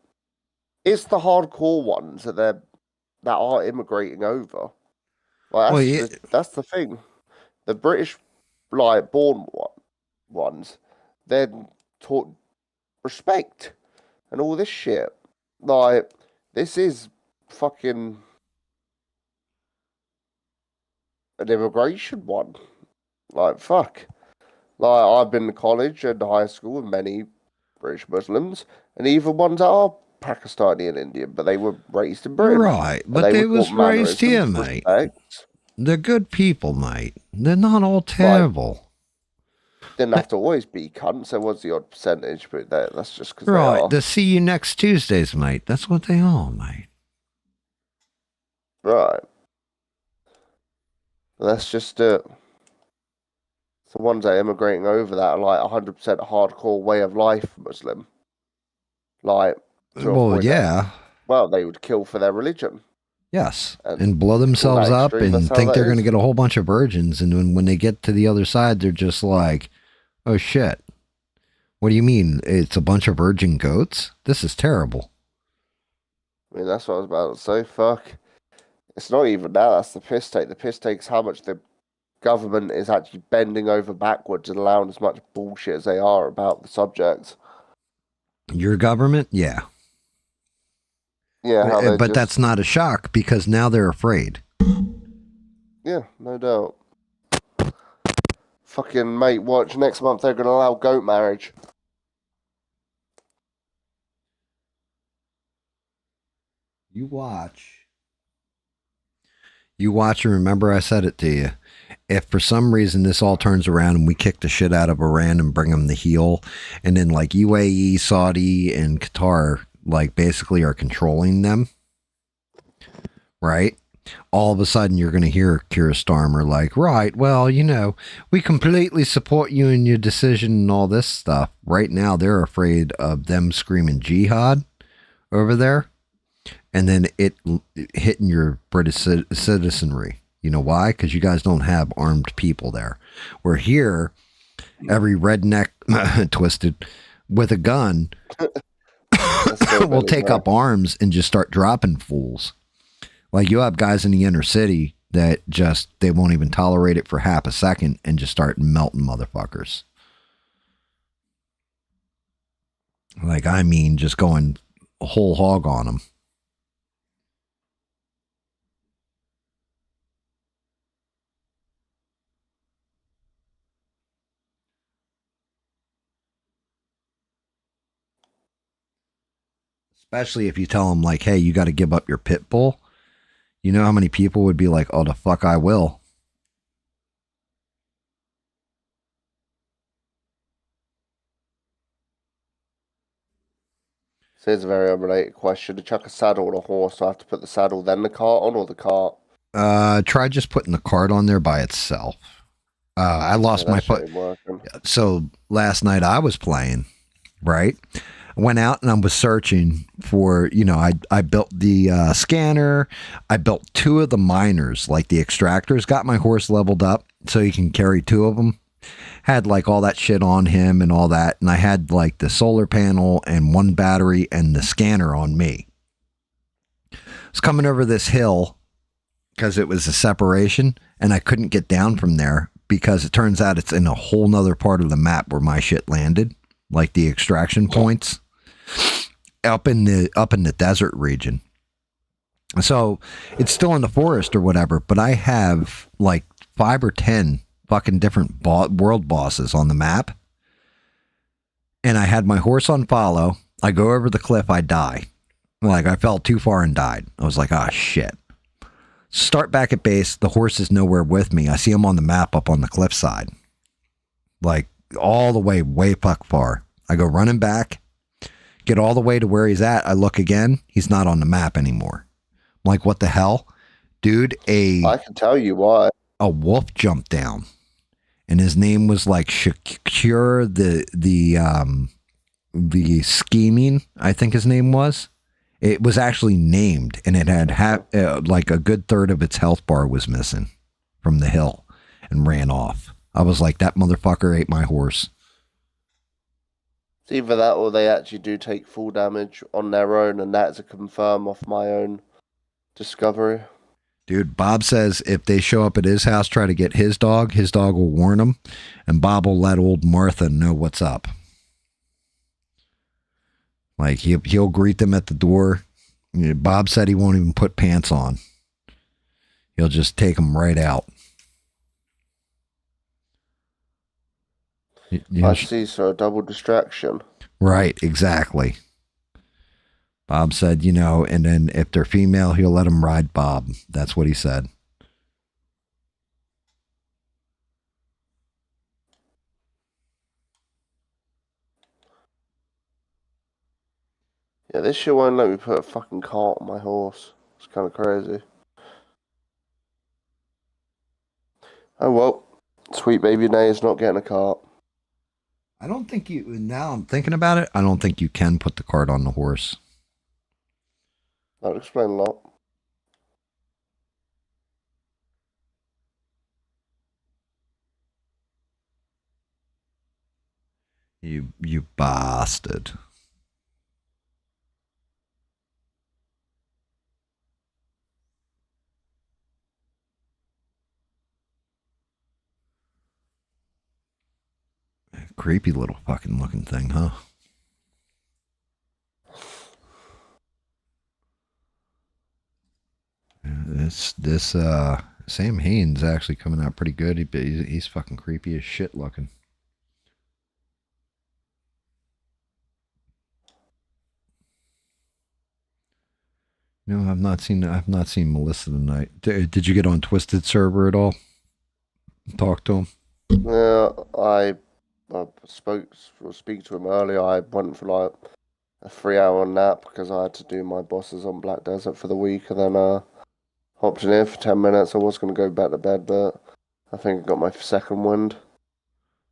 it's the hardcore ones that are immigrating over. Like, that's the thing. The British, like, born ones, they're taught respect and all this shit. Like, this is fucking an immigration one. Like, fuck. Like, I've been to college and high school with many British Muslims, and even ones that are Pakistani and Indian, but they were raised in Britain. Right, but they was raised here, mate. They're good people, mate. They're not all terrible. Didn't have to always be cunts. There was the odd percentage, but that's just because they Right, are. the see you next Tuesdays, mate. That's what they are, mate. Right. That's just it. The ones that are immigrating over that are like 100% hardcore way of life Muslim. Like, Well, yeah. Well, they would kill for their religion. Yes, and blow themselves up and think they're going to get a whole bunch of virgins. And when they get to the other side, they're just like, oh, shit. What do you mean? It's a bunch of virgin goats? This is terrible. I mean, that's what I was about to say. Fuck. It's not even that. That's the piss take. The piss take is how much the government is actually bending over backwards and allowing as much bullshit as they are about the subject. Your government? Yeah. Yeah, but that's not a shock because now they're afraid. Yeah, no doubt. Fucking mate, watch next month they're going to allow goat marriage. You watch and remember I said it to you. If for some reason this all turns around and we kick the shit out of Iran and bring them the heel, and then like UAE, Saudi, and Qatar like basically are controlling them, right? All of a sudden you're going to hear Keir Starmer like, right, well, you know, we completely support you in your decision and all this stuff. Right now they're afraid of them screaming jihad over there and then it hitting your British citizenry. You know why? Because you guys don't have armed people there. We're here, every redneck twisted with a gun will take up arms and just start dropping fools. Like you have guys in the inner city that just, they won't even tolerate it for half a second and just start melting motherfuckers. Like, I mean, just going whole hog on them. Especially if you tell them like, hey, you got to give up your pit bull. You know how many people would be like, oh, the fuck I will. So here's a very unrelated question. To chuck a saddle on a horse, do I have to put the saddle then the cart on or the cart? Try just putting the cart on there by itself. I lost my foot. So last night I was playing, right? I went out and I was searching for, you know, I built the scanner. I built 2 of the miners, like the extractors, got my horse leveled up so you can carry 2 of them. Had like all that shit on him and all that. And I had like the solar panel and 1 battery and the scanner on me. I was coming over this hill because it was a separation and I couldn't get down from there because it turns out it's in a whole nother part of the map where my shit landed, like the extraction points up in the desert region. So it's still in the forest or whatever, but I have like 5 or 10 fucking different world bosses on the map. And I had my horse on follow. I go over the cliff, I die. Like I fell too far and died. I was like, ah, shit. Start back at base. The horse is nowhere with me. I see him on the map up on the cliffside. Like all the way fuck far. I go running back, get all the way to where he's at. I look again. He's not on the map anymore. I'm like, what the hell? Dude, I can tell you why. A wolf jumped down. And his name was like Shakur, the scheming, I think his name was. It was actually named, and it had like a good third of its health bar was missing from the hill and ran off. I was like, that motherfucker ate my horse. It's either that or they actually do take full damage on their own, and that's a confirm off my own discovery. Dude, Bob says if they show up at his house, try to get his dog will warn them, and Bob will let old Martha know what's up. Like, he'll greet them at the door. Bob said he won't even put pants on. He'll just take them right out. I see, so a double distraction. Right, exactly. Bob said, and then if they're female, he'll let them ride Bob. That's what he said. Yeah, this shit won't let me put a fucking cart on my horse. It's kind of crazy. Oh well, sweet baby Nay's not getting a cart. I don't think now I'm thinking about it, I don't think you can put the cart on the horse. That would explain a lot. You bastard. Creepy little fucking looking thing, huh? This Samhain's actually coming out pretty good. He's fucking creepy as shit looking. No, I've not seen Melissa tonight. Did you get on Twisted server at all? Talk to him. Yeah, I was speaking to him earlier. I went for like a 3-hour nap because I had to do my bosses on Black Desert for the week, and then hopped in here for 10 minutes. I was going to go back to bed, but I think I got my second wind.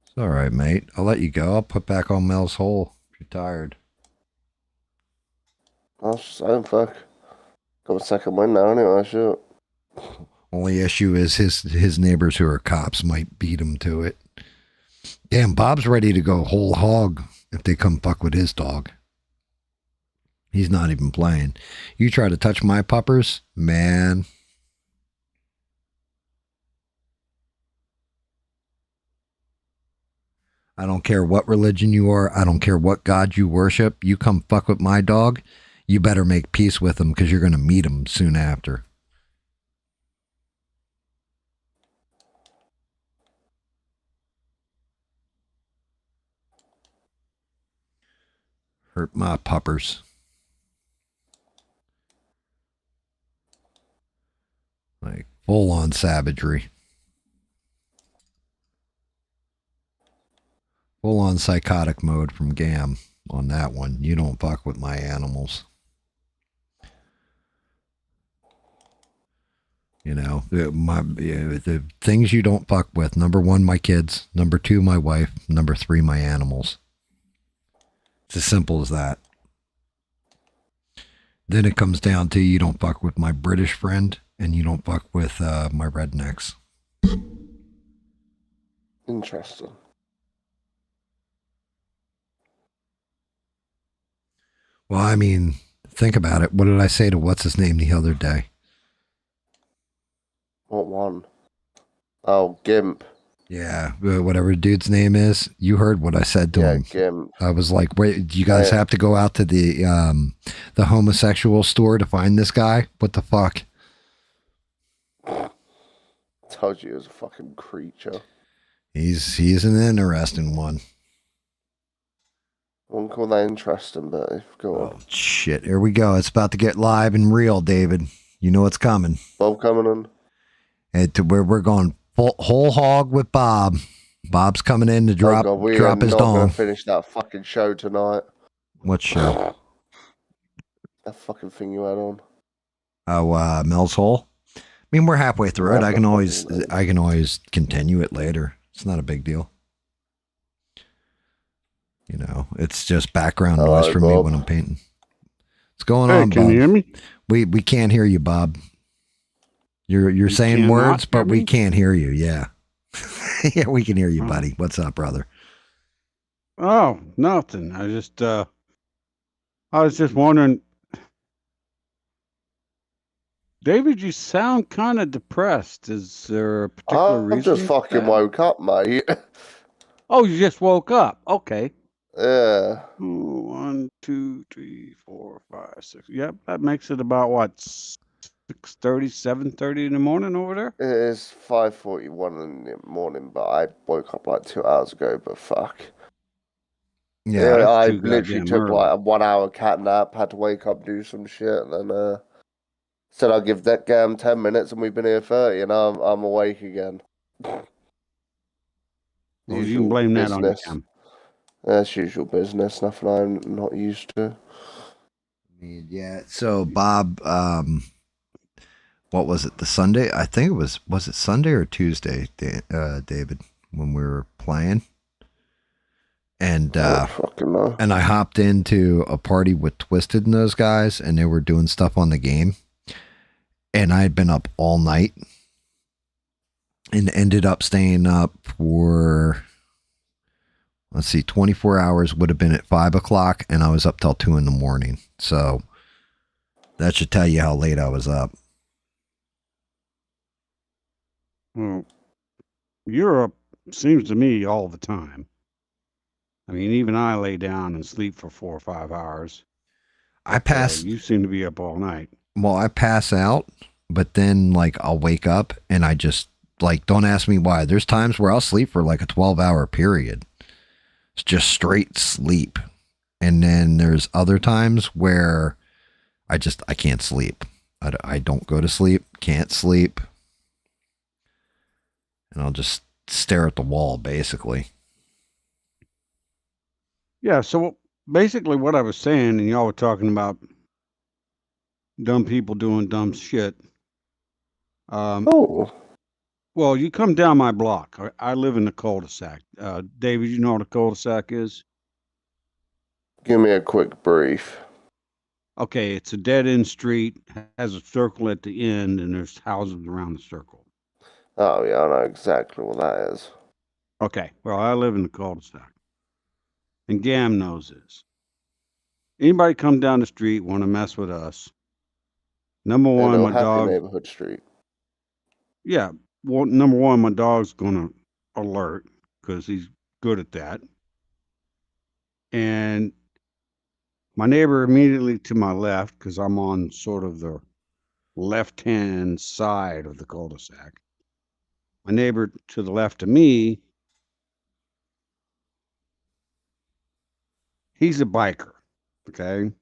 It's all right, mate. I'll let you go. I'll put back on Mel's hole if you're tired. I was saying, fuck. Got a second wind now anyway, shit. Only issue is his neighbors who are cops might beat him to it. Damn, Bob's ready to go whole hog if they come fuck with his dog. He's not even playing. You try to touch my puppers, man. I don't care what religion you are. I don't care what God you worship. You come fuck with my dog, you better make peace with him because you're going to meet him soon after. Hurt my puppers. Like full on savagery. Full on psychotic mode from Gam on that one. You don't fuck with my animals. The things you don't fuck with. Number 1, my kids. Number 2, my wife. Number 3, my animals. It's as simple as that. Then it comes down to you don't fuck with my British friend and you don't fuck with my rednecks. Interesting. Well, I mean, think about it. What did I say to what's his name the other day? What one? Oh, Gimp. Yeah, whatever dude's name is. You heard what I said to him. Gimp. I was like, "Wait, do you guys have to go out to the homosexual store to find this guy? What the fuck?" I told you he was a fucking creature. He's an interesting one. I won't call that interesting, but go on. Oh, shit, here we go. It's about to get live and real, David. You know what's coming. Bob coming in. We're going whole hog with Bob. Bob's coming in to drop his We're not dong. going to finish that fucking show tonight. What show? That fucking thing you had on. Oh, Mel's Hole? I mean, we're halfway through it. I can always continue it later. It's not a big deal. It's just background noise for me when I'm painting. What's going on, Bob? Can you hear me? We can't hear you, Bob. You're saying words, but we can't hear you. Yeah. Yeah, we can hear you, buddy. What's up, brother? Oh, nothing. I was just wondering, David, you sound kind of depressed. Is there a particular reason? I just fucking woke up, mate. Oh, you just woke up. Okay. Yeah. 1, 2, 3, 4, 5, 6. Yep, that makes it about what? 6:30, 7:30 in the morning over there? It's 5:41 in the morning, but I woke up like 2 hours ago, but fuck. Yeah, that's I too literally goddamn took early. like a 1 hour cat nap, had to wake up, do some shit, and then said I'll give that gam 10 minutes, and we've been here 30, and I'm awake again. Well, you can blame that on the gam. That's usual business, nothing I'm not used to. Yeah. So Bob, what was it? The Sunday? I think it was it Sunday or Tuesday, David, when we were playing? And and I hopped into a party with Twisted and those guys, and they were doing stuff on the game. And I had been up all night and ended up staying up for, let's see, 24 hours. Would have been at 5 o'clock, and I was up till 2 in the morning. So that should tell you how late I was up. Well, you're up, seems to me, all the time. I mean, even I lay down and sleep for 4 or 5 hours. I pass. You seem to be up all night. Well, I pass out, but then like I'll wake up and I just like, don't ask me why. There's times where I'll sleep for like a 12-hour period. It's just straight sleep. And then there's other times where I can't sleep. I don't go to sleep, can't sleep. And I'll just stare at the wall, basically. Yeah, so basically what I was saying, and y'all were talking about dumb people doing dumb shit. Well, you come down my block. I live in the cul-de-sac. David, you know what a cul-de-sac is? Give me a quick brief. Okay, it's a dead-end street, has a circle at the end, and there's houses around the circle. Oh, yeah, I know exactly what that is. Okay, well, I live in the cul-de-sac. And Gam knows this. Anybody come down the street, want to mess with us. Number one, my dog. Neighborhood street. Yeah, well, number one, my dog's going to alert because he's good at that. And my neighbor immediately to my left, because I'm on sort of the left-hand side of the cul-de-sac. My neighbor to the left of me, he's a biker, okay?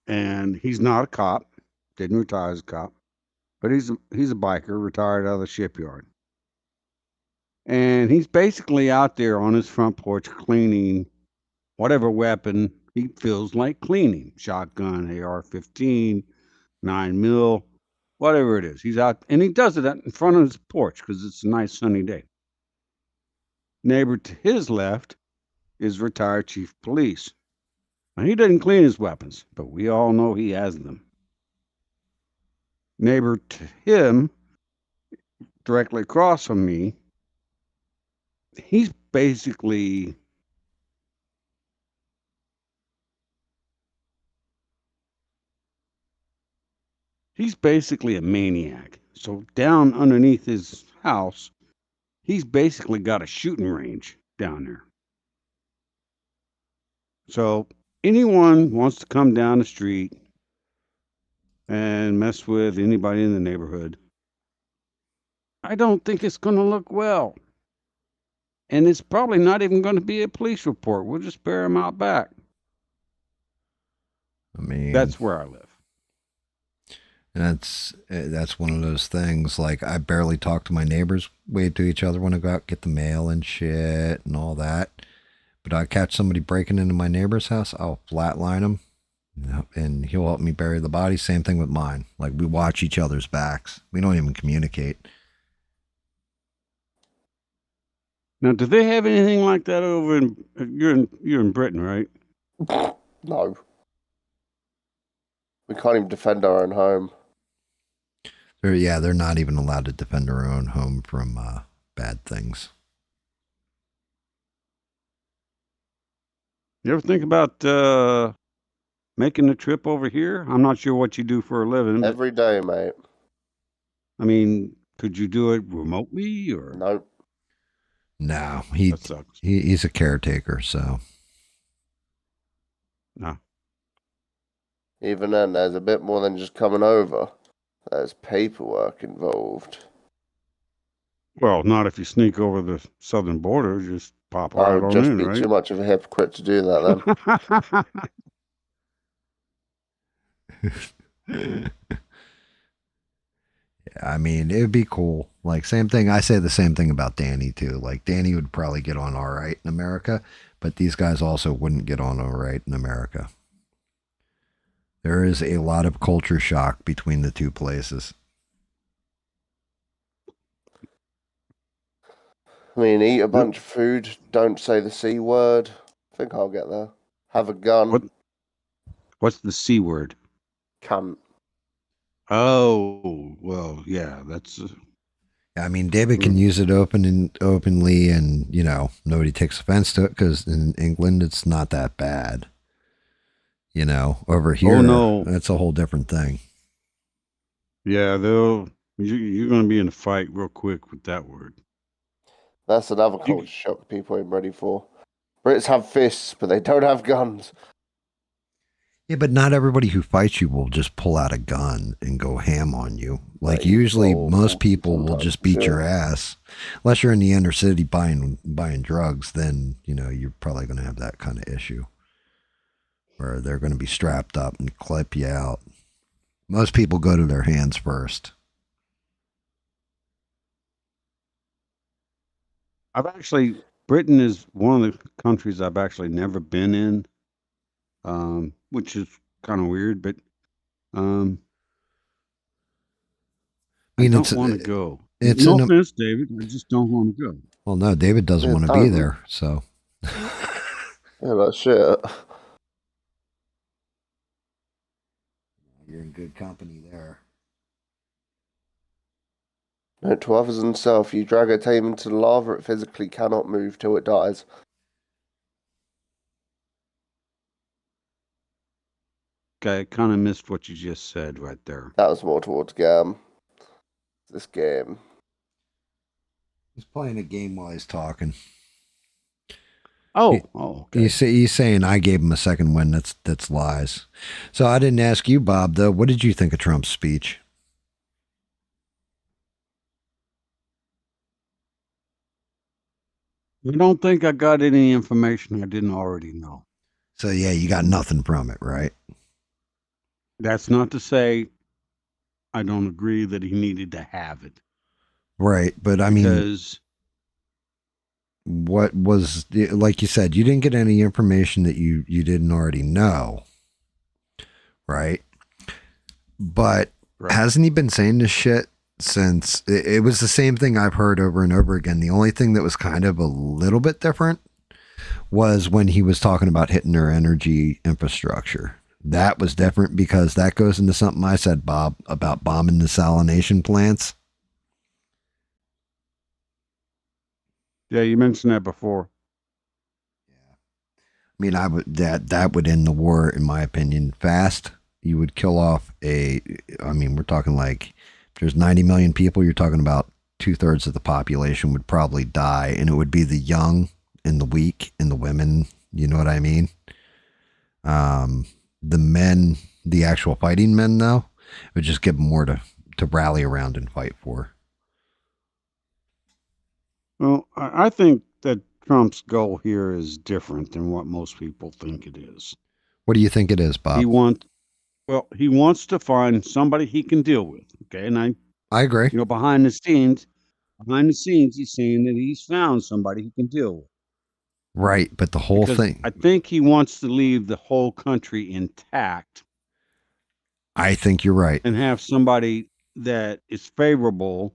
And he's not a cop, didn't retire as a cop, but he's a biker, retired out of the shipyard. And he's basically out there on his front porch cleaning whatever weapon he feels like cleaning. Shotgun, AR-15, 9mm, whatever it is. He's out, and he does it in front of his porch because it's a nice sunny day. Neighbor to his left is retired chief of police. Now, he doesn't clean his weapons, but we all know he has them. Neighbor to him, directly across from me, he's basically a maniac. So down underneath his house, he's basically got a shooting range down there. So anyone wants to come down the street and mess with anybody in the neighborhood, I don't think it's going to look well. And it's probably not even going to be a police report. We'll just bear him out back. I mean, that's where I live. And that's one of those things. Like, I barely talk to my neighbors, wave to each other when I go out, get the mail and shit and all that. But I catch somebody breaking into my neighbor's house, I'll flatline him, and he'll help me bury the body. Same thing with mine. Like, we watch each other's backs. We don't even communicate. Now, do they have anything like that over in you're in Britain, right? No. We can't even defend our own home. They're not even allowed to defend their own home from bad things. You ever think about making a trip over here? I'm not sure what you do for a living. Every day, mate. I mean, could you do it remotely or? Nope. No, he's a caretaker, so. No. Even then, there's a bit more than just coming over. There's paperwork involved. Well, not if you sneak over the southern border. Just pop right I would on just in, be right? too much of a hypocrite to do that Yeah, I mean, it would be cool. Like, same thing. I say the same thing about Danny, too. Like, Danny would probably get on all right in America, but these guys also wouldn't get on all right in America. There is a lot of culture shock between the two places. I mean, eat a bunch of food, don't say the C word. I think I'll get there. Have a gun. What's the C word? Cunt. Oh, well, yeah, that's. I mean, David can use it openly, and nobody takes offense to it because in England it's not that bad. Over here, no, that's a whole different thing. Yeah, you're going to be in a fight real quick with that word. That's another culture shock people ain't ready for. Brits have fists, but they don't have guns. Yeah, but not everybody who fights you will just pull out a gun and go ham on you. Like, usually most people will just beat your ass. Unless you're in the inner city buying drugs, then, you're probably going to have that kind of issue. Where they're going to be strapped up and clip you out. Most people go to their hands first. Britain is one of the countries I've actually never been in, which is kind of weird, but I don't want to go. No offense, David. I just don't want to go. Well, no, David doesn't want to be there, so. Yeah, that's shit. You're in good company there. Note to others and self, you drag a tame into the lava, it physically cannot move till it dies. Okay, I kind of missed what you just said right there. That was more towards Gam. This game. He's playing a game while he's talking. Okay. He's saying I gave him a second win. That's lies. So I didn't ask you, Bob, though. What did you think of Trump's speech? I don't think I got any information I didn't already know. So, yeah, you got nothing from it, right? That's not to say I don't agree that he needed to have it. Right, but I mean, what was, like you said, you didn't get any information that you didn't already know, right? But hasn't he been saying this shit since it was the same thing I've heard over and over again? The only thing that was kind of a little bit different was when he was talking about hitting their energy infrastructure. That was different because that goes into something I said, Bob, about bombing the desalination plants. Yeah, you mentioned that before. I mean, that would end the war, in my opinion, fast. You would kill off we're talking like, if there's 90 million people, you're talking about 2/3 of the population would probably die, and it would be the young and the weak and the women. You know what I mean? The men, the actual fighting men, though, would just give them more to rally around and fight for. Well, I think that Trump's goal here is different than what most people think it is. What do you think it is, Bob? He wants to find somebody he can deal with. Okay, and I agree. Behind the scenes, he's saying that he's found somebody he can deal with. Right, but the whole thing. I think he wants to leave the whole country intact. I think you're right. And have somebody that is favorable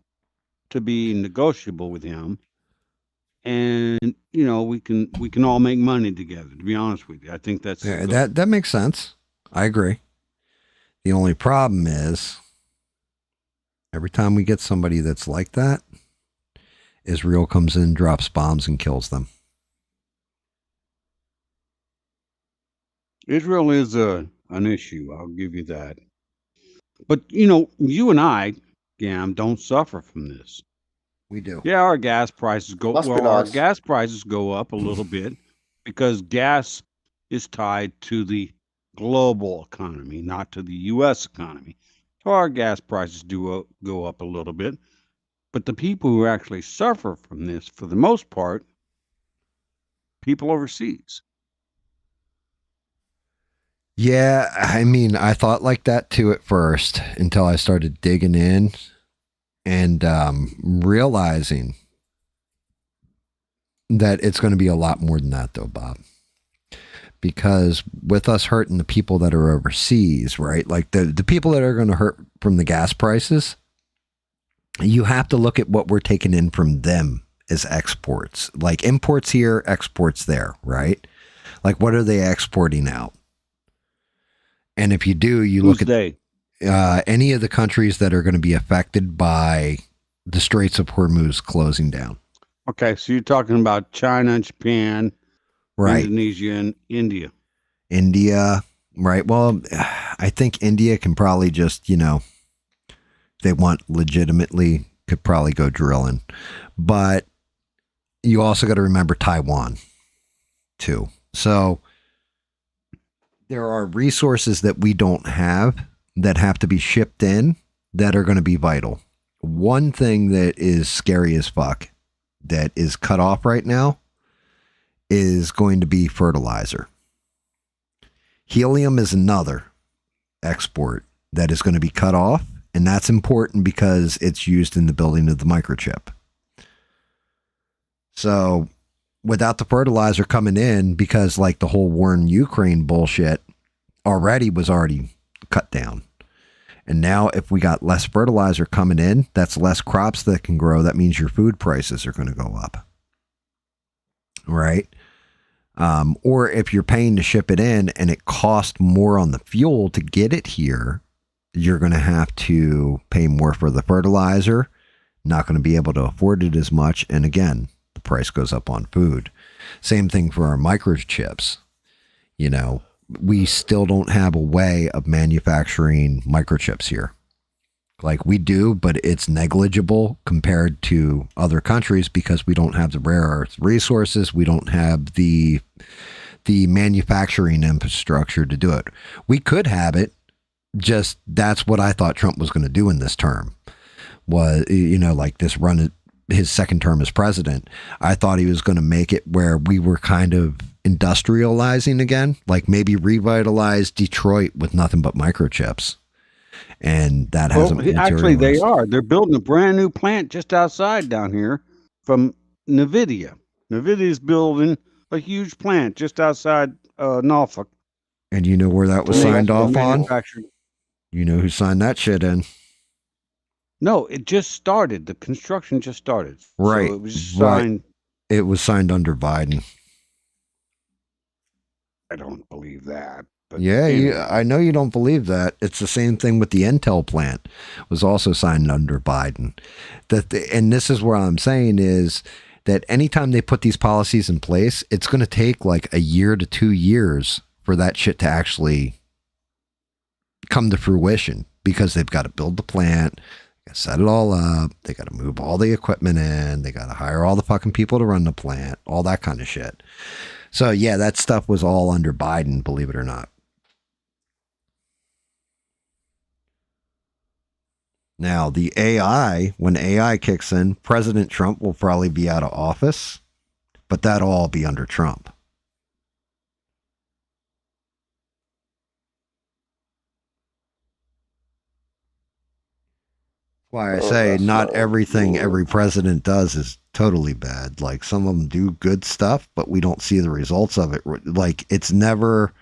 to be negotiable with him. And we can all make money together. To be honest with you, I think that's that makes sense. I agree. The only problem is every time we get somebody that's like that, Israel comes in, drops bombs, and kills them. Israel is an issue. I'll give you that. But you and I, Gam, don't suffer from this. We do. Yeah, our gas prices go. Our gas prices go up a little bit because gas is tied to the global economy, not to the U.S. economy. So our gas prices do go up a little bit. But the people who actually suffer from this, for the most part, people overseas. Yeah, I mean, I thought like that too at first until I started digging in and realizing that it's going to be a lot more than that, though, Bob. Because with us hurting the people that are overseas, right? Like the people that are going to hurt from the gas prices, you have to look at what we're taking in from them as exports. Like imports here, exports there, right? Like what are they exporting out? And if you do, you look at any of the countries that are going to be affected by the Straits of Hormuz closing down. Okay, so you're talking about China, Japan, right, Indonesia, and India. India, right? Well, I think India can probably just, if they want legitimately, could probably go drilling. But you also got to remember Taiwan, too. So there are resources that we don't have that have to be shipped in that are going to be vital. One thing that is scary as fuck that is cut off right now is going to be fertilizer. Helium is another export that is going to be cut off, and that's important because it's used in the building of the microchip. So without the fertilizer coming in, because like the whole war in Ukraine bullshit was already cut down. And now if we got less fertilizer coming in, that's less crops that can grow. That means your food prices are going to go up. Right? Or if you're paying to ship it in and it costs more on the fuel to get it here, you're going to have to pay more for the fertilizer, not going to be able to afford it as much. And again, the price goes up on food. Same thing for our microchips. We still don't have a way of manufacturing microchips here. Like we do, but it's negligible compared to other countries because we don't have the rare earth resources. We don't have the manufacturing infrastructure to do it. We could have it. Just that's what I thought Trump was going to do in this term was, like this run, his second term as president. I thought he was going to make it where we were kind of industrializing again, like maybe revitalize Detroit with nothing but microchips. And that hasn't actually they are. They're building a brand new plant just outside down here from NVIDIA. NVIDIA's building a huge plant just outside Norfolk. And you know where that was signed off on? You know who signed that shit in? No, it just started. The construction just started. Right. So it was signed. Right. It was signed under Biden. I don't believe that. But yeah, anyway. I know you don't believe that. It's the same thing with the Intel plant. It was also signed under Biden. And this is where I'm saying is that anytime they put these policies in place, it's going to take like a year to 2 years for that shit to actually come to fruition because they've got to build the plant, set it all up, they got to move all the equipment in, they got to hire all the fucking people to run the plant, all that kind of shit. So yeah, that stuff was all under Biden, believe it or not. Now, the AI, when AI kicks in, President Trump will probably be out of office, but that'll all be under Trump. Why I say not everything every president does is totally bad. Like some of them do good stuff, but we don't see the results of it. Like it's never,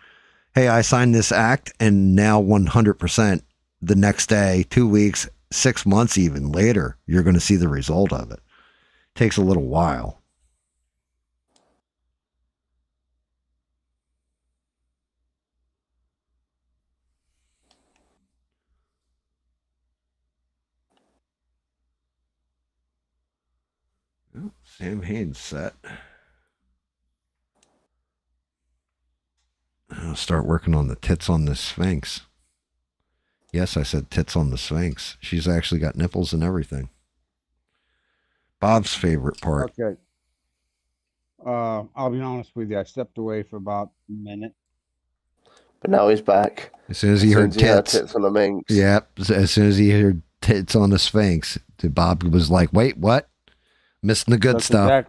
hey, I signed this act and now 100% the next day, 2 weeks, 6 months even later, you're going to see the result of it. Takes a little while. Oh, Samhain set. I'll start working on the tits on this Sphinx. Yes, I said tits on the Sphinx. She's actually got nipples and everything. Bob's favorite part. Okay. I'll be honest with you. I stepped away for about a minute. But now he's back. As soon as he heard tits. Tits on the minx. Yep. As soon as he heard tits on the Sphinx, Bob was like, wait, what? Missing the good stuff.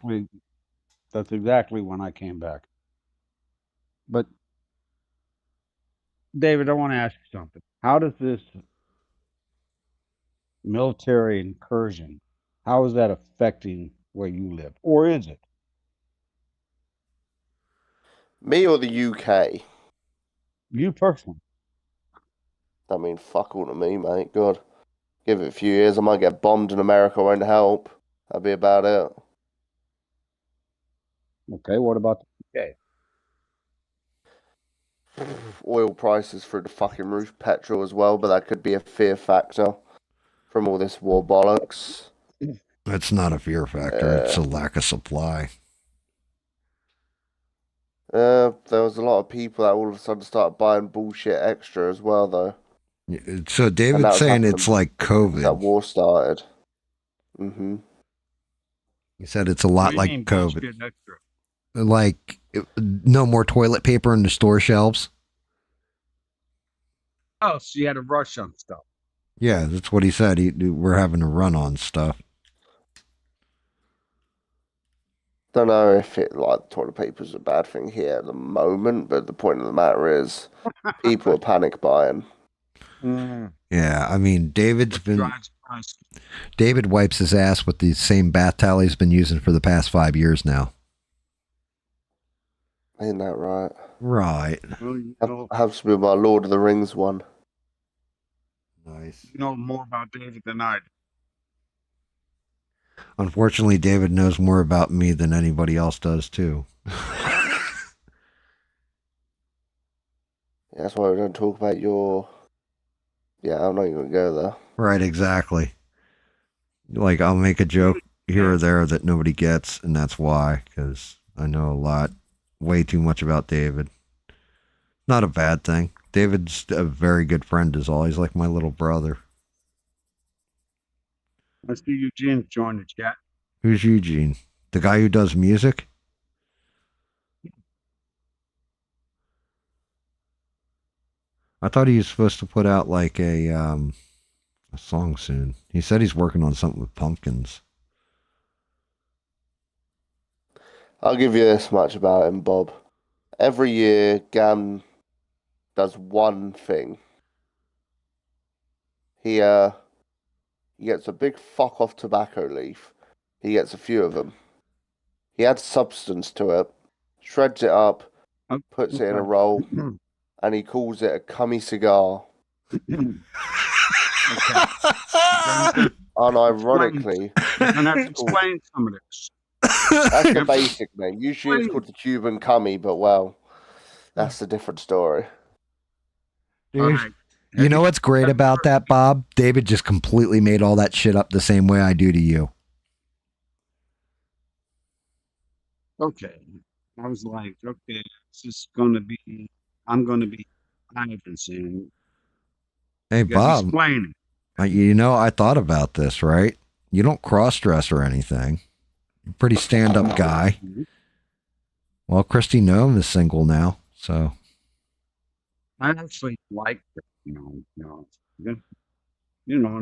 That's exactly when I came back. But, David, I want to ask you something. How does this military incursion, how is that affecting where you live? Or is it? Me or the UK? You personally. I mean, fuck all to me, mate. God. Give it a few years, I might get bombed in America, won't help. That'd be about it. Okay, what about the UK? Oil prices through the fucking roof, petrol as well, but that could be a fear factor from all this war bollocks. It's not a fear factor, it's a lack of supply. There was a lot of people that all of a sudden started buying bullshit extra as well, though. So David's saying it's like COVID. That war started. Mm-hmm. He said it's a lot like COVID. Like no more toilet paper in the store shelves. Oh, so you had a rush on stuff. Yeah, that's what he said. We're having a run on stuff. Don't know if toilet paper is a bad thing here at the moment, but the point of the matter is people are panic buying. Yeah, I mean, David wipes his ass with the same bath towel he's been using for the past 5 years now. Ain't that right? Right. That has to be my Lord of the Rings one. Nice. You know more about David than I do. Unfortunately, David knows more about me than anybody else does, too. That's why we don't talk about your... Yeah, I'm not even going to go there. Right, exactly. Like, I'll make a joke here or there that nobody gets, and that's why, because I know way too much about David. Not a bad thing. David's a very good friend, is all. He's like my little brother. I see Eugene join the chat. Who's Eugene? The guy who does music? I thought he was supposed to put out like a song soon. He said he's working on something with pumpkins. I'll give you this much about him, Bob. Every year, Gam does one thing. He gets a big fuck off tobacco leaf. He gets a few of them. He adds substance to it, shreds it up, puts it in a roll, and he calls it a cummy cigar. Unironically, explain some of this. That's the basic name. Usually it's called the Cuban cummy, but well, that's a different story. Dude, you know what's great about that, Bob? David just completely made all that shit up the same way I do to you. Okay. I was like, okay, this is going to be, I'm going to be Ivan saying. Hey, Bob, explaining. You know, I thought about this, right? You don't cross-dress or anything. You're a pretty stand-up guy. Well, Christy Nome is single now, so. I actually like her, you know, and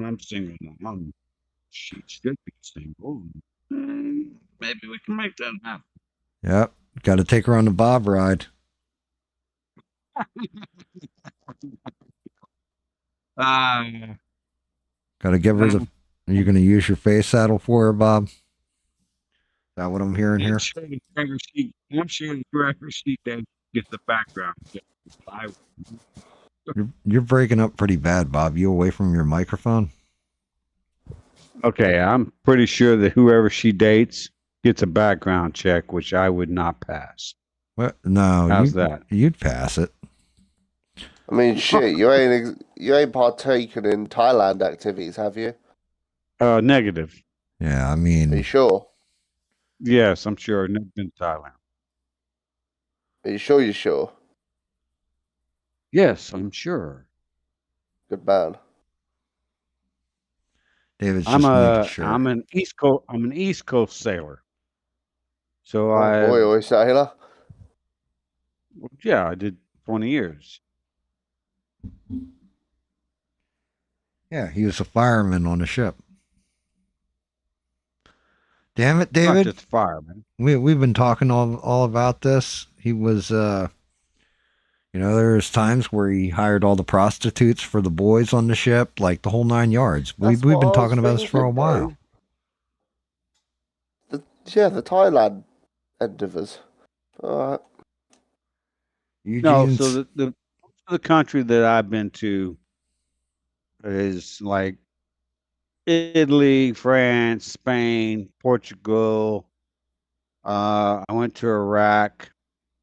I'm single now. She should be single. Maybe we can make that happen. Yep, got to take her on the Bob ride. Got to give her the. Are you going to use your face saddle for her, Bob? Is that what I'm hearing here? I'm sure whoever she does get the background. You're breaking up pretty bad, Bob. You away from your microphone? Okay, I'm pretty sure that whoever she dates gets a background check, which I would not pass. What? No, how's that? You'd pass it. I mean, shit, you ain't partaken in Thailand activities, have you? Negative. Yeah, I mean. Are you sure? Yes, I'm sure. I've never been to Thailand. Are you sure you're sure? Yes, I'm sure. Good man. David's just making sure. I'm an East Coast sailor. So boy, sailor. Yeah, I did 20 years. Yeah, he was a fireman on a ship. Damn it, David! Not just a fireman. We've been talking all about this. He was, there's times where he hired all the prostitutes for the boys on the ship, like the whole 9 yards. We've been talking about this for a while. The Thailand endeavors. All right. No, so the country that I've been to is like Italy, France, Spain, Portugal. I went to Iraq.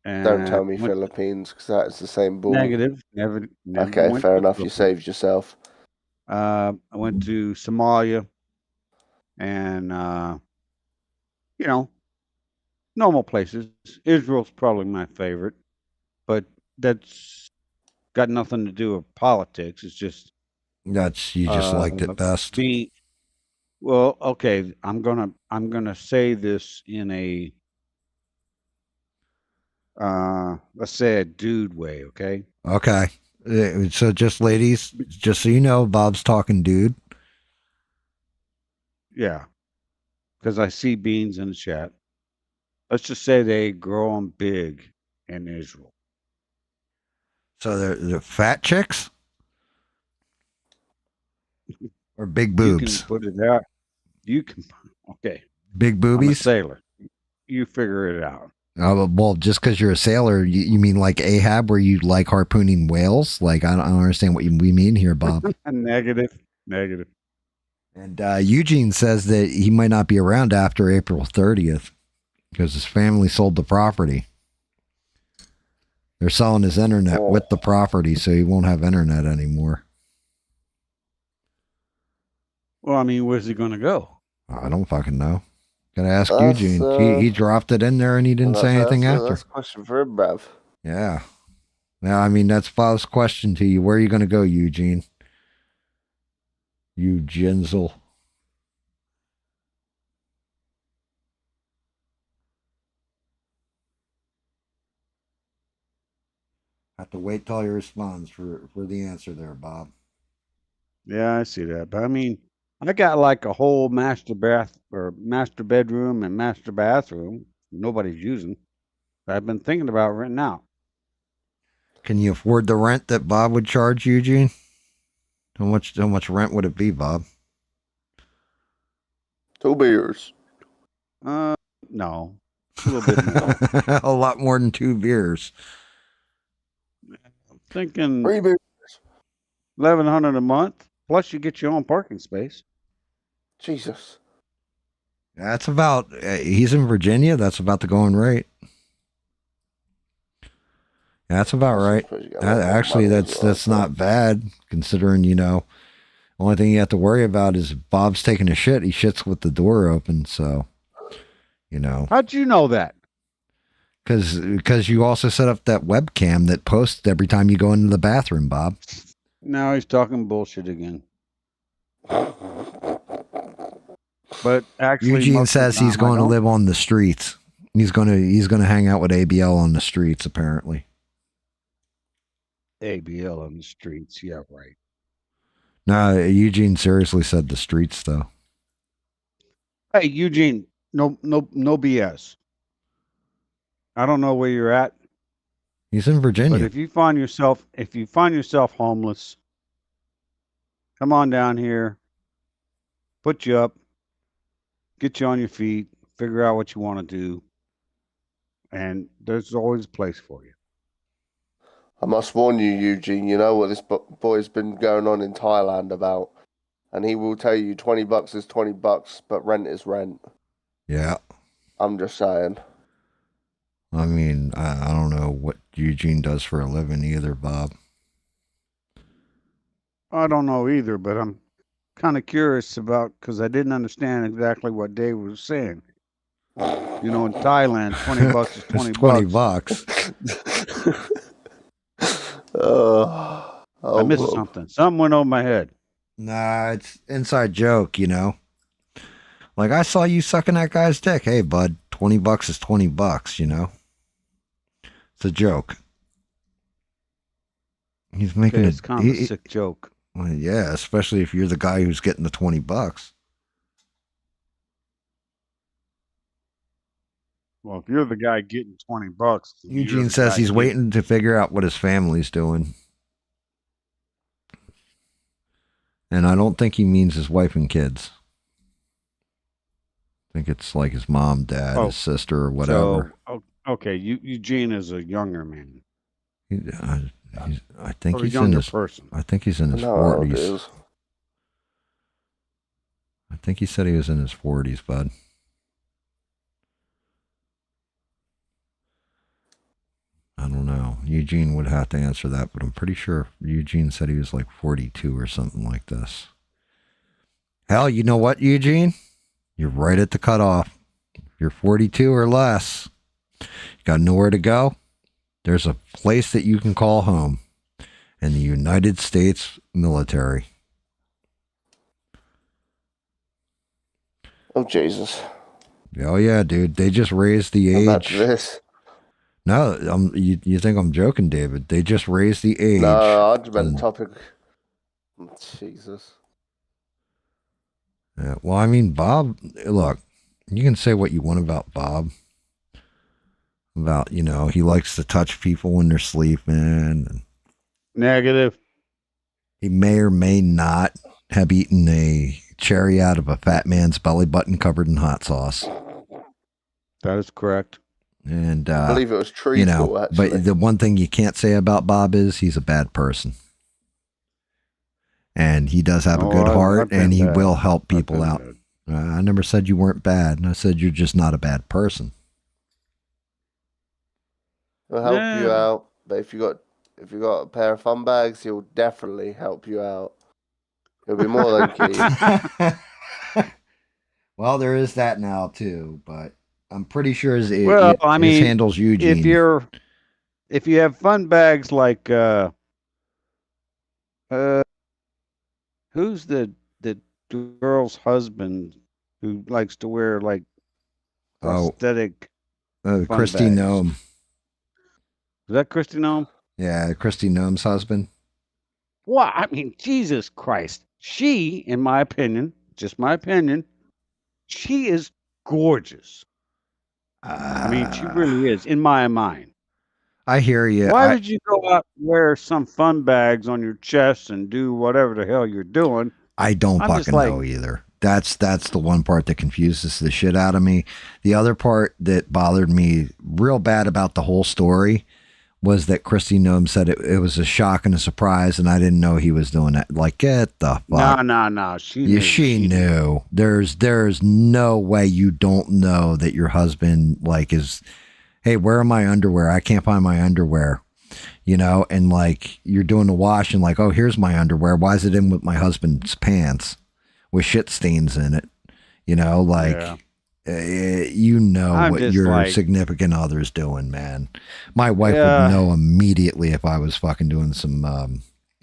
And Don't tell me Philippines, because that's the same ball. Negative. Never okay, went fair to enough. You saved yourself. I went to Somalia, and normal places. Israel's probably my favorite, but that's got nothing to do with politics. It's just you just liked it best. Well, okay. I'm gonna say this in a let's say a dude way, okay? Okay. So just ladies, just so you know, Bob's talking dude. Yeah. Because I see beans in the chat. Let's just say they grow them big in Israel. So they're fat chicks? Or big boobs? You can put it out. You can, okay. Big boobies? I'm a sailor. You figure it out. Well, just because you're a sailor, you mean like Ahab, where you like harpooning whales? Like, I don't understand what we mean here, Bob. Negative. And Eugene says that he might not be around after April 30th because his family sold the property. They're selling his internet with the property, so he won't have internet anymore. Well, I mean, where's he going to go? I don't fucking know. Gotta ask Eugene. He dropped it in there and he didn't say anything after. That's a question for him, bruv. Yeah. Now, I mean, that's Bob's question to you. Where are you going to go, Eugene? Eugenzel. Have to wait till he responds for the answer there, Bob. Yeah, I see that. But I mean, I got like a whole master bedroom and master bathroom nobody's using. I've been thinking about renting out. Can you afford the rent that Bob would charge, Eugene? How much rent would it be, Bob? 2 beers. No. A little bit more. A lot more than 2 beers. I'm thinking 3 beers. $1,100 a month. Plus, you get your own parking space. Jesus. That's about. He's in Virginia. That's about the going rate. That's about right. Actually, that's not bad considering, only thing you have to worry about is if Bob's taking a shit. He shits with the door open. So, How'd you know that? Because you also set up that webcam that posts every time you go into the bathroom, Bob. Now he's talking bullshit again. But actually, Eugene says he's going to live on the streets. He's going to hang out with ABL on the streets, apparently. ABL on the streets, yeah, right. No, Eugene seriously said the streets, though. Hey, Eugene, no BS. I don't know where you're at. He's in Virginia. But if you find yourself homeless, come on down here, put you up, get you on your feet, figure out what you want to do, and there's always a place for you. I must warn you, Eugene, you know what this boy's been going on in Thailand about. And he will tell you $20 is $20, but rent is rent. Yeah. I'm just saying. I mean, I don't know what Eugene does for a living either, Bob. I don't know either, but I'm kind of curious because I didn't understand exactly what Dave was saying. In Thailand, $20 is $20. I missed something. Something went over my head. Nah, it's inside joke, Like, I saw you sucking that guy's dick. Hey, bud, $20 is $20, It's a joke. He's making it's kind of a sick joke. Well, yeah, especially if you're the guy who's getting the $20. Well, if you're the guy getting $20, Eugene says he's waiting to figure out what his family's doing. And I don't think he means his wife and kids. I think it's like his mom, dad, his sister, or whatever. So, okay, Eugene is a younger man. I think he's in his person. I think he's in his 40s. I think he said he was in his 40s, bud. I don't know. Eugene would have to answer that, but I'm pretty sure Eugene said he was like 42 or something like this. Hell, you know what, Eugene? You're right at the cutoff. If you're 42 or less, you got nowhere to go. There's a place that you can call home in the United States military. Oh, Jesus. Oh, yeah, dude. They just raised the age. About this. No, you think I'm joking, David. They just raised the age. No, I just meant the topic. Jesus. Yeah, well, I mean, Bob, look, you can say what you want about Bob. About, he likes to touch people when they're sleeping. Negative. He may or may not have eaten a cherry out of a fat man's belly button covered in hot sauce. That is correct. And I believe it was truthful, actually. But the one thing you can't say about Bob is he's a bad person. And he does have a good heart, and he will help people out. I never said you weren't bad. I said you're just not a bad person. He'll help you out, but if you got a pair of fun bags, he'll definitely help you out. He'll be more than key. Well, there is that now too, but I'm pretty sure his handles Eugene. If you have fun bags like who's the girl's husband who likes to wear like prosthetic Christy Nome. Is that Christy Nome? Yeah, Christy Nome's husband. Well, I mean, Jesus Christ. She, in my opinion, just my opinion, she is gorgeous. I mean, she really is, in my mind. I hear you. Why did you go out and wear some fun bags on your chest and do whatever the hell you're doing? I don't fucking know either. That's the one part that confuses the shit out of me. The other part that bothered me real bad about the whole story was that Christy Nome said it was a shock and a surprise, and I didn't know he was doing that. Like, get the fuck. No. She knew. There's no way you don't know that your husband is, hey, where are my underwear? I can't find my underwear. And like you're doing the wash and like, oh, here's my underwear. Why is it in with my husband's pants with shit stains in it? What your significant other's doing, man. My wife would know immediately if I was fucking doing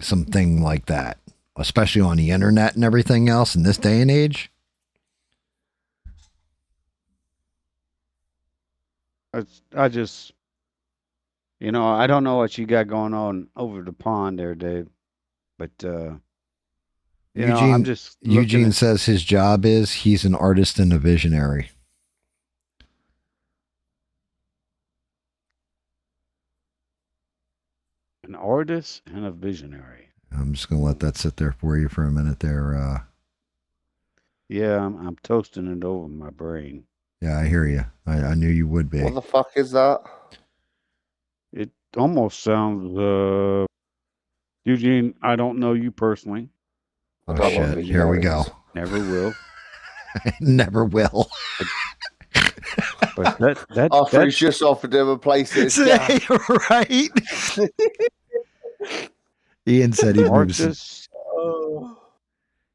something like that, especially on the internet and everything else in this day and age. I just, I don't know what you got going on over the pond there, Dave, but I'm just Eugene says his job is he's an artist and a visionary. An artist and a visionary. I'm just gonna let that sit there for you for a minute there. Yeah, I'm toasting it over my brain. Yeah, I hear you. I knew you would be. What the fuck is that? It almost sounds, Eugene, I don't know you personally. Oh, shit. Here we go. Never will. Never will. But that After he's just offered him a place in right? Ian said he moves.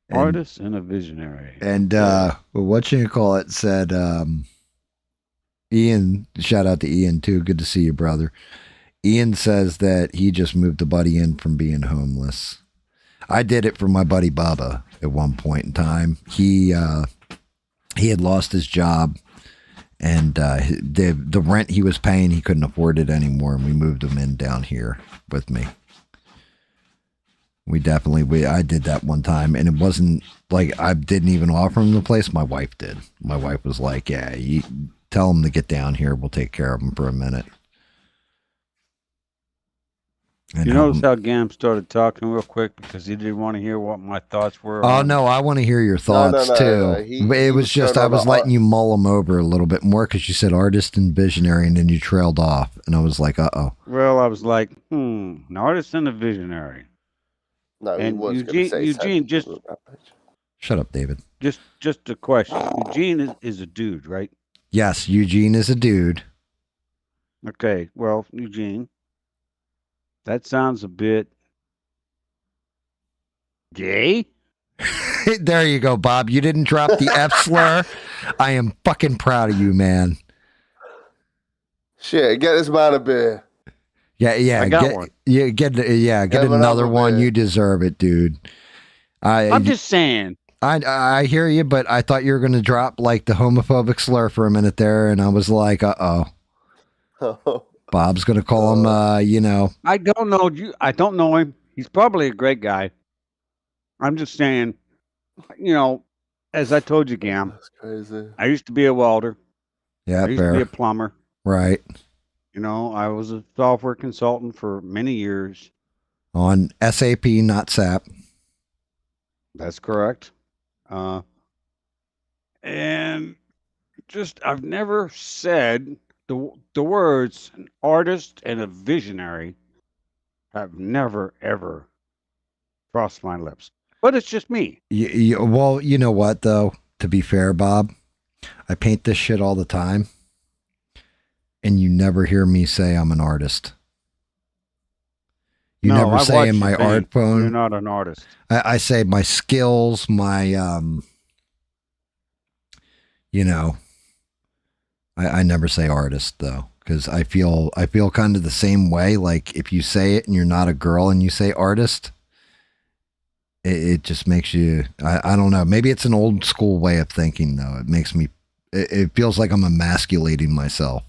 Artist and a visionary. And whatchamacallit said, Ian, shout out to Ian too. Good to see you, brother. Ian says that he just moved a buddy in from being homeless. I did it for my buddy Bubba at one point in time. He had lost his job, and the rent he was paying, he couldn't afford it anymore, and we moved him in down here with me. I did that one time, and it wasn't like I didn't even offer him the place. My wife did. My wife was like, yeah, you tell him to get down here. We'll take care of him for a minute. And you notice how Gam started talking real quick because he didn't want to hear what my thoughts were. Oh, no, I want to hear your thoughts, too. It was just, I was letting you mull them over a little bit more because you said artist and visionary, and then you trailed off. And I was like, uh-oh. Well, I was like, an artist and a visionary. No, and he was Eugene, just shut up, David. Just a question. Eugene is a dude, right? Yes, Eugene is a dude. Okay, well, Eugene, that sounds a bit gay. There you go, Bob. You didn't drop the F slur. I am fucking proud of you, man. Shit, get this man a beer. Yeah. I got one. Yeah, get another one. You deserve it, dude. I'm just saying. I hear you, but I thought you were going to drop like the homophobic slur for a minute there, and I was like, uh-oh. Bob's going to call him, I don't know you. I don't know him. He's probably a great guy. I'm just saying, as I told you, Gam. That's crazy. I used to be a welder. Yeah, I used to be a plumber. Right. I was a software consultant for many years. On SAP, not SAP. That's correct. And just, I've never said the words an artist and a visionary have never, ever crossed my lips. But it's just me. Well, you know what, though? To be fair, Bob, I paint this shit all the time. And you never hear me say I'm an artist. You never say in my art phone. You're not an artist. I say my skills, my, I never say artist though, because I feel kind of the same way. Like if you say it and you're not a girl and you say artist, it just makes you, I don't know. Maybe it's an old school way of thinking though. It makes me, it feels like I'm emasculating myself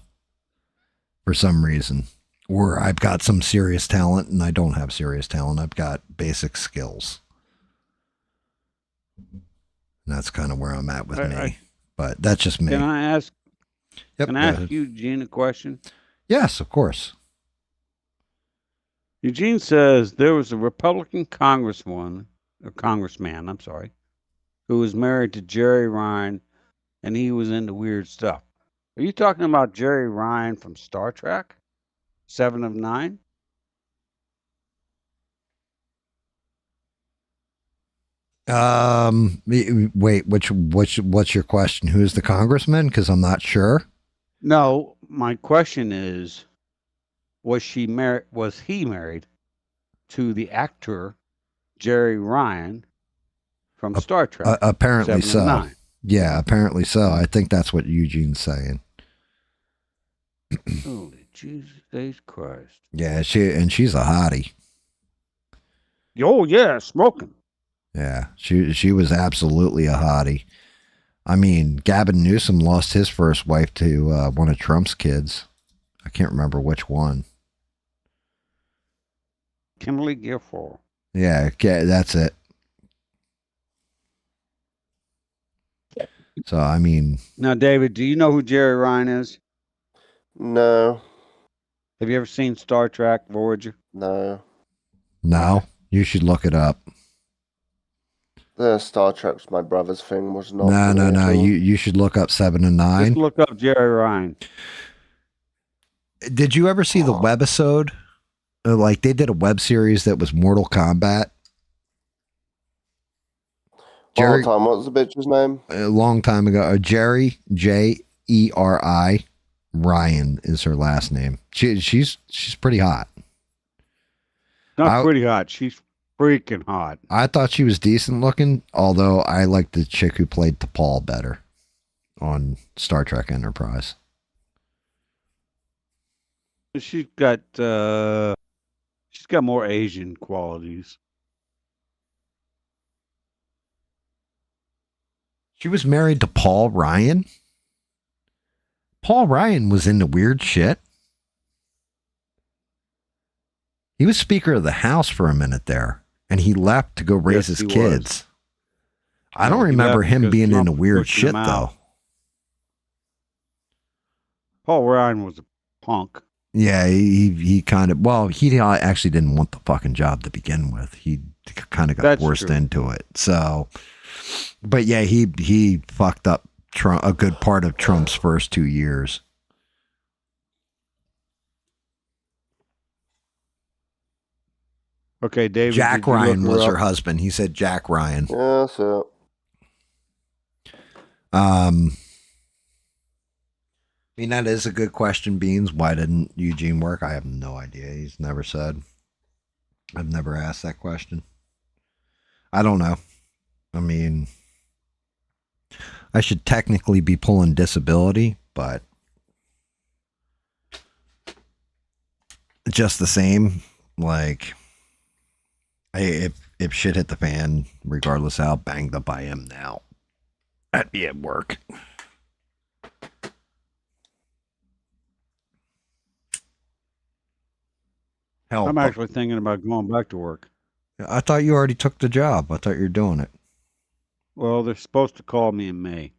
for some reason. Or I've got some serious talent and I don't have serious talent. I've got basic skills. And that's kind of where I'm at with me. But that's just me. Can I ask? Yep, can I ask Eugene a question? Yes, of course. Eugene says there was a Republican congressman, who was married to Jerry Ryan, and he was into weird stuff. Are you talking about Jerry Ryan from Star Trek? 7 of 9? Wait, what's your question? Who's the congressman? Because I'm not sure. No, my question is, was he married to the actor Jerry Ryan from Star Trek? Apparently 7 of so. 9? Yeah, apparently so. I think that's what Eugene's saying. Holy Jesus Christ. Yeah, she's a hottie. Oh yeah, smoking. Yeah, she was absolutely a hottie. I mean, Gavin Newsom lost his first wife to one of Trump's kids. I can't remember which one. Kimberly Guilfoyle. Yeah, that's it. So, I mean... Now, David, do you know who Jerry Ryan is? No. Have you ever seen Star Trek Voyager? No. No? You should look it up. Star Trek's my brother's thing, was not. No. You should look up 7 and 9. Just look up Jerry Ryan. Did you ever see the webisode? Like, they did a web series that was Mortal Kombat. Jerry, what was the bitch's name? A long time ago. Jerry, Jeri, Ryan is her last name. She's pretty hot. Not pretty hot. She's freaking hot. I thought she was decent looking, although I liked the chick who played T'Pol better on Star Trek Enterprise. She's got more Asian qualities. She was married to Paul Ryan. Paul Ryan was into weird shit. He was Speaker of the House for a minute there. And he left to go raise his kids. I don't remember him being into weird shit, though. Paul Ryan was a punk. Yeah, he kind of, well, he actually didn't want the fucking job to begin with. He kind of got forced into it. So, but yeah, he fucked up Trump, a good part of Trump's first 2 years. Okay, David. Jack Ryan was her husband. He said Jack Ryan. Yeah, so. I mean, that is a good question, Beans. Why didn't Eugene work? I have no idea. He's never said. I've never asked that question. I don't know. I mean, I should technically be pulling disability, but just the same, like, if shit hit the fan, regardless how banged up I am now, I'd be at work. Hell, I'm actually thinking about going back to work. I thought you already took the job. I thought you were doing it. Well, they're supposed to call me in May.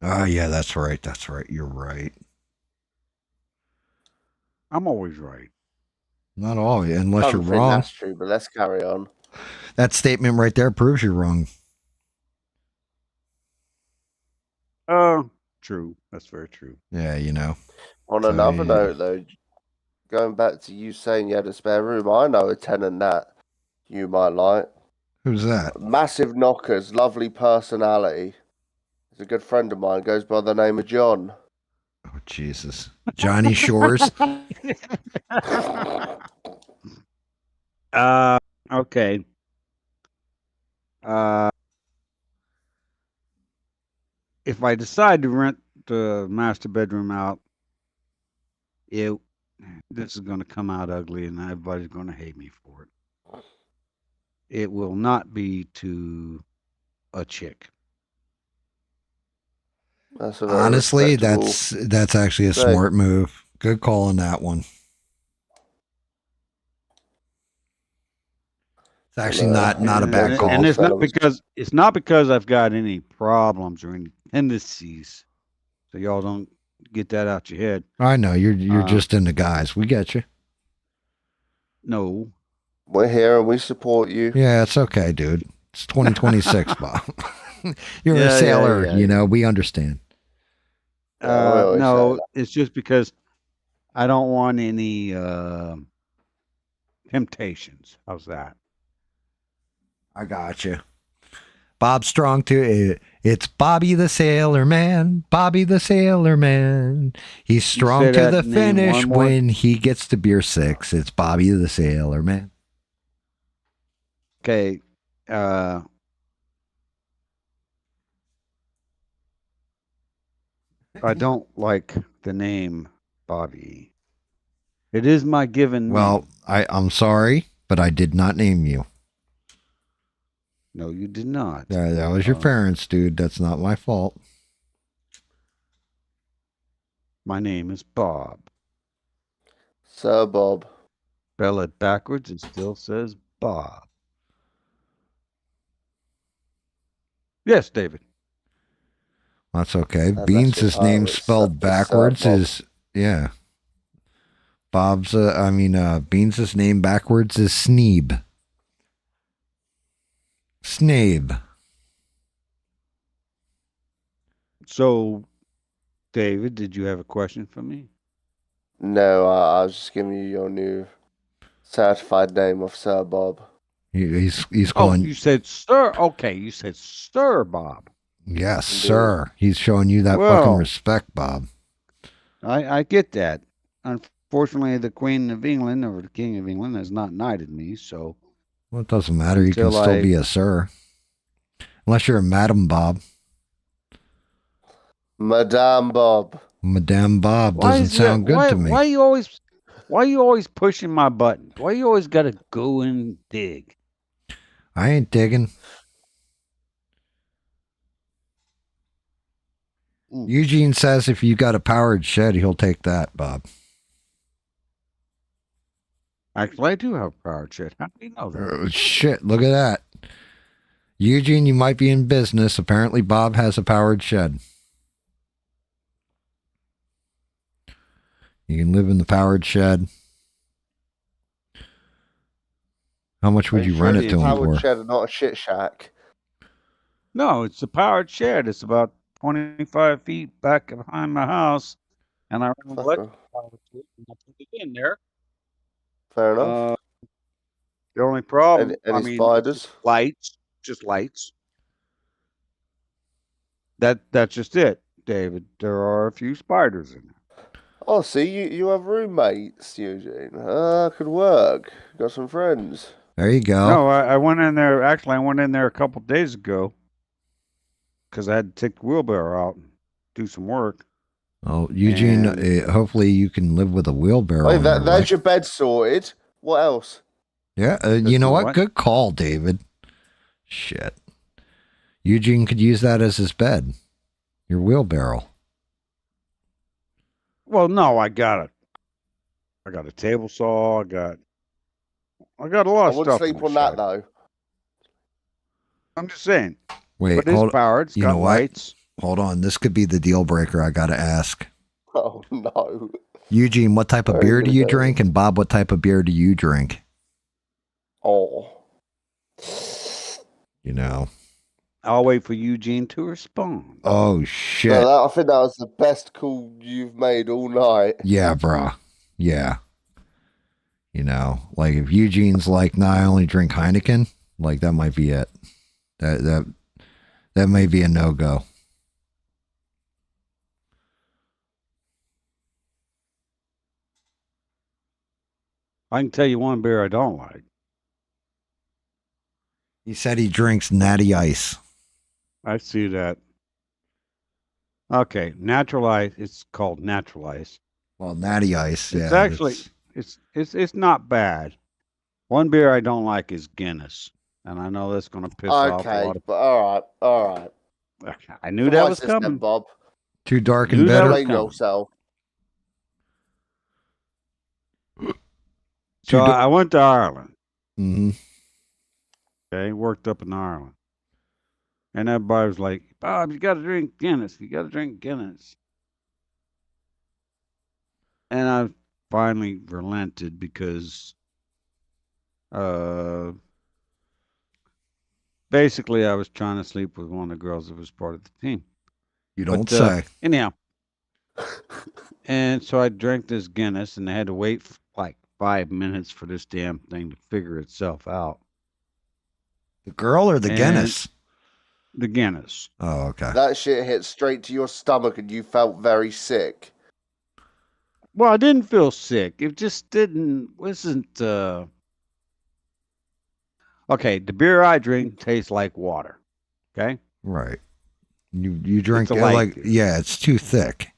Oh, yeah, that's right. That's right. You're right. I'm always right. Not always, unless you're wrong. That's true, but let's carry on. That statement right there proves you're wrong. True. That's very true. Yeah, you know. On another note, though, going back to you saying you had a spare room, I know a tenant that you might like. Who's that? Massive knockers, lovely personality. He's a good friend of mine, goes by the name of John. Oh, Jesus. Johnny Shores? Okay. If I decide to rent the master bedroom out, this is going to come out ugly and everybody's going to hate me for it. It will not be to a chick. Honestly, that's actually a smart move. Good call on that one. It's actually not a bad call. And it's not because I've got any problems or any tendencies. So y'all don't get that out your head. I know you're just into guys. We get you. No. We're here and we support you. Yeah, it's okay, dude. It's 2026, Bob. You're a sailor, you know, we understand. No, it's just because I don't want any temptations. How's that? I got you. Bob Strong too. It's Bobby the Sailor Man. Bobby the Sailor Man. He's strong to the finish when he gets to beer 6. It's Bobby the Sailor Man. Okay. I don't like the name Bobby. It is my given name. Well, I'm sorry, but I did not name you. No, you did not. That was your parents, dude. That's not my fault. My name is Bob. Sir Bob. Spell it backwards, it still says Bob. Yes, David. That's okay. Beans' name spelled backwards is, yeah. Beans' name backwards is Sneeb. Snabe. So, David, did you have a question for me? No, I was just giving you your new certified name of Sir Bob. He's calling. Oh, you said Sir. Okay, you said Sir Bob. Yes, indeed. Sir. He's showing you that fucking respect, Bob. I get that. Unfortunately, the Queen of England or the King of England has not knighted me, so. Well, it doesn't matter. You can still be a sir. Unless you're a Madam Bob. Madame Bob. Madame Bob doesn't sound good to me. Why are you always pushing my buttons? Why you always got to go and dig? I ain't digging. Eugene says if you got a powered shed, he'll take that, Bob. Actually, I do have a powered shed. How do you know that? Shit, look at that. Eugene, you might be in business. Apparently, Bob has a powered shed. You can live in the powered shed. How much would you rent it to him for? Powered shed and not a shit shack. No, it's a powered shed. It's about 25 feet back behind my house, and I run an electric power to it, and I put it in there. Fair enough. The only problem, Any spiders? Just lights. That's just it, David. There are a few spiders in there. Oh, see, you have roommates, Eugene. Could work. Got some friends. There you go. No, I went in there. Actually, I went in there a couple days ago because I had to take the wheelbarrow out and do some work. Oh, Eugene, hopefully you can live with a wheelbarrow. Hey, there's your bed sorted. What else? Yeah, you know what? Good call, David. Shit. Eugene could use that as his bed. Your wheelbarrow. Well, no, I got it. I got a table saw. I got a lot of stuff. I wouldn't sleep on that though. I'm just saying. Wait, but it's powered. It's got lights. Hold on. This could be the deal breaker. I got to ask. Oh no. Eugene, what type of beer do you drink? And Bob, what type of beer do you drink? Oh. You know. I'll wait for Eugene to respond. Oh, shit. No, I think that was the best call you've made all night. Yeah, bruh. Yeah. You know, like if Eugene's like, nah, I only drink Heineken, like that might be it. That may be a no-go. I can tell you one beer I don't like. He said he drinks Natty Ice. I see that. Okay, natural ice. It's called natural ice. Well, Natty Ice. It's actually it's not bad. One beer I don't like is Guinness, and I know that's going to piss off a lot of. But all right. I knew that was coming, Bob. Too dark and better. Blame yourself. So I went to Ireland. Mm-hmm. Okay, worked up in Ireland. And everybody was like, Bob, you got to drink Guinness. You got to drink Guinness. And I finally relented because basically I was trying to sleep with one of the girls that was part of the team. You don't say. Anyhow. And so I drank this Guinness, and I had to wait for like 5 minutes for this damn thing to figure itself out. The girl or the Guinness? The Guinness. Oh, okay. That shit hit straight to your stomach and you felt very sick. Well, I didn't feel sick. It just wasn't okay, the beer I drink tastes like water. Okay? Right. You drink it yeah, it's too thick.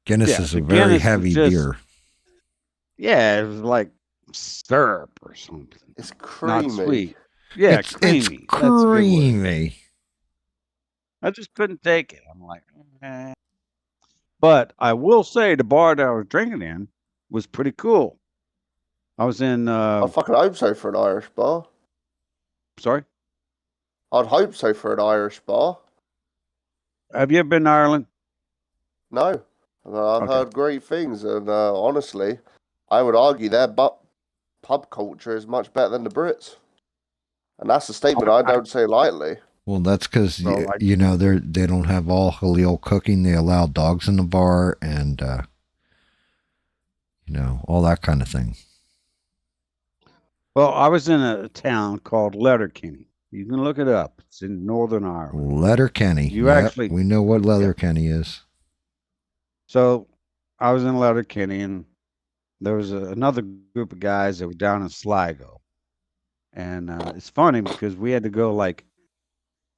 Guinness is a very heavy beer. Yeah, it was like syrup or something. It's creamy. Not sweet. Yeah, creamy. It's creamy. I just couldn't take it. I'm like, eh. But I will say the bar that I was drinking in was pretty cool. I was in. I fucking hope so for an Irish bar. Sorry? I'd hope so for an Irish bar. Have you ever been to Ireland? No. I've heard great things, and honestly, I would argue their pub culture is much better than the Brits. And that's a statement I don't say lightly. Well, that's because, you know, they don't have all halal cooking. They allow dogs in the bar and, you know, all that kind of thing. Well, I was in a town called Letterkenny. You can look it up. It's in Northern Ireland. Letterkenny. We know what Letterkenny is. So I was in Letterkenny, and there was another group of guys that were down in Sligo. And it's funny because we had to go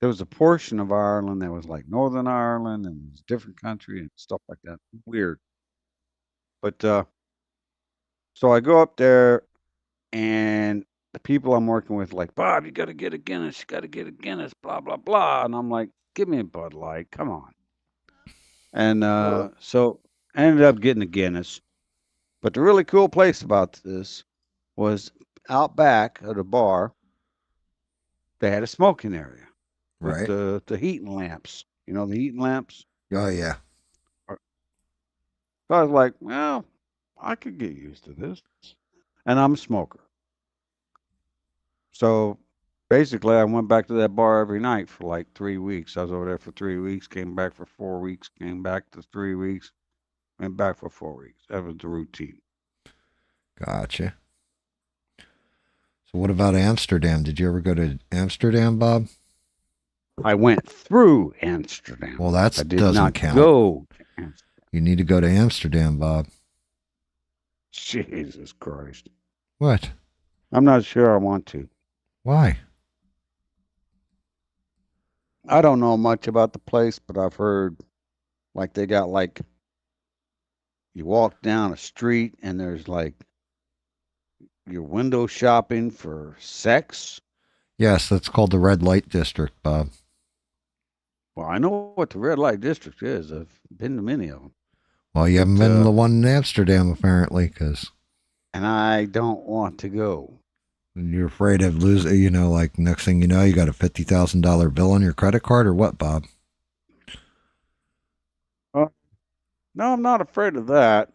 there was a portion of Ireland that was like Northern Ireland, and it was a different country and stuff like that. Weird. But so I go up there, and the people I'm working with like, Bob, you got to get a Guinness. You got to get a Guinness, blah, blah, blah. And I'm like, give me a Bud Light. Come on. And so I ended up getting a Guinness. But the really cool place about this was out back of the bar, they had a smoking area with Right. the heating lamps. You know, the heating lamps? Oh, yeah. So I was like, well, I could get used to this. And I'm a smoker. So basically, I went back to that bar every night for like 3 weeks. I was over there for 3 weeks, came back for 4 weeks, came back to 3 weeks, went back for 4 weeks. That was the routine. Gotcha. So what about Amsterdam? Did you ever go to Amsterdam, Bob? I went through Amsterdam. Well, that doesn't not count. Go. You need to go to Amsterdam, Bob. Jesus Christ. What? I'm not sure I want to. Why? I don't know much about the place, but I've heard like they got like you walk down a street and there's like your window shopping for sex. Yes, that's called the red light district, Bob. Well, I know what the red light district is. I've been to many of them. Well, you haven't been to the one in Amsterdam, apparently, because... And I don't want to go. You're afraid of losing, you know, like next thing you know, you got a $50,000 bill on your credit card or what, Bob? No, I'm not afraid of that.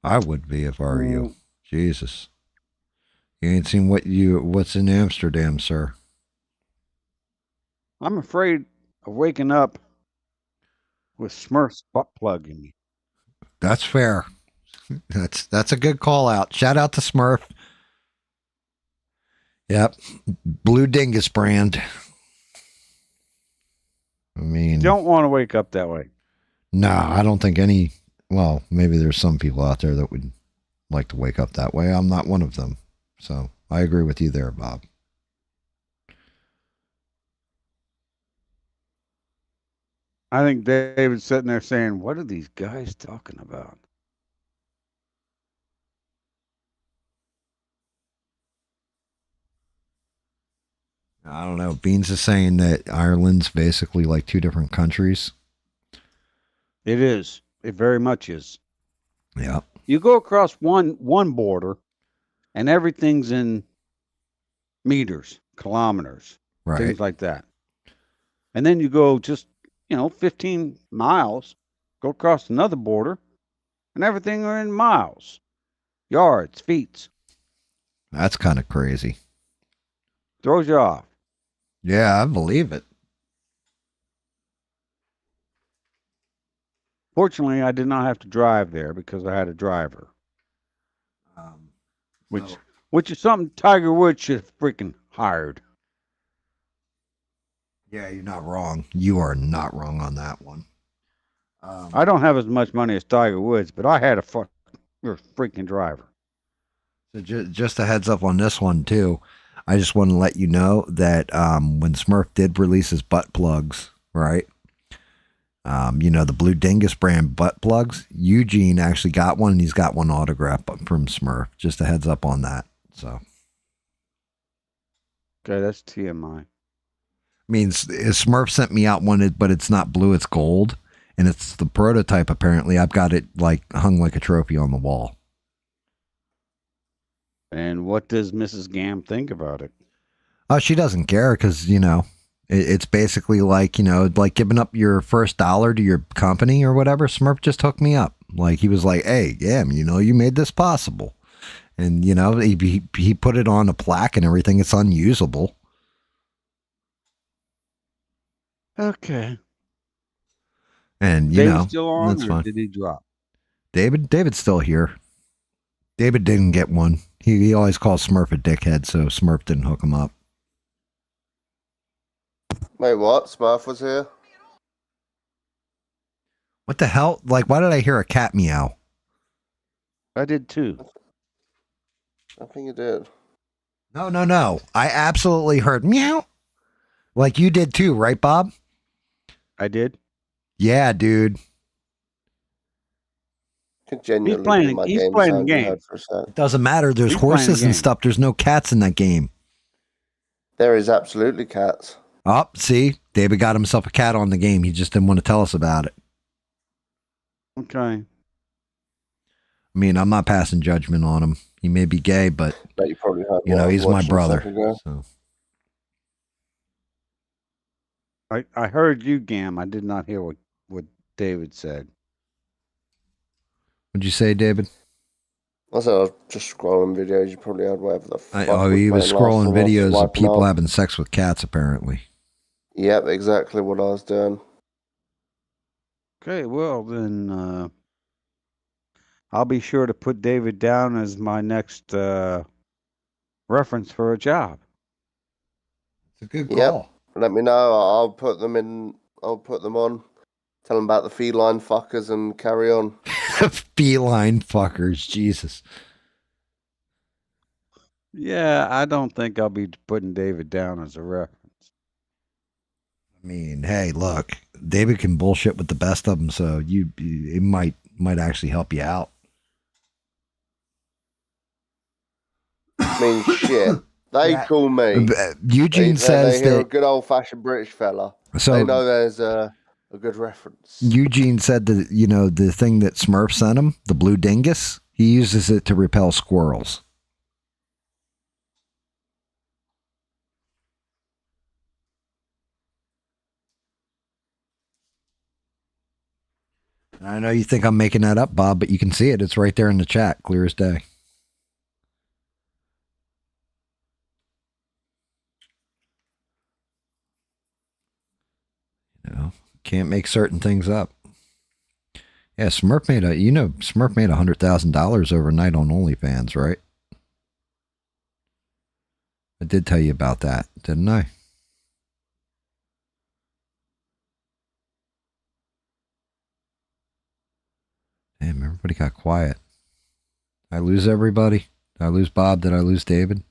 I would be if I were you. Jesus. You ain't seen what's in Amsterdam, sir. I'm afraid of waking up with Smurf's butt plug in me. That's fair. That's a good call out. Shout out to Smurf. Yep. Blue Dingus brand. I mean... Don't want to wake up that way. No, I don't think any... Well, maybe there's some people out there that would like to wake up that way. I'm not one of them. So, I agree with you there, Bob. I think David's sitting there saying, what are these guys talking about? I don't know. Beans is saying that Ireland's basically like two different countries. It is. It very much is. Yeah. You go across one border and everything's in meters, kilometers, right, things like that. And then you go just, 15 miles, go across another border, and everything are in miles, yards, feet. That's kind of crazy. Throws you off. Yeah, I believe it. Fortunately, I did not have to drive there because I had a driver. Which is something Tiger Woods should have freaking hired. Yeah, you're not wrong. You are not wrong on that one. I don't have as much money as Tiger Woods, but I had a freaking driver. So just a heads up on this one, too. I just want to let you know that when Smurf did release his butt plugs, right? The Blue Dingus brand butt plugs, Eugene actually got one, and he's got one autographed from Smurf. Just a heads up on that. So, okay, that's TMI. Means Smurf sent me out one, but it's not blue, it's gold, and it's the prototype. Apparently, I've got it like hung like a trophy on the wall. And what does Mrs. Gam think about it? Oh, she doesn't care because it's basically like like giving up your first dollar to your company or whatever. Smurf just hooked me up. Like he was like, "Hey, yeah, you made this possible," and he put it on a plaque and everything. It's unusable. Okay. And David's still on, that's or fine. did he drop? David's still here. David didn't get one. He always calls Smurf a dickhead, so Smurf didn't hook him up. Wait, what? Smurf was here? What the hell? Like, why did I hear a cat meow? I did too. I think you did. No. I absolutely heard meow. Like you did too, right, Bob? I did. Yeah, dude. Could genuinely be my he's game playing sound the you game. heard for a sec. It doesn't matter. There's He's playing horses the and game. stuff. There's no cats in that game. There is absolutely cats. Oh, see? David got himself a cat on the game. He just didn't want to tell us about it. Okay. I mean, I'm not passing judgment on him. He may be gay, but you probably heard you know, he's my brother. So. I heard you, Gam. I did not hear what David said. What'd you say, David? I said I was just scrolling videos. You probably heard whatever the fuck. He was scrolling videos of people having sex with cats, apparently. Yep, exactly what I was doing. Okay, well then I'll be sure to put David down as my next reference for a job. It's a good call. Let me know. I'll put them in. I'll put them on. Tell them about the feline fuckers and carry on. Feline fuckers, Jesus. Yeah, I don't think I'll be putting David down as a reference. I mean, hey, look, David can bullshit with the best of them, so it might actually help you out. I mean, shit. They call me. Eugene says they hear that a good old-fashioned British fella. So they know there's a good reference. Eugene said that, you know, the thing that Smurf sent him, the blue dingus, he uses it to repel squirrels. I know you think I'm making that up, Bob, but you can see it. It's right there in the chat, clear as day. You know, can't make certain things up. Yeah, Smurf made $100,000 overnight on OnlyFans, right? I did tell you about that, didn't I? Damn, everybody got quiet. Did I lose everybody? Did I lose Bob? Did I lose David? Did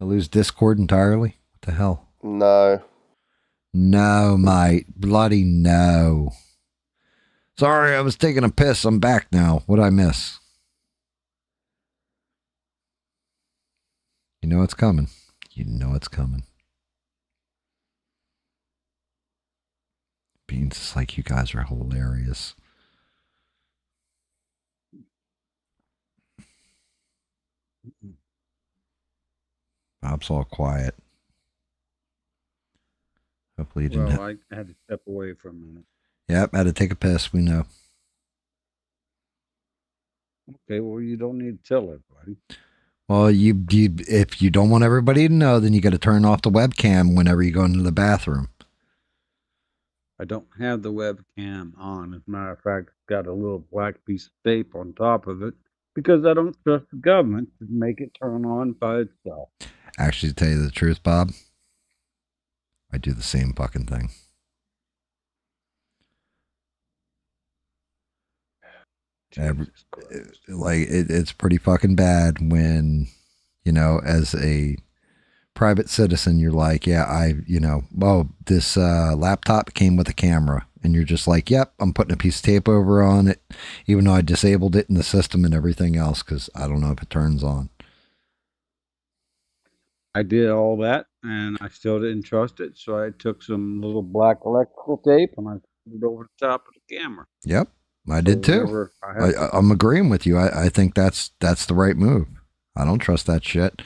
I lose Discord entirely? What the hell? No. No, mate. Bloody no. Sorry, I was taking a piss. I'm back now. What'd I miss? You know it's coming. You know it's coming. Beans is like, you guys are hilarious. Bob's all quiet. Hopefully you didn't. Well, I had to step away for a minute. Yep, had to take a piss. We know. Okay, well, you don't need to tell everybody. Well, you if you don't want everybody to know, then you got to turn off the webcam whenever you go into the bathroom. I don't have the webcam on. As a matter of fact, it's got a little black piece of tape on top of it because I don't trust the government to make it turn on by itself. Actually, to tell you the truth, Bob, I do the same fucking thing. It's pretty fucking bad when, you know, as a private citizen, you're like, yeah, this laptop came with a camera, and you're just like, yep, I'm putting a piece of tape over on it, even though I disabled it in the system and everything else, because I don't know if it turns on. I did all that, and I still didn't trust it, so I took some little black electrical tape and I put it over the top of the camera. Yep, I did too. I'm agreeing with you. I think that's the right move. I don't trust that shit.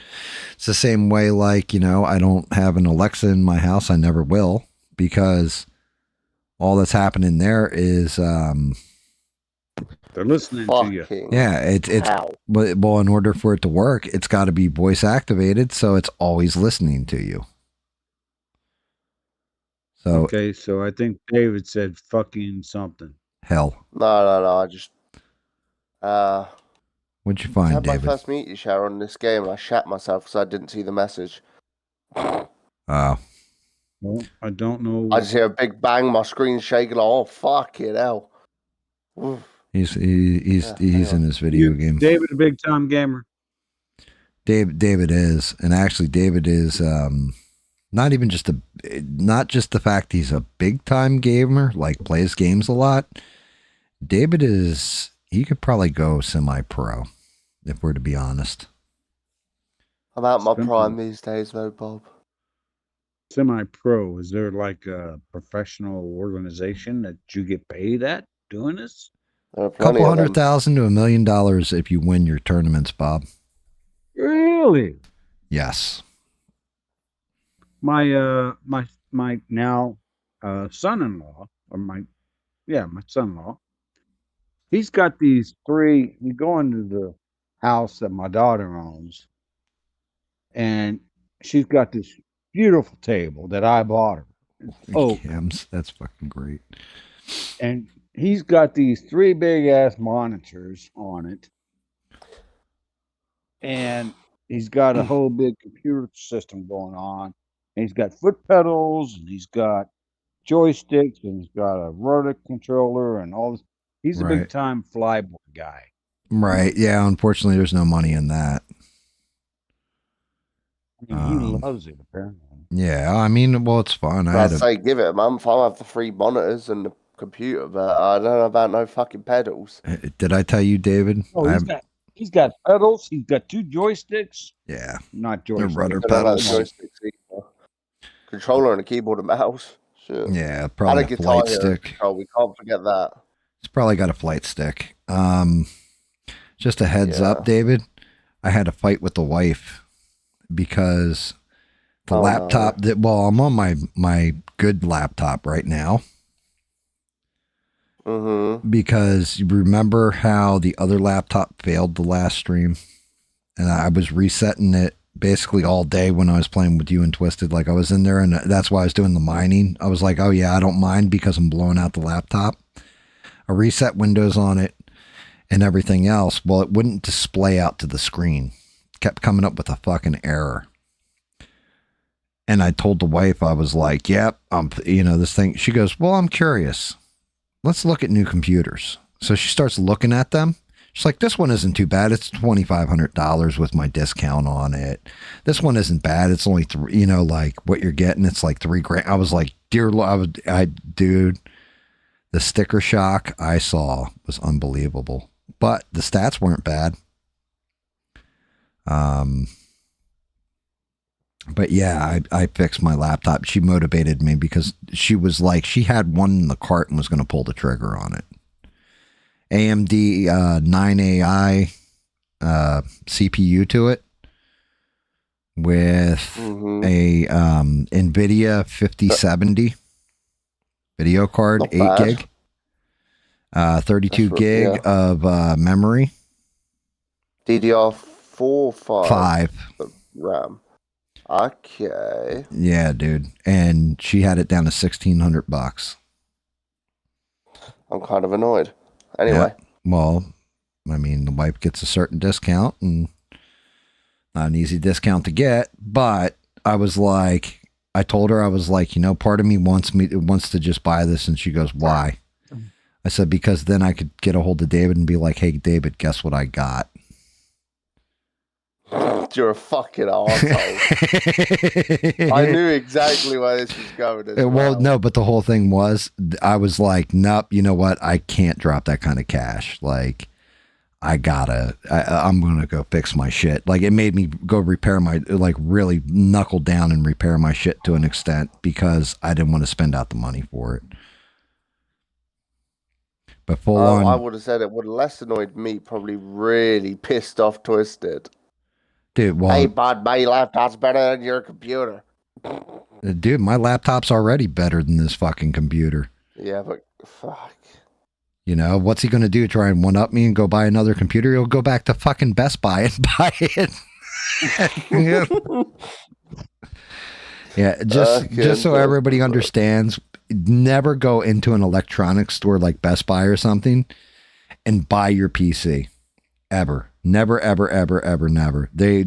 It's the same way, like, you know, I don't have an Alexa in my house. I never will, because all that's happening there is they're listening to you. Yeah, it's well, in order for it to work, it's got to be voice activated, so it's always listening to you. So okay, so I think David said fucking something. Hell. No. I just what'd you find, I had David? my first meteor shower on this game, and I shat myself because I didn't see the message. Oh. Well, I don't know. I just hear a big bang, my screen's shaking. Oh, fuck it, hell. Oof. He's in his video game. David, a big time gamer. David is, and actually, David is not just the fact he's a big time gamer, like plays games a lot. David is, he could probably go semi-pro, if we're to be honest. I'm out my prime these days, though, Bob. Semi-pro, is there like a professional organization that you get paid at doing this? Couple $100,000 to $1 million if you win your tournaments, Bob. Really? Yes. My now son-in-law, or my son-in-law, he's got these three. You go into the house that my daughter owns, and she's got this beautiful table that I bought her. Oh, that's fucking great. And he's got these three big ass monitors on it, and he's got a whole big computer system going on. And he's got foot pedals, and he's got joysticks, and he's got a rotor controller, and all this. He's a Right. big time flyboard guy. Right. Yeah. Unfortunately, there's no money in that. I mean, he loves it, apparently. Yeah. I mean, well, it's fun. I'd say give it a month. I'll have the 3 monitors and the computer, but I don't know about no fucking pedals. Did I tell you, David? Oh, he's got pedals. He's got 2 joysticks. Yeah. Not The joysticks. rudder I don't know about pedals. joysticks either. Controller and a keyboard and mouse. Sure. Yeah, probably and a a guitar flight hero stick. control. We can't forget that. It's probably got a flight stick. Just a heads up, David. I had a fight with the wife because the laptop that, well, I'm on my good laptop right now. Mm-hmm. Because you remember how the other laptop failed the last stream, and I was resetting it basically all day when I was playing with you and Twisted. Like I was in there, and that's why I was doing the mining. I was like, oh yeah, I don't mind because I'm blowing out the laptop. I reset Windows on it and everything else. Well, it wouldn't display out to the screen. It kept coming up with a fucking error. And I told the wife, I was like, yep, this thing. She goes, well, I'm curious. Let's look at new computers. So she starts looking at them. She's like, this one isn't too bad. It's $2,500 with my discount on it. This one isn't bad. It's only like what you're getting. It's like $3,000. I was like, dear Lord, dude, the sticker shock I saw was unbelievable, but the stats weren't bad. But yeah, I fixed my laptop. She motivated me because she was like, she had one in the cart and was going to pull the trigger on it. AMD 9AI CPU to it with a NVIDIA 5070 video card, 8 gig, 32 gig of memory. DDR4 5 RAM. Okay. Yeah, dude. And she had it down to $1,600. I'm kind of annoyed. Anyway. Yeah. Well, I mean, the wife gets a certain discount, and not an easy discount to get, but I told her, I was like, part of me wants to just buy this. And she goes, why? I said, because then I could get a hold of David and be like, hey, David, guess what I got? You're a fucking arsehole. I knew exactly where this was going. Well, no, but the whole thing was, I was like, nope, you know what? I can't drop that kind of cash. Like, I'm going to go fix my shit. Like, it made me go really knuckle down and repair my shit to an extent because I didn't want to spend out the money for it. But full on. I would have said it would have less annoyed me, probably really pissed off Twisted. Dude, well, hey, bud, my laptop's better than your computer. Dude, my laptop's already better than this fucking computer. Yeah, but fuck. What's he going to do? Try and one-up me and go buy another computer? He'll go back to fucking Best Buy and buy it. Yeah, just so everybody understands, never go into an electronics store like Best Buy or something and buy your PC. Ever. Never, ever, ever, ever, never. They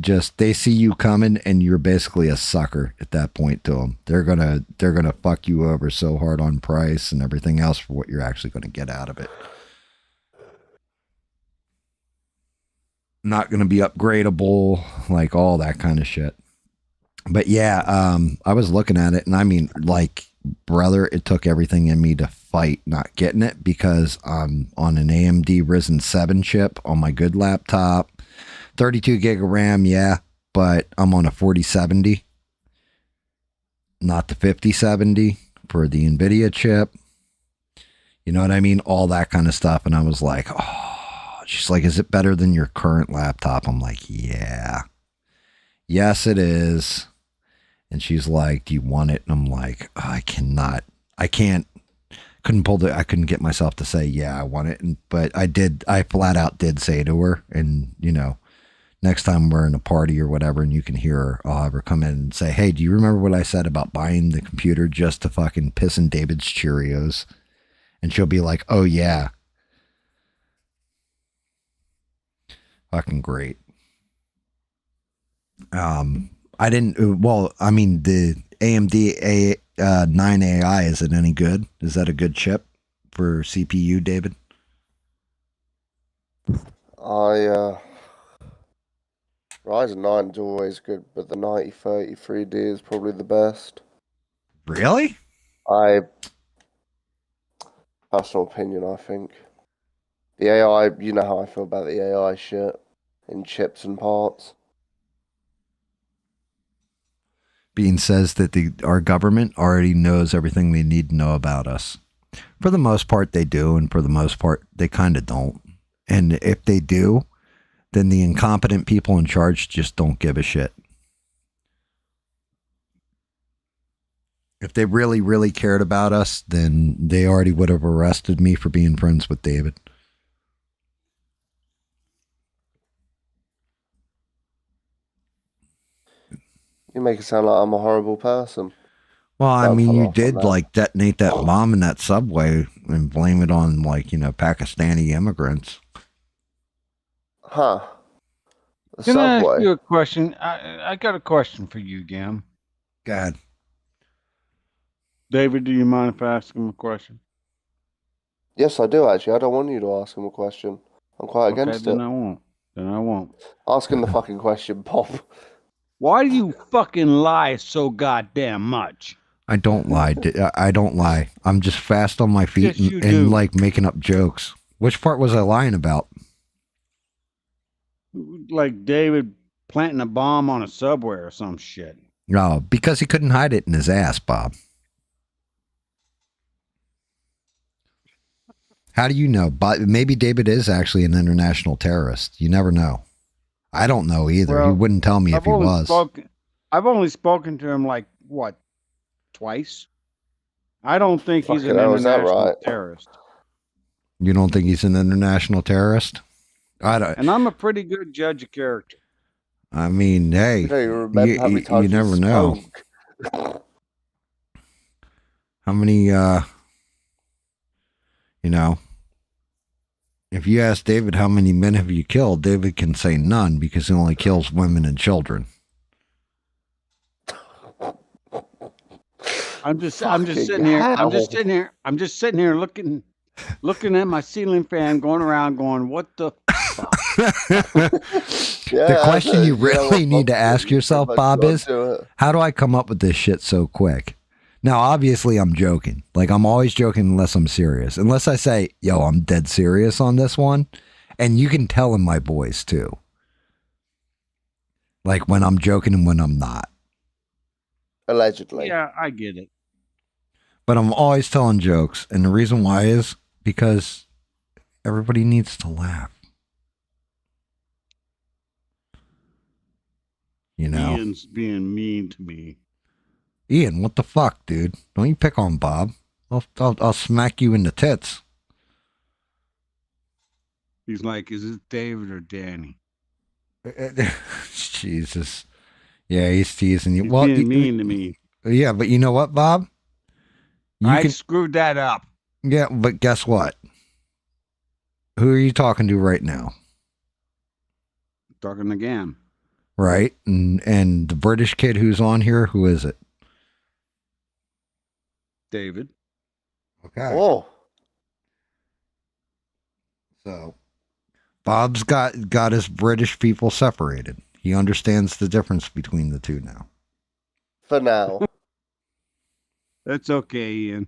see you coming and you're basically a sucker at that point to them. They're gonna fuck you over so hard on price and everything else for what you're actually going to get out of it. Not going to be upgradable, like all that kind of shit. But yeah, I was looking at it and I mean, like, brother, it took everything in me to fight not getting it because I'm on an AMD Ryzen 7 chip on my good laptop, 32 gig of RAM, yeah, but I'm on a 4070, not the 5070 for the NVIDIA chip. You know what I mean? All that kind of stuff. And I was like, oh, she's like, is it better than your couldn't laptop? I'm like, yeah. Yes, it is. And she's like, do you want it? And I'm like, oh, I couldn't get myself to say, yeah, I want it. But I flat out did say to her, and you know, next time we're in a party or whatever, and you can hear her, I'll have her come in and say, hey, do you remember what I said about buying the computer just to fucking piss in David's Cheerios? And she'll be like, oh yeah. Fucking great. The AMD 9AI, is it any good? Is that a good chip for CPU, David? Ryzen 9 is always good, but the 9030 3D is probably the best. Really? Personal opinion, I think. The AI, you know how I feel about the AI shit in chips and parts. Bean says that our government already knows everything they need to know about us. For the most part, they do, and for the most part, they kind of don't. And if they do, then the incompetent people in charge just don't give a shit. If they really, really cared about us, then they already would have arrested me for being friends with David. You make it sound like I'm a horrible person. Well, I mean, you did like detonate that bomb in that subway and blame it on Pakistani immigrants. Huh. Can I ask you a question? I got a question for you, Gam. Go ahead. David, do you mind if I ask him a question? Yes, I do, actually. I don't want you to ask him a question. I'm quite against it. Then I won't. Ask him the fucking question, Bob. Why do you fucking lie so goddamn much? I don't lie. I don't lie. I'm just fast on my feet and like making up jokes. Which part was I lying about? Like David planting a bomb on a subway or some shit. No, because he couldn't hide it in his ass, Bob. How do you know? But maybe David is actually an international terrorist. You never know. I don't know either. Well, he wouldn't tell me if he was. I've only spoken to him like, what, twice? I don't think he's an international terrorist. You don't think he's an international terrorist? I don't. And I'm a pretty good judge of character. I mean, hey, you never know. How many, if you ask David how many men have you killed, David can say none because he only kills women and children. I'm just sitting here looking at my ceiling fan going around going, what the fuck? The question you really need to ask yourself, Bob, is how do I come up with this shit so quick? Now, obviously, I'm joking. Like, I'm always joking unless I'm serious. Unless I say, yo, I'm dead serious on this one. And you can tell in my voice, too. Like, when I'm joking and when I'm not. Allegedly. Yeah, I get it. But I'm always telling jokes. And the reason why is because everybody needs to laugh. You know? Ian's being mean to me. Ian, what the fuck, dude? Don't you pick on Bob. I'll smack you in the tits. He's like, is it David or Danny? Jesus. Yeah, he's teasing you. He's being mean to me. Yeah, but you know what, Bob? I screwed that up. Yeah, but guess what? Who are you talking to right now? Talking to Gam. Right? And the British kid who's on here, who is it? David. Okay. Oh. So, Bob's got his British people separated. He understands the difference between the two now. For now. That's okay, Ian.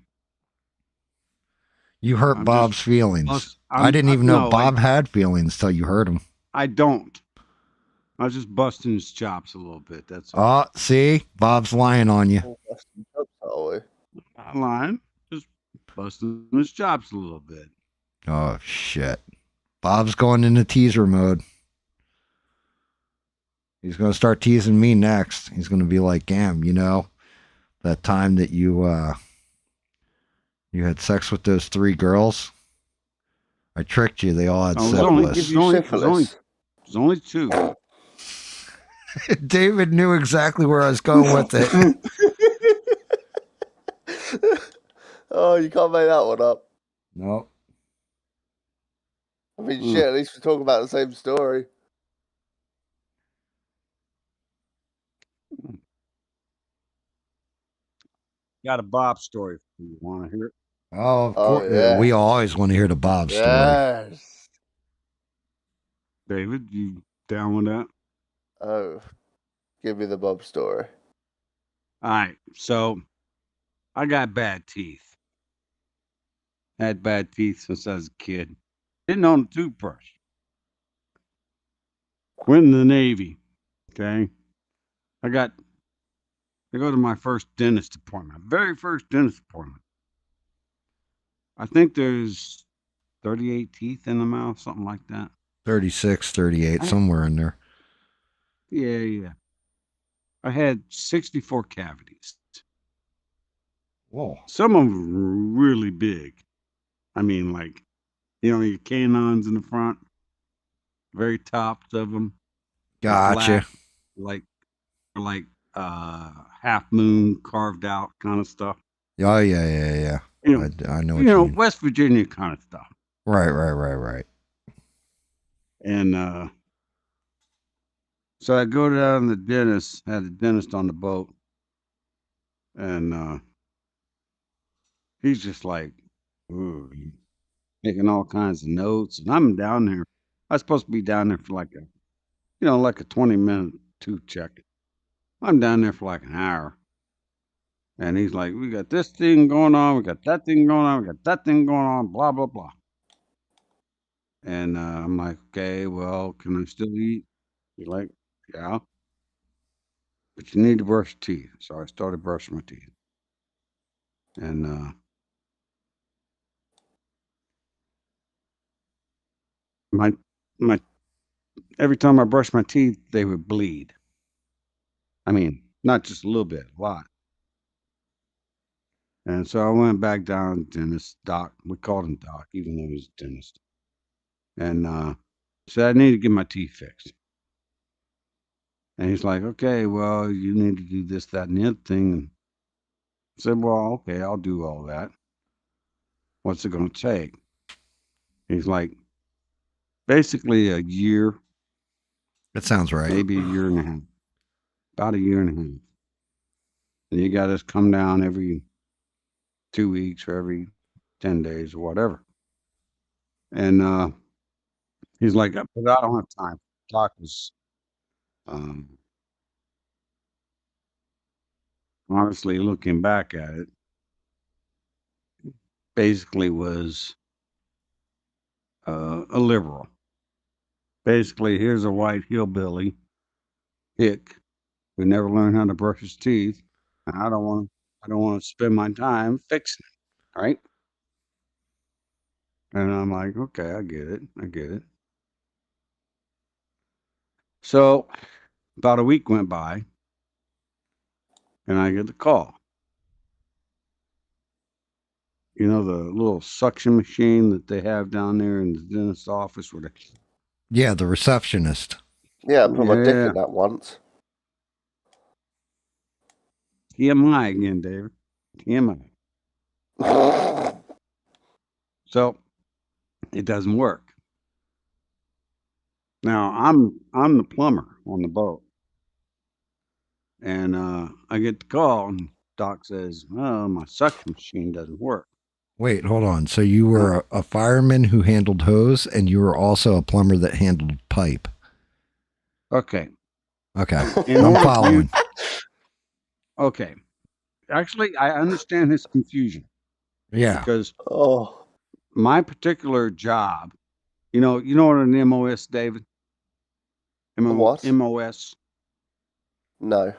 You hurt Bob's feelings. I didn't even know Bob had feelings till you hurt him. I don't. I was just busting his chops a little bit. That's all. Oh, see? Bob's lying on you. Not lying. Just busting his chops a little bit. Oh, shit. Bob's going into teaser mode. He's going to start teasing me next. He's going to be like, Gam, you know, that time that you had sex with those 3 girls? I tricked you. They all had syphilis. There's only 2. David knew exactly where I was going with it. Oh, you can't make that one up. Nope. I mean, shit, at least we're talking about the same story. Got a Bob story. You want to hear it? Oh, of course. Yeah. We always want to hear the Bob story. Yes. David, you down with that? Oh, give me the Bob story. All right. So, I got bad teeth. Had bad teeth since I was a kid. Didn't own a toothbrush. Went in the Navy. Okay. I go to my first dentist appointment. Very first dentist appointment. I think there's 38 teeth in the mouth, something like that. 36, 38, somewhere in there. Yeah. I had 64 cavities. Whoa. Some of them were really big. I mean, like, your canines in the front, very tops of them. Gotcha. Black, like half moon carved out kind of stuff. Oh, yeah. I know what you mean. West Virginia kind of stuff. Right. And so I go down to the dentist, had a dentist on the boat, and he's just like, ooh, making all kinds of notes. And I'm down there. I was supposed to be down there for like a 20-minute tooth check. I'm down there for like an hour. And he's like, we got this thing going on. We got that thing going on. We got that thing going on, blah, blah, blah. And I'm like, okay, well, can I still eat? He's like, yeah. But you need to brush your teeth. So I started brushing my teeth. And my every time I brushed my teeth, they would bleed. I mean, not just a little bit, a lot. And so I went back down to dentist, Doc. We called him Doc, even though he was a dentist. And said I need to get my teeth fixed. And he's like, okay, well, you need to do this, that, and the other thing. And I said, well, okay, I'll do all that. What's it going to take? He's like, basically a year. That sounds right. Maybe a year and a half. About a year and a half. And you got to come down every 2 weeks or every 10 days or whatever. And he's like, but I don't have time. Doc was honestly, looking back at it, basically was a liberal. Basically, here's a white hillbilly hick who never learned how to brush his teeth, and I don't want to spend my time fixing it, right? And I'm like, okay, I get it. So about a week went by, and I get the call. You know, the little suction machine that they have down there in the dentist's office where they... Yeah, the receptionist. Yeah, I put my dick in that once. TMI again, David. TMI. So it doesn't work. Now I'm the plumber on the boat, and I get the call, and Doc says, "Oh, my suction machine doesn't work." Wait, hold on. So you were a fireman who handled hose, and you were also a plumber that handled pipe. Okay. I'm following. Okay. Actually, I understand his confusion. Yeah. Because my particular job, you know what an MOS, David? What? MOS? No.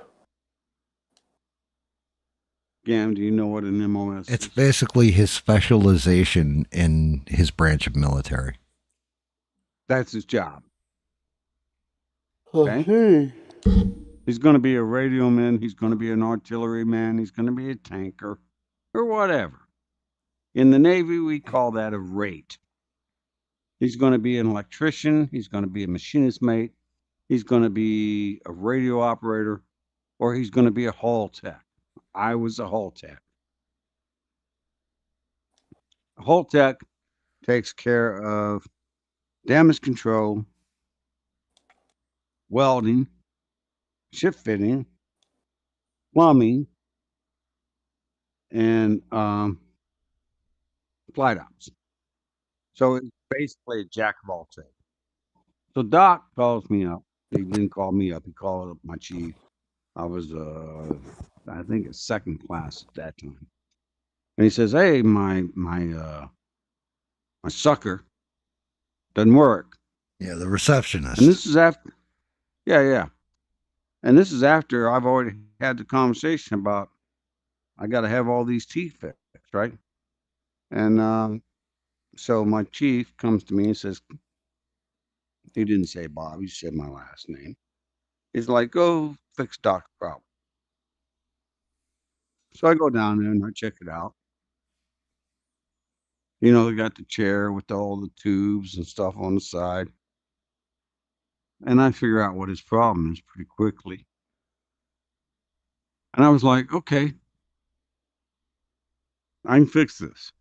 Gam, do you know what an MOS It's is? basically his specialization in his branch of military. That's his job. Okay. He's going to be a radio man. He's going to be an artillery man. He's going to be a tanker or whatever. In the Navy, we call that a rate. He's going to be an electrician. He's going to be a machinist mate. He's going to be a radio operator, or he's going to be a hull tech. I was a hull tech. A hull tech takes care of damage control, welding, ship fitting, plumbing, and flight ops. So it's basically a jack of all trades. So Doc calls me up. He didn't call me up. He called up my chief. I was, I think, a second class at that time. And he says, "Hey, my sucker doesn't work." Yeah, the receptionist. And this is after, yeah. And this is after I've already had the conversation about I got to have all these teeth fixed, right? And so my chief comes to me and says, he didn't say Bob, he said my last name. He's like, "Go fix Doc's problem." So I go down there and I check it out. You know, they got the chair with all the tubes and stuff on the side. And I figure out what his problem is pretty quickly. And I was like, okay, I can fix this.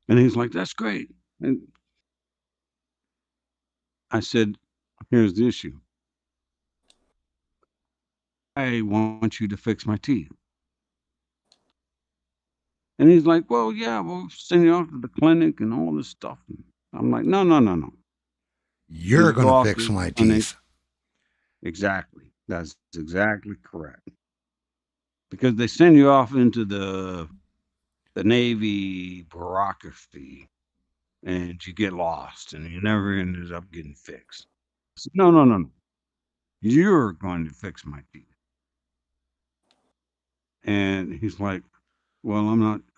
And he's like, "That's great." And I said, "Here's the issue. I want you to fix my teeth." And he's like, "Well, yeah, we'll send you off to the clinic and all this stuff." I'm like, no. You're going to fix my teeth. Exactly. That's exactly correct. Because they send you off into the Navy bureaucracy and you get lost and you never ended up getting fixed. I said, no. You're going to fix my teeth. And he's like, "Well,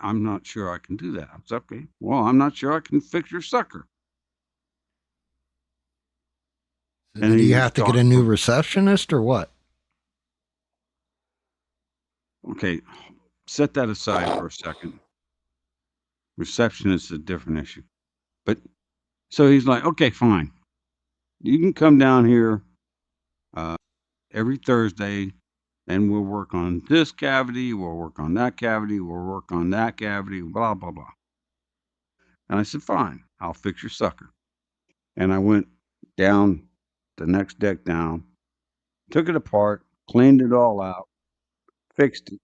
I'm not sure I can do that." I was okay. "Well, I'm not sure I can fix your sucker." And do you have to get a new receptionist or what? Okay, set that aside for a second. Receptionist is a different issue. But so he's like, "Okay, fine. You can come down here every Thursday and we'll work on this cavity, we'll work on that cavity, we'll work on that cavity, blah, blah, blah." And I said, "Fine, I'll fix your sucker." And I went down the next deck down, took it apart, cleaned it all out, fixed it,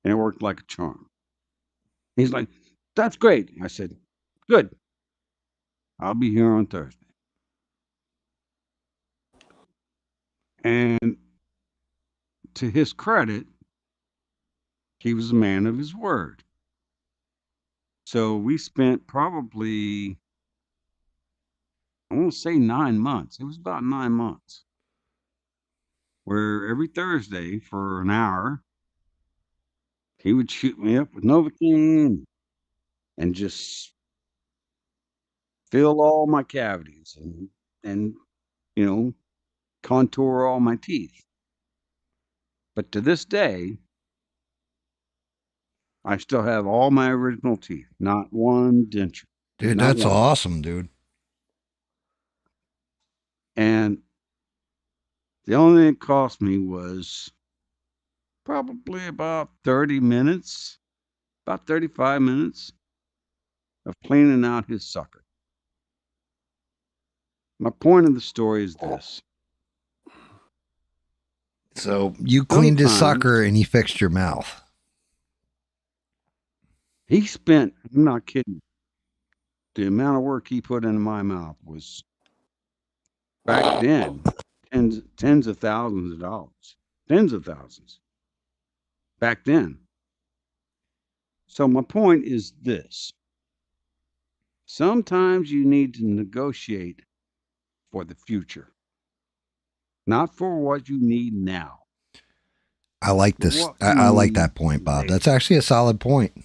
and it worked like a charm. He's like, "That's great." I said, "Good. I'll be here on Thursday." And to his credit, he was a man of his word. So we spent probably, I won't say 9 months. It was about 9 months. Where every Thursday for an hour, he would shoot me up with Novocaine and just fill all my cavities and you know, contour all my teeth. But to this day, I still have all my original teeth, not one denture. Dude, that's awesome, dude. And the only thing it cost me was probably about 30 minutes, about 35 minutes of cleaning out his sucker. My point of the story is this. So you cleaned his sucker and he fixed your mouth. He spent, I'm not kidding, the amount of work he put into my mouth was, back then, tens of thousands of dollars. Tens of thousands. Back then. So my point is this. Sometimes you need to negotiate for the future, not for what you need now. I like this. I like that point, Bob. That's actually a solid point.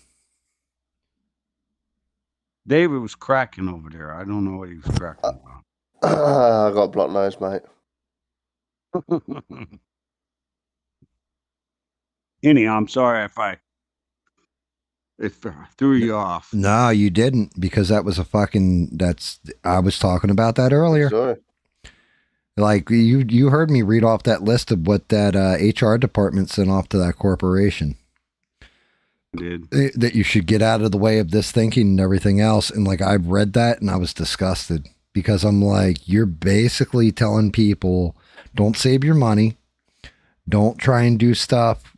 David was cracking over there. I don't know what he was cracking about. I got a blocked nose, mate. Anyhow, I'm sorry if I threw you off. No, you didn't, because that was I was talking about that earlier. Sorry. Like you heard me read off that list of what that HR department sent off to that corporation. Did. That you should get out of the way of this thinking and everything else. And like, I've read that and I was disgusted, because I'm like, you're basically telling people, don't save your money. Don't try and do stuff,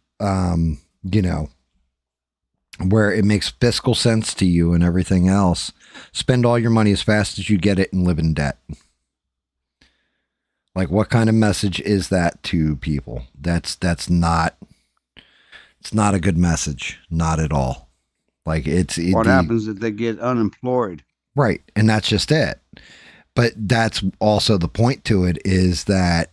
where it makes fiscal sense to you and everything else. Spend all your money as fast as you get it and live in debt. Like, what kind of message is that to people? It's not a good message. Not at all. Like, what happens if they get unemployed? Right. And that's just it. But that's also the point to it, is that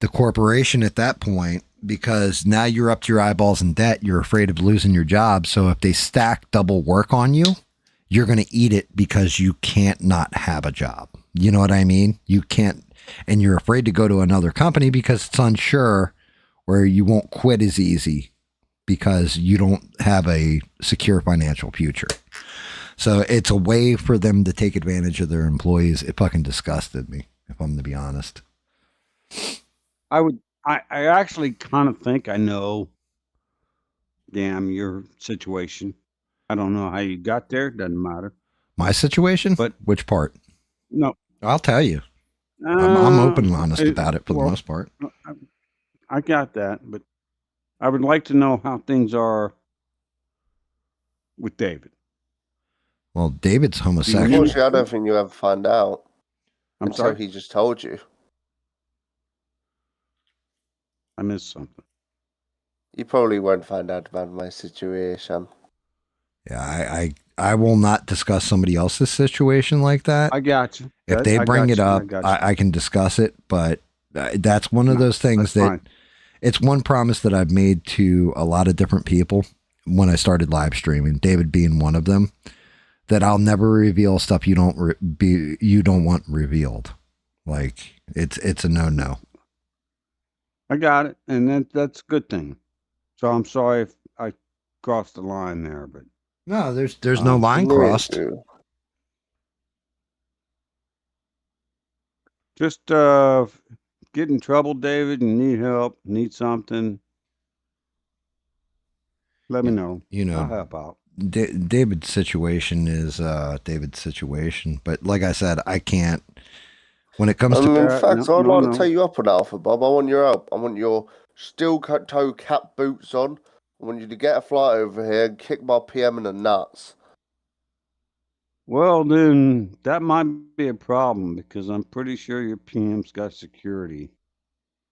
the corporation at that point, because now you're up to your eyeballs in debt, you're afraid of losing your job. So if they stack double work on you, you're going to eat it, because you can't not have a job. You know what I mean? You can't, and you're afraid to go to another company because it's unsure, or you won't quit as easy because you don't have a secure financial future. So it's a way for them to take advantage of their employees. It fucking disgusted me, if I'm to be honest. I actually kind of think I know, your situation. I don't know how you got there. Doesn't matter. My situation? But which part? No. I'll tell you. I'm open and honest about it for the most part. I got that, but I would like to know how things are with David. Well, David's homosexual. Unfortunately, I don't think you ever find out. I'm sorry? He just told you. I missed something. You probably won't find out about my situation. Yeah, I will not discuss somebody else's situation like that. I got you. If they bring it up, I can discuss it, but that's one of those things that it's one promise that I've made to a lot of different people when I started live streaming, David being one of them, that I'll never reveal stuff you don't want revealed. Like, it's a no. I got it, and that's a good thing. So I'm sorry if I crossed the line there, but no, there's no line crossed. Just get in trouble, David, and need help, need something. Let me know. I'll help out. David's situation is David's situation, but like I said, I can't. When it comes to, in fact, I'd like to take you up on Alpha, Bob. I want your help. I want your steel-toe cap boots on. I want you to get a flight over here and kick my PM in the nuts. Well, then that might be a problem, because I'm pretty sure your PM's got security.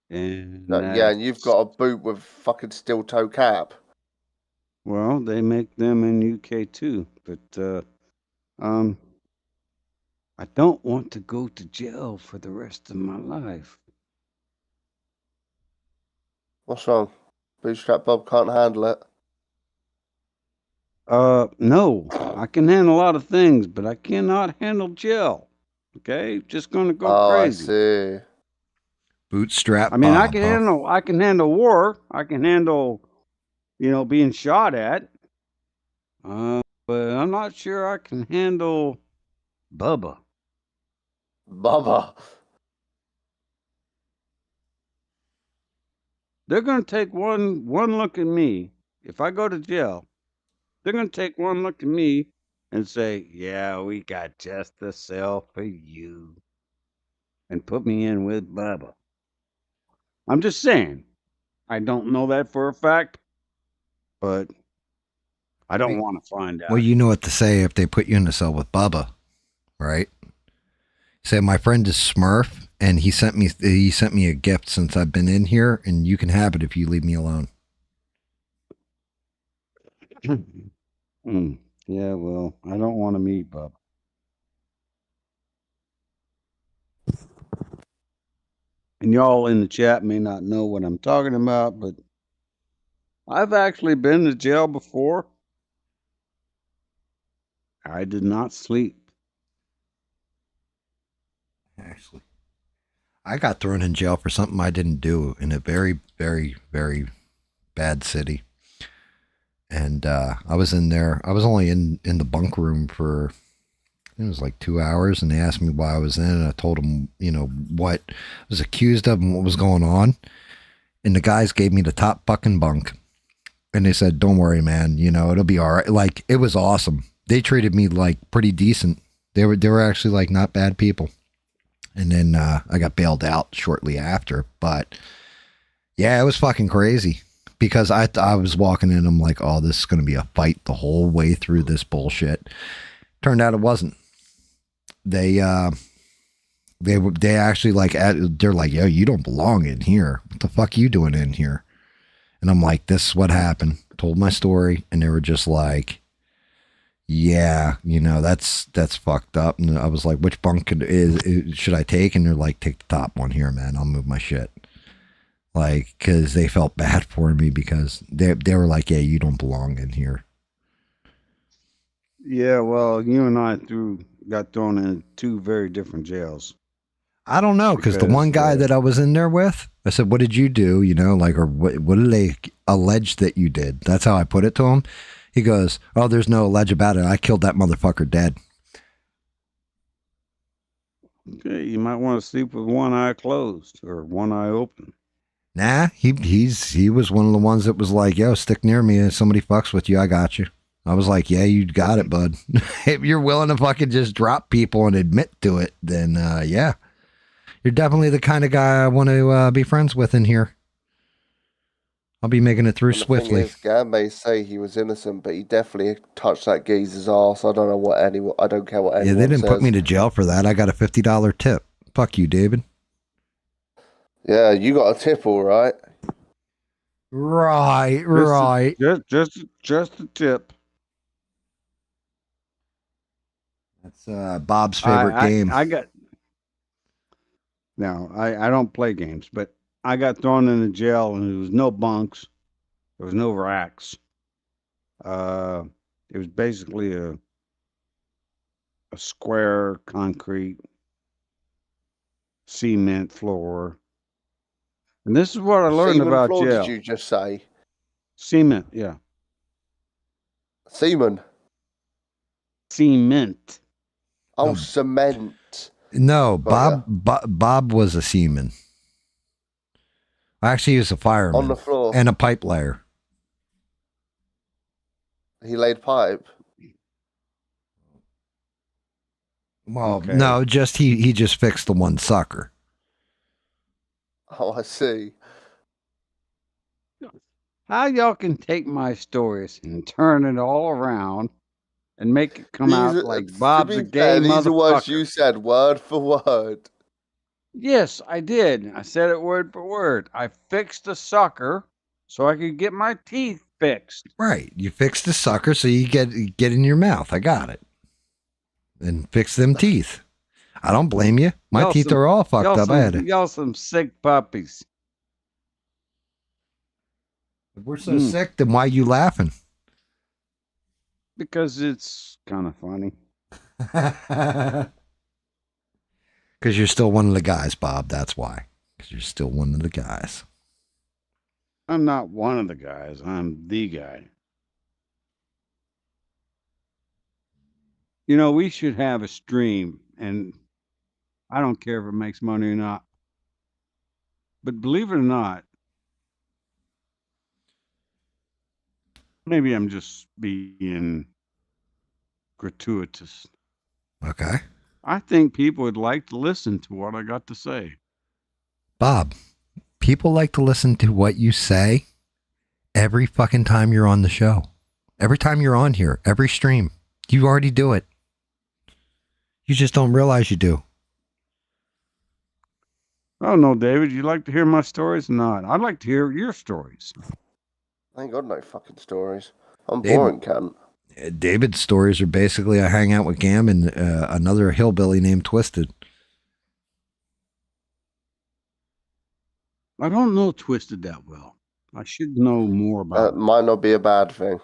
And yeah, and you've got a boot with fucking steel-toe cap. Well, they make them in UK too, but I don't want to go to jail for the rest of my life. What's wrong? Bootstrap Bob can't handle it. No, I can handle a lot of things, but I cannot handle jail. Okay, just gonna go crazy. I see. Bootstrap. I mean, I can handle war. I can handle, being shot at. But I'm not sure I can handle Bubba. They're gonna take one look at me. If I go to jail, they're gonna take one look at me and say, "Yeah, we got just the cell for you," and put me in with Bubba. I'm just saying. I don't know that for a fact, but I don't want to find out. Well, you know what to say if they put you in a cell with Bubba, right? Say, my friend is Smurf, and he sent me a gift since I've been in here, and you can have it if you leave me alone. Yeah, well, I don't want to meet Bubba. And y'all in the chat may not know what I'm talking about, but I've actually been to jail before. I did not sleep. Actually, I got thrown in jail for something I didn't do in a very, very, very bad city. And I was in there. I was only in the bunk room for, it was like 2 hours, and they asked me why I was in, and I told them, what I was accused of and what was going on. And the guys gave me the top fucking bunk. And they said, don't worry, man, it'll be all right. Like, it was awesome. They treated me like pretty decent. They were actually like not bad people. And then I got bailed out shortly after. But yeah, it was fucking crazy. Because I was walking in, I'm like, oh, this is going to be a fight the whole way through this bullshit. Turned out it wasn't. They actually they're like, yo, you don't belong in here. What the fuck are you doing in here? And I'm like, this is what happened. Told my story, and they were just like, yeah, that's fucked up. And I was like, which bunk should I take? And they're like, take the top one here, man. I'll move my shit. Like, because they felt bad for me because they were like, yeah, you don't belong in here. Yeah, well, you and I got thrown in 2 very different jails. I don't know, because the one guy that I was in there with, I said, what did you do? Or what did they allege that you did? That's how I put it to him. He goes, oh, there's no allege about it. I killed that motherfucker dead. Okay, you might want to sleep with one eye closed or one eye open. Nah, he was one of the ones that was like, yo, stick near me. If somebody fucks with you, I got you. I was like, yeah, you got it, bud. If you're willing to fucking just drop people and admit to it, then yeah. You're definitely the kind of guy I want to be friends with in here. I'll be making it through swiftly. Gam may say he was innocent, but he definitely touched that geezer's ass. I don't know what anyone. I don't care what anyone says. Yeah, they didn't says. put me to jail for that. I got a $50 tip. Fuck you, David. Yeah, you got a tip, all right. Right. Just a tip. That's Bob's favorite game. I don't play games, but I got thrown into jail and there was no bunks. There was no racks. It was basically a square concrete cement floor. And this is what I learned about floor, jail. Did you just say? Cement, yeah. Semen? Cement. Oh, cement. No, Bob was a seaman. Actually, he was a fireman. On the floor. And a pipe layer. He laid pipe? Well, okay. No, he just fixed the one sucker. Oh, I see. How y'all can take my stories and turn it all around and make it come out like Bob's a gay motherfucker. These are words you said, word for word. Yes, I did. I said it word for word. I fixed the sucker so I could get my teeth fixed. Right. You fixed the sucker so you get in your mouth. I got it. And fix them teeth. I don't blame you. My teeth are all fucked up. Y'all some sick puppies. If we're so sick, then why are you laughing? Because it's kind of funny. Because you're still one of the guys, Bob. That's why. Because you're still one of the guys. I'm not one of the guys. I'm the guy. We should have a stream, and I don't care if it makes money or not. But believe it or not, maybe I'm just being gratuitous. Okay. I think people would like to listen to what I got to say. Bob, people like to listen to what you say every fucking time you're on the show. Every time you're on here, every stream. You already do it. You just don't realize you do. Oh, no, David, you like to hear my stories or not? I'd like to hear your stories. I ain't got no fucking stories. I'm boring, cunt. David's stories are basically I hang out with Gam and another hillbilly named Twisted. I don't know Twisted that well. I should know more about. Might not be a bad thing.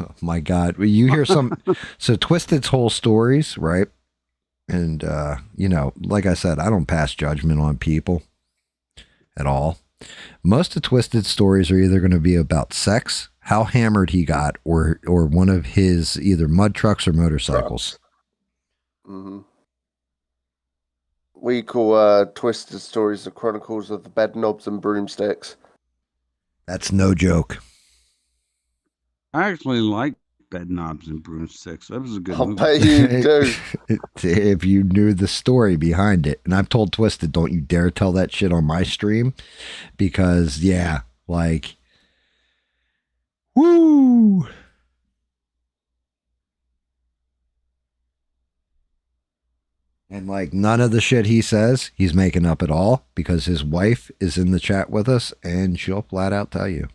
Oh my God. Well, you hear some, so Twisted's whole stories, right? And, like I said, I don't pass judgment on people at all. Most of Twisted's stories are either going to be about sex, how hammered he got, or one of his either mud trucks or motorcycles. Mm-hmm. We call Twisted Stories the Chronicles of the Bed Knobs and Broomsticks. That's no joke. I actually like Bed Knobs and Broomsticks. That was a good movie. I bet you do. If you knew the story behind it. And I've told Twisted, don't you dare tell that shit on my stream. Because, yeah, like, woo! And, like, none of the shit he says, he's making up at all. Because his wife is in the chat with us, and she'll flat out tell you.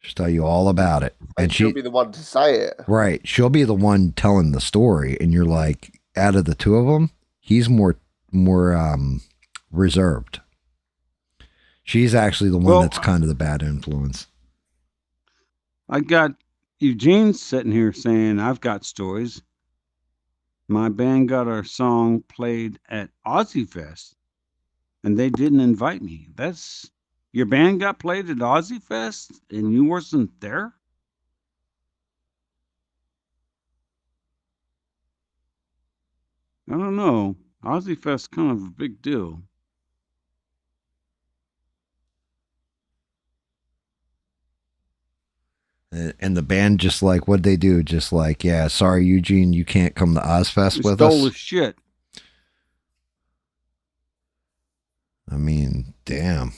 She'll tell you all about it. And she'll be the one to say it. Right. She'll be the one telling the story. And you're like, out of the two of them, he's more reserved. She's actually the one that's kind of the bad influence. I got Eugene sitting here saying, I've got stories. My band got our song played at Aussie Fest, and they didn't invite me. Your band got played at Aussie Fest, and you wasn't there? I don't know. Aussie Fest kind of a big deal. And the band just like, what'd they do? Just like, yeah, sorry, Eugene, you can't come to Ozfest with us. Stole the shit. I mean, damn.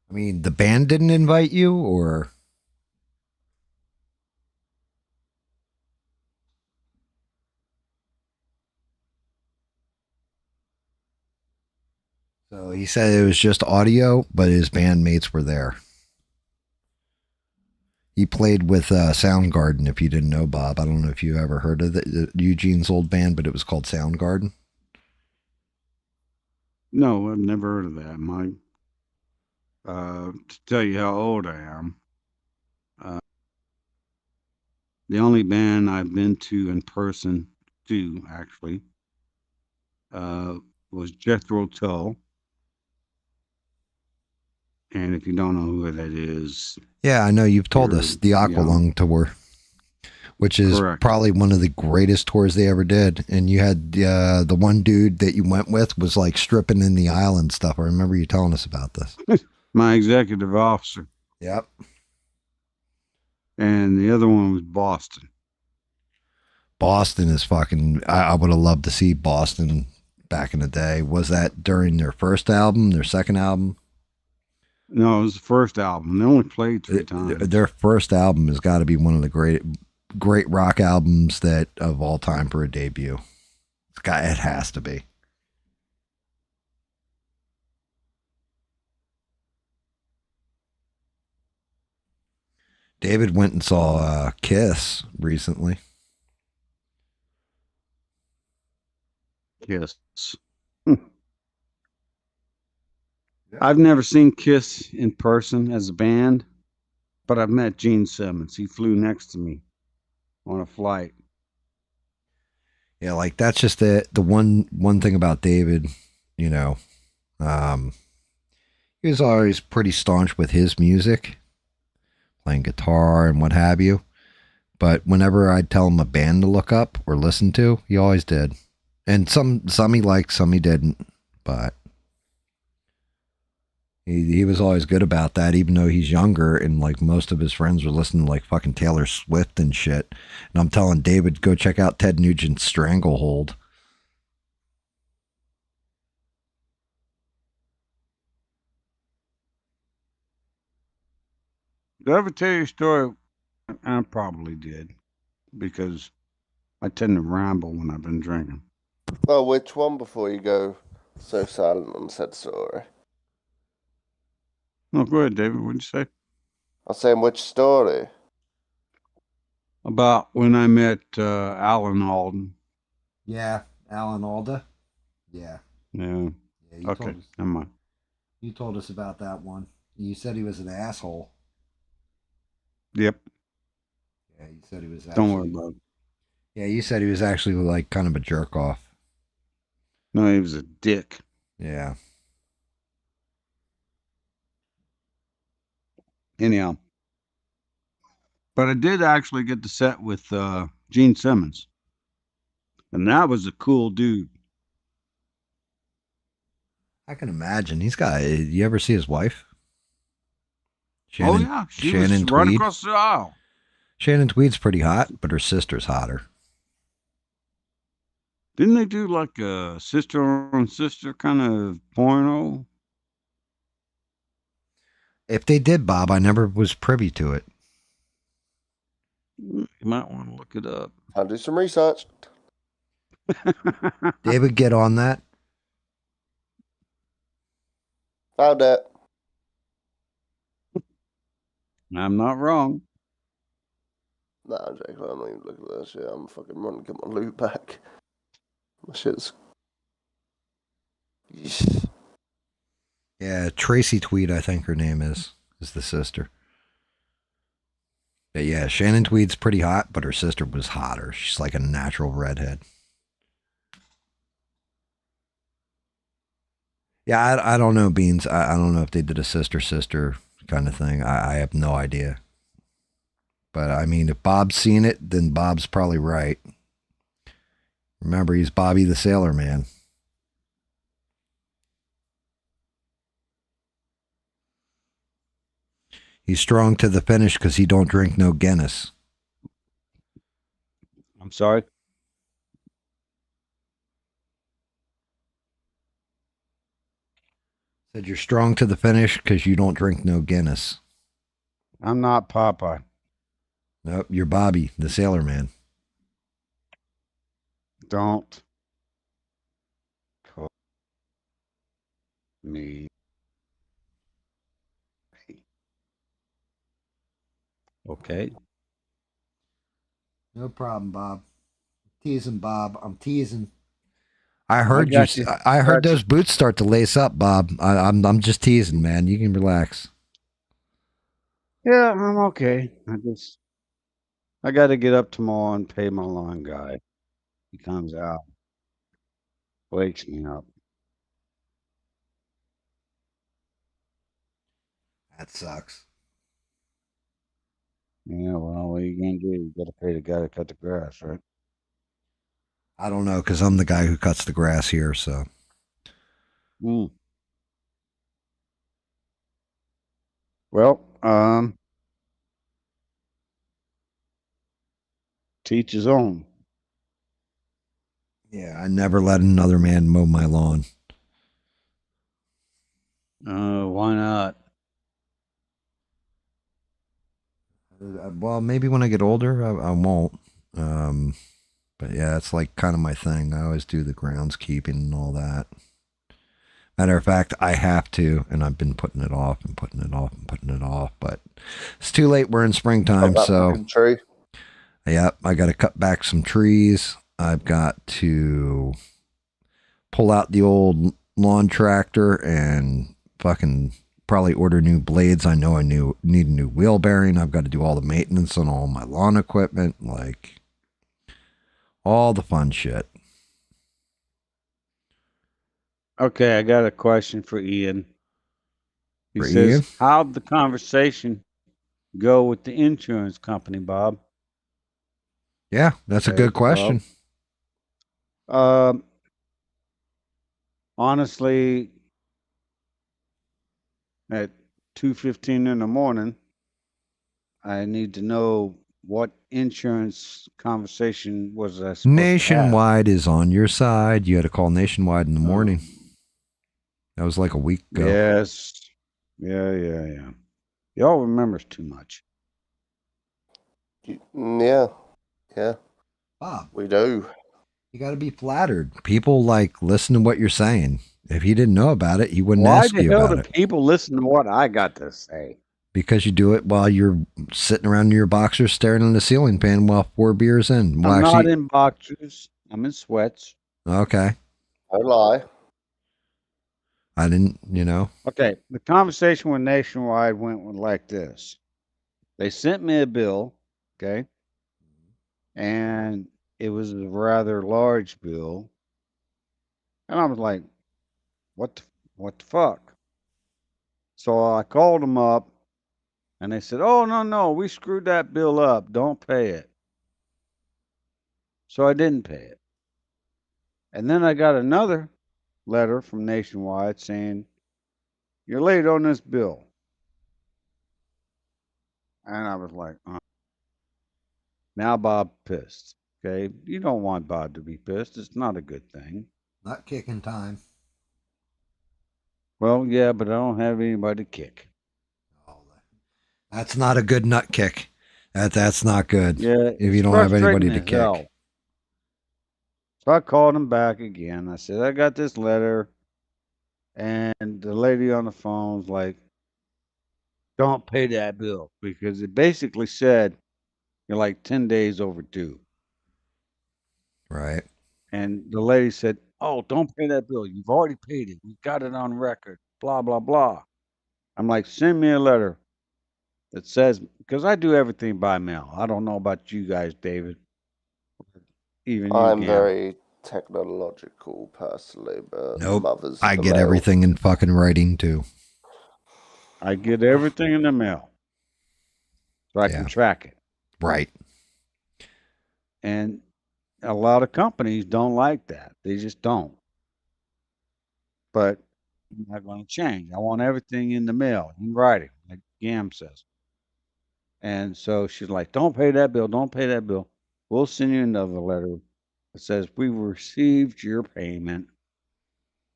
I mean, the band didn't invite you, or? So he said it was just audio, but his bandmates were there. He played with Soundgarden, if you didn't know, Bob. I don't know if you ever heard of Eugene's old band, but it was called Soundgarden. No, I've never heard of that, Mike. To tell you how old I am, the only band I've been to in person, actually, was Jethro Tull. And if you don't know who that is... Yeah, I know. You've told us the Aqualung tour, which is probably one of the greatest tours they ever did. And you had the one dude that you went with was like stripping in the aisle and stuff. I remember you telling us about this. My executive officer. Yep. And the other one was Boston. Boston is fucking... I would have loved to see Boston back in the day. Was that during their first album, their second album? No, it was the first album. They only played 3 times. Their first album has got to be one of the great rock albums that of all time for a debut. It has to be. David went and saw Kiss recently. Kiss. I've never seen Kiss in person as a band, but I've met Gene Simmons. He flew next to me on a flight. Yeah, like that's just the one thing about David, he was always pretty staunch with his music, playing guitar and what have you. But whenever I'd tell him a band to look up or listen to, he always did. And some he liked, some he didn't, but he was always good about that, even though he's younger and like most of his friends were listening to like fucking Taylor Swift and shit. And I'm telling David, go check out Ted Nugent's Stranglehold. Did I ever tell you a story? I probably did, because I tend to ramble when I've been drinking. Well, which one before you go so silent on said story? No, go ahead, David. What'd you say? I was saying which story? about when I met Alan Alden. Yeah, Alan Alda. Yeah. Yeah. You Okay, told us, never mind. you told us about that one. You said he was an asshole. Yep. Yeah, you said he was actually. Don't worry about it. Yeah, you said he was actually like kind of a jerk off. No, he was a dick. Yeah. Anyhow. But I did actually get to set with Gene Simmons. And that was a cool dude. I can imagine. He's got. You ever see his wife? Oh yeah, she was right across the aisle. Shannon Tweed's pretty hot, but her sister's hotter. Didn't they do like a sister on sister kind of porno? If they did, Bob, I never was privy to it. You might want to look it up. I'll do some research. David, get on that. Found that. I'm not wrong. Nah, Jake, I'm not even looking at that shit. I'm fucking running to get my loot back. My shit's... Yeah, Tracy Tweed, I think her name is the sister. But yeah, Shannon Tweed's pretty hot, but her sister was hotter. She's like a natural redhead. Yeah, I don't know, Beans. I don't know if they did a sister kind of thing. I have no idea. But I mean, if Bob's seen it, then Bob's probably right. Remember, he's Bobby the Sailor Man. He's strong to the finish because he don't drink no Guinness. I'm sorry? Said you're strong to the finish because you don't drink no Guinness. I'm not Popeye. Nope, you're Bobby, the Sailor Man. Don't call me. Okay. No problem, Bob. Teasing, Bob. I'm teasing. I heard you. I heard those boots start to lace up, Bob. I'm just teasing, man. You can relax. Yeah, I'm okay. I got to get up tomorrow and pay my lawn guy. He comes out, wakes me up. That sucks. Yeah, well, what are you gonna do? You got to pay the guy to cut the grass, right? I don't know, because I'm the guy who cuts the grass here, so. Well, teach his own. Yeah, I never let another man mow my lawn. Why not? Well, maybe when I get older, I won't. But yeah, it's like kind of my thing. I always do the groundskeeping and all that. Matter of fact, I have to, and I've been putting it off and putting it off and putting it off, but it's too late. We're in springtime, so yeah, I got to cut back some trees. I've got to pull out the old lawn tractor and fucking probably order new blades. I know I need a new wheel bearing. I've got to do all the maintenance on all my lawn equipment, like all the fun shit. Okay, I got a question for Ian. He says, Ian? how'd the conversation go with the insurance company, Bob? Yeah, that's a good question. Honestly, at 2:15 in the morning, I need to know what insurance conversation was I supposed to have. Nationwide is on your side. You had to call Nationwide in the morning. That was like a week ago. Yes. Yeah. Y'all remembers too much. Yeah. Bob, we do. You got to be flattered. People like listen to what you're saying. If he didn't know about it, he wouldn't ask you about it. Why the hell do people listen to what I got to say? Because you do it while you're sitting around in your boxers staring in the ceiling fan while 4 beers in. Well, I'm actually, not in boxers. I'm in sweats. Okay. Don't lie. I didn't, Okay, the conversation with Nationwide went like this. They sent me a bill, okay, and it was a rather large bill, and I was like, what the fuck? So I called them up, and they said, oh, no, we screwed that bill up. Don't pay it. So I didn't pay it. And then I got another letter from Nationwide saying, you're late on this bill. And I was like, Now Bob pissed. Okay. You don't want Bob to be pissed. It's not a good thing. Not kicking time. Well, yeah, but I don't have anybody to kick. That's not a good nut kick. That's not good. Yeah. If you don't have anybody to frustrating as kick. hell. So I called him back again. I said, I got this letter. And the lady on the phone's like, don't pay that bill, because it basically said you're like 10 days overdue. Right. And the lady said, oh, don't pay that bill. You've already paid it. We've got it on record. Blah, blah, blah. I'm like, send me a letter that says, because I do everything by mail. I don't know about you guys, David. Even you, I'm Gam. very technological personally, but Nope. mother's I the get mail. everything in fucking writing too. I get everything in the mail. So I can track it. Right. And a lot of companies don't like that. They just don't. But I'm not going to change. I want everything in the mail, in writing, like Gam says. And so she's like, don't pay that bill. Don't pay that bill. We'll send you another letter that says, we received your payment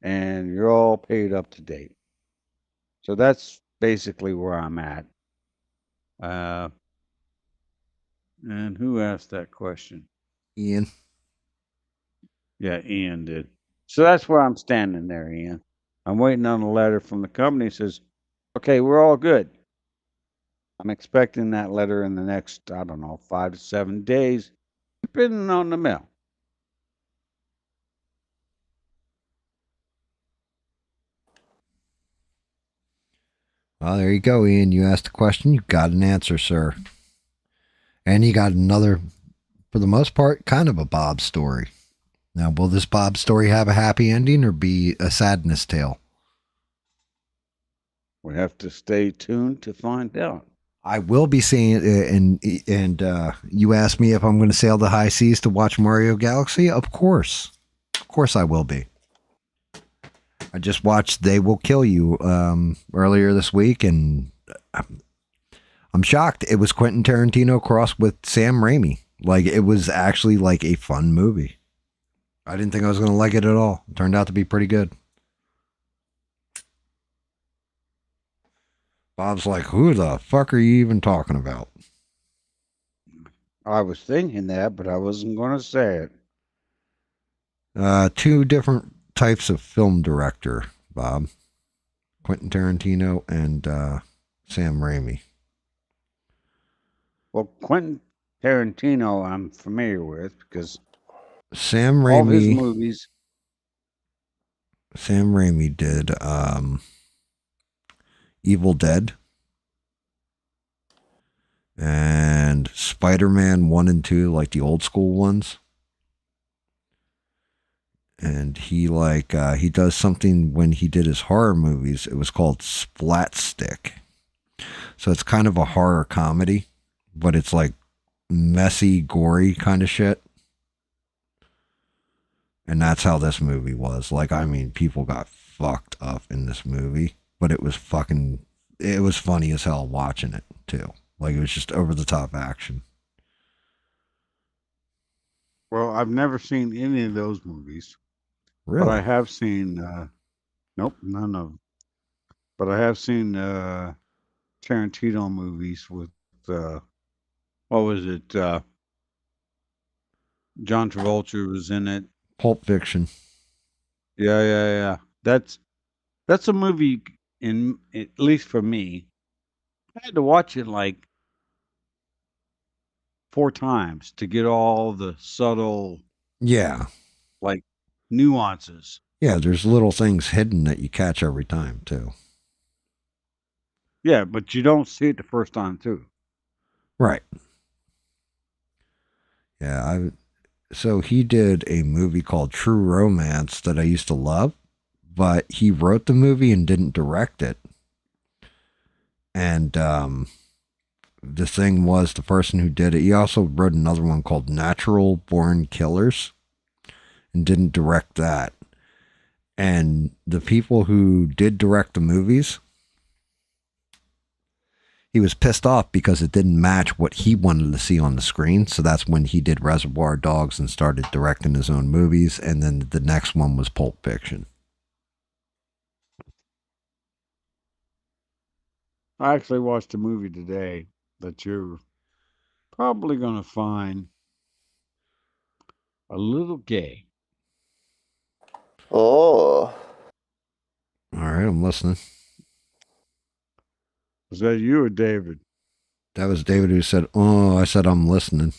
and you're all paid up to date. So that's basically where I'm at. And who asked that question? Ian. Yeah, Ian did. So that's where I'm standing there, Ian. I'm waiting on a letter from the company that says, okay, we're all good. I'm expecting that letter in the next, 5 to 7 days, depending on the mail. Well, there you go, Ian. You asked a question. You got an answer, sir. And you got another, for the most part, kind of a Bob story. Now, will this Bob story have a happy ending or be a sadness tale? We have to stay tuned to find out. I will be seeing it, and you asked me if I'm going to sail the high seas to watch Mario Galaxy. Of course I will be. I just watched They Will Kill You earlier this week, and I'm shocked. It was Quentin Tarantino crossed with Sam Raimi. Like, it was actually like a fun movie. I didn't think I was going to like it at all. It turned out to be pretty good. Bob's like, who the fuck are you even talking about? I was thinking that, but I wasn't going to say it. Two different types of film director, Bob. Quentin Tarantino and Sam Raimi. Well, Quentin Tarantino I'm familiar with because Sam Raimi, all his movies. Sam Raimi did Evil Dead and Spider-Man 1 and 2, like the old school ones. And he he does something when he did his horror movies. It was called Splat Stick. So it's kind of a horror comedy, but it's like messy, gory kind of shit. And that's how this movie was. Like, I mean, people got fucked up in this movie, but it was funny as hell watching it too. Like, it was just over the top action. Well, I've never seen any of those movies. Really? But I have seen, nope, none of them. But I have seen Tarantino movies with, what was it? John Travolta was in it. Pulp Fiction. Yeah. That's a movie, at least for me, I had to watch it like 4 times to get all the subtle, Yeah. like, nuances. Yeah, there's little things hidden that you catch every time, too. Yeah, but you don't see it the first time, too. Right. Yeah, so he did a movie called True Romance that I used to love, but he wrote the movie and didn't direct it. And the thing was, the person who did it, he also wrote another one called Natural Born Killers and didn't direct that. And the people who did direct the movies, he was pissed off because it didn't match what he wanted to see on the screen. So that's when he did Reservoir Dogs and started directing his own movies. And then the next one was Pulp Fiction. I actually watched a movie today that you're probably going to find a little gay. Oh. All right, I'm listening. Was that you or David? That was David who said, oh, I said, I'm listening.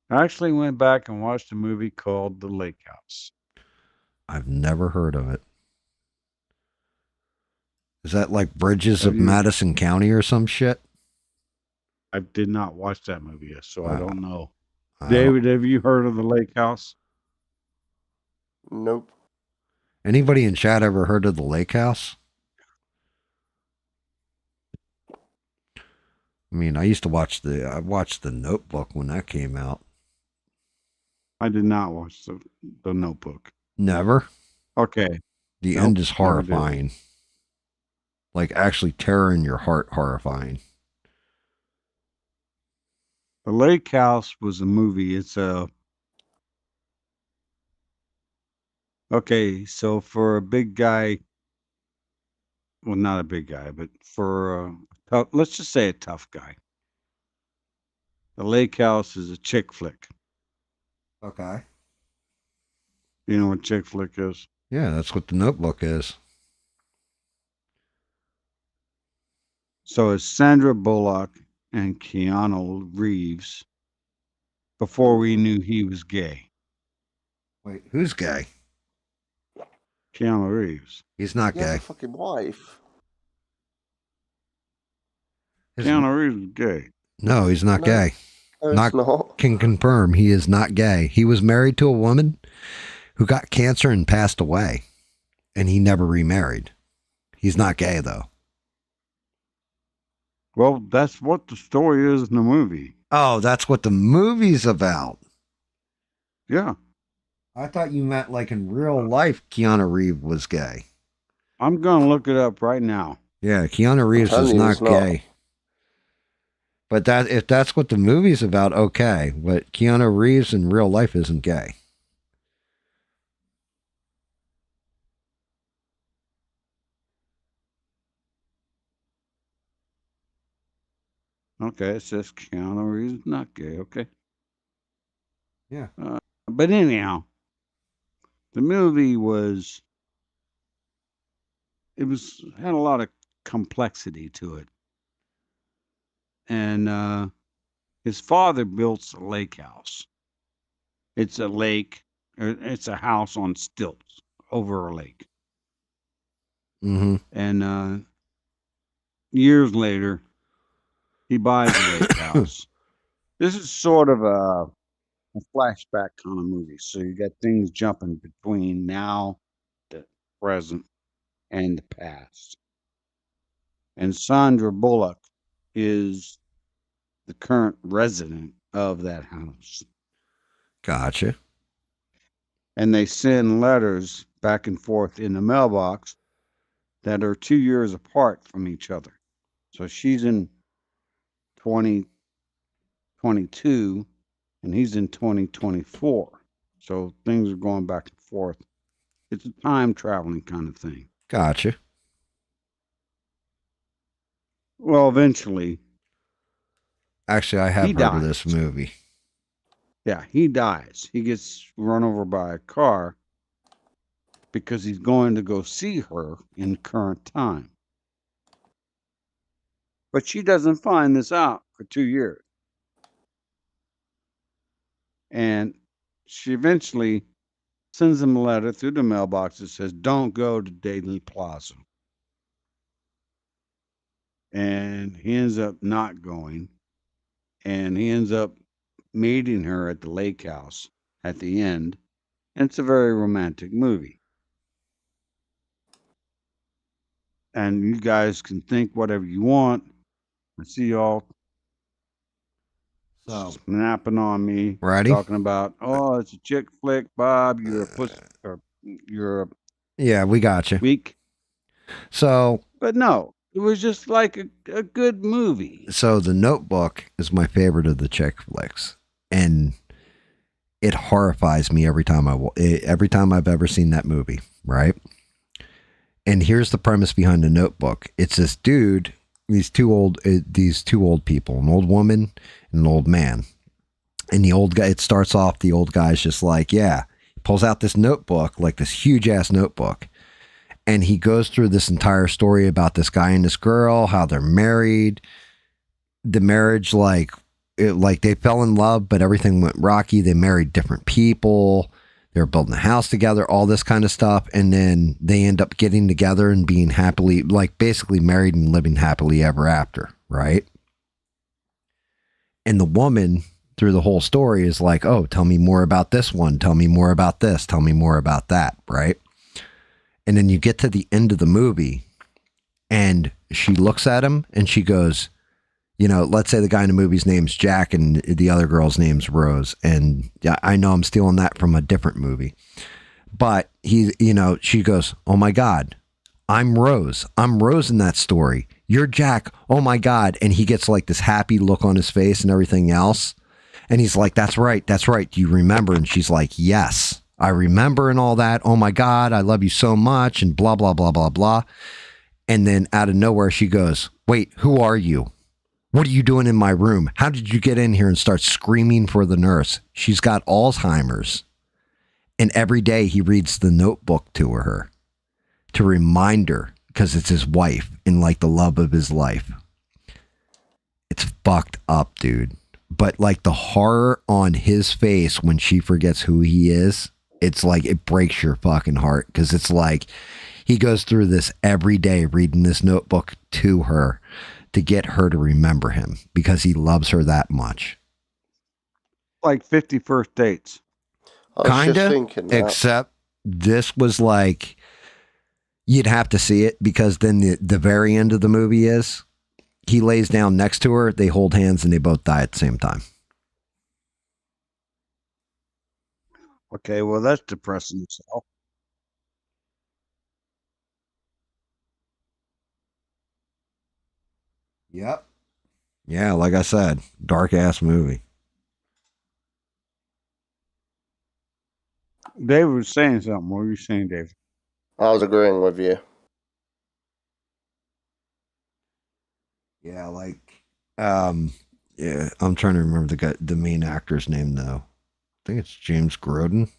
I actually went back and watched a movie called The Lake House. I've never heard of it. Is that like Bridges of Madison County or some shit? I did not watch that movie yet, so I don't know. David, have you heard of The Lake House? Nope. Anybody in chat ever heard of The Lake House? I mean, I used to watch I watched The Notebook when that came out. I did not watch the Notebook. Never? Okay. The end is horrifying. Like actually terror in your heart horrifying. The Lake House was a movie. Okay, so for a big guy, well, not a big guy, but for let's just say a tough guy. The Lake House is a chick flick. Okay. You know what chick flick is? Yeah, that's what The Notebook is. So it's Sandra Bullock and Keanu Reeves before we knew he was gay. Wait, who's gay? Keanu Reeves. He's not gay. Your fucking wife. Keanu Reeves is gay. No, he's not gay. No, it's not. Can confirm he is not gay. He was married to a woman who got cancer and passed away, and he never remarried. He's not gay, though. Well, that's what the story is in the movie. Oh, that's what the movie's about. Yeah. I thought you meant like in real life Keanu Reeves was gay. I'm going to look it up right now. Yeah, Keanu Reeves is not gay. But if that's what the movie's about, okay. But Keanu Reeves in real life isn't gay. Okay, it says Keanu Reeves not gay. Okay. Yeah. But anyhow, the movie had a lot of complexity to it. And his father built a lake house. It's a lake, it's a house on stilts over a lake. Mm-hmm. And years later, he buys a lake house. This is sort of a flashback kind of movie. So you got things jumping between now, the present, and the past. And Sandra Bullock is the current resident of that house. Gotcha. And they send letters back and forth in the mailbox that are 2 years apart from each other. So she's in 2022 and he's in 2024. So things are going back and forth. It's a time traveling kind of thing. Gotcha. Well, eventually. Actually, I have heard of this movie. Yeah, he dies. He gets run over by a car because he's going to go see her in current time. But she doesn't find this out for 2 years. And she eventually sends him a letter through the mailbox that says, don't go to Daily Plaza. And he ends up not going. And he ends up meeting her at the lake house at the end. And it's a very romantic movie. And you guys can think whatever you want. I see y'all snapping on me. Ready? Talking about, oh, it's a chick flick, Bob. You're a pussy, or you're a Yeah, we got you. weak. So, But no, it was just like a good movie. so The Notebook is my favorite of the chick flicks, and it horrifies me every time I've ever seen that movie, right? And here's the premise behind The Notebook. It's this dude, these two old people, an old woman and an old man. And the old guy, it starts off, the old guy's just like, yeah, he pulls out this notebook, like this huge ass notebook. And he goes through this entire story about this guy and this girl, how they're married, the marriage, like they fell in love, but everything went rocky. They married different people. They were building a house together, all this kind of stuff. And then they end up getting together and being happily, like basically married and living happily ever after. Right. And the woman through the whole story is like, oh, tell me more about this one. Tell me more about this. Tell me more about that. Right. And then you get to the end of the movie and she looks at him and she goes, you know, let's say the guy in the movie's name's Jack and the other girl's name's Rose. And I know I'm stealing that from a different movie, but she goes, oh my God, I'm Rose. I'm Rose in that story. You're Jack. Oh my God. And he gets like this happy look on his face and everything else. And he's like, that's right. That's right. Do you remember? And she's like, yes, I remember and all that. Oh my God, I love you so much and blah, blah, blah, blah, blah. And then out of nowhere, she goes, wait, who are you? What are you doing in my room? How did you get in here and start screaming for the nurse? She's got Alzheimer's. And every day he reads the notebook to her to remind her, because it's his wife and like the love of his life. It's fucked up, dude. But like the horror on his face when she forgets who he is, it's like it breaks your fucking heart, because it's like he goes through this every day reading this notebook to her to get her to remember him because he loves her that much. Like 50 First Dates. Kinda, except this was like, you'd have to see it, because then the very end of the movie is he lays down next to her, they hold hands, and they both die at the same time. Okay, well, that's depressing as hell. Yep. Yeah, like I said, dark ass movie. David was saying something. What were you saying, David? I was agreeing with you. Yeah, like, yeah, I'm trying to remember the main actor's name though. I think it's James Grodin,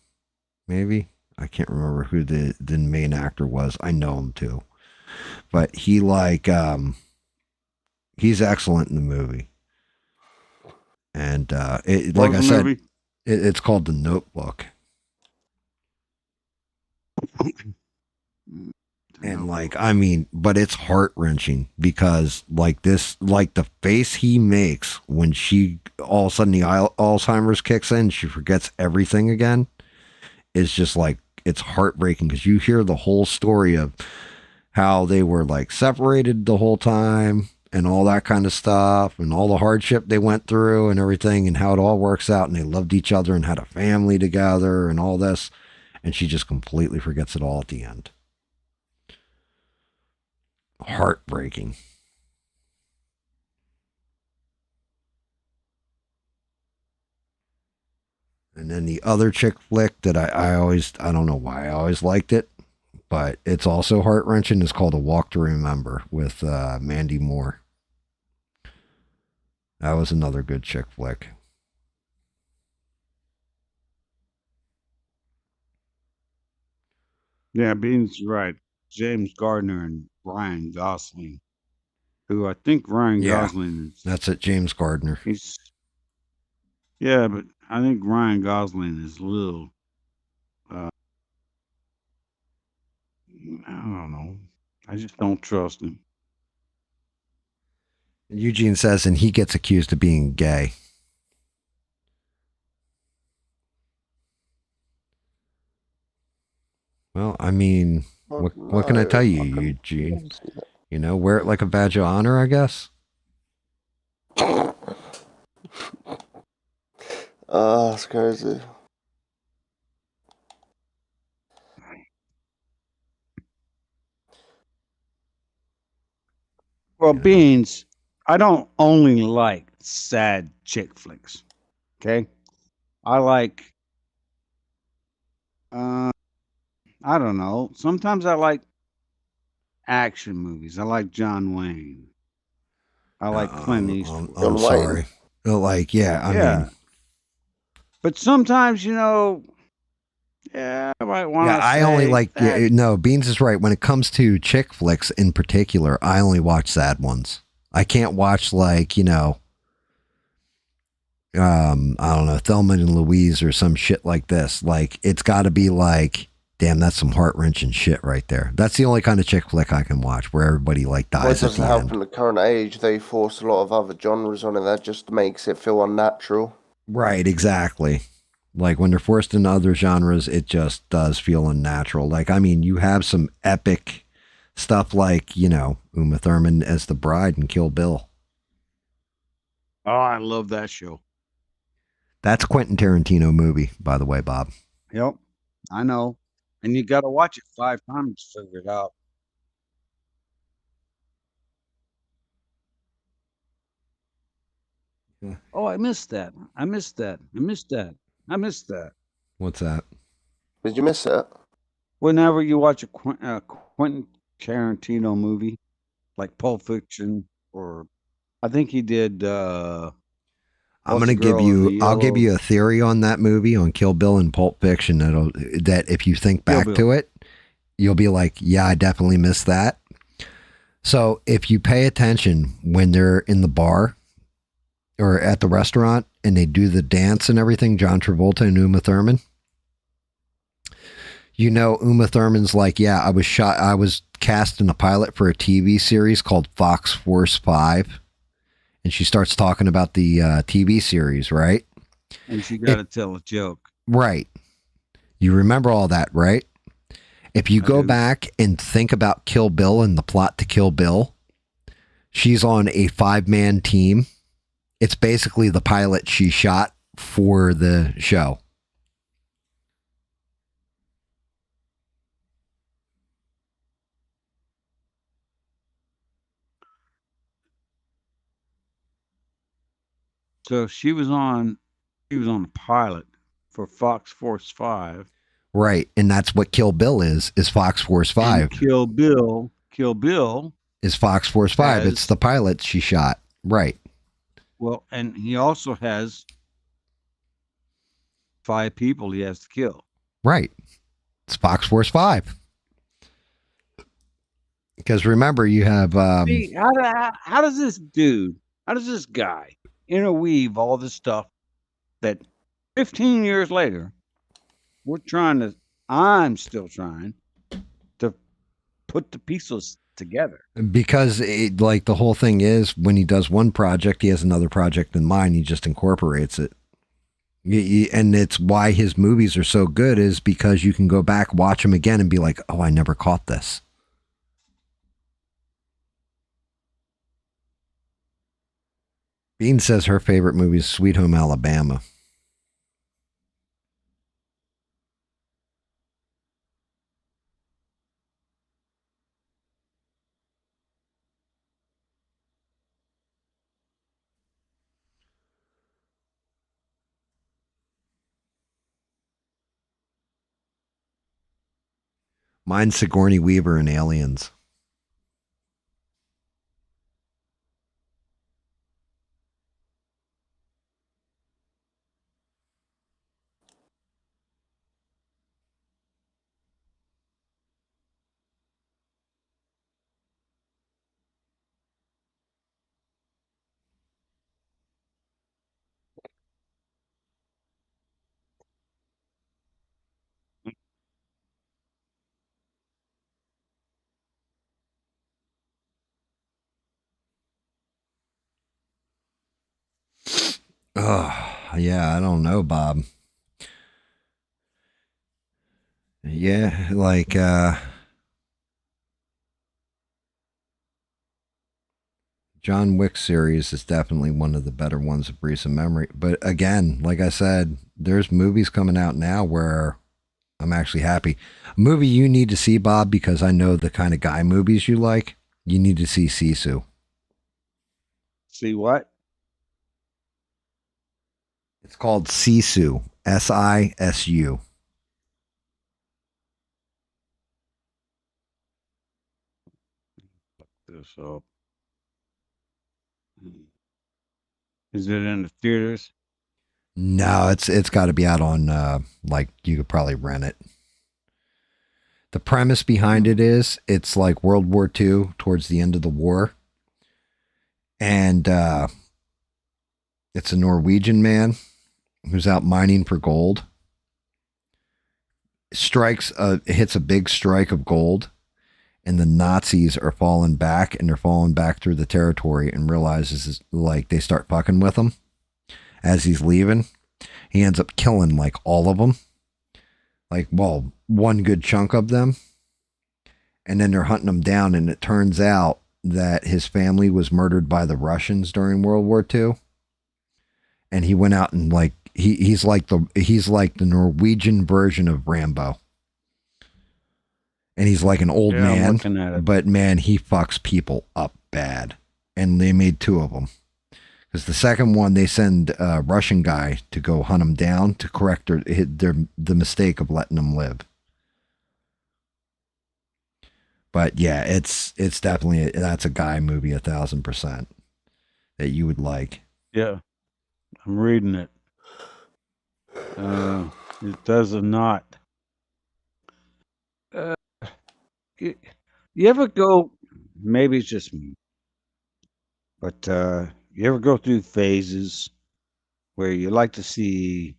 maybe. I can't remember who the main actor was. I know him too, but he he's excellent in the movie. And like I said, it's called The Notebook. And like, I mean, but it's heart wrenching, because like the face he makes when she all of a sudden the Alzheimer's kicks in, she forgets everything again, is just like, it's heartbreaking, because you hear the whole story of how they were like separated the whole time and all that kind of stuff and all the hardship they went through and everything, and how it all works out, and they loved each other and had a family together and all this, and she just completely forgets it all at the end. Heartbreaking. And then the other chick flick that I don't know why I always liked it, but it's also heart-wrenching, is called A Walk to Remember with Mandy Moore. That was another good chick flick. Yeah, Bean's right. James Gardner and Ryan Gosling, who I think Ryan Gosling is. That's it, James Gardner. Yeah, but I think Ryan Gosling is a little. I don't know. I just don't trust him. Eugene says, and he gets accused of being gay. Well, I mean, what can I tell you, Eugene? You know, wear it like a badge of honor, I guess. That's crazy. Well, Beans, I don't only like sad chick flicks. Okay, I like. I don't know. Sometimes I like action movies. I like John Wayne. I like Clint Eastwood. I'm sorry. Like, I mean. But sometimes, you know, I might want to I only like, no, Beans is right. When it comes to chick flicks in particular, I only watch sad ones. I can't watch, like, you know, I don't know, Thelma and Louise or some shit like this. Like, it's got to be like, damn, that's some heart-wrenching shit right there. That's the only kind of chick flick I can watch where everybody, like, dies Well, it at the doesn't help end. in the current age. They force a lot of other genres on it. That just makes it feel unnatural. Right, exactly. Like, when they're forced into other genres, it just does feel unnatural. Like, I mean, you have some epic stuff like, you know, Uma Thurman as the bride in Kill Bill. Oh, I love that show. That's a Quentin Tarantino movie, by the way, Bob. Yep, I know. And you got to watch it 5 times to figure it out. Yeah. Oh, I missed that. I missed that. I missed that. I missed that. What's that? Did you miss it? Whenever you watch a Quentin Tarantino movie, like Pulp Fiction, or I think he did. I'm gonna give you. I'll give you a theory on that movie, on Kill Bill and Pulp Fiction. That if you think back to it, you'll be like, yeah, I definitely missed that. So if you pay attention when they're in the bar or at the restaurant and they do the dance and everything, John Travolta and Uma Thurman. You know, Uma Thurman's like, yeah, I was cast in a pilot for a TV series called Fox Force 5. And she starts talking about the TV series, right? And she got to tell a joke. Right. You remember all that, right? If you go back and think about Kill Bill and the plot to Kill Bill, she's on a 5-man team. It's basically the pilot she shot for the show. So she was on a pilot for Fox Force 5. Right. And that's what Kill Bill is Fox Force 5. And Kill Bill is Fox Force 5. It's the pilot she shot. Right. Well, and he also has 5 people he has to kill. Right. It's Fox Force 5. Because remember, you have... See, how does this guy interweave all this stuff that 15 years later, I'm still trying to put the pieces together. Because like the whole thing is, when he does one project, he has another project in mind. He just incorporates it. And it's why his movies are so good, is because you can go back, watch them again and be like, oh, I never caught this. Bean says her favorite movie is Sweet Home Alabama. Mine's Sigourney Weaver and Aliens. Oh, yeah, I don't know, Bob. Yeah, like, John Wick series is definitely one of the better ones of recent memory. But again, like I said, there's movies coming out now where I'm actually happy. A movie you need to see, Bob, because I know the kind of guy movies you like. You need to see Sisu. See what? It's called Sisu. Sisu. This up. Is it in the theaters? No, it's got to be out on like you could probably rent it. The premise behind it is it's like World War II towards the end of the war. And it's a Norwegian man who's out mining for gold. Hits a big strike of gold, and the Nazis are falling back, and they're falling back through the territory, and realizes like they start fucking with him as he's leaving. He ends up killing like all of them, like, well, one good chunk of them, and then they're hunting him down, and it turns out that his family was murdered by the Russians during World War II, and he went out and like he's like the Norwegian version of Rambo. And he's like an old man, but man, he fucks people up bad. And they made 2 of them. Because the second one, they send a Russian guy to go hunt him down to correct the mistake of letting him live. But yeah, it's definitely, that's a guy movie 1,000% that you would like. Yeah, I'm reading it. It does not. You ever go, maybe it's just me, but you ever go through phases where you like to see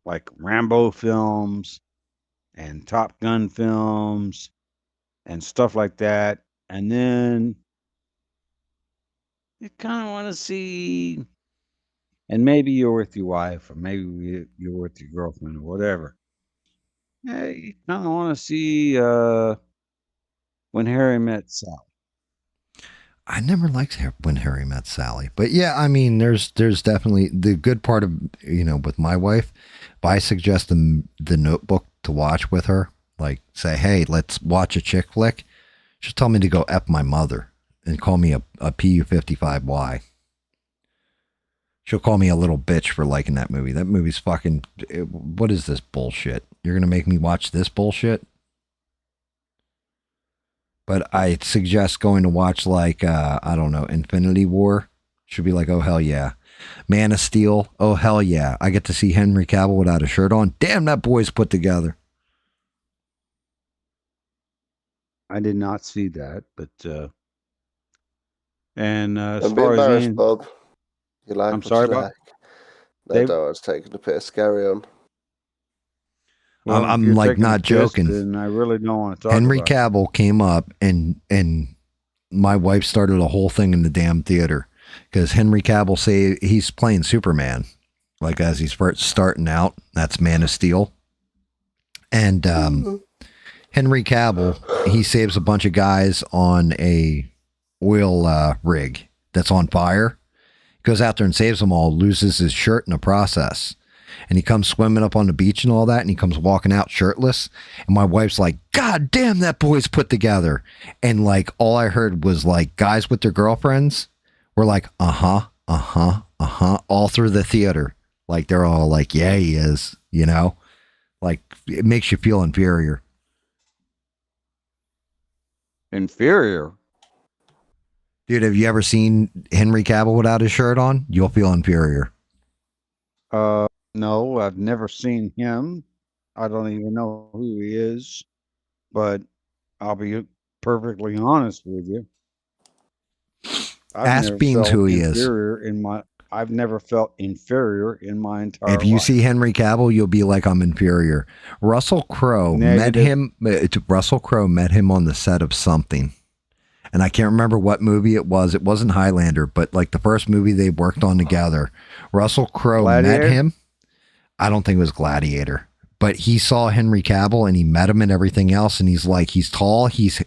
like Rambo films and Top Gun films and stuff like that, and then you kind of want to see, and maybe you're with your wife, or maybe you're with your girlfriend, or whatever. Yeah, you kind of want to see When Harry Met Sally. I never liked When Harry Met Sally, but yeah, I mean, there's definitely the good part of, with my wife. If I suggest the Notebook to watch with her, like say, hey, let's watch a chick flick, she'll tell me to go F my mother and call me a PU55Y. She'll call me a little bitch for liking that movie. That movie's fucking, what is this bullshit? You're going to make me watch this bullshit? But I suggest going to watch like, I don't know, Infinity War. Should be like, oh, hell yeah. Man of Steel. Oh, hell yeah. I get to see Henry Cavill without a shirt on. Damn, that boy's put together. I did not see that, but, and as Don't be far as embarrassed, Bob. You like I'm what sorry, you Bob? like. No, I was taking the piss. Carry on. Well, I'm like not joking. And I really don't want to talk Henry about it. Cavill came up and my wife started a whole thing in the damn theater because Henry Cavill say he's playing Superman, like as he's first starting out. That's Man of Steel. And Henry Cavill, he saves a bunch of guys on a oil rig that's on fire. Goes out there and saves them all, loses his shirt in the process. And he comes swimming up on the beach and all that, and he comes walking out shirtless. And my wife's like, God damn, that boy's put together. And like, all I heard was like guys with their girlfriends were like, all through the theater. Like, they're all like, yeah, he is, like it makes you feel inferior. Inferior? Dude, have you ever seen Henry Cavill without his shirt on? You'll feel inferior. No, I've never seen him. I don't even know who he is, but I'll be perfectly honest with you. Ask Beans who he is. I've never felt inferior in my entire life. If you see Henry Cavill, you'll be like, I'm inferior. Russell Crowe met him on the set of something. and I can't remember what movie it was. It wasn't Highlander, but like the first movie they worked on together. Russell Crowe met him. I don't think it was Gladiator, but he saw Henry Cavill and he met him and everything else. And he's like, he's tall, he's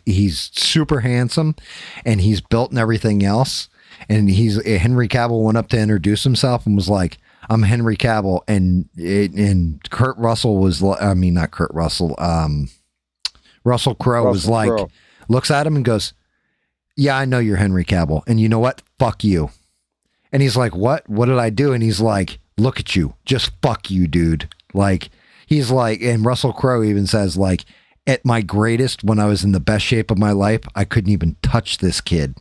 super handsome, and he's built and everything else. And Henry Cavill went up to introduce himself and was like, I'm Henry Cavill. And Kurt Russell was, I mean, not Kurt Russell, Russell Crowe was like, looks at him and goes, yeah, I know you're Henry Cavill. And you know what? Fuck you. And he's like, what? What did I do? And he's like, look at you. Just fuck you, dude. Like, he's like, and Russell Crowe even says, like, at my greatest, when I was in the best shape of my life, I couldn't even touch this kid.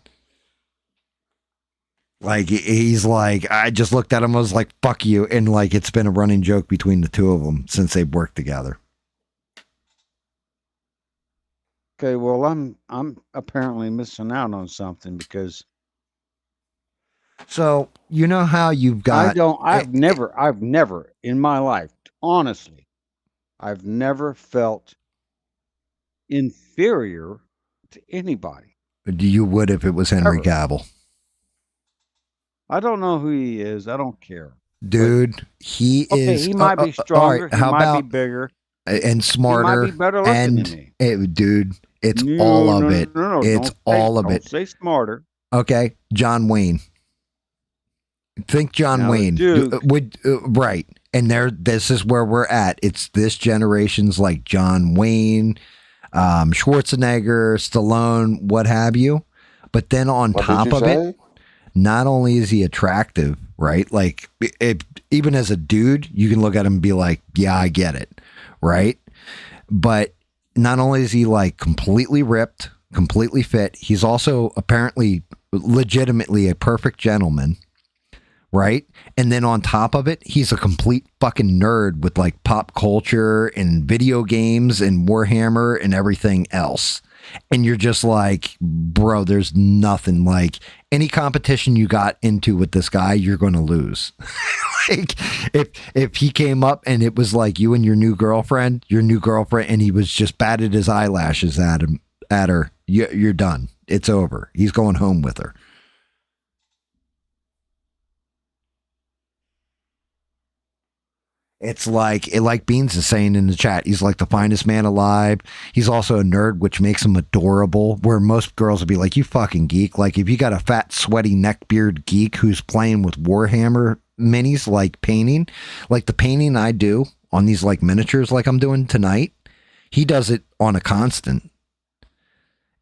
Like, he's like, I just looked at him, I was like, fuck you. And like, it's been a running joke between the two of them since they've worked together. Okay, well, I'm apparently missing out on something because. So you know how you've got. I've never in my life, honestly, I've never felt inferior to anybody. You would if it was Henry Cavill. I don't know who he is. I don't care. Dude, he is. He might be stronger. Right, how he might about, be bigger. And smarter. He might be better looking than me. Dude, it's all of it. No, it's all of it. Don't say smarter. Okay, John Wayne. Think John Wayne. Right. And this is where we're at. It's this generation's like John Wayne, Schwarzenegger, Stallone, what have you. But then on top of it, not only is he attractive, right? Like, even as a dude, you can look at him and be like, yeah, I get it, right? But not only is he like completely ripped, completely fit, he's also apparently legitimately a perfect gentleman, right? And then on top of it, he's a complete fucking nerd with like pop culture and video games and Warhammer and everything else. And you're just like, bro, there's nothing. Like, any competition you got into with this guy, you're going to lose. Like, if he came up and it was like you and your new girlfriend, and he was just batted his eyelashes at her, you're done. It's over. He's going home with her. It's like Beans is saying in the chat, he's like the finest man alive. He's also a nerd, which makes him adorable, where most girls would be like, you fucking geek. Like, if you got a fat, sweaty neckbeard geek who's playing with Warhammer minis, like painting, like the painting I do on these like miniatures like I'm doing tonight, he does it on a constant.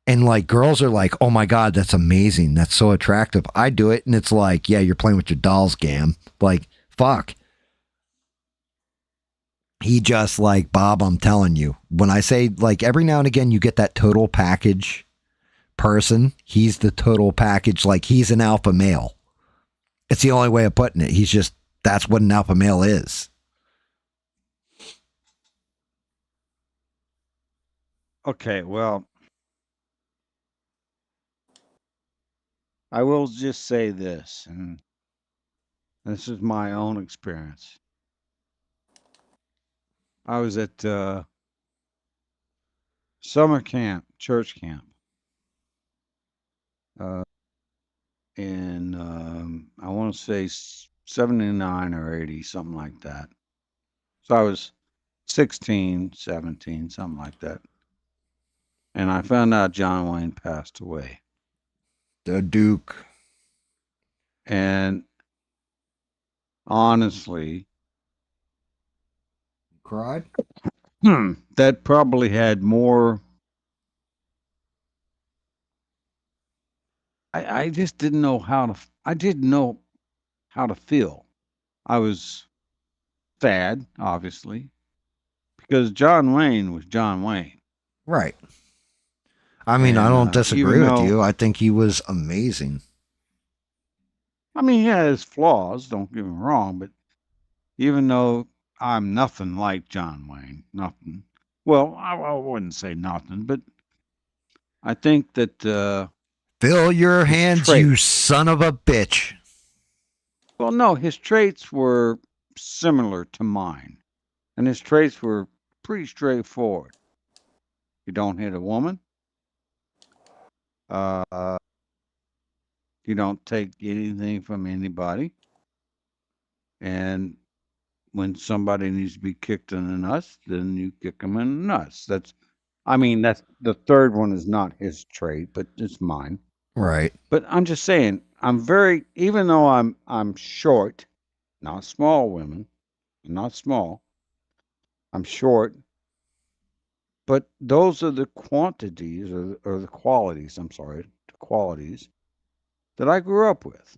And like, girls are like, oh my God, that's amazing. That's so attractive. I do it, and it's like, yeah, you're playing with your dolls, Gam. Like, fuck. He just like, Bob, I'm telling you, when I say like every now and again you get that total package person, he's the total package. Like, he's an alpha male. It's the only way of putting it. He's just, that's what an alpha male is. Okay, well, I will just say this, and this is my own experience. I was at summer camp, church camp, in, I want to say 79 or 80, something like that. So I was 16, 17, something like that. And I found out John Wayne passed away. The Duke. And honestly, cried? That probably had more. I just didn't know how to. I didn't know how to feel. I was sad, obviously, because John Wayne was John Wayne. Right. I mean, I don't disagree with you. I think he was amazing. I mean, he had his flaws, don't get me wrong, but even though I'm nothing like John Wayne, nothing. Well, I wouldn't say nothing, but I think that... Fill your hands, you son of a bitch. Well, no, his traits were similar to mine, and his traits were pretty straightforward. You don't hit a woman. You don't take anything from anybody. And when somebody needs to be kicked in the nuts, then you kick them in the nuts. That's the third one is not his trait, but it's mine. Right. But I'm just saying, even though I'm short, not small women, not small, I'm short, but those are the quantities or the qualities, the qualities that I grew up with.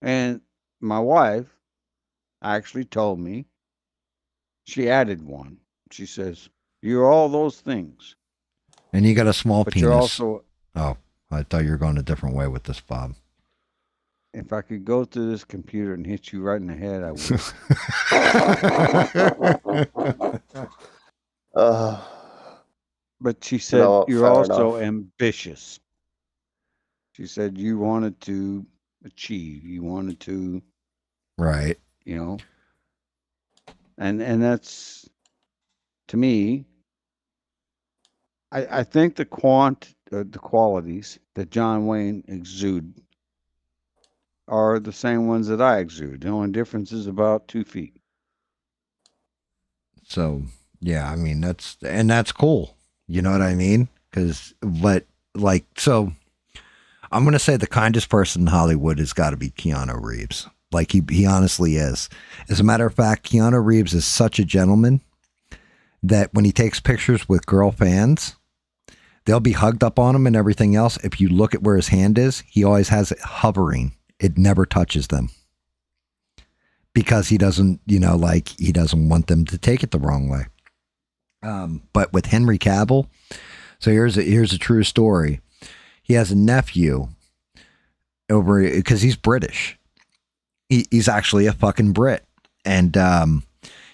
And my wife actually told me, she added one. She says, "You're all those things." And you got a small but penis. You're also. Oh, I thought you were going a different way with this, Bob. If I could go through this computer and hit you right in the head, I would. But she said, "You're also ambitious." She said you wanted to achieve. You wanted to. Right. And that's, to me, I think the qualities that John Wayne exude are the same ones that I exude. The only difference is about 2 feet. So, yeah, I mean, that's cool. You know what I mean? So I'm going to say the kindest person in Hollywood has got to be Keanu Reeves. Like he honestly is. As a matter of fact, Keanu Reeves is such a gentleman that when he takes pictures with girl fans, they'll be hugged up on him and everything else. If you look at where his hand is, he always has it hovering. It never touches them because he doesn't, he doesn't want them to take it the wrong way. But with Henry Cavill, so here's a true story. He has a nephew over because he's British. He's actually a fucking Brit, and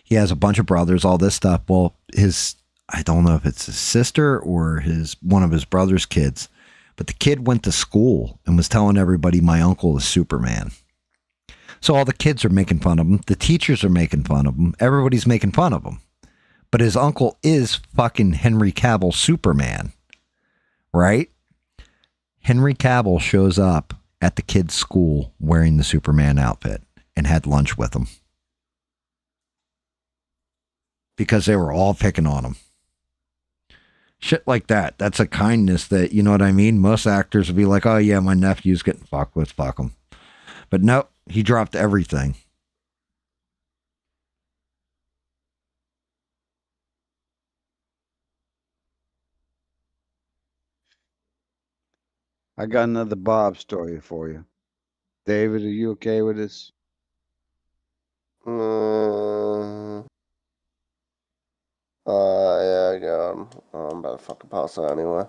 he has a bunch of brothers, all this stuff. Well, I don't know if it's his sister or one of his brother's kids, but the kid went to school and was telling everybody my uncle is Superman. So all the kids are making fun of him. The teachers are making fun of him. Everybody's making fun of him. But his uncle is fucking Henry Cavill Superman, right? Henry Cavill shows up at the kid's school wearing the Superman outfit and had lunch with him because they were all picking on him. Shit like that. That's a kindness that, you know what I mean? Most actors would be like, oh yeah, my nephew's getting fucked with, fuck him. But nope, he dropped everything. I got another Bob story for you. David, are you okay with this? Yeah, go on. I'm about to fucking pass out anyway.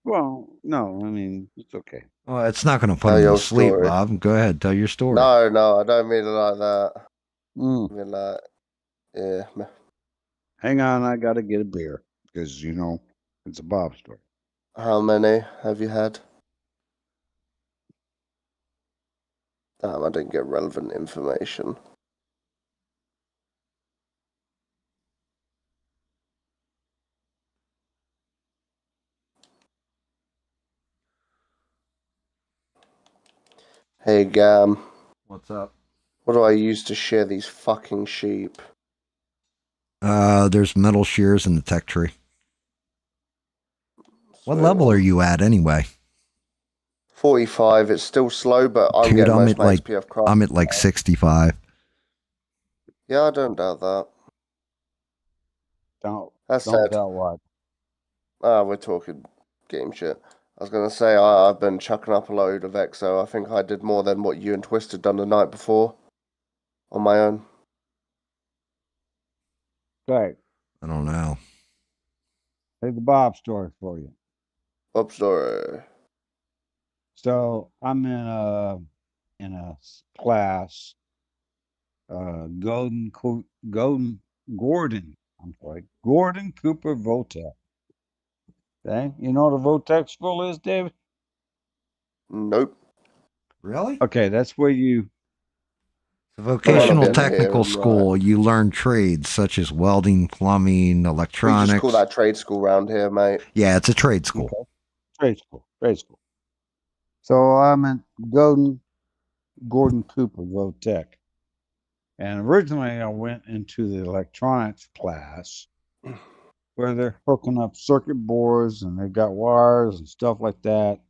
Well, no, I mean, it's okay. Well, it's not going to put him to sleep, Bob. Go ahead, tell your story. No, I don't mean it like that. I mean like, yeah. Hang on, I got to get a beer because, it's a Bob story. How many have you had? Damn, I didn't get relevant information. Hey, Gam. What's up? What do I use to shear these fucking sheep? There's metal shears in the tech tree. What level are you at anyway? 45. It's still slow, but I'm getting most of my SPF craft. I'm at like 65. Yeah, I don't doubt that. Don't said, doubt what. We're talking game shit. I was going to say, I've been chucking up a load of EXO. I think I did more than what you and Twist had done the night before on my own. Right. I don't know. Here's the Bob story for you. Bob story. So I'm in a class, Gordon Cooper Votech. Okay, you know what a Votech school is, David? Nope. Really? Okay, that's where you The vocational technical school, you learn trades such as welding, plumbing, We electronics. just call that trade school round here, mate. Yeah, it's a trade school. Okay. Trade school. So I'm at Gordon Cooper Road Tech. And originally I went into the electronics class where they're hooking up circuit boards and they got wires and stuff like that.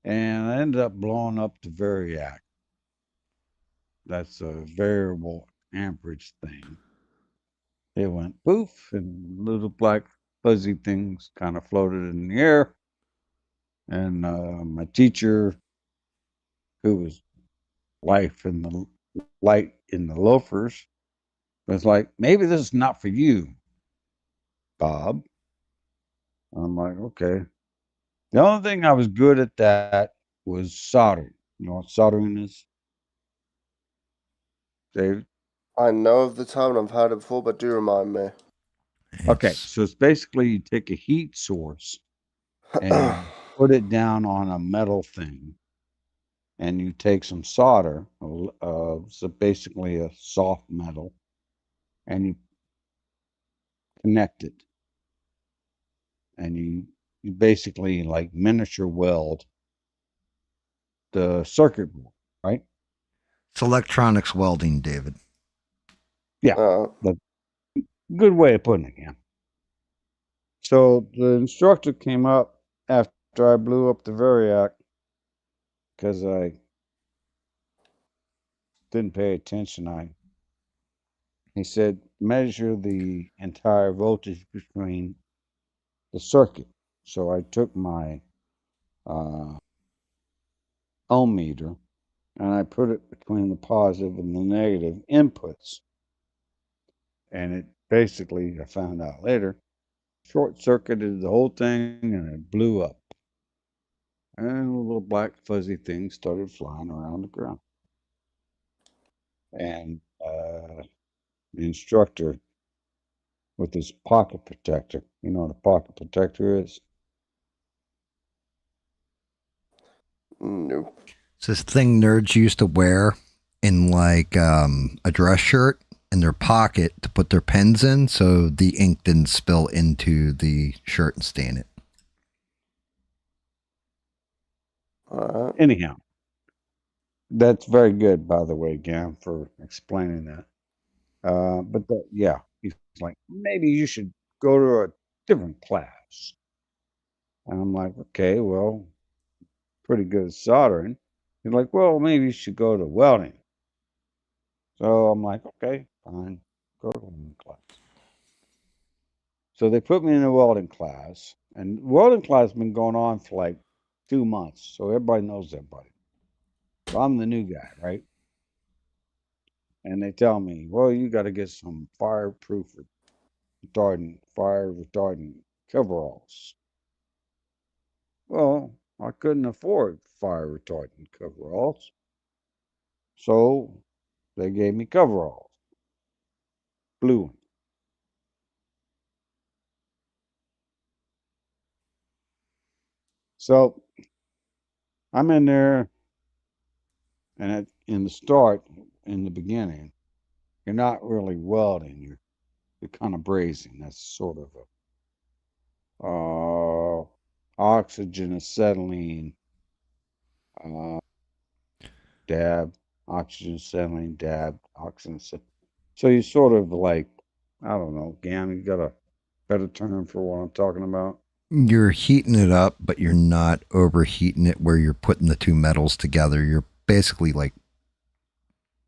And I ended up blowing up the Variac. That's a variable amperage thing. It went poof, and little black fuzzy things kind of floated in the air. And my teacher, who was light in the loafers, was like, maybe this is not for you, Bob. I'm like, okay. The only thing I was good at that was soldering. You know what soldering is? Dave? I know of the term, I've heard it before, but do remind me. Okay, so it's basically you take a heat source and put it down on a metal thing, and you take some solder, so basically a soft metal, and you connect it. And you basically like miniature weld the circuit board, right? It's electronics welding, David. Yeah, but good way of putting it, yeah. So the instructor came up after I blew up the Variac because I didn't pay attention. He said, measure the entire voltage between the circuit. So I took my ohm meter and I put it between the positive and the negative inputs. And it basically, I found out later, short circuited the whole thing and it blew up. And little black fuzzy things started flying around the ground. And the instructor with his pocket protector, you know what a pocket protector is? Nope. It's this thing nerds used to wear in like a dress shirt in their pocket to put their pens in so the ink didn't spill into the shirt and stain it. Anyhow, that's very good, by the way, Gam, for explaining that. Yeah, he's like, maybe you should go to a different class. And I'm like, okay, well, pretty good at soldering. He's like, well, maybe you should go to welding. So I'm like, okay, fine, go to welding class. So they put me in a welding class, and welding class has been going on for like 2 months, so everybody knows everybody. So I'm the new guy, right? And they tell me, well, you got to get some fire retardant coveralls. Well, I couldn't afford fire retardant coveralls, so they gave me coveralls, blue ones. So I'm in there, and in the beginning, you're not really welding. You're kind of brazing. That's sort of a oxygen acetylene dab, oxygen acetylene dab, oxygen acetylene. So you sort of like, I don't know, Gam, you got a better term for what I'm talking about? You're heating it up, but you're not overheating it where you're putting the two metals together. You're basically like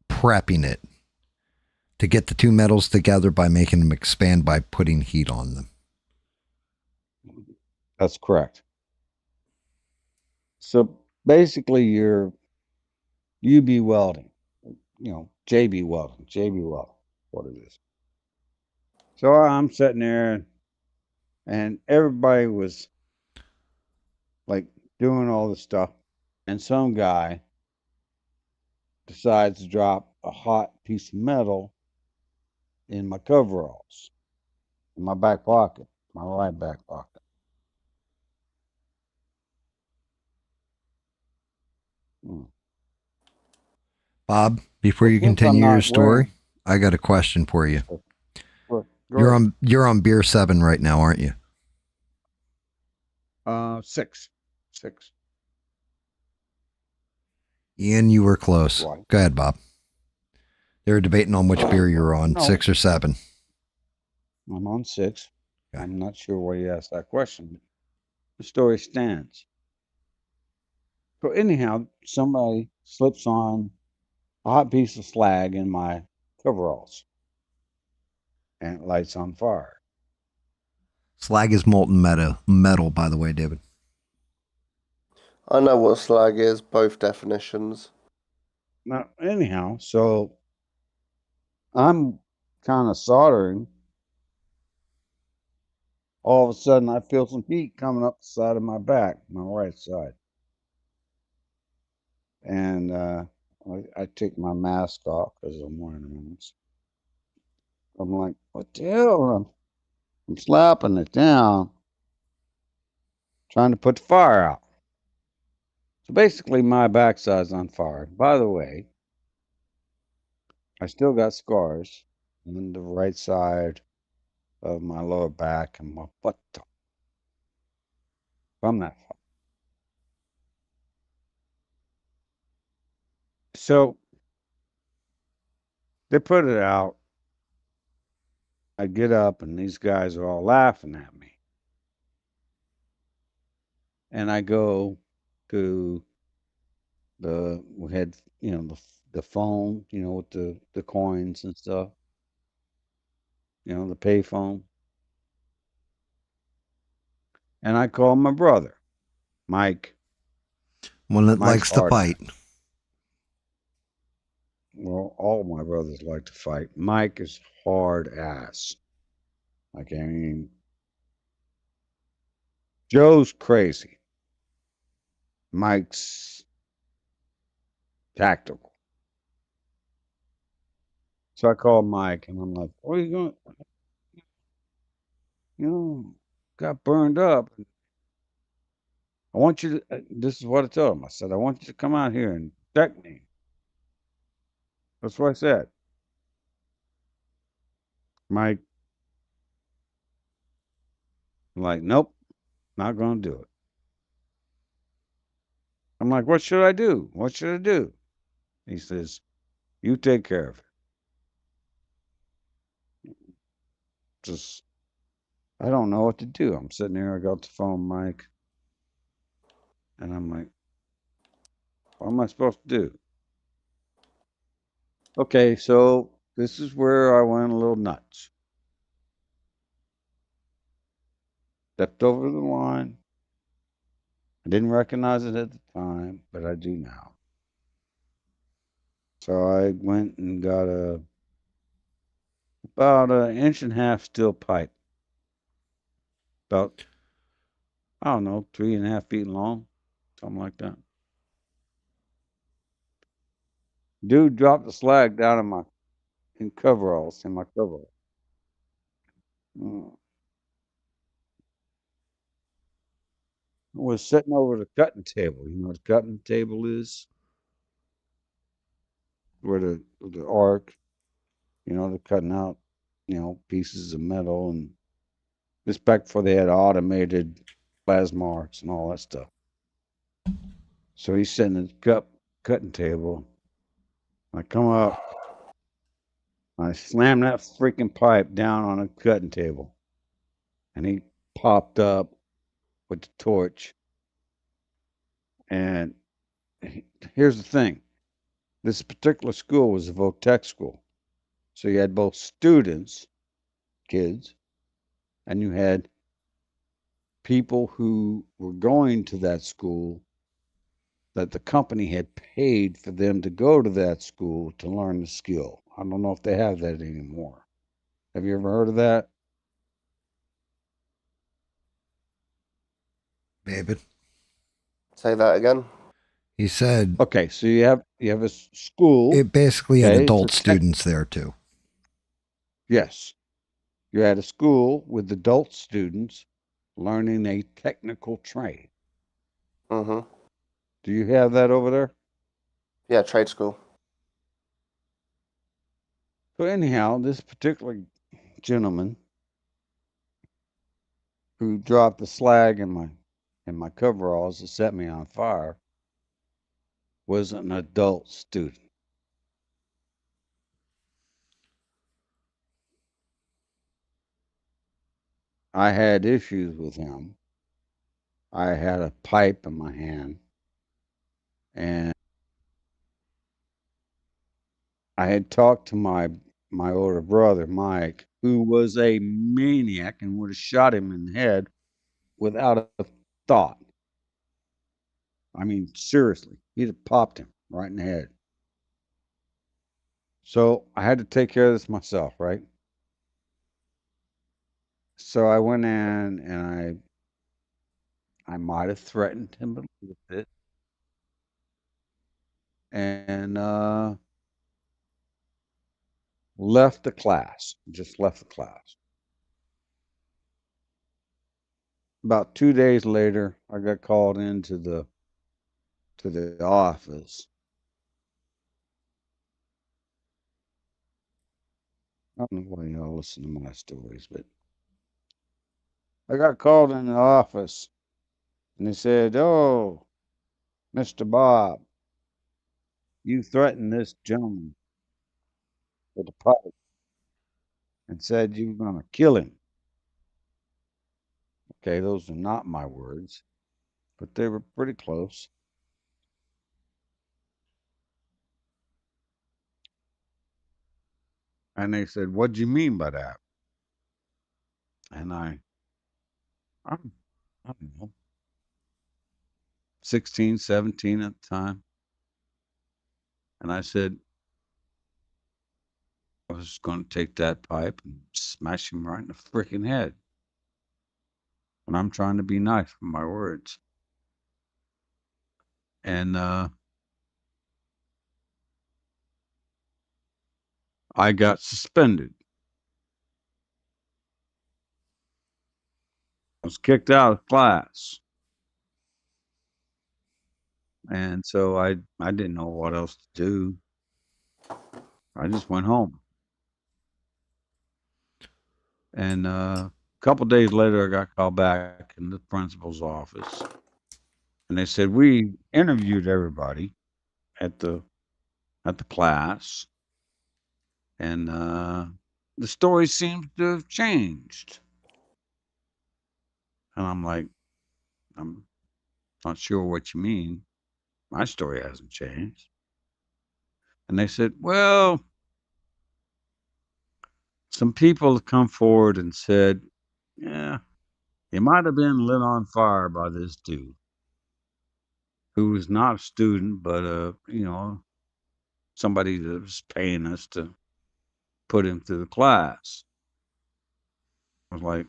prepping it to get the two metals together by making them expand by putting heat on them. That's correct. So basically you're UB welding, JB welding, what it is. So I'm sitting there and everybody was like doing all this stuff. And some guy decides to drop a hot piece of metal in my coveralls, in my back pocket, my right back pocket. Bob, before you continue your story, I got a question for you. You're on beer 7 right now, aren't you? 6. Ian, you were close. What? Go ahead, Bob. They were debating on which beer you were on, No. 6 or 7. I'm on 6. Okay. I'm not sure why you asked that question. The story stands. So anyhow, somebody slips on a hot piece of slag in my coveralls, and it lights on fire. Slag is molten metal, by the way, David. I know what slag is, both definitions. Now, anyhow, so I'm kind of soldering. All of a sudden, I feel some heat coming up the side of my back, my right side. And I take my mask off because I'm wearing a mask. I'm like, what the hell? I'm slapping it down, trying to put the fire out. So basically, my backside's on fire. By the way, I still got scars on the right side of my lower back and my butt from that fire. So they put it out. I get up, and these guys are all laughing at me. And I go to we had, the phone, with the coins and stuff, the pay phone. And I call my brother, Mike. One that likes to fight. Well, all my brothers like to fight. Mike is hard ass. Like, I mean, Joe's crazy. Mike's tactical. So I call Mike, and I'm like, what are you going? Got burned up. I want you to, this is what I told him. I said, I want you to come out here and protect me. That's what I said. Mike, I'm like, nope, not going to do it. I'm like, what should I do? What should I do? He says, you take care of it. Just, I don't know what to do. I'm sitting there, I got the phone, Mike. And I'm like, what am I supposed to do? Okay, so this is where I went a little nuts. Stepped over the line. I didn't recognize it at the time, but I do now. So I went and got about an inch and a half steel pipe. About, I don't know, 3.5 feet long, something like that. Dude dropped the slag down in my coveralls. Was sitting over the cutting table. You know what the cutting table is? Where the arc, they're cutting out, pieces of metal, and this back before they had automated plasma arcs and all that stuff. So he's sitting at the cutting table. I come up, I slam that freaking pipe down on a cutting table, and he popped up with the torch. And here's the thing. This particular school was a Votech school. So you had both students, kids, and you had people who were going to that school that the company had paid for them to go to that school to learn the skill. I don't know if they have that anymore. Have you ever heard of that? David? Say that again. He said, okay, so you have a school. It basically had adult students there too. Yes. You had a school with adult students learning a technical trade. Mm-hmm. Do you have that over there? Yeah, trade school. So anyhow, this particular gentleman who dropped the slag in my coveralls to set me on fire was an adult student. I had issues with him. I had a pipe in my hand, and I had talked to my older brother, Mike, who was a maniac and would have shot him in the head without a thought. I mean, seriously, he'd have popped him right in the head. So I had to take care of this myself, right? So I went in and I might have threatened him a little bit, and left the class. Just left the class. About 2 days later, I got called into the office. I don't know why y'all listen to my stories, but I got called in the office, and they said, "Oh, Mr. Bob, you threatened this gentleman with a pipe and said you were going to kill him." Okay, those are not my words, but they were pretty close. And they said, "What do you mean by that?" And I don't know, 16, 17 at the time. And I said, I was going to take that pipe and smash him right in the freaking head. And I'm trying to be nice with my words. And I got suspended. I was kicked out of class. And so I didn't know what else to do. I just went home. And a couple days later, I got called back in the principal's office. And they said, "We interviewed everybody at the class, and the story seems to have changed." And I'm like, "I'm not sure what you mean. My story hasn't changed." And they said, "Well, some people have come forward and said, yeah, you might have been lit on fire by this dude who was not a student, but somebody that was paying us to put him through the class." I was like,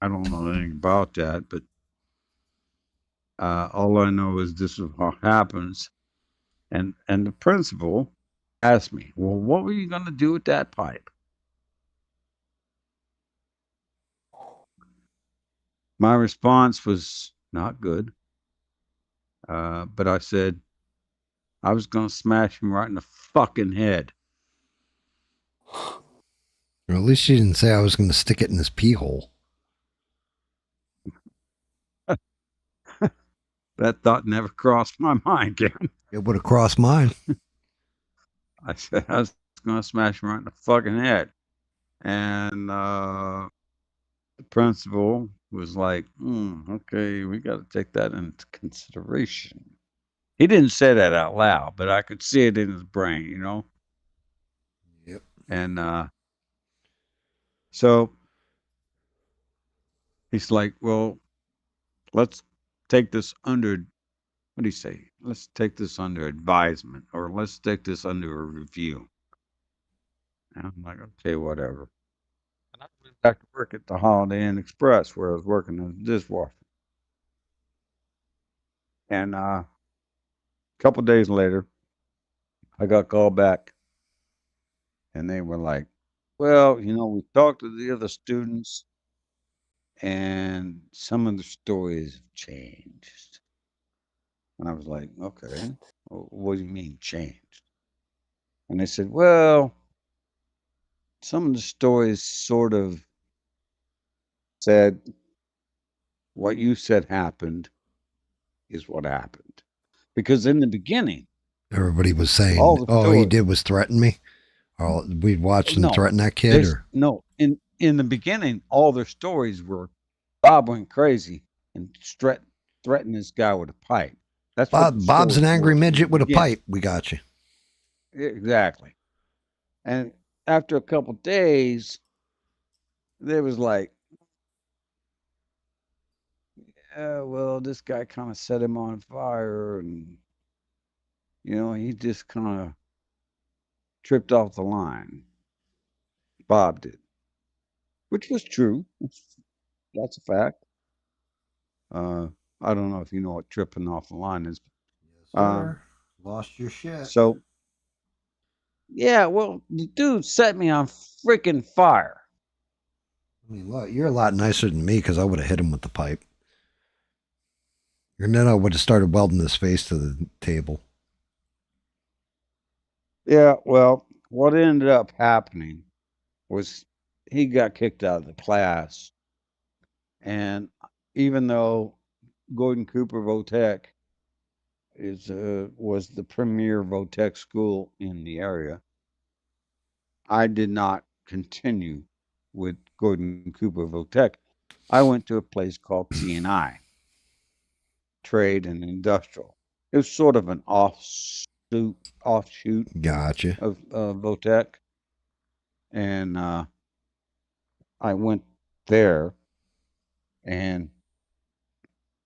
"I don't know anything about that, but all I know is this is what happens." And the principal asked me, "Well, what were you going to do with that pipe?" My response was not good, but I said I was going to smash him right in the fucking head. Or at least you didn't say I was going to stick it in his pee hole. That thought never crossed my mind, Ken. It would have crossed mine. I said I was going to smash him right in the fucking head. And the principal was like, "Okay, we got to take that into consideration." He didn't say that out loud, but I could see it in his brain, you know? Yep. And so he's like, "Well, let's take this under," what do you say? "Let's take this under advisement, or let's take this under a review." And I'm like, "Okay, whatever." And I went back to work at the Holiday Inn Express where I was working as a dishwasher. And a couple days later, I got called back, and they were like, "Well, we talked to the other students, and some of the stories have changed." And I was like, "Okay, what do you mean changed?" And they said, "Well, some of the stories sort of said what you said happened is what happened. Because in the beginning, everybody was saying, all the "Oh, he stories, did was threaten me." Oh, we watched him no, threaten that kid, or no. In the beginning, all their stories were Bob went crazy and threatened this guy with a pipe. That's what the Bob's an stories angry were in the midget with a beginning. pipe. We got you. Exactly. And after a couple days, there was like, well, this guy kind of set him on fire, and he just kind of tripped off the line. Bob did, which was true. That's a fact. I don't know if you know what tripping off the line is. Sir, lost your shit. So, yeah, well, the dude set me on freaking fire. I mean, look, you're a lot nicer than me because I would have hit him with the pipe. And then I would have started welding his face to the table. Yeah, well, what ended up happening was he got kicked out of the class. And even though Gordon Cooper Votech was the premier Votech school in the area, I did not continue with Gordon Cooper Votech. I went to a place called T&I, Trade and Industrial. It was sort of an offshoot Gotcha. of Votech. And I went there and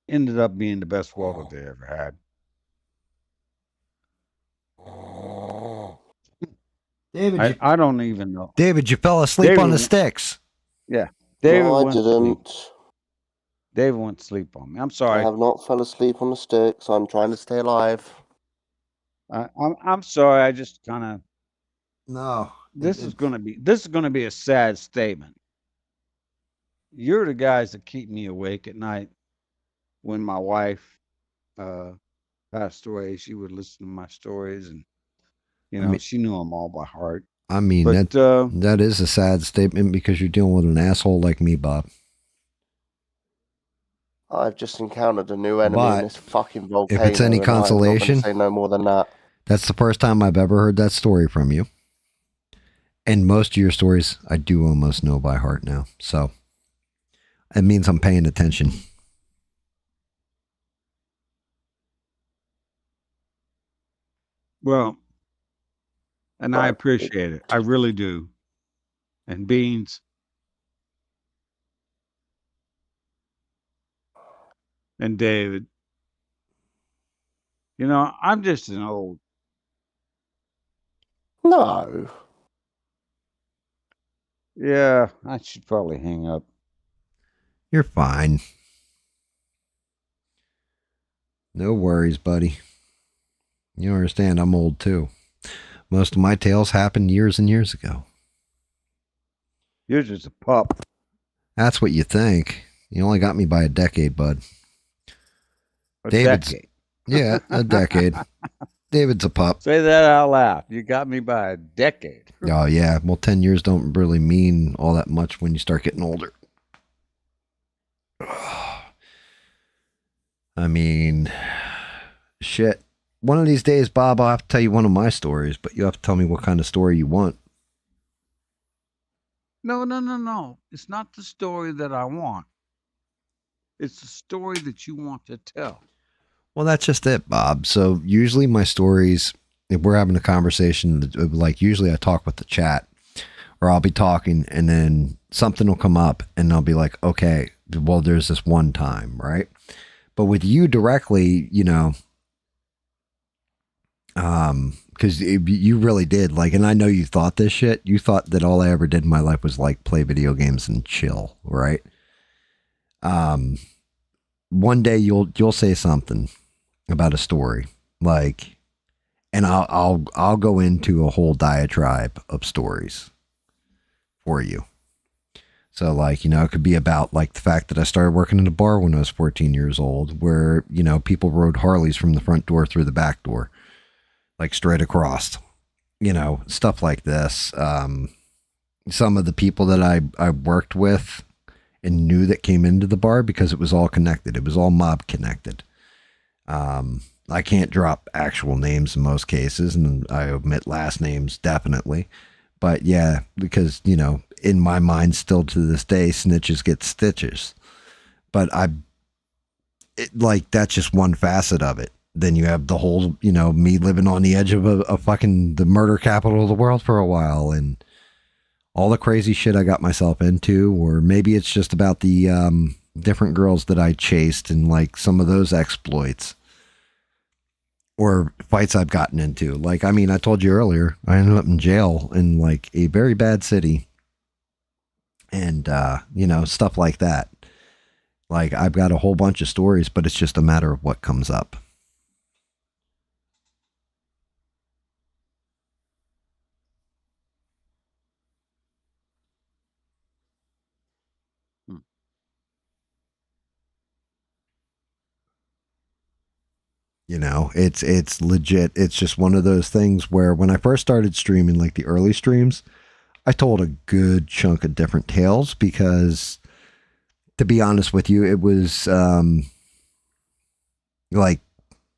ended up being the best welder they ever had. David, I don't even know. David, you fell asleep on the sticks. Yeah. David No, I went to didn't. sleep. David went to sleep on me. I'm sorry. I have not fell asleep on the sticks. I'm trying to stay alive. I'm sorry. I just kind of. No. This is gonna be a sad statement. You're the guys that keep me awake at night. When my wife passed away, she would listen to my stories, and she knew them all by heart. I mean, but, that is a sad statement because you're dealing with an asshole like me, Bob. I've just encountered a new enemy in this fucking volcano. If it's any consolation, I'm not gonna say no more than that. That's the first time I've ever heard that story from you. And most of your stories, I do almost know by heart now. So it means I'm paying attention. Well, and I appreciate it. I really do. And Beans. And David. I'm just an old. No. Yeah, I should probably hang up. You're fine. No worries, buddy. You understand, I'm old too. Most of my tales happened years and years ago. You're just a pup. That's what you think. You only got me by a decade, bud. Decade. Yeah, a decade. David's a pup. Say that out loud. You got me by a decade. Oh, yeah. Well, 10 years don't really mean all that much when you start getting older. I mean, shit. One of these days, Bob, I'll have to tell you one of my stories, but you have to tell me what kind of story you want. No. It's not the story that I want. It's the story that you want to tell. Well, that's just it, Bob. So usually my stories, if we're having a conversation, like usually I talk with the chat, or I'll be talking and then something will come up and I'll be like, okay, well, there's this one time, right? But with you directly, because you really did, like, and I know you thought this shit. You thought that all I ever did in my life was like play video games and chill, right? One day you'll say something about a story, like, and I'll go into a whole diatribe of stories for you. So, like, it could be about like the fact that I started working in a bar when I was 14 years old, where people rode Harleys from the front door through the back door, like straight across, stuff like this. some of the people that I worked with and knew that came into the bar because it was all connected. It was all mob connected. I can't drop actual names in most cases, and I omit last names definitely. But yeah, because, you know, in my mind still to this day, snitches get stitches. But that's just one facet of it. Then you have the whole, you know, me living on the edge of a fucking the murder capital of the world for a while, and all the crazy shit I got myself into, or maybe it's just about the different girls that I chased and like some of those exploits or fights I've gotten into. Like, I mean, I told you earlier, I ended up in jail in like a very bad city, and you know, stuff like that. Like, I've got a whole bunch of stories, but it's just a matter of what comes up. You know, it's legit. It's just one of those things where when I first started streaming, like the early streams, I told a good chunk of different tales because, to be honest with you, it was like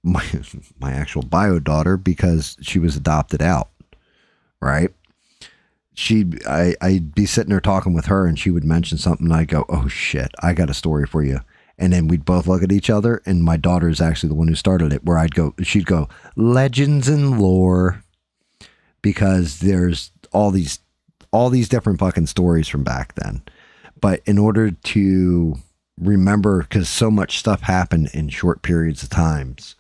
my actual bio daughter, because she was adopted out, right? I'd be sitting there talking with her, and she would mention something, and I'd go, "Oh shit, I got a story for you." And then we'd both look at each other, and my daughter is actually the one who started it, where she'd go, legends and lore, because there's all these different fucking stories from back then. But in order to remember, because so much stuff happened in short periods of times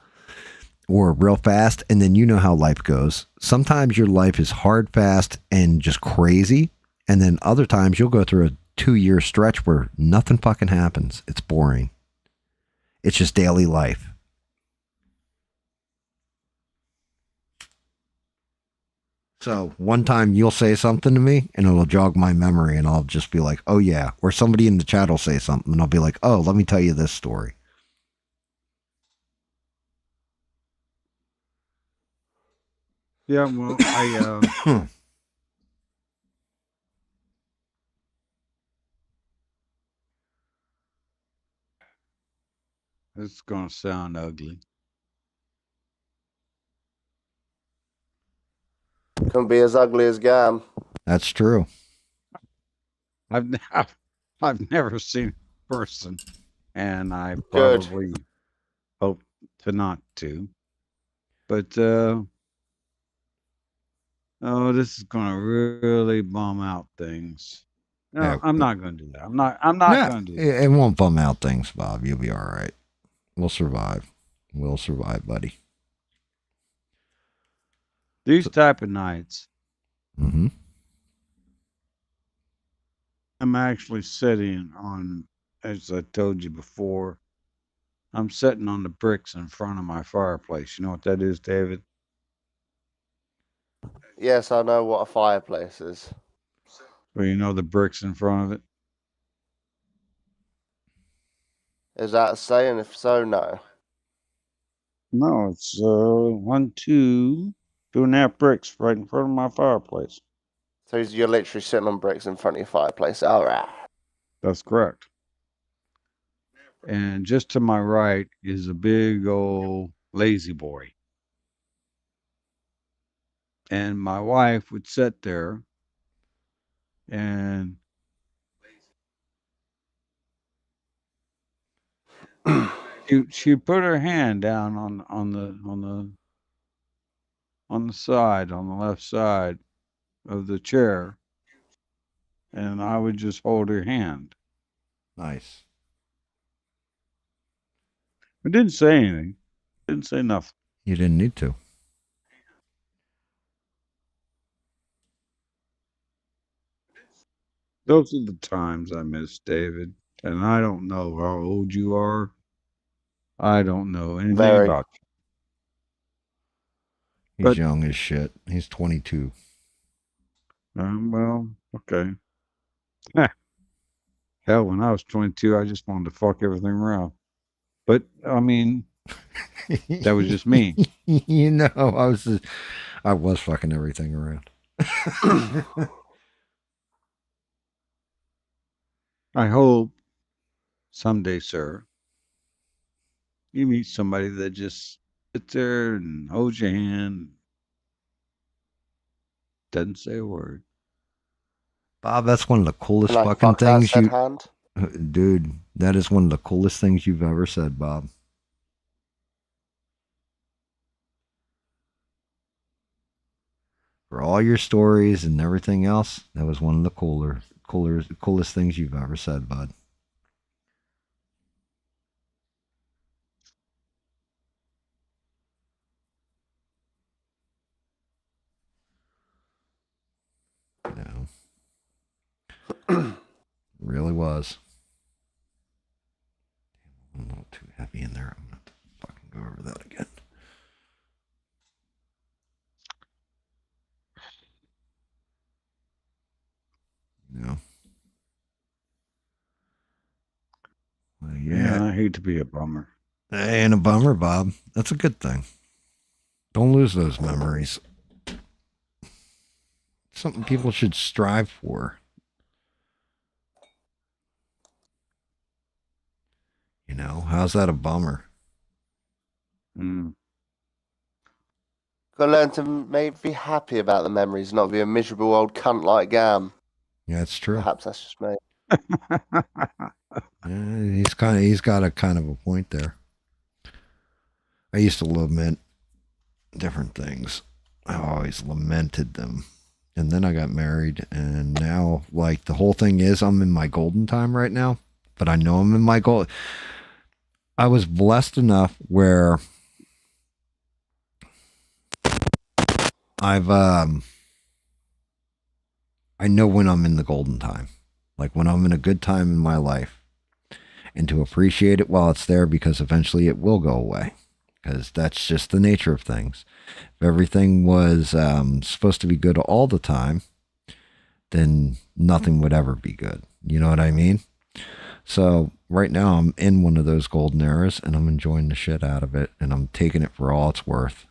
or real fast, and then you know how life goes. Sometimes your life is hard, fast, and just crazy. And then other times you'll go through a 2-year stretch where nothing fucking happens. It's boring. It's just daily life. So one time you'll say something to me and it'll jog my memory, and I'll just be like, oh yeah. Or somebody in the chat will say something and I'll be like, oh, let me tell you this story. Yeah, well, I it's gonna sound ugly. Can be as ugly as Gam. That's true. I've never seen a person, and I probably hope to not to. But oh, this is gonna really bum out things. No, Yeah. I'm not gonna do that. I'm not gonna do that. It won't bum out things, Bob. You'll be all right. We'll survive. We'll survive, buddy. These type of nights, Mm-hmm. I'm actually sitting on, as I told you before, I'm sitting on the bricks in front of my fireplace. You know what that is, David? Yes, I know what a fireplace is. Well, you know the bricks in front of it? Is that a saying? If so, no. No, it's 1, 2, 2.5 bricks right in front of my fireplace. So you're literally sitting on bricks in front of your fireplace. All right. That's correct. And just to my right is a big old lazy boy. And my wife would sit there and she put her hand down on the side, on the left side of the chair, and I would just hold her hand. Nice. I didn't say anything. Didn't say nothing. You didn't need to. Those are the times I miss, David. And I don't know how old you are. I don't know anything about you. He's young as shit. He's 22. Well, okay. Hell, when I was 22, I just wanted to fuck everything around. But, I mean, that was just me. You know, I was fucking everything around. I hope someday, sir, you meet somebody that just sits there and holds your hand, doesn't say a word. Bob, that's one of the coolest Can I fucking fuck that things said you... hand? Dude, that is one of the coolest things you've ever said, Bob. For all your stories and everything else, that was one of the coolest things you've ever said, bud. Really was. I'm a little too heavy in there. I'm going to fucking go over that again. No. Well, Yeah, I hate to be a bummer. Ain't a bummer, Bob. That's a good thing. Don't lose those memories. Something people should strive for. You know, how's that a bummer? Gotta learn to maybe be happy about the memories, not be a miserable old cunt like Gam. Yeah, it's true. Perhaps that's just me. Yeah, he's got a kind of a point there. I used to lament different things. I always lamented them. And then I got married, and now, like, the whole thing is I'm in my golden time right now, but I know I'm in my gold. I was blessed enough where I know when I'm in the golden time, like when I'm in a good time in my life, and to appreciate it while it's there, because eventually it will go away, because that's just the nature of things. If everything was supposed to be good all the time, then nothing would ever be good. You know what I mean? So right now I'm in one of those golden eras, and I'm enjoying the shit out of it, and I'm taking it for all it's worth.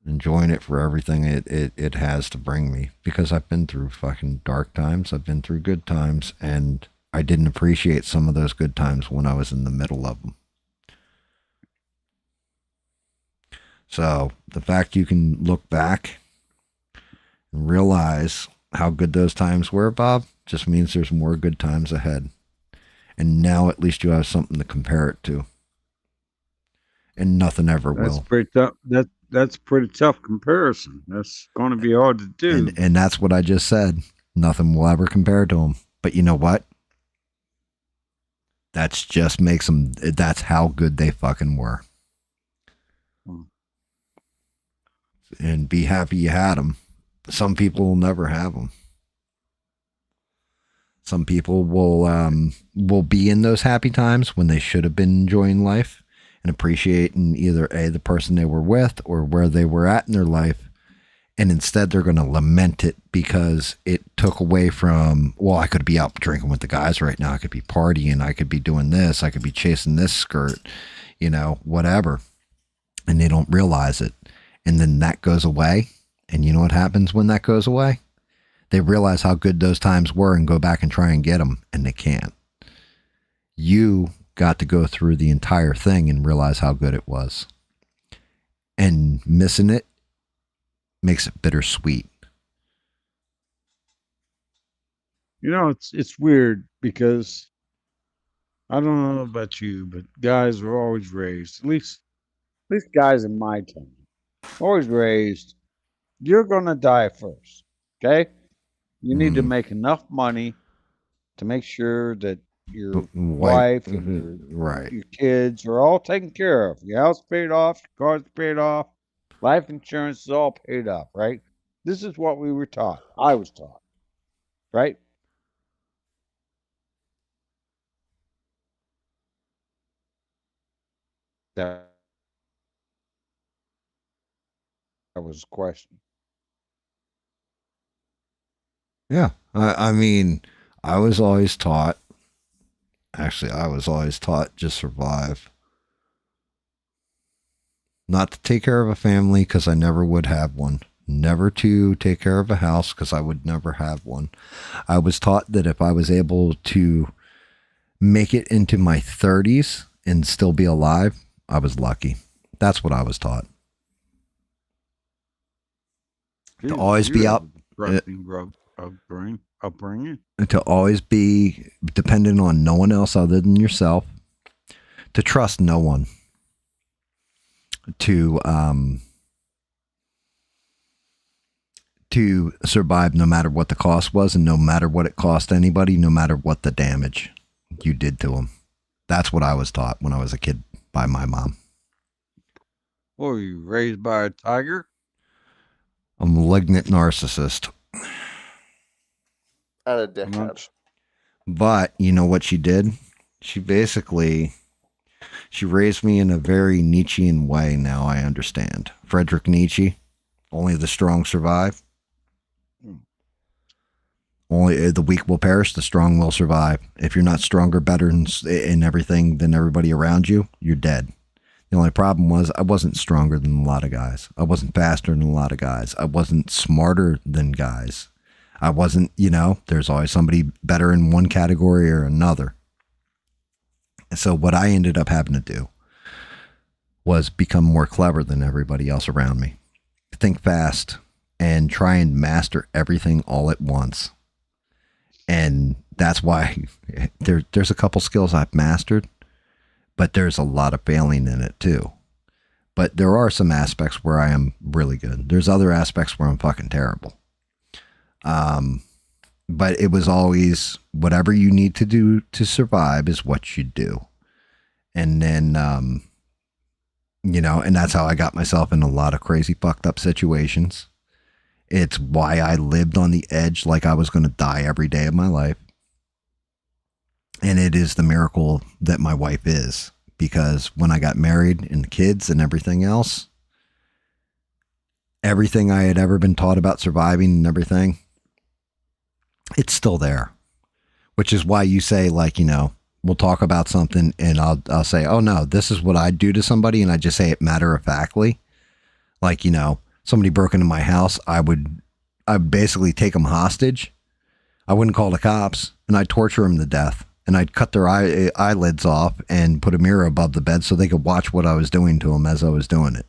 Enjoying it for everything it has to bring me, because I've been through fucking dark times. I've been through good times, and I didn't appreciate some of those good times when I was in the middle of them. So the fact you can look back and realize how good those times were, Bob, just means there's more good times ahead. And now at least you have something to compare it to. And nothing ever will. Pretty tough. That's a pretty tough comparison. That's going to be hard to do. And that's what I just said. Nothing will ever compare to them. But you know what? That's just makes them, that's how good they fucking were. And be happy you had them. Some people will never have them. Some people will be in those happy times when they should have been enjoying life and appreciating either the person they were with or where they were at in their life. And instead they're going to lament it because it took away from, well, I could be out drinking with the guys right now. I could be partying. I could be doing this. I could be chasing this skirt, you know, whatever. And they don't realize it. And then that goes away. And you know what happens when that goes away? They realize how good those times were and go back and try and get them. And they can't. You got to go through the entire thing and realize how good it was. And missing it makes it bittersweet. You know, it's weird because I don't know about you, but guys were always raised, at least guys in my time, always raised, you're going to die first, okay? You need to make enough money to make sure that your wife and your kids are all taken care of. Your house paid off, your car's paid off, life insurance is all paid up, right? This is what we were taught. I was taught, right? That was a question. Yeah. I mean, I was always taught just survive. Not to take care of a family because I never would have one. never to take care of a house because I would never have one. I was taught that if I was able to make it into my 30s and still be alive, I was lucky. That's what I was taught. To always be out. Upbringing. To always be dependent on no one else other than yourself. To trust no one. To survive no matter what the cost was, and no matter what it cost anybody, no matter what the damage you did to them. That's what I was taught when I was a kid by my mom. Were you raised by a tiger? A malignant narcissist. And a dickhead. But you know what she did? She raised me in a very Nietzschean way. Now I understand. Friedrich Nietzsche, only the strong survive. Only the weak will perish, the strong will survive. If you're not stronger, better in everything than everybody around you, you're dead. The only problem was I wasn't stronger than a lot of guys. I wasn't faster than a lot of guys. I wasn't smarter than guys. I wasn't, there's always somebody better in one category or another. So what I ended up having to do was become more clever than everybody else around me. Think fast and try and master everything all at once. And that's why there's a couple skills I've mastered, but there's a lot of failing in it too. But there are some aspects where I am really good. There's other aspects where I'm fucking terrible. But it was always whatever you need to do to survive is what you do. And then, and that's how I got myself in a lot of crazy fucked up situations. It's why I lived on the edge like I was going to die every day of my life. And it is the miracle that my wife is, because when I got married and the kids and everything else, everything I had ever been taught about surviving and everything, it's still there, which is why you say, like, we'll talk about something and I'll say, oh no, this is what I do to somebody. And I just say it matter of factly. Like, somebody broke into my house, I'd basically take them hostage. I wouldn't call the cops, and I'd torture them to death. And I'd cut their eyelids off and put a mirror above the bed so they could watch what I was doing to them as I was doing it.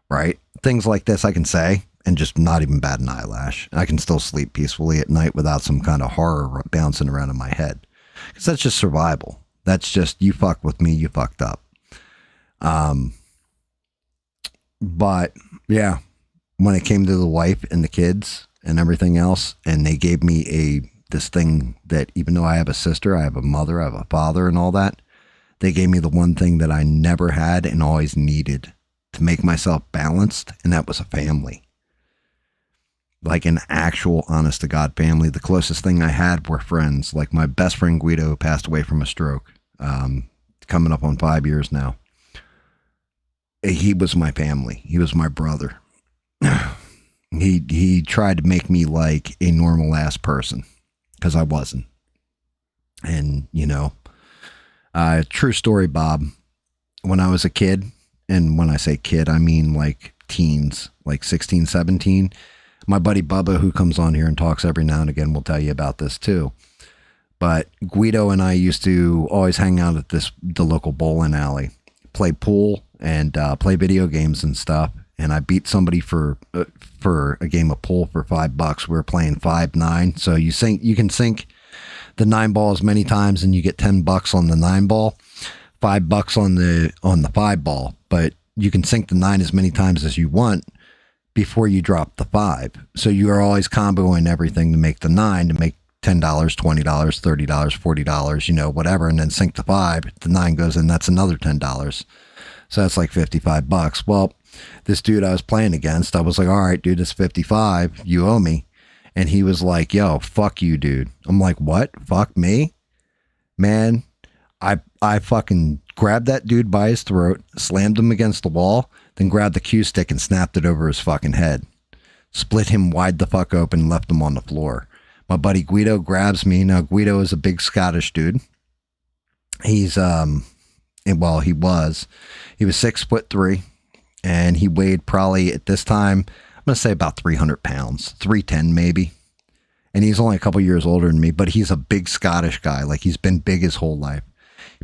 Right? Things like this I can say and just not even bat an eyelash. I can still sleep peacefully at night without some kind of horror bouncing around in my head. Because that's just survival. That's just, you fuck with me, you fucked up. But yeah, when it came to the wife and the kids and everything else, and they gave me this thing that even though I have a sister, I have a mother, I have a father and all that, they gave me the one thing that I never had and always needed to make myself balanced, and that was a family. Like an actual honest to God family. The closest thing I had were friends, like my best friend Guido, who passed away from a stroke, coming up on 5 years now. He was my family. He was my brother. He tried to make me like a normal ass person, because I wasn't. And, true story, Bob, when I was a kid, and when I say kid, I mean like teens, like 16, 17, my buddy Bubba, who comes on here and talks every now and again, will tell you about this too. But Guido and I used to always hang out at the local bowling alley, play pool and play video games and stuff. And I beat somebody for a game of pool for $5. We were playing 5-9. So you can sink the 9 ball as many times and you get $10 on the 9 ball, $5 on the 5 ball. But you can sink the 9 as many times as you want before you drop the 5. So you are always comboing everything to make the 9, to make $10, $20, $30, $40, whatever, and then sink the 5. The 9 goes in, that's another $10. So that's like $55. Well, this dude I was playing against, I was like, all right, dude, it's 55. You owe me. And he was like, yo, fuck you, dude. I'm like, what? Fuck me? Man, I fucking grabbed that dude by his throat, slammed him against the wall, then grabbed the cue stick and snapped it over his fucking head. Split him wide the fuck open and left him on the floor. My buddy Guido grabs me. Now, Guido is a big Scottish dude. He's, he was 6'3", and he weighed probably at this time going to say about 300 pounds, 310 maybe. And he's only a couple years older than me, but he's a big Scottish guy. Like, he's been big his whole life.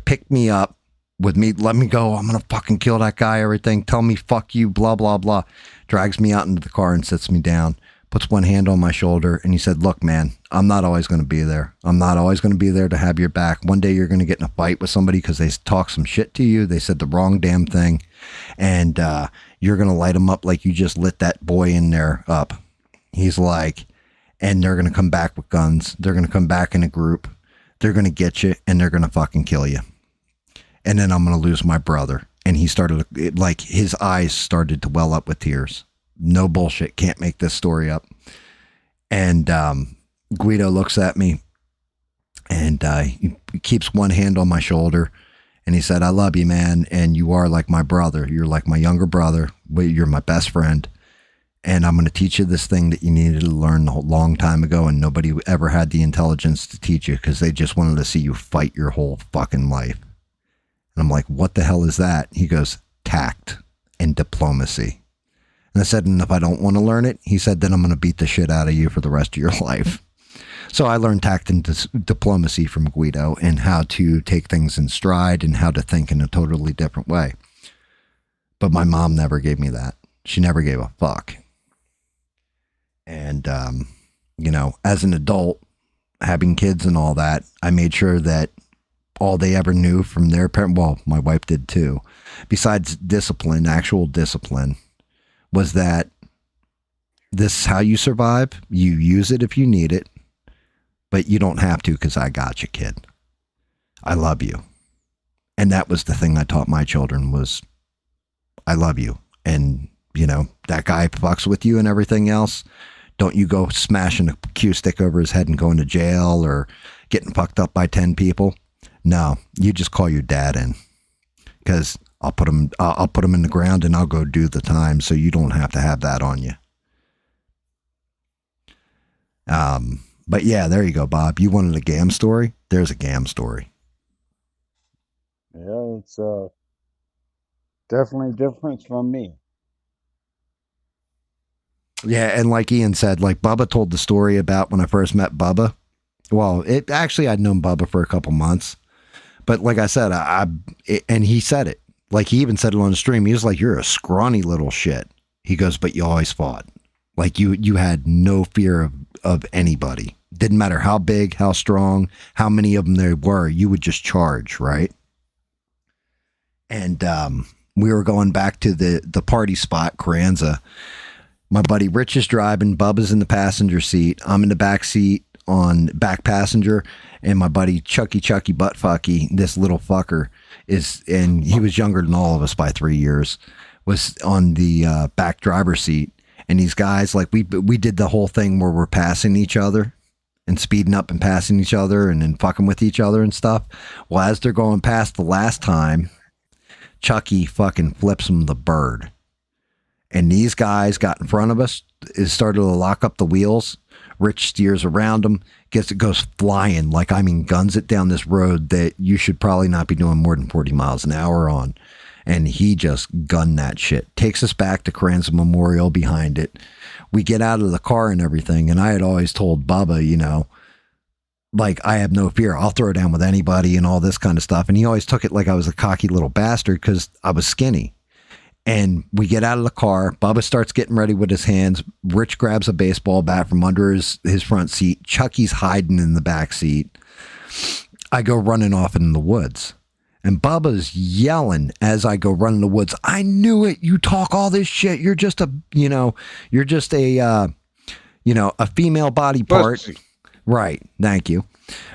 Picked me up with me, let me go. I'm going to fucking kill that guy, everything. Tell me, fuck you, blah, blah, blah. Drags me out into the car and sits me down, puts one hand on my shoulder. And he said, look, man, I'm not always going to be there. I'm not always going to be there to have your back. One day you're going to get in a fight with somebody because they talk some shit to you. They said the wrong damn thing. And you're going to light them up like you just lit that boy in there up. He's like, and they're going to come back with guns. They're going to come back in a group. They're going to get you and they're going to fucking kill you. And then I'm going to lose my brother. And he started, like, his eyes started to well up with tears. No bullshit. Can't make this story up. And Guido looks at me and he keeps one hand on my shoulder. And he said, I love you, man. And you are like my brother. You're like my younger brother. You're my best friend. And I'm going to teach you this thing that you needed to learn a long time ago. And nobody ever had the intelligence to teach you because they just wanted to see you fight your whole fucking life. And I'm like, what the hell is that? He goes, tact and diplomacy. And I said, and if I don't want to learn it, he said, then I'm going to beat the shit out of you for the rest of your life. So I learned tact and diplomacy from Guido and how to take things in stride and how to think in a totally different way. But my mom never gave me that. She never gave a fuck. And, you know, as an adult, having kids and all that, I made sure that all they ever knew from their parent, well, my wife did too, besides discipline, actual discipline, was that this is how you survive. You use it if you need it, but you don't have to because I got you, kid. I love you. And that was the thing I taught my children was, I love you. And, you know, that guy fucks with you and everything else. Don't you go smashing a cue stick over his head and going to jail or getting fucked up by 10 people. No, you just call your dad in because I'll put him in the ground and I'll go do the time. So you don't have to have that on you. But yeah, there you go, Bob. You wanted a GAM story? There's a GAM story. Yeah, it's definitely different from me. Yeah, and like Ian said, like Bubba told the story about when I first met Bubba. Well, I'd known Bubba for a couple months, but like I said, and he said it. Like he even said it on the stream. He was like, "You're a scrawny little shit." He goes, "But you always fought. Like you had no fear of anybody. Didn't matter how big, how strong, how many of them there were. You would just charge, right?" And we were going back to the party spot, Carranza. My buddy Rich is driving. Bubba's in the passenger seat. I'm in the back seat on back passenger. And my buddy Chucky Buttfucky, this little fucker, and he was younger than all of us by 3 years, was on the back driver's seat. And these guys, like we did the whole thing where we're passing each other and speeding up and passing each other and then fucking with each other and stuff. Well, as they're going past the last time, Chucky fucking flips him the bird. And these guys got in front of us, started to lock up the wheels. Rich steers around them, goes flying, like, I mean, guns it down this road that you should probably not be doing more than 40 miles an hour on. And he just gunned that shit. Takes us back to Carranza Memorial behind it. We get out of the car and everything. And I had always told Bubba, you know, like, I have no fear. I'll throw down with anybody and all this kind of stuff. And he always took it like I was a cocky little bastard because I was skinny. And we get out of the car. Bubba starts getting ready with his hands. Rich grabs a baseball bat from under his front seat. Chucky's hiding in the back seat. I go running off in the woods. And Bubba's yelling as I go running the woods. I knew it. You talk all this shit. You're just a female body part. Pussy. Right. Thank you.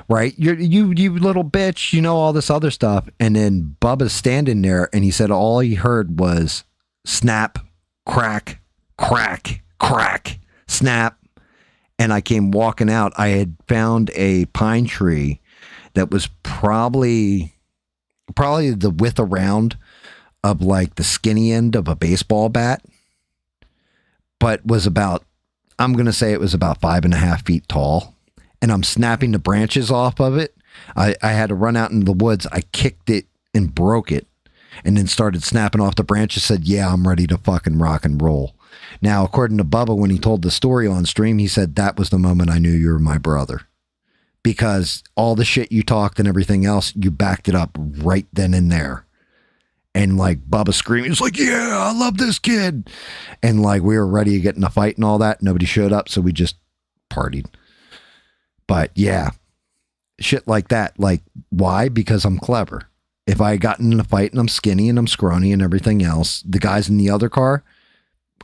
Right. You little bitch, you know, all this other stuff. And then Bubba's standing there and he said all he heard was snap, crack, crack, crack, snap. And I came walking out. I had found a pine tree that was probably the width around of like the skinny end of a baseball bat, but was about, I'm going to say it was about 5.5 feet tall. And I'm snapping the branches off of it. I had to run out into the woods. I kicked it and broke it and then started snapping off the branches. Said, yeah, I'm ready to fucking rock and roll. Now, according to Bubba, when he told the story on stream, he said that was the moment I knew you were my brother. Because all the shit you talked and everything else, you backed it up right then and there. And like Bubba screaming, he's like, yeah, I love this kid. And like we were ready to get in a fight and all that. Nobody showed up, so we just partied. But yeah, shit like that. Like, why? Because I'm clever. If I had gotten in a fight and I'm skinny and I'm scrawny and everything else, the guys in the other car,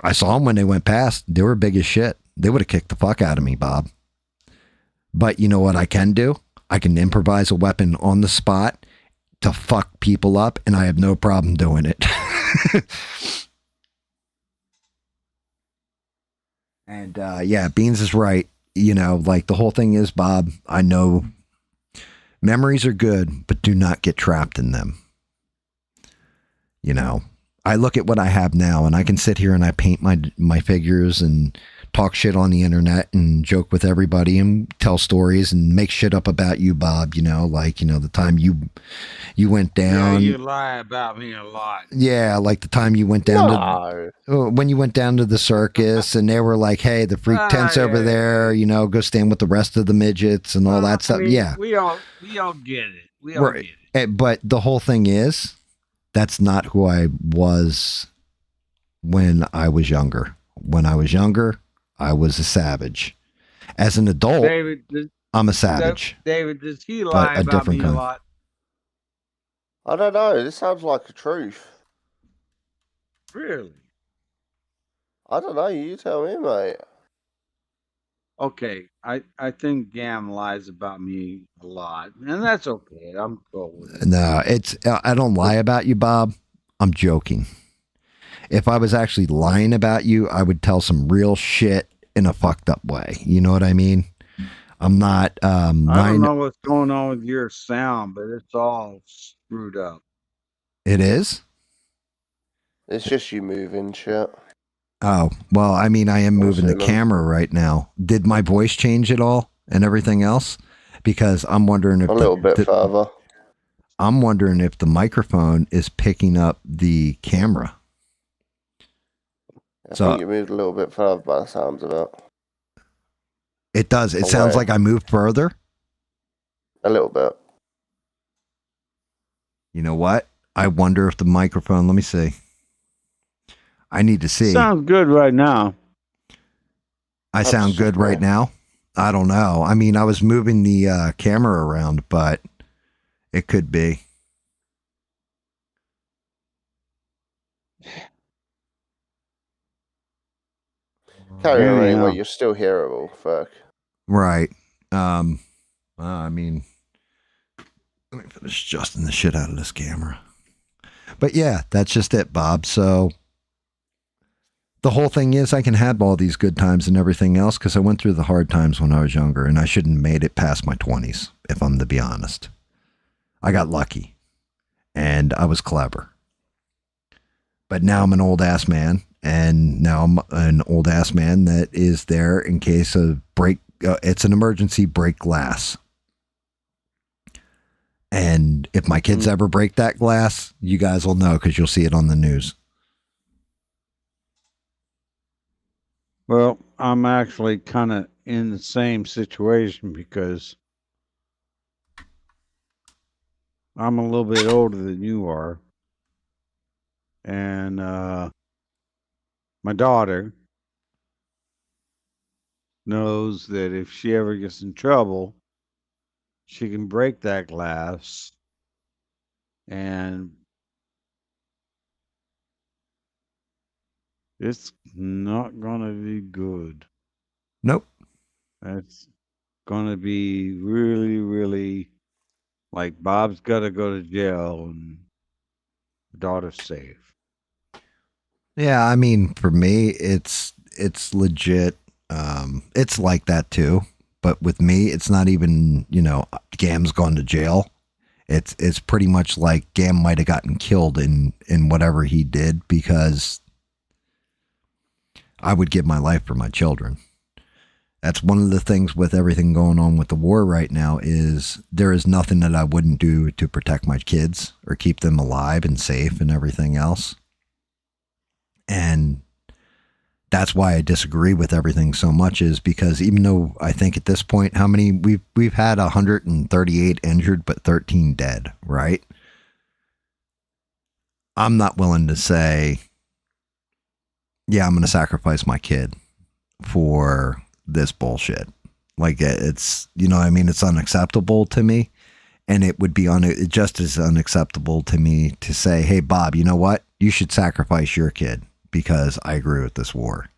I saw them when they went past. They were big as shit. They would have kicked the fuck out of me, Bob. But you know what I can do? I can improvise a weapon on the spot to fuck people up, and I have no problem doing it. And yeah, Beans is right. You know, like the whole thing is, Bob, I know memories are good, but do not get trapped in them. You know, I look at what I have now, and I can sit here and I paint my figures and talk shit on the internet and joke with everybody and tell stories and make shit up about you, Bob. You know, like, you know, the time you went down. Yeah, you lie about me a lot. Yeah, like the time you went down when you went down to the circus and they were like, hey, the freak tent's over there, you know, go stand with the rest of the midgets and all that stuff. I mean, yeah. We all get it. We all get it. But the whole thing is, that's not who I was when I was younger. When I was younger, I was a savage. As an adult, I'm a savage. David, does he lie about me a lot? I don't know. This sounds like the truth. Really? I don't know. You tell me, mate. Okay, I think Gam lies about me a lot, and that's okay. I'm cool with it. No, I don't lie about you, Bob. I'm joking. If I was actually lying about you, I would tell some real shit in a fucked up way. You know what I mean? I'm not I don't know what's going on with your sound, but it's all screwed up. It is? It's just you moving shit. Oh, well, I mean, I am moving the camera right now. Did my voice change at all and everything else? Because I'm wondering if a little bit further. I'm wondering if the microphone is picking up the camera. I think you moved a little bit further by the sounds of it. It does. It sounds like I moved further. A little bit. You know what? I wonder if the microphone, let me see. I need to see. Sounds good right now. I sound good right now? I don't know. I mean, I was moving the camera around, but it could be. Carry on anyway, you're still hearable, fuck. Right. I mean, let me finish adjusting the shit out of this camera. But yeah, that's just it, Bob. So the whole thing is I can have all these good times and everything else because I went through the hard times when I was younger, and I shouldn't have made it past my 20s, if I'm to be honest. I got lucky, and I was clever. But now I'm an old-ass man, and now I'm an old-ass man that is there in case of it's an emergency break glass. And if my kids ever break that glass, you guys will know because you'll see it on the news. Well, I'm actually kind of in the same situation because I'm a little bit older than you are. And my daughter knows that if she ever gets in trouble, she can break that glass and it's not going to be good. Nope. It's going to be really, really like Bob's got to go to jail and daughter's safe. Yeah, I mean, for me, it's legit. It's like that too. But with me, it's not even, Gam's gone to jail. It's pretty much like Gam might have gotten killed in whatever he did because I would give my life for my children. That's one of the things with everything going on with the war right now is there is nothing that I wouldn't do to protect my kids or keep them alive and safe and everything else. And that's why I disagree with everything so much, is because even though I think at this point, how many we've had 138 injured, but 13 dead, right? I'm not willing to say, yeah, I'm going to sacrifice my kid for this bullshit. Like, it's, you know what I mean? It's unacceptable to me. And it would be just as unacceptable to me to say, hey, Bob, you know what? You should sacrifice your kid because I agree with this war.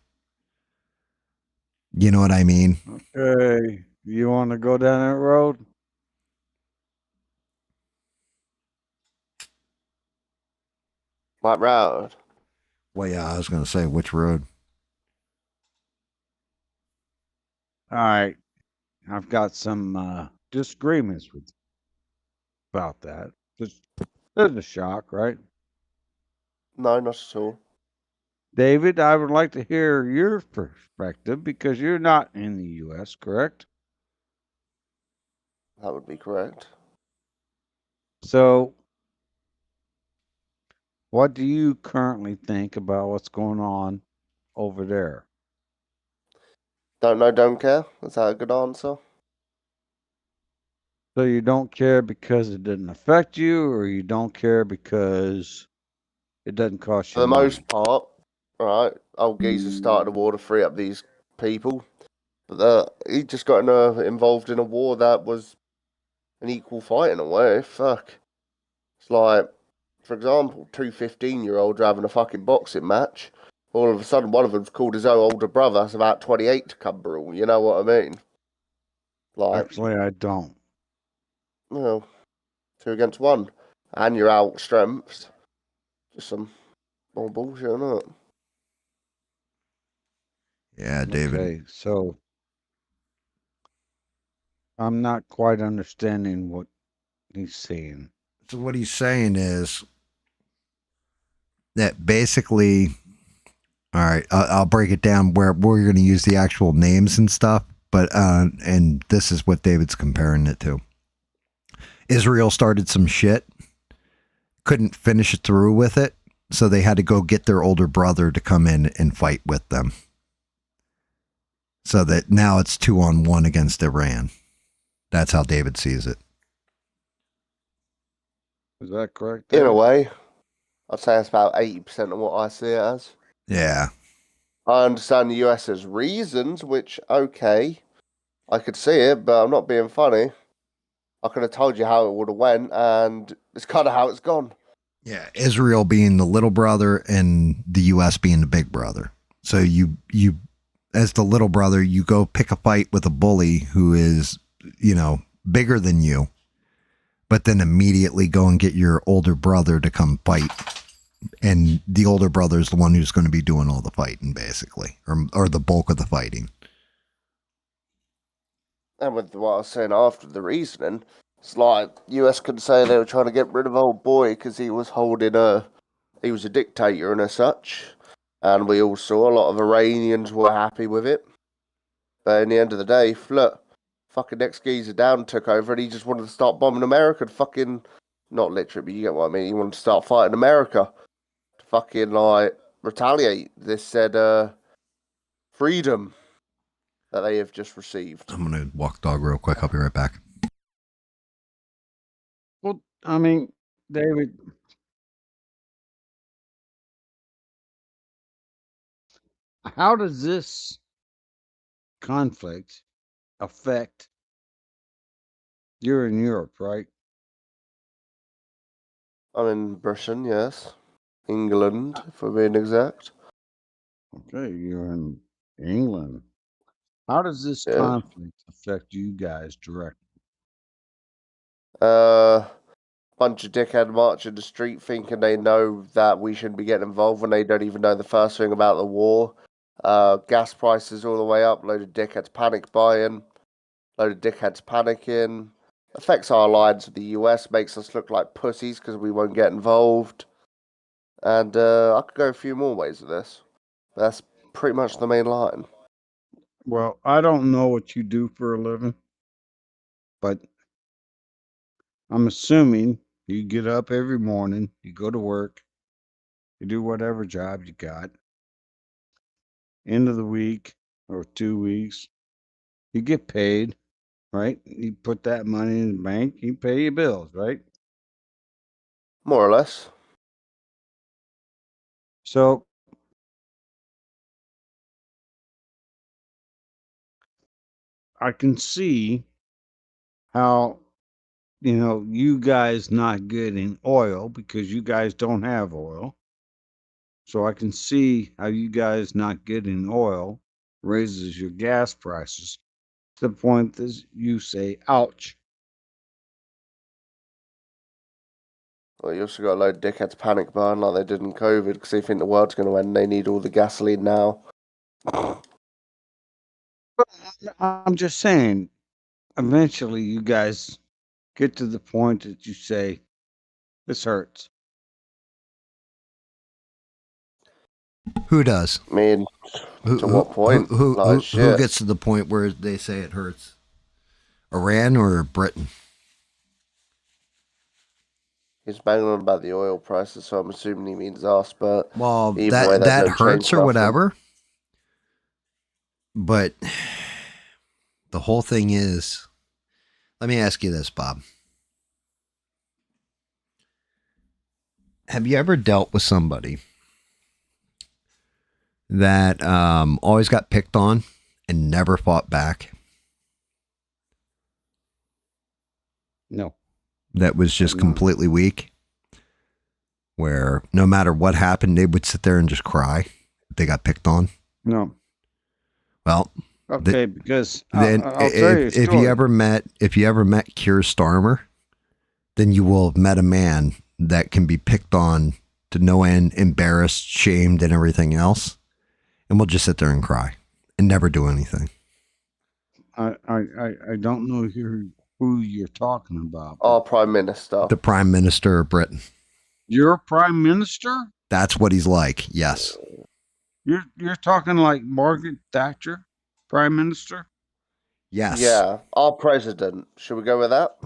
You know what I mean? Okay. You want to go down that road? What road? Well, yeah, I was going to say, which road? All right. I've got some disagreements with about that. Just there's a shock, right? No, not at all. David, I would like to hear your perspective because you're not in the U.S., correct? That would be correct. So, what do you currently think about what's going on over there? Don't know, don't care. Is that a good answer? So you don't care because it didn't affect you, or you don't care because it doesn't cost For you the money? most part, right, old geezer started a war to free up these people. But he just got involved in a war that was an equal fight in a way. Fuck. It's like, for example, two 15-year-olds are having a fucking boxing match. All of a sudden, one of them's called his own older brother. That's about 28 to come through. You know what I mean? Like, Actually, I don't. well, 2 against 1. And you're out strengths. Just some more bullshit, isn't it? Yeah, David. Okay, so I'm not quite understanding what he's saying. So what he's saying is that basically, all right, I'll break it down where we're going to use the actual names and stuff, but and this is what David's comparing it to. Israel started some shit, couldn't finish it through with it, so they had to go get their older brother to come in and fight with them. So that now it's 2-on-1 against Iran. That's how David sees it. Is that correct, In David? a way. I'd say that's about 80% of what I see it as. Yeah. I understand the US has reasons, which, okay, I could see it, but I'm not being funny. I could have told you how it would have went, and it's kind of how it's gone. Yeah, Israel being the little brother and the U.S. being the big brother. So you as the little brother, you go pick a fight with a bully who is, you know, bigger than you, but then immediately go and get your older brother to come fight. And the older brother is the one who's going to be doing all the fighting, basically, or the bulk of the fighting. And with what I was saying after the reasoning, it's like US could say they were trying to get rid of old boy because he was he was a dictator and as such. And we all saw a lot of Iranians were happy with it. But in the end of the day, look, fucking next geezer down took over and he just wanted to start bombing America and fucking, not literally, but you get what I mean. He wanted to start fighting America to fucking, like, retaliate. This said, freedom that they have just received. I'm going to walk dog real quick. I'll be right back. Well, I mean, David, how does this conflict affect? You're in Europe, right? I'm in Britain, yes. England, if we're being exact. Okay, you're in England. How does this Yeah. conflict affect you guys directly? Bunch of dickhead marching the street thinking they know that we shouldn't be getting involved when they don't even know the first thing about the war. Gas prices all the way up, load of dickheads panic buying, load of dickheads panicking. Affects our alliance with the US, makes us look like pussies because we won't get involved. And I could go a few more ways with this. That's pretty much the main line. Well, I don't know what you do for a living, but I'm assuming you get up every morning, you go to work, you do whatever job you got, end of the week or 2 weeks. You get paid, right? You put that money in the bank, you pay your bills, right? More or less. So I can see how, you guys not getting oil because you guys don't have oil. So I can see how you guys not getting oil raises your gas prices to the point that you say, ouch. Well, you also got a load of dickheads panic buying like they did in COVID because they think the world's going to end. They need all the gasoline now. I'm just saying, eventually you guys get to the point that you say, this hurts. Who does? I mean, to what point? Who gets to the point where they say it hurts? Iran or Britain? He's banging on about the oil prices, so I'm assuming he means us. But well, either way, that hurts or whatever. But the whole thing is, let me ask you this, Bob. Have you ever dealt with somebody that always got picked on and never fought back? No. That was just completely weak, where no matter what happened, they would sit there and just cry if they got picked on? No. Well, okay, because then I'll tell you a story. if you ever met Keir Starmer, then you will have met a man that can be picked on to no end, embarrassed, shamed, and everything else, and we'll just sit there and cry and never do anything. I don't know who you're talking about. Our Prime Minister. The Prime Minister of Britain. Your Prime Minister? That's what he's like, yes. You're talking like Margaret Thatcher, Prime Minister? Yes. Yeah, our President. Should we go with that?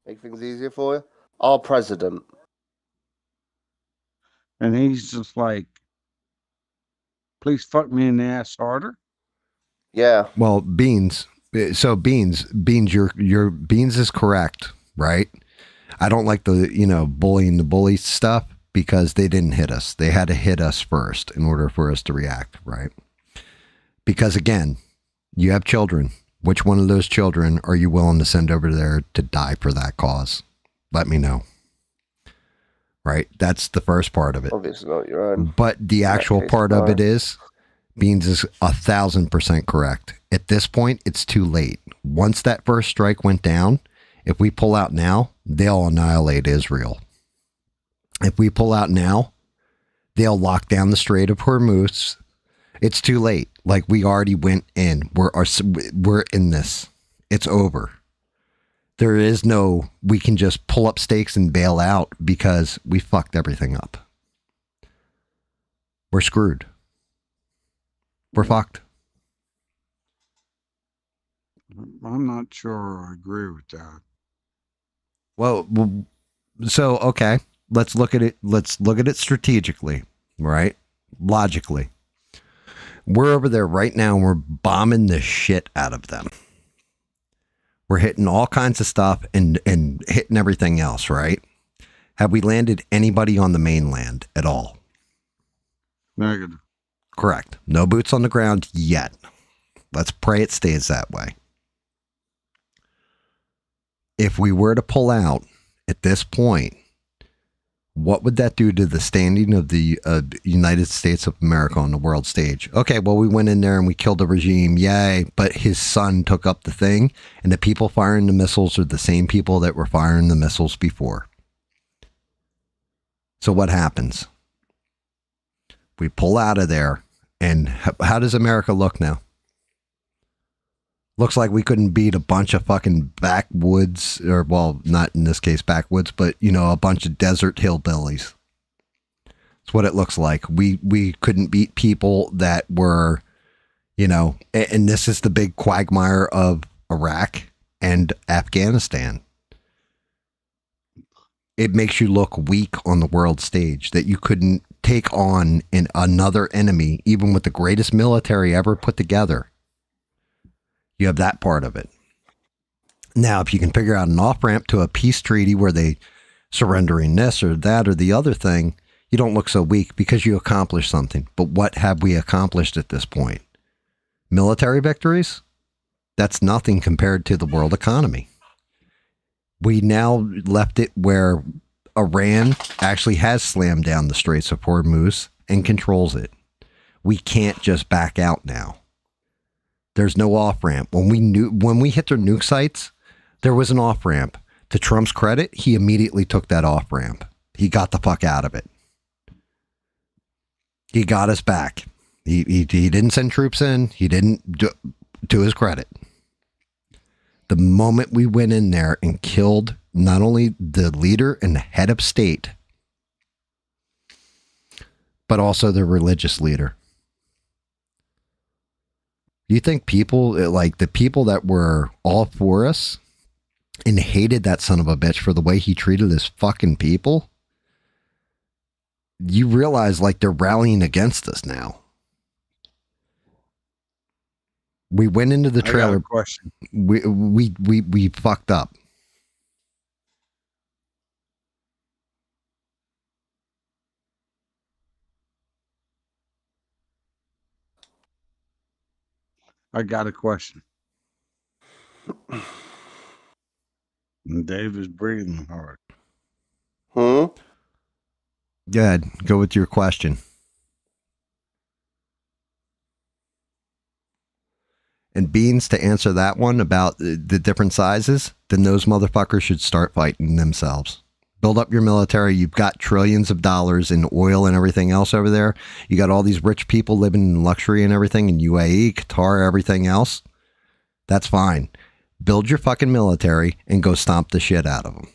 Make things easier for you? Our President. And he's just like, please fuck me in the ass harder? Yeah. Well, Beans. So Beans, your Beans is correct, right? I don't like the, bullying the bully stuff because they didn't hit us. They had to hit us first in order for us to react, right? Because again, you have children. Which one of those children are you willing to send over there to die for that cause? Let me know. Right? That's the first part of it. Obviously not your own. But the actual part of it is, Beans is 1,000% correct. At this point, it's too late. Once that first strike went down, if we pull out now, they'll annihilate Israel. If we pull out now, they'll lock down the Strait of Hormuz. It's too late. Like, we already went in. We're in this. It's over. There is no, we can just pull up stakes and bail out because we fucked everything up. We're screwed. We're fucked. I'm not sure I agree with that. Well, so, okay. Let's look at it. Let's look at it strategically, right? Logically. We're over there right now and we're bombing the shit out of them. We're hitting all kinds of stuff and hitting everything else, right? Have we landed anybody on the mainland at all? Negative. Correct. No boots on the ground yet. Let's pray it stays that way. If we were to pull out at this point, what would that do to the standing of the United States of America on the world stage? Okay, well, we went in there and we killed the regime. Yay. But his son took up the thing, and the people firing the missiles are the same people that were firing the missiles before. So what happens? We pull out of there, and how does America look now? Looks like we couldn't beat a bunch of fucking backwoods, or, well, not in this case backwoods, but, a bunch of desert hillbillies. That's what it looks like. We couldn't beat people that were, and this is the big quagmire of Iraq and Afghanistan. It makes you look weak on the world stage, that you couldn't take on another enemy, even with the greatest military ever put together. You have that part of it. Now, if you can figure out an off-ramp to a peace treaty where they surrendering this or that or the other thing, you don't look so weak because you accomplished something. But what have we accomplished at this point? Military victories? That's nothing compared to the world economy. We now left it where Iran actually has slammed down the Straits of Hormuz and controls it. We can't just back out now. There's no off-ramp. When we hit their nuke sites, there was an off-ramp. To Trump's credit, he immediately took that off-ramp. He got the fuck out of it. He got us back. He didn't send troops in. He didn't, to his credit. The moment we went in there and killed not only the leader and the head of state, but also the religious leader. You think people, like the people that were all for us and hated that son of a bitch for the way he treated his fucking people, you realize like they're rallying against us now. We went into the trailer. I got a question. We fucked up. I got a question. And Dave is breathing hard. Hmm? Good. Go with your question. And Beans, to answer that one about the different sizes, then those motherfuckers should start fighting themselves. Build up your military. You've got trillions of dollars in oil and everything else over there. You got all these rich people living in luxury and everything in UAE, Qatar, everything else. That's fine. Build your fucking military and go stomp the shit out of them.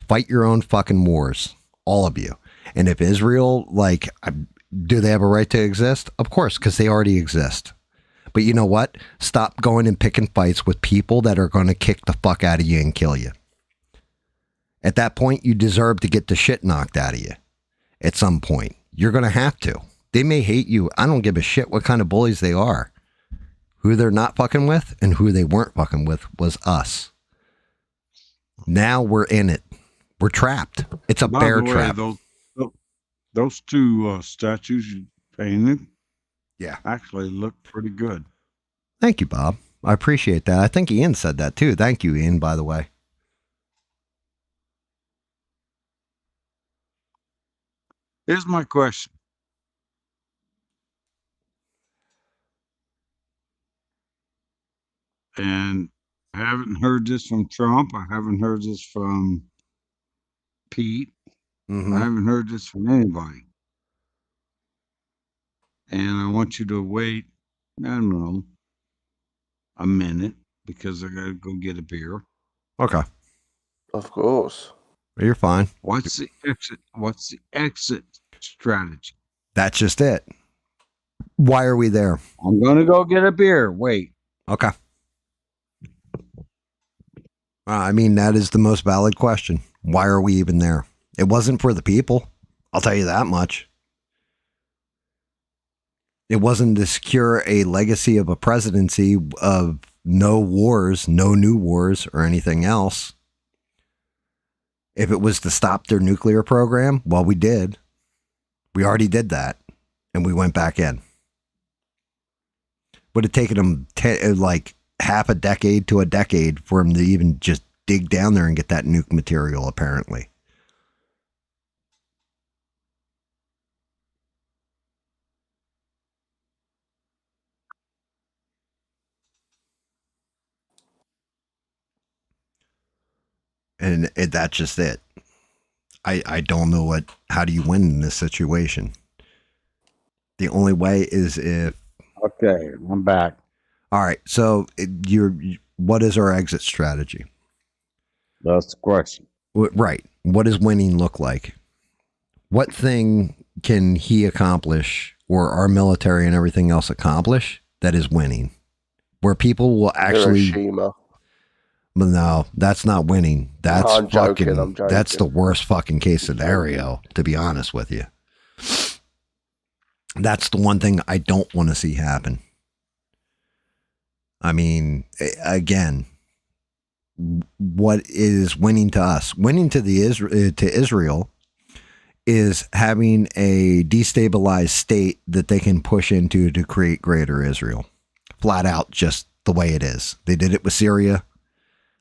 Fight your own fucking wars. All of you. And if Israel, like, do they have a right to exist? Of course, because they already exist. But you know what? Stop going and picking fights with people that are going to kick the fuck out of you and kill you. At that point, you deserve to get the shit knocked out of you. At some point. You're going to have to. They may hate you. I don't give a shit what kind of bullies they are. Who they're not fucking with and who they weren't fucking with was us. Now we're in it. We're trapped. It's a bear trap. Those two statues you painted, yeah, actually look pretty good. Thank you, Bob. I appreciate that. I think Ian said that too. Thank you, Ian, by the way. Here's my question. And I haven't heard this from Trump. I haven't heard this from Pete. Mm-hmm. I haven't heard this from anybody. And I want you to wait, I don't know, a minute because I got to go get a beer. Okay. Of course. You're fine. What's the exit strategy? That's just it. Why are we there? I'm going to go get a beer. Wait. Okay. I mean, that is the most valid question. Why are we even there? It wasn't for the people. I'll tell you that much. It wasn't to secure a legacy of a presidency of no wars, no new wars or anything else. If it was to stop their nuclear program, well, we did. We already did that. And we went back in. Would have taken them like half a decade to a decade for them to even just dig down there and get that nuke material, apparently. And that's just it. I don't know how do you win in this situation? The only way is if... Okay, I'm back. All right. So what is our exit strategy? That's the question. Right. What does winning look like? What thing can he accomplish or our military and everything else accomplish that is winning? Where people will actually... Hiroshima. But no, that's not winning. That's I'm joking. That's the worst fucking case scenario, to be honest with you. That's the one thing I don't want to see happen. I mean, again, what is winning to us? Winning to Israel is having a destabilized state that they can push into to create greater Israel. Flat out, just the way it is. They did it with Syria,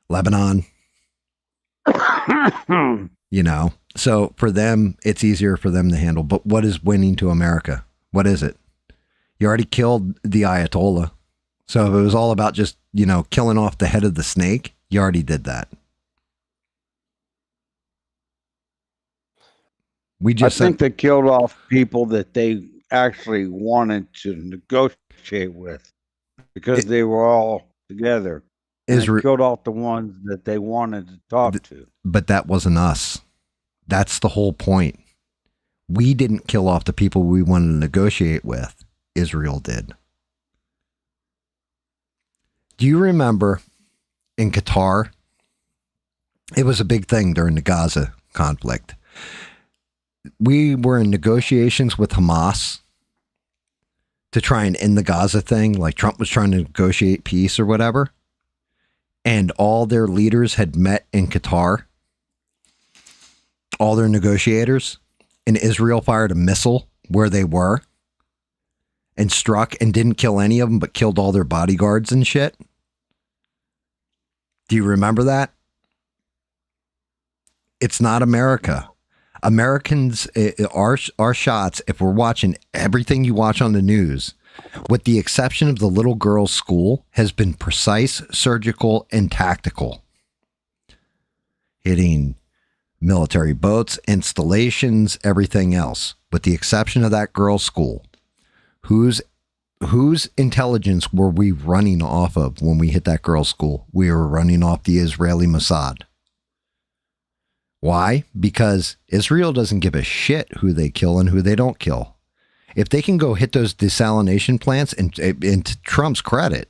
Lebanon. You know, so for them, it's easier for them to handle. But what is winning to America? What is it? You already killed the Ayatollah. So if it was all about just, you know, killing off the head of the snake, you already did that. I think they killed off people that they actually wanted to negotiate with because they were all together. Israel killed off the ones that they wanted to talk to. But that wasn't us. That's the whole point. We didn't kill off the people we wanted to negotiate with. Israel did. Do you remember in Qatar? It was a big thing during the Gaza conflict. We were in negotiations with Hamas to try and end the Gaza thing. Like Trump was trying to negotiate peace or whatever. And all their leaders had met in Qatar. All their negotiators. And Israel fired a missile where they were. And struck and didn't kill any of them, but killed all their bodyguards and shit. Do you remember that? It's not America. Americans, our shots, if we're watching everything you watch on the news, with the exception of the little girl's school, has been precise, surgical, and tactical. Hitting military boats, installations, everything else. With the exception of that girl's school. Whose intelligence were we running off of when we hit that girl's school? We were running off the Israeli Mossad. Why? Because Israel doesn't give a shit who they kill and who they don't kill. If they can go hit those desalination plants, and to Trump's credit,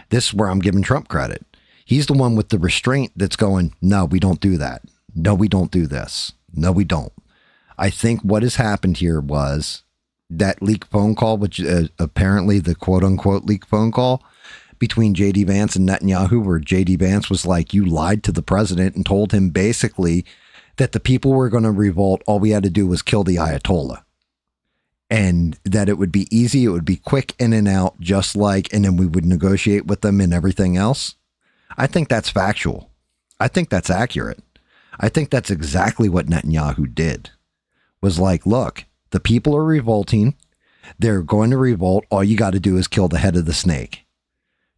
this is where I'm giving Trump credit. He's the one with the restraint that's going, no, we don't do that. No, we don't do this. No, we don't. I think what has happened here was that leaked phone call, which apparently the quote unquote leaked phone call between J.D. Vance and Netanyahu, where J.D. Vance was like, you lied to the president and told him basically that the people were going to revolt. All we had to do was kill the Ayatollah, and that it would be easy. It would be quick in and out, just like, and then we would negotiate with them and everything else. I think that's factual. I think that's accurate. I think that's exactly what Netanyahu did, was like, look, the people are revolting. They're going to revolt. All you got to do is kill the head of the snake.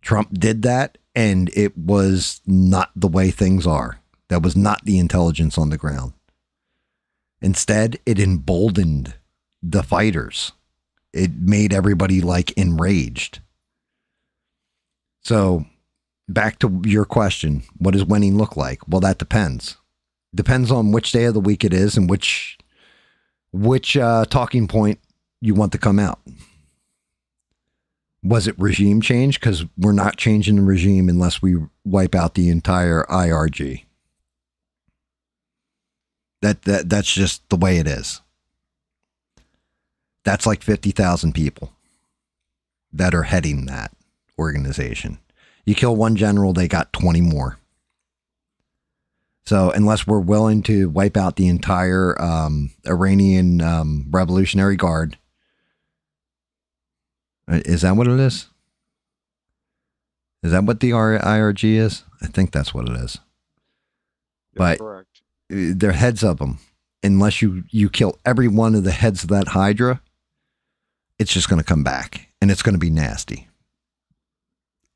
Trump did that, and it was not the way things are. That was not the intelligence on the ground. Instead, it emboldened the fighters. It made everybody like enraged. So back to your question, what does winning look like? Well, that depends. Depends on which day of the week it is and which talking point you want to come out. Was it regime change? Because we're not changing the regime unless we wipe out the entire IRG. That's just the way it is. That's like 50,000 people that are heading that organization. You kill one general, they got 20 more. So unless we're willing to wipe out the entire Iranian Revolutionary Guard, is that what it is? Is that what the IRG is? I think that's what it is. But correct. They're heads of them. Unless you kill every one of the heads of that Hydra, it's just going to come back and it's going to be nasty.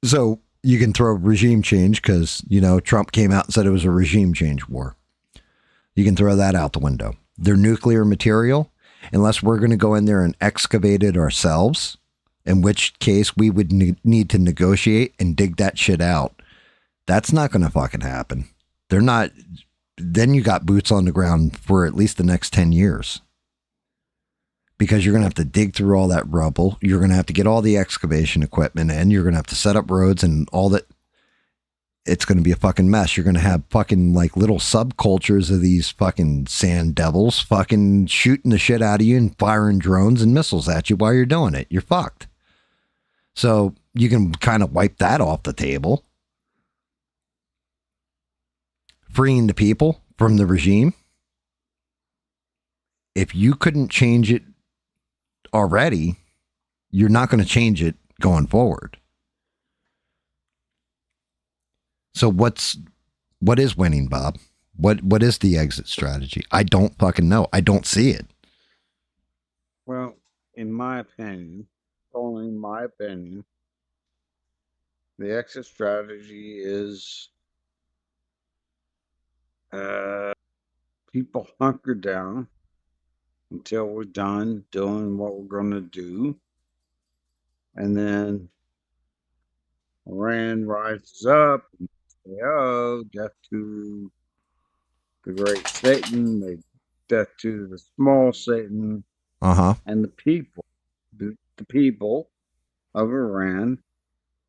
So you can throw regime change because, you know, Trump came out and said it was a regime change war. You can throw that out the window. Their nuclear material, unless we're going to go in there and excavate it ourselves, in which case we would need to negotiate and dig that shit out. That's not going to fucking happen. They're not. Then you got boots on the ground for at least the next 10 years. Because you're going to have to dig through all that rubble. You're going to have to get all the excavation equipment in. You're going to have to set up roads and all that. it's going to be a fucking mess. You're going to have fucking like little subcultures of these fucking sand devils fucking shooting the shit out of you and firing drones and missiles at you while you're doing it. You're fucked. So you can kind of wipe that off the table. Freeing the people from the regime. If you couldn't change it already, you're not going to change it going forward. So what is winning, Bob? What is the exit strategy? I don't fucking know. I don't see it. Well, in my opinion, only in my opinion, the exit strategy is people hunker down until we're done doing what we're going to do. And then Iran rises up and say, oh, death to the great Satan, death to the small Satan, and the people of Iran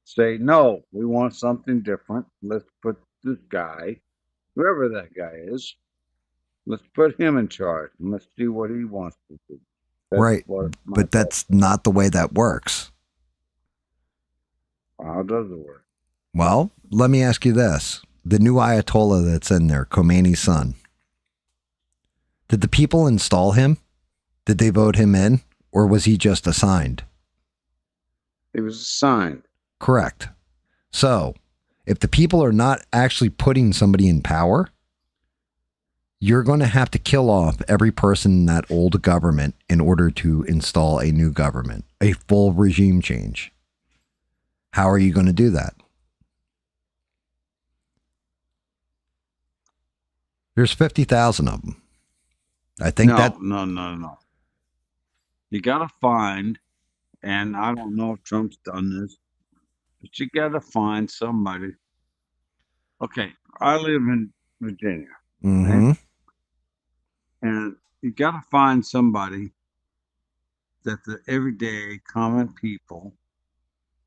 say, no, we want something different. Let's put this guy, whoever that guy is, let's put him in charge and let's do what he wants to do. Right. But that's not the way that works. How does it work? Well, let me ask you this. The new Ayatollah that's in there, Khomeini's son, did the people install him? Did they vote him in? Or was he just assigned? He was assigned. Correct. So, if the people are not actually putting somebody in power, you're going to have to kill off every person in that old government in order to install a new government, a full regime change. How are you going to do that? There's 50,000 of them. I think No. You got to find, and I don't know if Trump's done this, but you got to find somebody. Okay, I live in Virginia. Mm-hmm. Right? And you got to find somebody that the everyday common people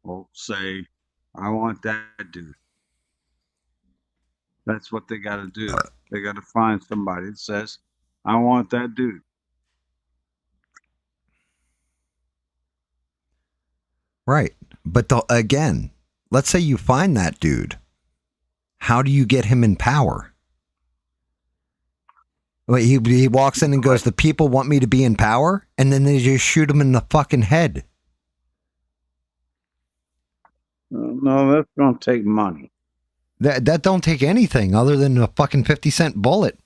will say, I want that dude. That's what they got to do. They got to find somebody that says, I want that dude. Right. But again, let's say you find that dude. How do you get him in power? Wait, he walks in and goes, the people want me to be in power? And then they just shoot him in the fucking head. No, that's going to take money. That don't take anything other than a fucking 50-cent bullet.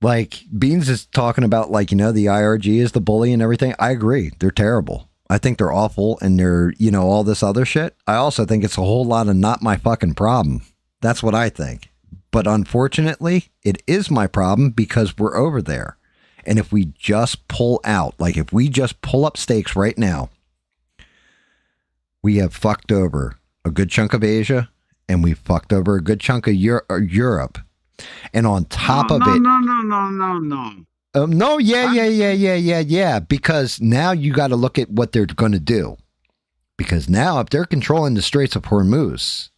Like, Beans is talking about, like, the IRG is the bully and everything. I agree. They're terrible. I think they're awful and they're, all this other shit. I also think it's a whole lot of not my fucking problem. That's what I think. But unfortunately, it is my problem because we're over there. And if we just pull out, like if we just pull up stakes right now, we have fucked over a good chunk of Asia and we fucked over a good chunk of Europe. And on top of it... No, yeah. Because now you got to look at what they're going to do. Because now if they're controlling the Straits of Hormuz,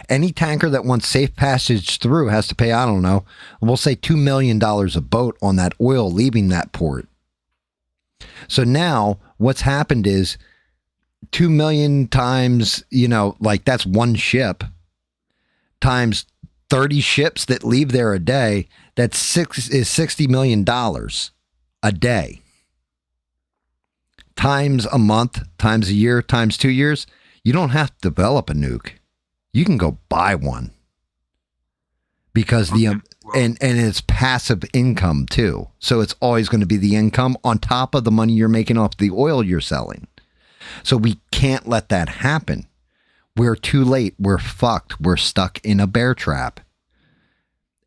any tanker that wants safe passage through has to pay, I don't know, we'll say $2 million a boat on that oil leaving that port. So now what's happened is 2 million times, like that's one ship times 30 ships that leave there a day. That's $60 million a day. Times a month, times a year, times 2 years. You don't have to develop a nuke. You can go buy one. Because and it's passive income too. So it's always going to be the income on top of the money you're making off the oil you're selling. So we can't let that happen. We're too late. We're fucked. We're stuck in a bear trap.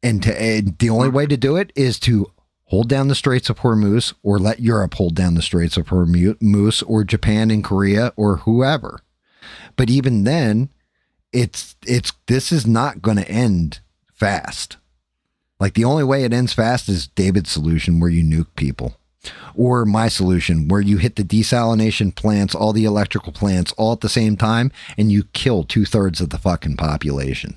And the only way to do it is to hold down the Straits of Hormuz or let Europe hold down the Straits of Hormuz or Japan and Korea or whoever. But even then, this is not going to end fast. Like the only way it ends fast is David's solution where you nuke people. Or my solution, where you hit the desalination plants, all the electrical plants, all at the same time, and you kill 2/3 of the fucking population.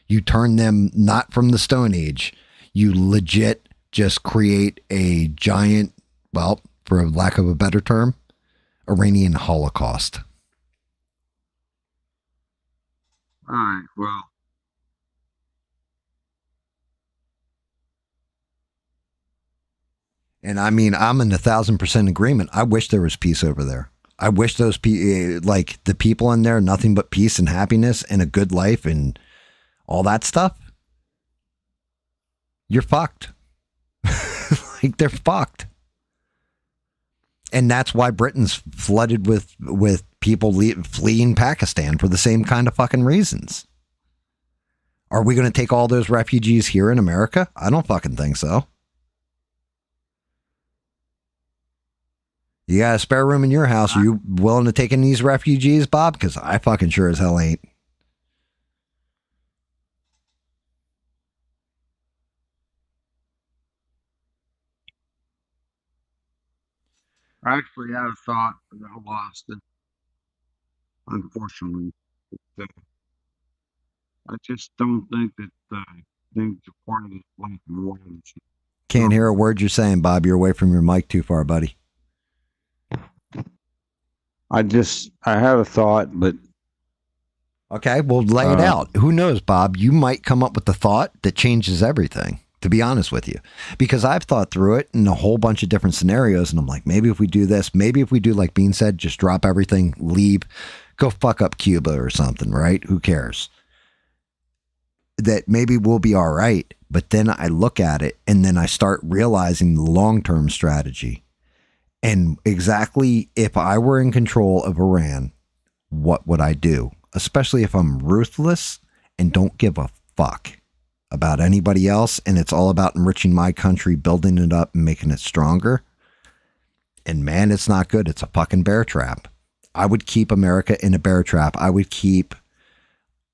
You turn them not from the Stone Age. You legit just create a giant, well, for lack of a better term, Iranian Holocaust. All right, well. And I mean, I'm in 1,000% agreement. I wish there was peace over there. I wish those like the people in there, nothing but peace and happiness and a good life and all that stuff. You're fucked. Like they're fucked. And that's why Britain's flooded with people fleeing Pakistan for the same kind of fucking reasons. Are we going to take all those refugees here in America? I don't fucking think so. You got a spare room in your house? Are you willing to take in these refugees, Bob? Because I fucking sure as hell ain't. I actually had a thought, but I lost it. Unfortunately. I just don't think that things are part of this life and war. Can't hear a word you're saying, Bob. You're away from your mic too far, buddy. I had a thought, but... Okay, well, lay it out. Who knows, Bob? You might come up with the thought that changes everything, to be honest with you. Because I've thought through it in a whole bunch of different scenarios, and I'm like, maybe if we do this, maybe if we do like Bean said, just drop everything, leave, go fuck up Cuba or something, right? Who cares? That maybe we'll be all right. But then I look at it, and then I start realizing the long-term strategy. And exactly if I were in control of Iran, what would I do? Especially if I'm ruthless and don't give a fuck about anybody else, and it's all about enriching my country, building it up and making it stronger. And man, it's not good. It's a fucking bear trap. I would keep America in a bear trap. I would keep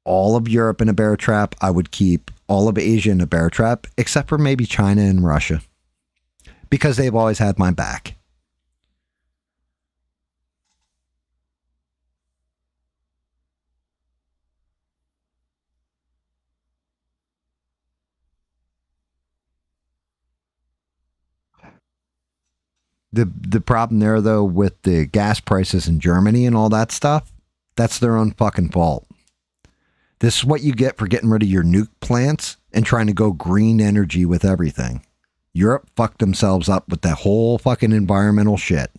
all of Europe in a bear trap. I would keep all of Asia in a bear trap, except for maybe China and Russia, because they've always had my back. The problem there, though, with the gas prices in Germany and all that stuff, that's their own fucking fault. This is what you get for getting rid of your nuke plants and trying to go green energy with everything. Europe fucked themselves up with that whole fucking environmental shit.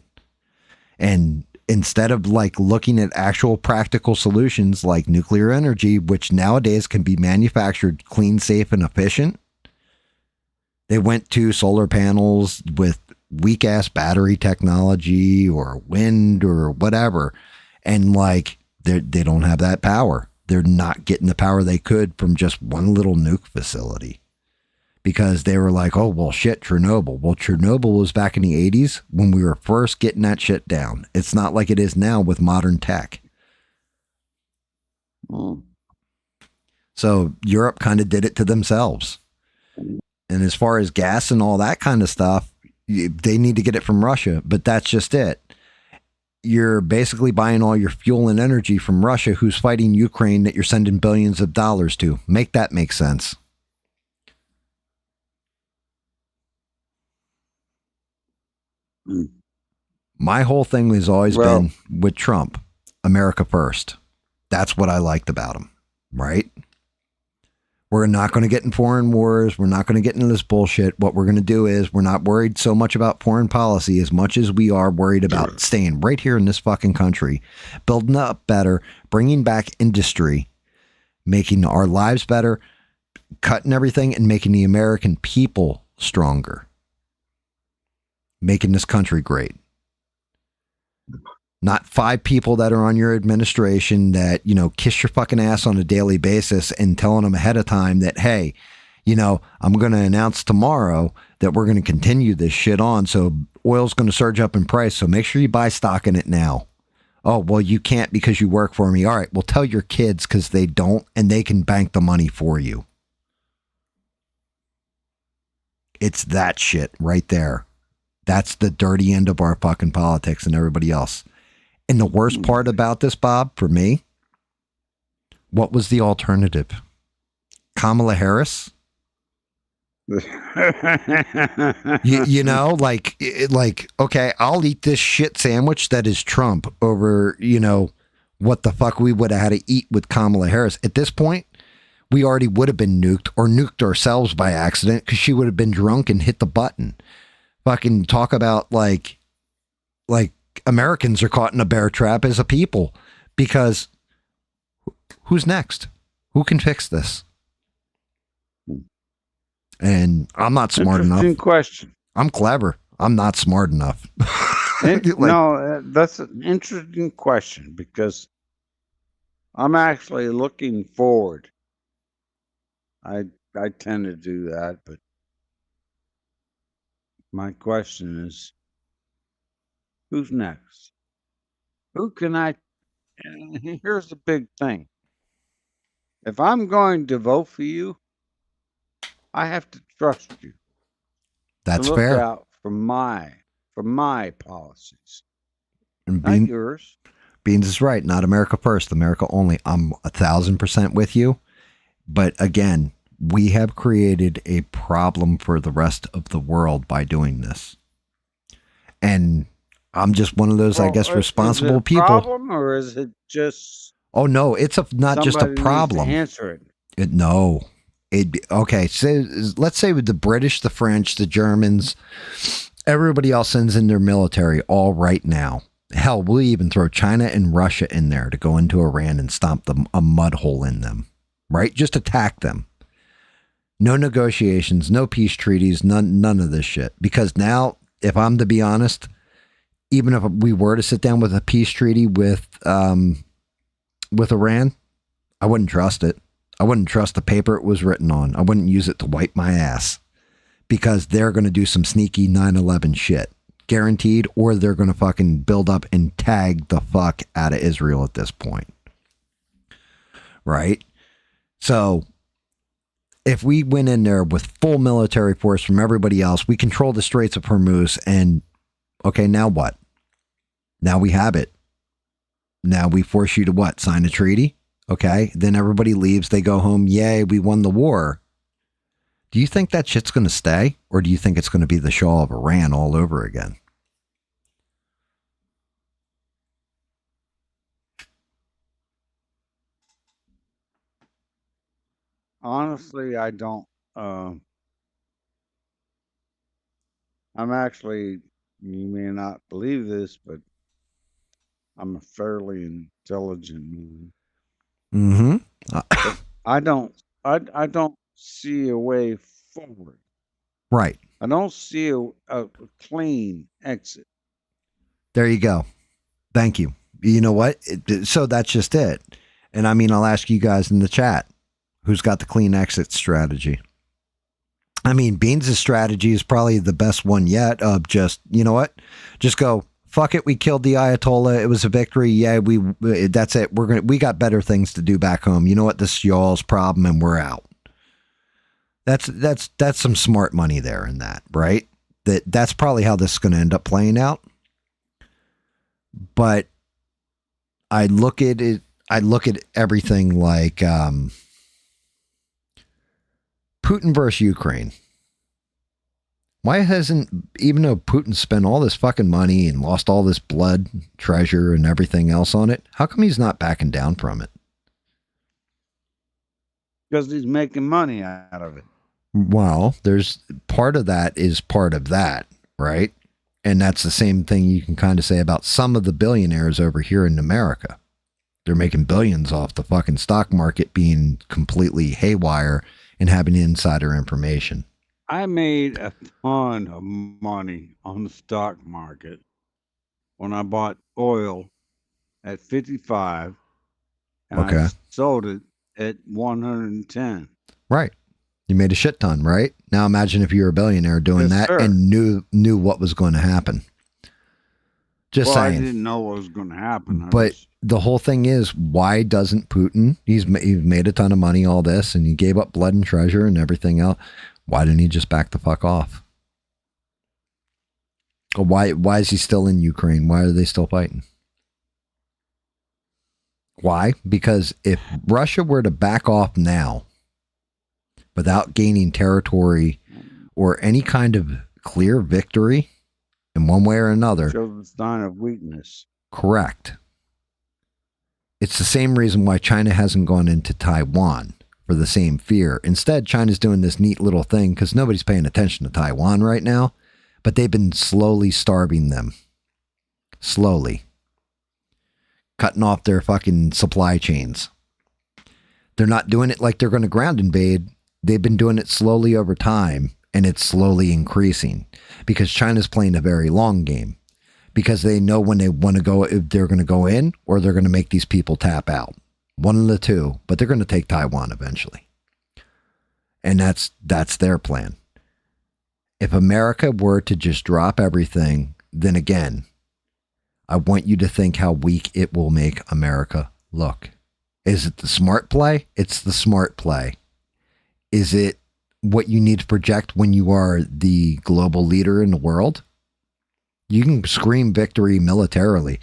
And instead of like looking at actual practical solutions like nuclear energy, which nowadays can be manufactured clean, safe, and efficient, they went to solar panels with weak ass battery technology or wind or whatever. And like, they don't have that power. They're not getting the power they could from just one little nuke facility, because they were like, oh, well, shit, Chernobyl. Well, Chernobyl was back in the 80s when we were first getting that shit down. It's not like it is now with modern tech. So Europe kind of did it to themselves. And as far as gas and all that kind of stuff, they need to get it from Russia, but that's just it. You're basically buying all your fuel and energy from Russia, who's fighting Ukraine, that you're sending billions of dollars to. Make that make sense. My whole thing has always been with Trump, America first. That's what I liked about him, right? We're not going to get in foreign wars. We're not going to get into this bullshit. What we're going to do is we're not worried so much about foreign policy as much as we are worried about staying right here in this fucking country, building up better, bringing back industry, making our lives better, cutting everything, and making the American people stronger, making this country great. Not 5 people that are on your administration that, you know, kiss your fucking ass on a daily basis and telling them ahead of time that, hey, you know, I'm going to announce tomorrow that we're going to continue this shit on. So oil's going to surge up in price. So make sure you buy stock in it now. Oh, well, you can't because you work for me. All right. Well, tell your kids because they don't, and they can bank the money for you. It's that shit right there. That's the dirty end of our fucking politics and everybody else. And the worst part about this, Bob, for me, what was the alternative? Kamala Harris? you know, like, okay, I'll eat this shit sandwich that is Trump over, you know, what the fuck we would have had to eat with Kamala Harris. At this point, we already would have been nuked or nuked ourselves by accident because she would have been drunk and hit the button. Fucking talk about like Americans are caught in a bear trap as a people, because who's next? Who can fix this? And I'm not smart enough. Interesting question. I'm clever. I'm not smart enough. No, that's an interesting question, because I'm actually looking forward. I tend to do that, but my question is, who's next? Who can I? And here's the big thing. If I'm going to vote for you, I have to trust you. That's to look fair. Out for my policies, and not yours. Beans is right. Not America first, America only. I'm 1,000% with you. But again, we have created a problem for the rest of the world by doing this. And I'm just one of those, I guess, responsible is it a people. Problem, or is it just? Oh no, it's not just a problem. Needs to answer it. No. Okay, so let's say with the British, the French, the Germans, everybody else sends in their military all right now. Hell, we'll even throw China and Russia in there to go into Iran and stomp them a mud hole in them, right? Just attack them. No negotiations, no peace treaties, none of this shit. Because now, if I'm to be honest, even if we were to sit down with a peace treaty with Iran, I wouldn't trust it. I wouldn't trust the paper it was written on. I wouldn't use it to wipe my ass, because they're going to do some sneaky 9/11 shit, guaranteed, or they're going to fucking build up and tag the fuck out of Israel at this point. Right? So if we went in there with full military force from everybody else, we control the Straits of Hormuz, and okay, now what? Now we have it. Now we force you to what? Sign a treaty? Okay, then everybody leaves, they go home, yay, we won the war. Do you think that shit's going to stay? Or do you think it's going to be the Shah of Iran all over again? Honestly, I don't. I'm actually, you may not believe this, but I'm a fairly intelligent man. Mm-hmm. I don't see a way forward. Right. I don't see a clean exit. There you go. Thank you. You know what? So that's just it. And I mean, I'll ask you guys in the chat, who's got the clean exit strategy? I mean, Beans' strategy is probably the best one yet, of just, you know what? Just go, fuck it, we killed the Ayatollah. It was a victory. Yeah, that's it. We got better things to do back home. You know what? This is y'all's problem, and we're out. That's some smart money there in that, right? That's probably how this is going to end up playing out. But I look at it. I look at everything like Putin versus Ukraine. Why hasn't, even though Putin spent all this fucking money and lost all this blood, treasure, and everything else on it, how come he's not backing down from it? Because he's making money out of it. Well, there's part of that is part of that, right? And that's the same thing you can kind of say about some of the billionaires over here in America. They're making billions off the fucking stock market being completely haywire and having insider information. I made a ton of money on the stock market when I bought oil at 55 and I sold it at 110. Right. You made a shit ton, right? Now imagine if you were a billionaire doing that and knew what was going to happen. Just saying. I didn't know what was going to happen. But the whole thing is, why doesn't Putin, he's made a ton of money, all this, and he gave up blood and treasure and everything else. Why didn't he just back the fuck off? Why is he still in Ukraine? Why are they still fighting? Why? Because if Russia were to back off now without gaining territory or any kind of clear victory in one way or another, shows a sign of weakness. Correct. It's the same reason why China hasn't gone into Taiwan, for the same fear. Instead, China's doing this neat little thing because nobody's paying attention to Taiwan right now, but they've been slowly starving them. Slowly. Cutting off their fucking supply chains. They're not doing it like they're going to ground invade. They've been doing it slowly over time, and it's slowly increasing because China's playing a very long game. Because they know when they want to go, if they're going to go in or they're going to make these people tap out. One of the two, but they're going to take Taiwan eventually. And that's their plan. If America were to just drop everything, then again, I want you to think how weak it will make America look. Is it the smart play? It's the smart play. Is it what you need to project when you are the global leader in the world? You can scream victory militarily.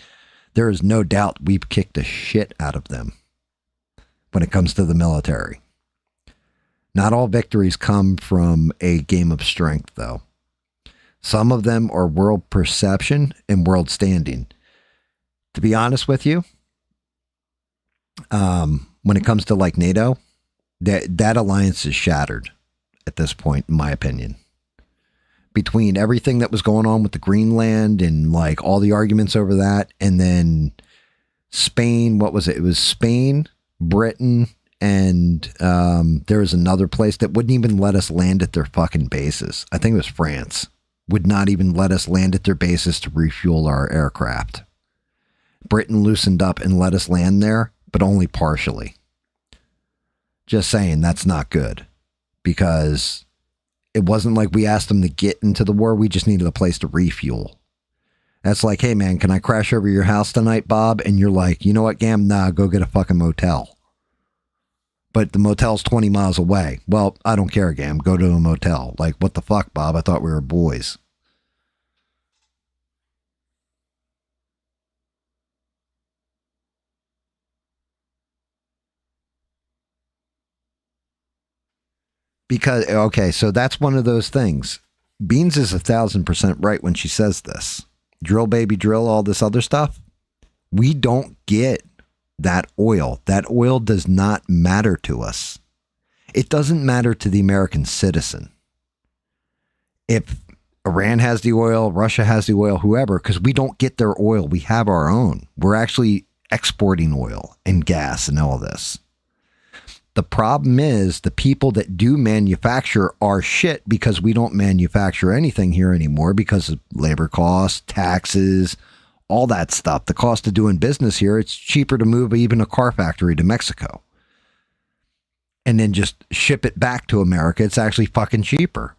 There is no doubt we've kicked the shit out of them when it comes to the military. Not all victories come from a game of strength, though. Some of them are world perception and world standing. To be honest with you, when it comes to like NATO, that alliance is shattered at this point, in my opinion. Between everything that was going on with the Greenland and like all the arguments over that, and then Spain, what was it? It was Spain, Britain, and there was another place that wouldn't even let us land at their fucking bases. I think it was France. Would not even let us land at their bases to refuel our aircraft. Britain loosened up and let us land there, but only partially. Just saying, that's not good. Because it wasn't like we asked them to get into the war. We just needed a place to refuel. That's like, hey man, can I crash over your house tonight, Bob? And you're like, you know what, Gam? Nah, go get a fucking motel. But the motel's 20 miles away. Well, I don't care, Gam. Go to a motel. Like, what the fuck, Bob? I thought we were boys. Because, okay, so that's one of those things. Beans is 1,000% right when she says this. Drill, baby, drill, all this other stuff. We don't get that oil. That oil does not matter to us. It doesn't matter to the American citizen. If Iran has the oil, Russia has the oil, whoever, because we don't get their oil. We have our own. We're actually exporting oil and gas and all this. The problem is the people that do manufacture are shit because we don't manufacture anything here anymore because of labor costs, taxes, all that stuff. The cost of doing business here, it's cheaper to move even a car factory to Mexico and then just ship it back to America. It's actually fucking cheaper,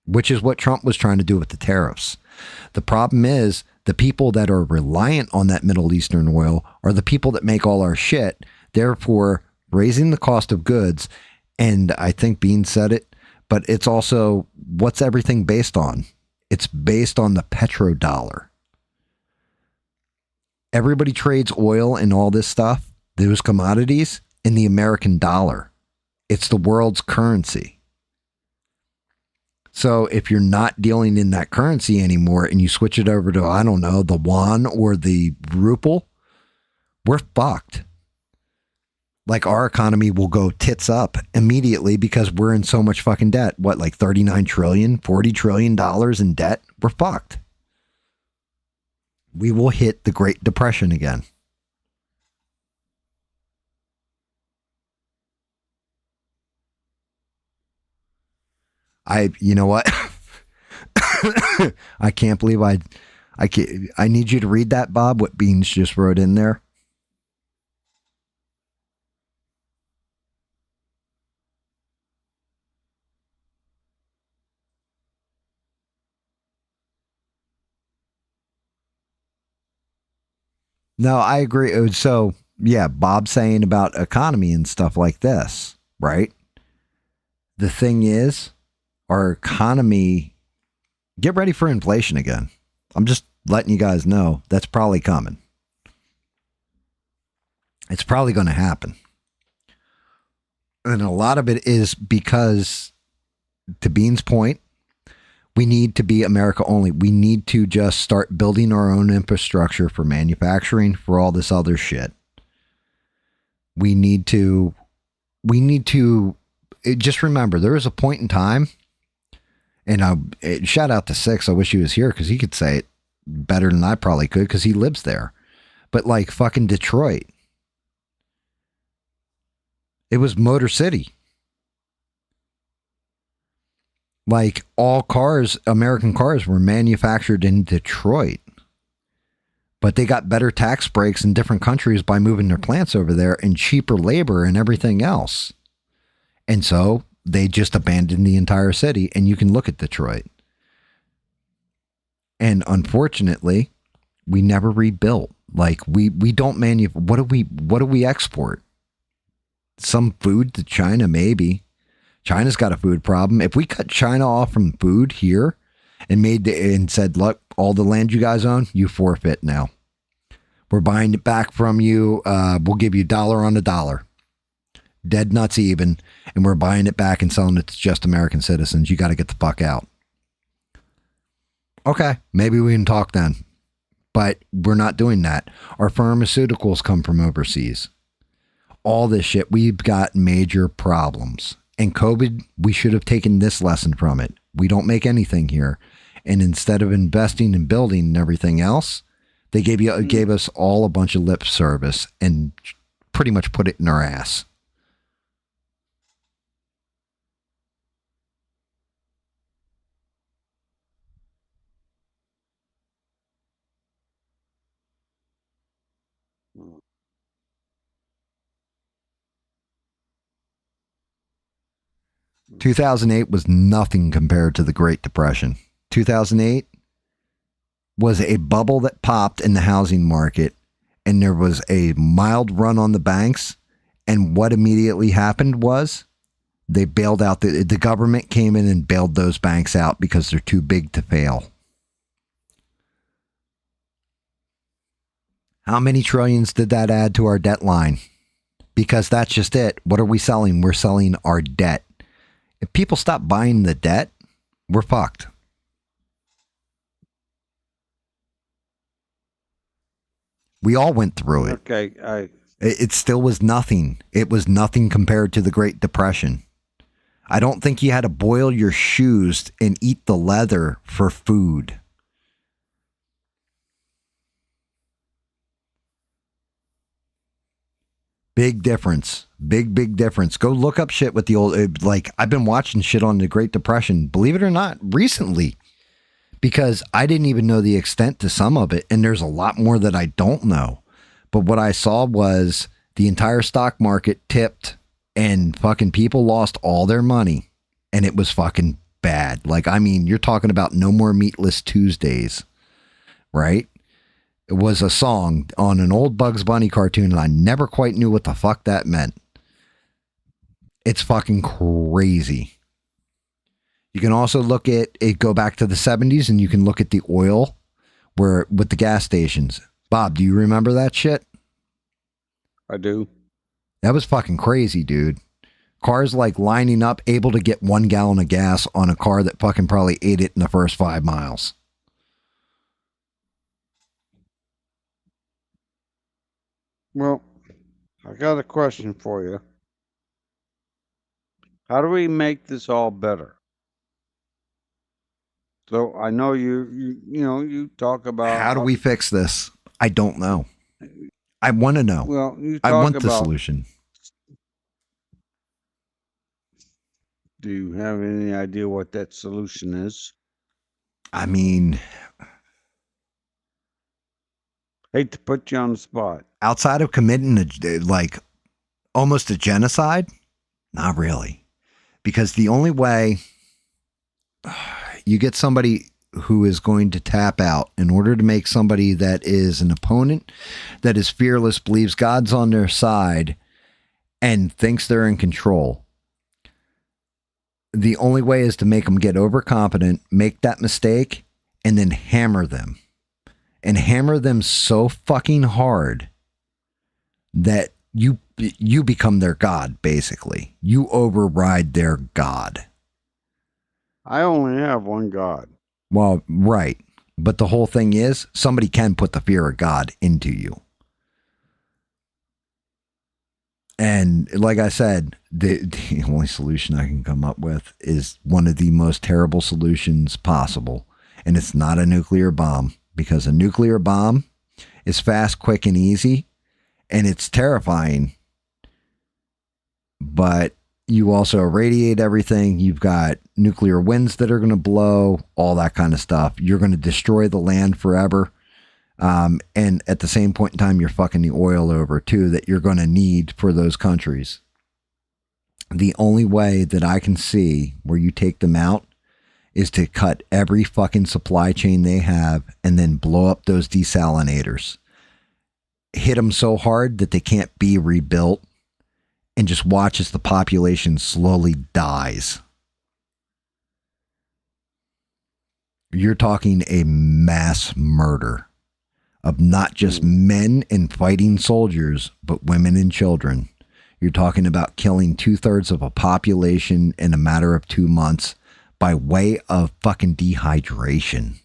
which is what Trump was trying to do with the tariffs. The problem is the people that are reliant on that Middle Eastern oil are the people that make all our shit. Therefore, raising the cost of goods, and I think Bean said it, but it's also, what's everything based on? It's based on the petrodollar. Everybody trades oil and all this stuff, those commodities, in the American dollar. It's the world's currency. So if you're not dealing in that currency anymore and you switch it over to, I don't know, the yuan or the ruble, we're fucked. Like our economy will go tits up immediately because we're in so much fucking debt. What, like 39 trillion, $40 trillion in debt? We're fucked. We will hit the Great Depression again. You know what? I can't believe I need you to read that, Bob, what Beans just wrote in there. No, I agree. So, yeah, Bob saying about economy and stuff like this, right? The thing is, our economy, get ready for inflation again. I'm just letting you guys know that's probably coming. It's probably going to happen. And a lot of it is because, to Bean's point, we need to be America only. We need to just start building our own infrastructure for manufacturing, for all this other shit. We need to just remember, there is a point in time, and shout out to Six. I wish he was here because he could say it better than I probably could because he lives there. But like fucking Detroit, it was Motor City. Like all cars, American cars were manufactured in Detroit. But they got better tax breaks in different countries by moving their plants over there and cheaper labor and everything else. And so they just abandoned the entire city. And you can look at Detroit. And unfortunately, we never rebuilt. Like we don't what do we export? Some food to China, maybe. China's got a food problem. If we cut China off from food here and said, look, all the land you guys own, you forfeit now. We're buying it back from you. We'll give you $1 on $1. Dead nuts even. And we're buying it back and selling it to just American citizens. You got to get the fuck out. Okay, maybe we can talk then. But we're not doing that. Our pharmaceuticals come from overseas. All this shit, we've got major problems. And COVID, we should have taken this lesson from it. We don't make anything here. And instead of investing in building and everything else, they gave us all a bunch of lip service and pretty much put it in our ass. Mm. 2008 was nothing compared to the Great Depression. 2008 was a bubble that popped in the housing market, and there was a mild run on the banks. And what immediately happened was they bailed out. The government came in and bailed those banks out because they're too big to fail. How many trillions did that add to our debt line? Because that's just it. What are we selling? We're selling our debt. If people stop buying the debt, we're fucked. We all went through it. Okay, it still was nothing. It was nothing compared to the Great Depression. I don't think you had to boil your shoes and eat the leather for food. Big difference. Big difference. Go look up shit with the old, like, I've been watching shit on the Great Depression, believe it or not, recently, because I didn't even know the extent to some of it. And there's a lot more that I don't know. But what I saw was the entire stock market tipped and fucking people lost all their money. And it was fucking bad. Like, I mean, you're talking about no more meatless Tuesdays, right? It was a song on an old Bugs Bunny cartoon, and I never quite knew what the fuck that meant. It's fucking crazy. You can also look at it, go back to the 70s, and you can look at the oil with the gas stations. Bob, do you remember that shit? I do. That was fucking crazy, dude. Cars like lining up, able to get 1 gallon of gas on a car that fucking probably ate it in the first 5 miles. Well, I got a question for you. How do we make this all better? So I know you talk about how do we fix this? I don't know. I want to know. Well, I want the solution. Do you have any idea what that solution is? I mean, hate to put you on the spot. Outside of committing like almost a genocide, not really, because the only way you get somebody who is going to tap out in order to make somebody that is an opponent, that is fearless, believes God's on their side, and thinks they're in control. The only way is to make them get overconfident, make that mistake, and then hammer them. and hammer them so fucking hard that you become their god, basically. You override their god. I only have one god. Well, right. But the whole thing is, somebody can put the fear of God into you. And like I said, the only solution I can come up with is one of the most terrible solutions possible. And it's not a nuclear bomb, because a nuclear bomb is fast, quick, and easy. And it's terrifying. But you also irradiate everything. You've got nuclear winds that are going to blow, all that kind of stuff. You're going to destroy the land forever. And at the same point in time, you're fucking the oil over too that you're going to need for those countries. The only way that I can see where you take them out is to cut every fucking supply chain they have and then blow up those desalinators. Hit them so hard that they can't be rebuilt, and just watch as the population slowly dies. You're talking a mass murder of not just men and fighting soldiers, but women and children. You're talking about killing 2/3 of a population in a matter of 2 months by way of fucking dehydration,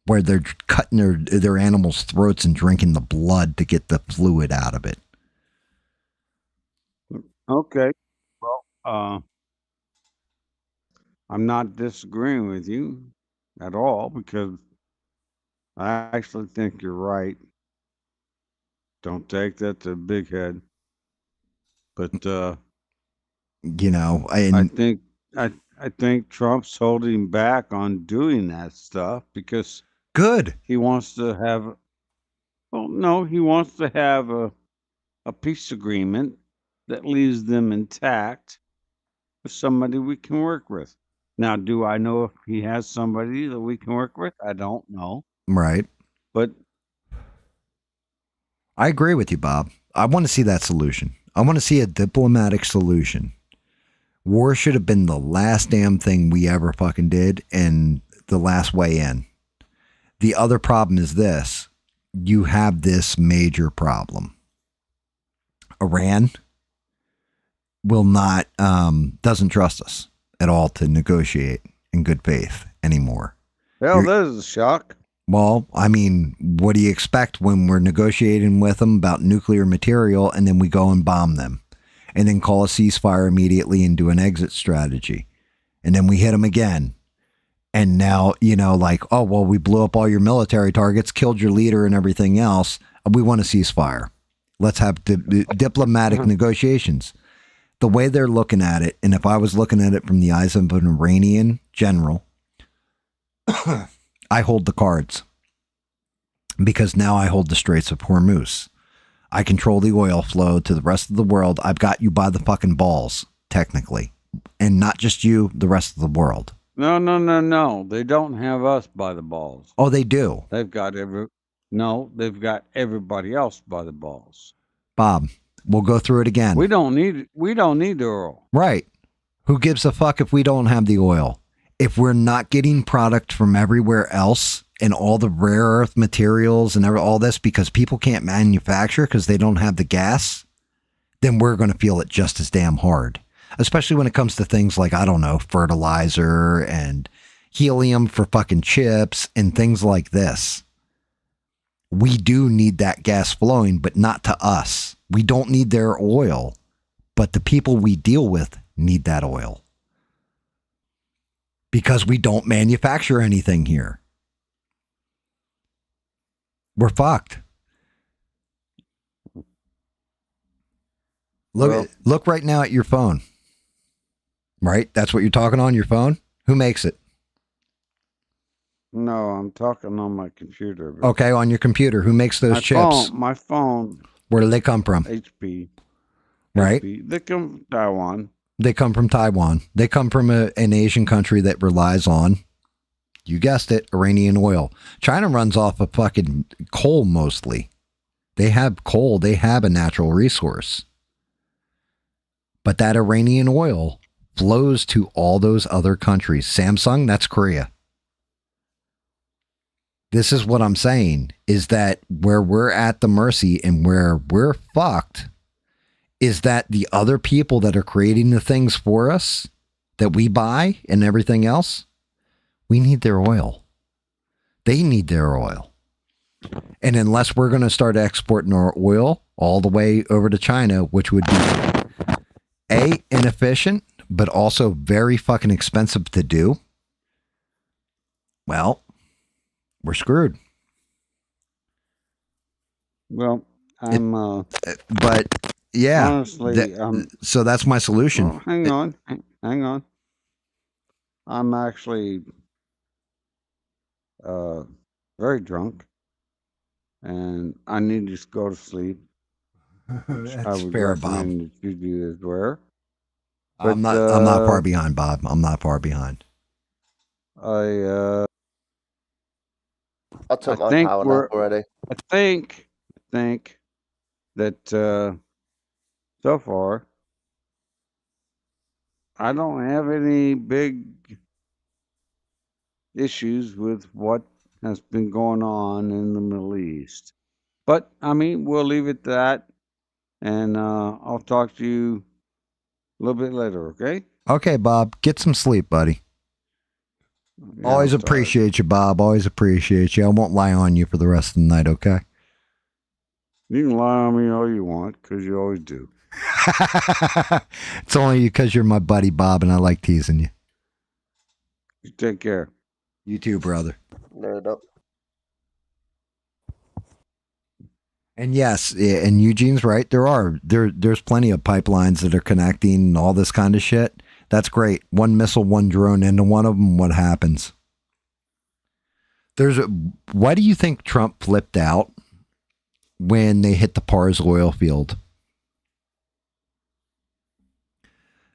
where they're cutting their animals' throats and drinking the blood to get the fluid out of it. Okay. Well, I'm not disagreeing with you at all, because I actually think you're right. Don't take that to big head. But you know, I think Trump's holding back on doing that stuff because good. He wants to have he wants to have a peace agreement that leaves them intact with somebody we can work with. Now, do I know if he has somebody that we can work with? I don't know. Right. But I agree with you, Bob. I want to see that solution. I want to see a diplomatic solution. War should have been the last damn thing we ever fucking did and the last way in. The other problem is this. You have this major problem. Iran will not, doesn't trust us at all to negotiate in good faith anymore. Well, that is a shock. Well, I mean, what do you expect when we're negotiating with them about nuclear material and then we go and bomb them and then call a ceasefire immediately and do an exit strategy? And then we hit them again. And now, you know, like, oh, well, we blew up all your military targets, killed your leader and everything else. We want a ceasefire. Let's have diplomatic negotiations. The way they're looking at it, and if I was looking at it from the eyes of an Iranian general, I hold the cards. Because now I hold the Straits of Hormuz. I control the oil flow to the rest of the world. I've got you by the fucking balls, technically. And not just you, the rest of the world. No. They don't have us by the balls. Oh, they do. They've got everybody else by the balls. Bob, we'll go through it again. We don't need the oil. Right. Who gives a fuck if we don't have the oil? If we're not getting product from everywhere else and all the rare earth materials and all this because people can't manufacture because they don't have the gas, then we're going to feel it just as damn hard. Especially when it comes to things like, I don't know, fertilizer and helium for fucking chips and things like this. We do need that gas flowing, but not to us. We don't need their oil, but the people we deal with need that oil. Because we don't manufacture anything here. We're fucked. Look right now at your phone. Right? That's what you're talking on your phone? Who makes it? No, I'm talking on my computer. Okay, on your computer. Who makes those chips? My phone. Where do they come from? HP. Right? They come from Taiwan. They come from Taiwan. They come from an Asian country that relies on, you guessed it, Iranian oil. China runs off of fucking coal mostly. They have coal. They have a natural resource. But that Iranian oil flows to all those other countries. Samsung, that's Korea. This is what I'm saying, is that where we're at the mercy and where we're fucked is that the other people that are creating the things for us that we buy and everything else, we need their oil. They need their oil. And unless we're going to start exporting our oil all the way over to China, which would be inefficient, but also very fucking expensive to do, well, we're screwed. Well, I'm but yeah, honestly, so that's my solution. Well, hang on. I'm actually very drunk, and I need to just go to sleep. That's I would fair, Bob. recommend that you do as well. I'm not far behind, Bob. I'm not far behind. I took my power nap already. I think that so far I don't have any big issues with what has been going on in the Middle East. But I mean, we'll leave it at that, and I'll talk to you a little bit later, okay? Okay, Bob. Get some sleep, buddy. Yeah, Always I'm appreciate you, Bob. Always appreciate you. I won't lie on you for the rest of the night, okay? You can lie on me all you want, because you always do. It's only because you're my buddy, Bob, and I like teasing you. You take care. You too, brother. Later up. And yes, and Eugene's right. There's plenty of pipelines that are connecting and all this kind of shit. That's great. One missile, one drone into one of them. What happens? Why do you think Trump flipped out when they hit the Pars oil field?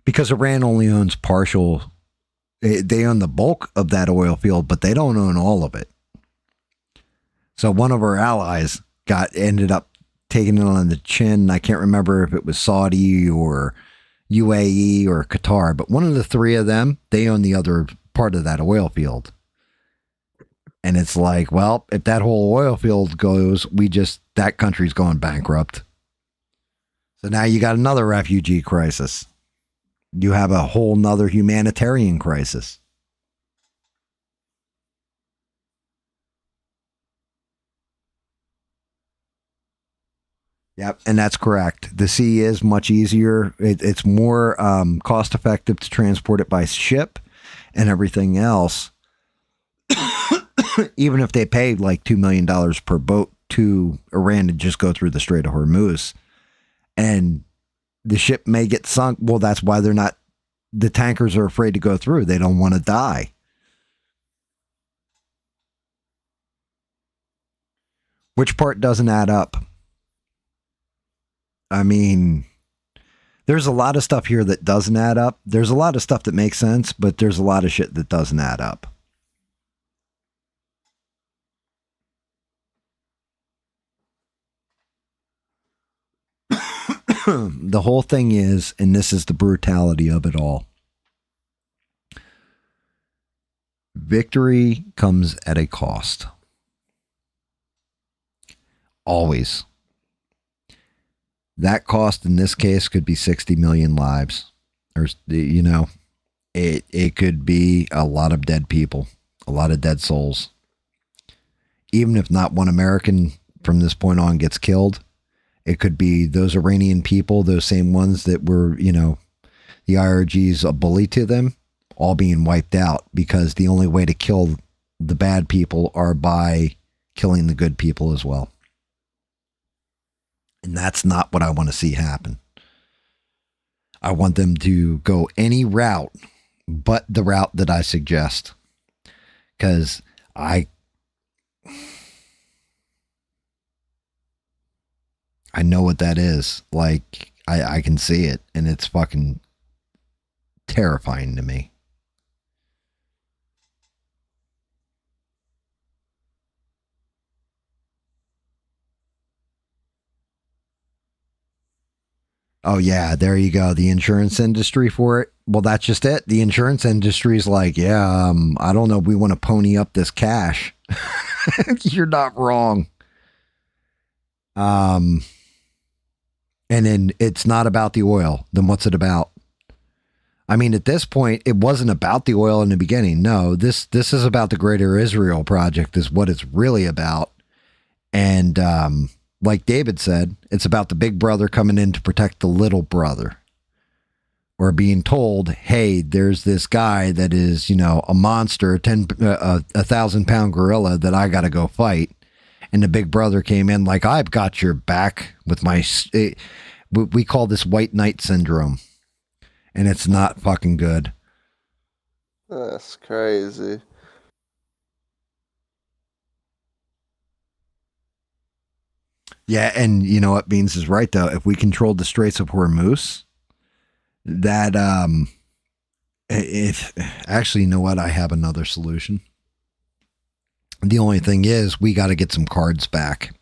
Because Iran only owns partial. They own the bulk of that oil field, but they don't own all of it. So one of our allies ended up taking it on the chin. I can't remember if it was Saudi or UAE or Qatar, but one of the three of them, they own the other part of that oil field. And it's like, well, if that whole oil field goes, that country's going bankrupt. So now you got another refugee crisis. You have a whole nother humanitarian crisis. Yep, and that's correct. The sea is much easier. It's more cost effective to transport it by ship and everything else. Even if they paid like $2 million per boat to Iran to just go through the Strait of Hormuz, and the ship may get sunk. Well, that's why the tankers are afraid to go through. They don't want to die. Which part doesn't add up? I mean, there's a lot of stuff here that doesn't add up. There's a lot of stuff that makes sense, but there's a lot of shit that doesn't add up. The whole thing is, and this is the brutality of it all, victory comes at a cost. Always. That cost in this case could be 60 million lives. Or, it could be a lot of dead people, a lot of dead souls. Even if not one American from this point on gets killed, it could be those Iranian people, those same ones that were, the IRG's a bully to them, all being wiped out, because the only way to kill the bad people are by killing the good people as well. And that's not what I want to see happen. I want them to go any route but the route that I suggest. Because I know what that is. Like, I can see it, and it's fucking terrifying to me. Oh, yeah, there you go. The insurance industry for it. Well, that's just it. The insurance industry is like, I don't know. We want to pony up this cash. You're not wrong. And then it's not about the oil. Then what's it about? I mean, at this point, it wasn't about the oil in the beginning. No, this is about the Greater Israel Project is what it's really about. And like David said, it's about the big brother coming in to protect the little brother. Or being told, hey, there's this guy that is, a monster, a 1,000-pound gorilla that I got to go fight. And the big brother came in like, I've got your back with my, we call this white knight syndrome. And it's not fucking good. That's crazy. Yeah, and you know what Beans is right, though. If we controlled the Straits of Hormuz, that, if actually, you know what? I have another solution. The only thing is, we got to get some cards back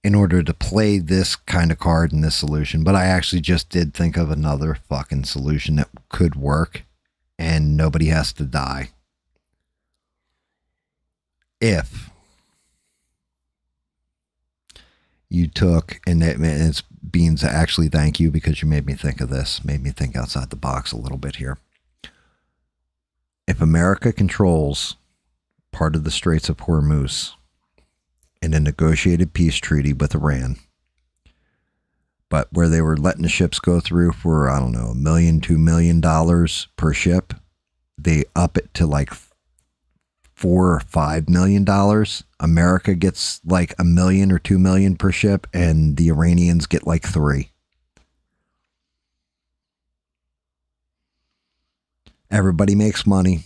in order to play this kind of card in this solution. But I actually just did think of another fucking solution that could work and nobody has to die. If you took, and it's Beans, actually thank you because you made me think of this, made me think outside the box a little bit here. If America controls part of the Straits of Hormuz, in a negotiated peace treaty with Iran, but where they were letting the ships go through for, I don't know, $1 million, $2 million per ship, they up it to like $4 or $5 million. America gets like $1 million or $2 million per ship, and the Iranians get like $3 million. Everybody makes money.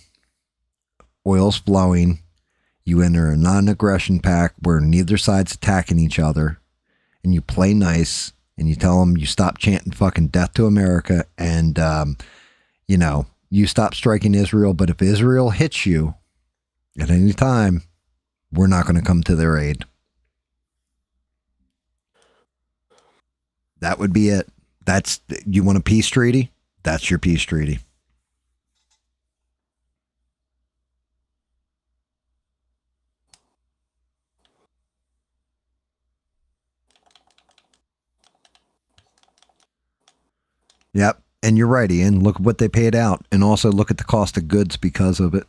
Oil's flowing. You enter a non-aggression pact where neither side's attacking each other, and you play nice, and you tell them you stop chanting fucking death to America, and, you stop striking Israel, but if Israel hits you at any time, we're not going to come to their aid. That would be it. You want a peace treaty? That's your peace treaty. Yep. And you're right, Ian. Look at what they paid out. And also look at the cost of goods because of it.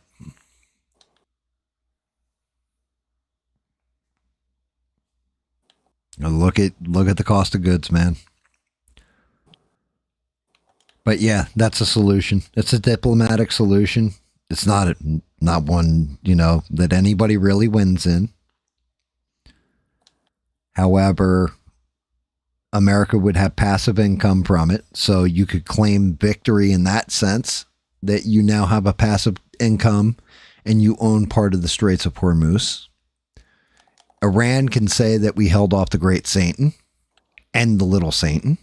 Look at the cost of goods, man. But yeah, that's a solution. It's a diplomatic solution. It's not one, that anybody really wins in. However, America would have passive income from it, so you could claim victory in that sense, that you now have a passive income and you own part of the Straits of Hormuz. Iran can say that we held off the Great Satan and the Little Satan,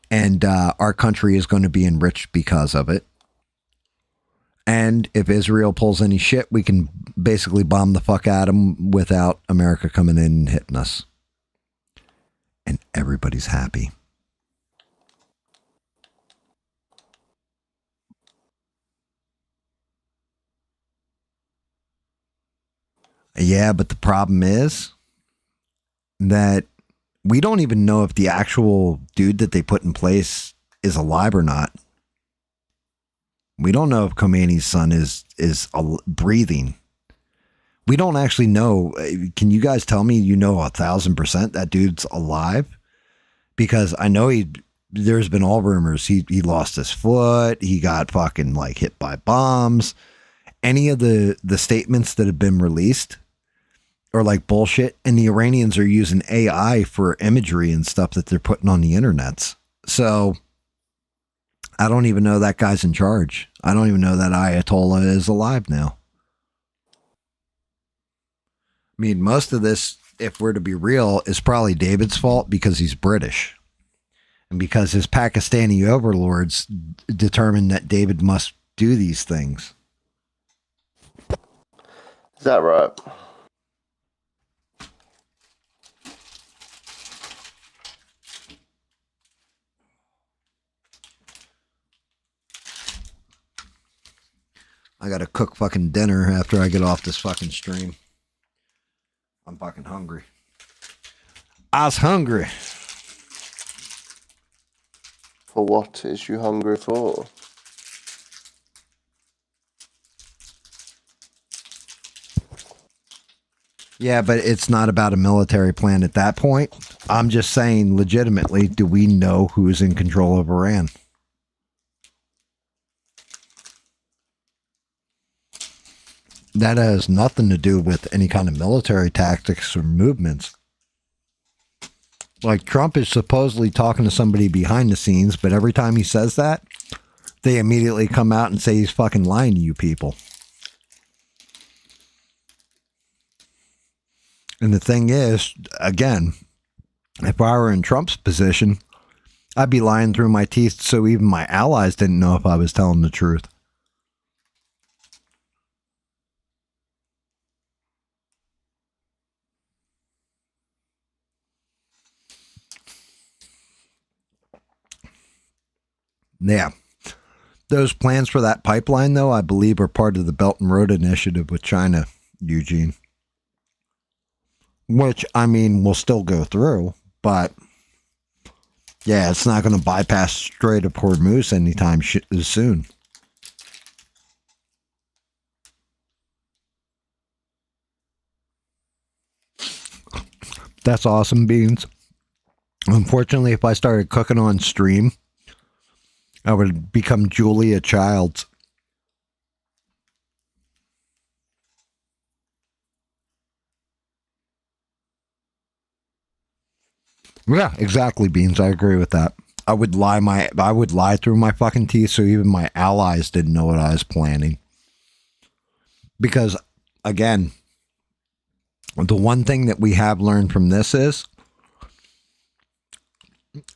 and our country is going to be enriched because of it. And if Israel pulls any shit, we can basically bomb the fuck out of them without America coming in and hitting us. And everybody's happy. Yeah, but the problem is that we don't even know if the actual dude that they put in place is alive or not. We don't know if Khomeini's son is breathing. We don't actually know. Can you guys tell me 1,000% that dude's alive? Because I know there's been all rumors. He lost his foot. He got fucking like hit by bombs. Any of the statements that have been released are like bullshit. And the Iranians are using AI for imagery and stuff that they're putting on the internets. So I don't even know that guy's in charge. I don't even know that Ayatollah is alive now. I mean, most of this, if we're to be real, is probably David's fault because he's British. And because his Pakistani overlords determined that David must do these things. Is that right? gotta cook fucking dinner after I get off this fucking stream. I'm fucking hungry. I was hungry. For what is you hungry for? Yeah, but it's not about a military plan at that point. I'm just saying, legitimately, do we know who's in control of Iran? That has nothing to do with any kind of military tactics or movements. Like, Trump is supposedly talking to somebody behind the scenes, but every time he says that, they immediately come out and say he's fucking lying to you people. And the thing is, again, if I were in Trump's position, I'd be lying through my teeth so even my allies didn't know if I was telling the truth. Yeah. Those plans for that pipeline, though, I believe are part of the Belt and Road Initiative with China, Eugene. Which, I mean, will still go through, but yeah, it's not going to bypass Strait of Hormuz anytime soon. That's awesome, Beans. Unfortunately, if I started cooking on stream, I would become Julia Childs. Yeah, exactly, Beans. I agree with that. I would lie through my fucking teeth so even my allies didn't know what I was planning. Because, again, the one thing that we have learned from this is,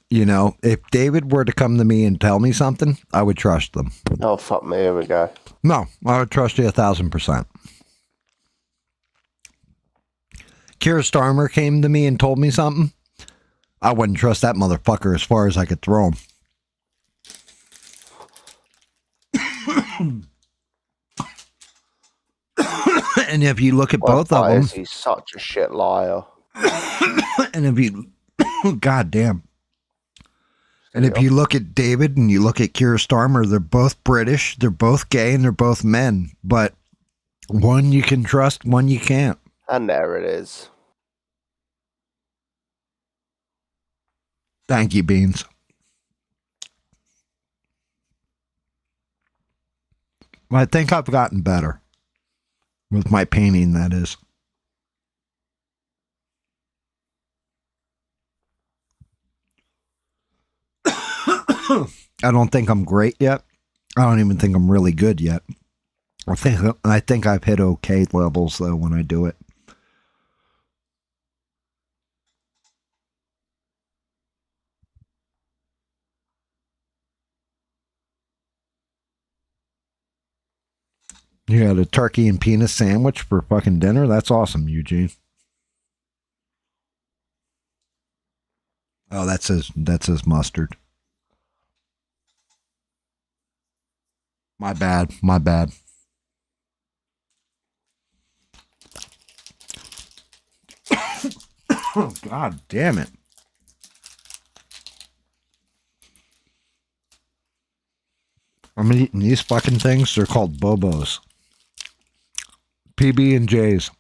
you know, if David were to come to me and tell me something, I would trust them. Oh, fuck me, here we go. No, I would trust you 1,000%. Keir Starmer came to me and told me something, I wouldn't trust that motherfucker as far as I could throw him. And if you look at both of them, he's such a shit liar. And if you, God damn. And if you look at David and you look at Keir Starmer, they're both British, they're both gay, and they're both men. But one you can trust, one you can't. And there it is. Thank you, Beans. I think I've gotten better. With my painting, that is. I don't think I'm great yet. I don't even think I'm really good yet. I think I've hit okay levels, though, when I do it. You got a turkey and penis sandwich for fucking dinner? That's awesome, Eugene. Oh, that's his mustard. My bad. Oh, God damn it. I'm eating these fucking things. They're called Bobos. PB&Js.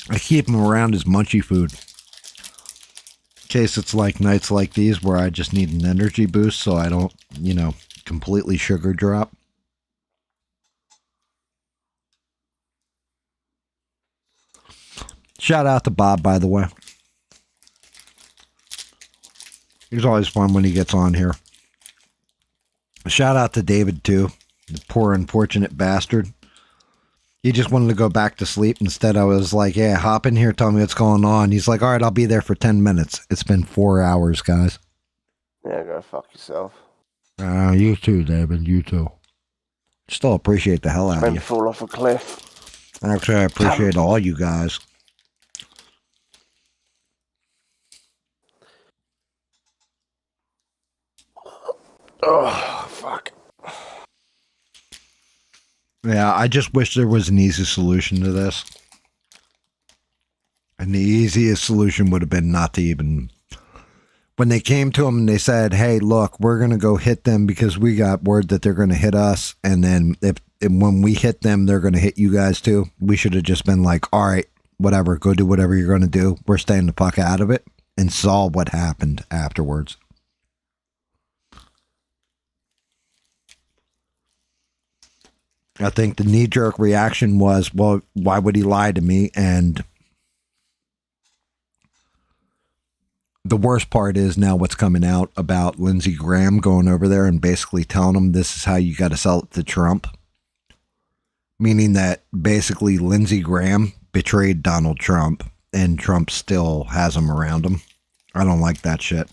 I keep them around as munchy food. In case it's like nights like these where I just need an energy boost so I don't, completely sugar drop. Shout out to Bob, by the way. He's always fun when he gets on here. Shout out to David, too. The poor, unfortunate bastard. He just wanted to go back to sleep. Instead, I was like, yeah, hop in here, tell me what's going on. He's like, all right, I'll be there for 10 minutes. It's been 4 hours, guys. Yeah, go fuck yourself. You too, David. You too. Still appreciate the hell out of you. Fall off a cliff. Actually, I appreciate all you guys. Oh, fuck. Yeah, I just wish there was an easy solution to this. And the easiest solution would have been not to even... When they came to him and they said, hey, look, we're going to go hit them because we got word that they're going to hit us. And then when we hit them, they're going to hit you guys too. We should have just been like, all right, whatever, go do whatever you're going to do. We're staying the fuck out of it, and saw what happened afterwards. I think the knee-jerk reaction was, well, why would he lie to me? And the worst part is now what's coming out about Lindsey Graham going over there and basically telling him this is how you got to sell it to Trump. Meaning that basically Lindsey Graham betrayed Donald Trump and Trump still has him around him. I don't like that shit.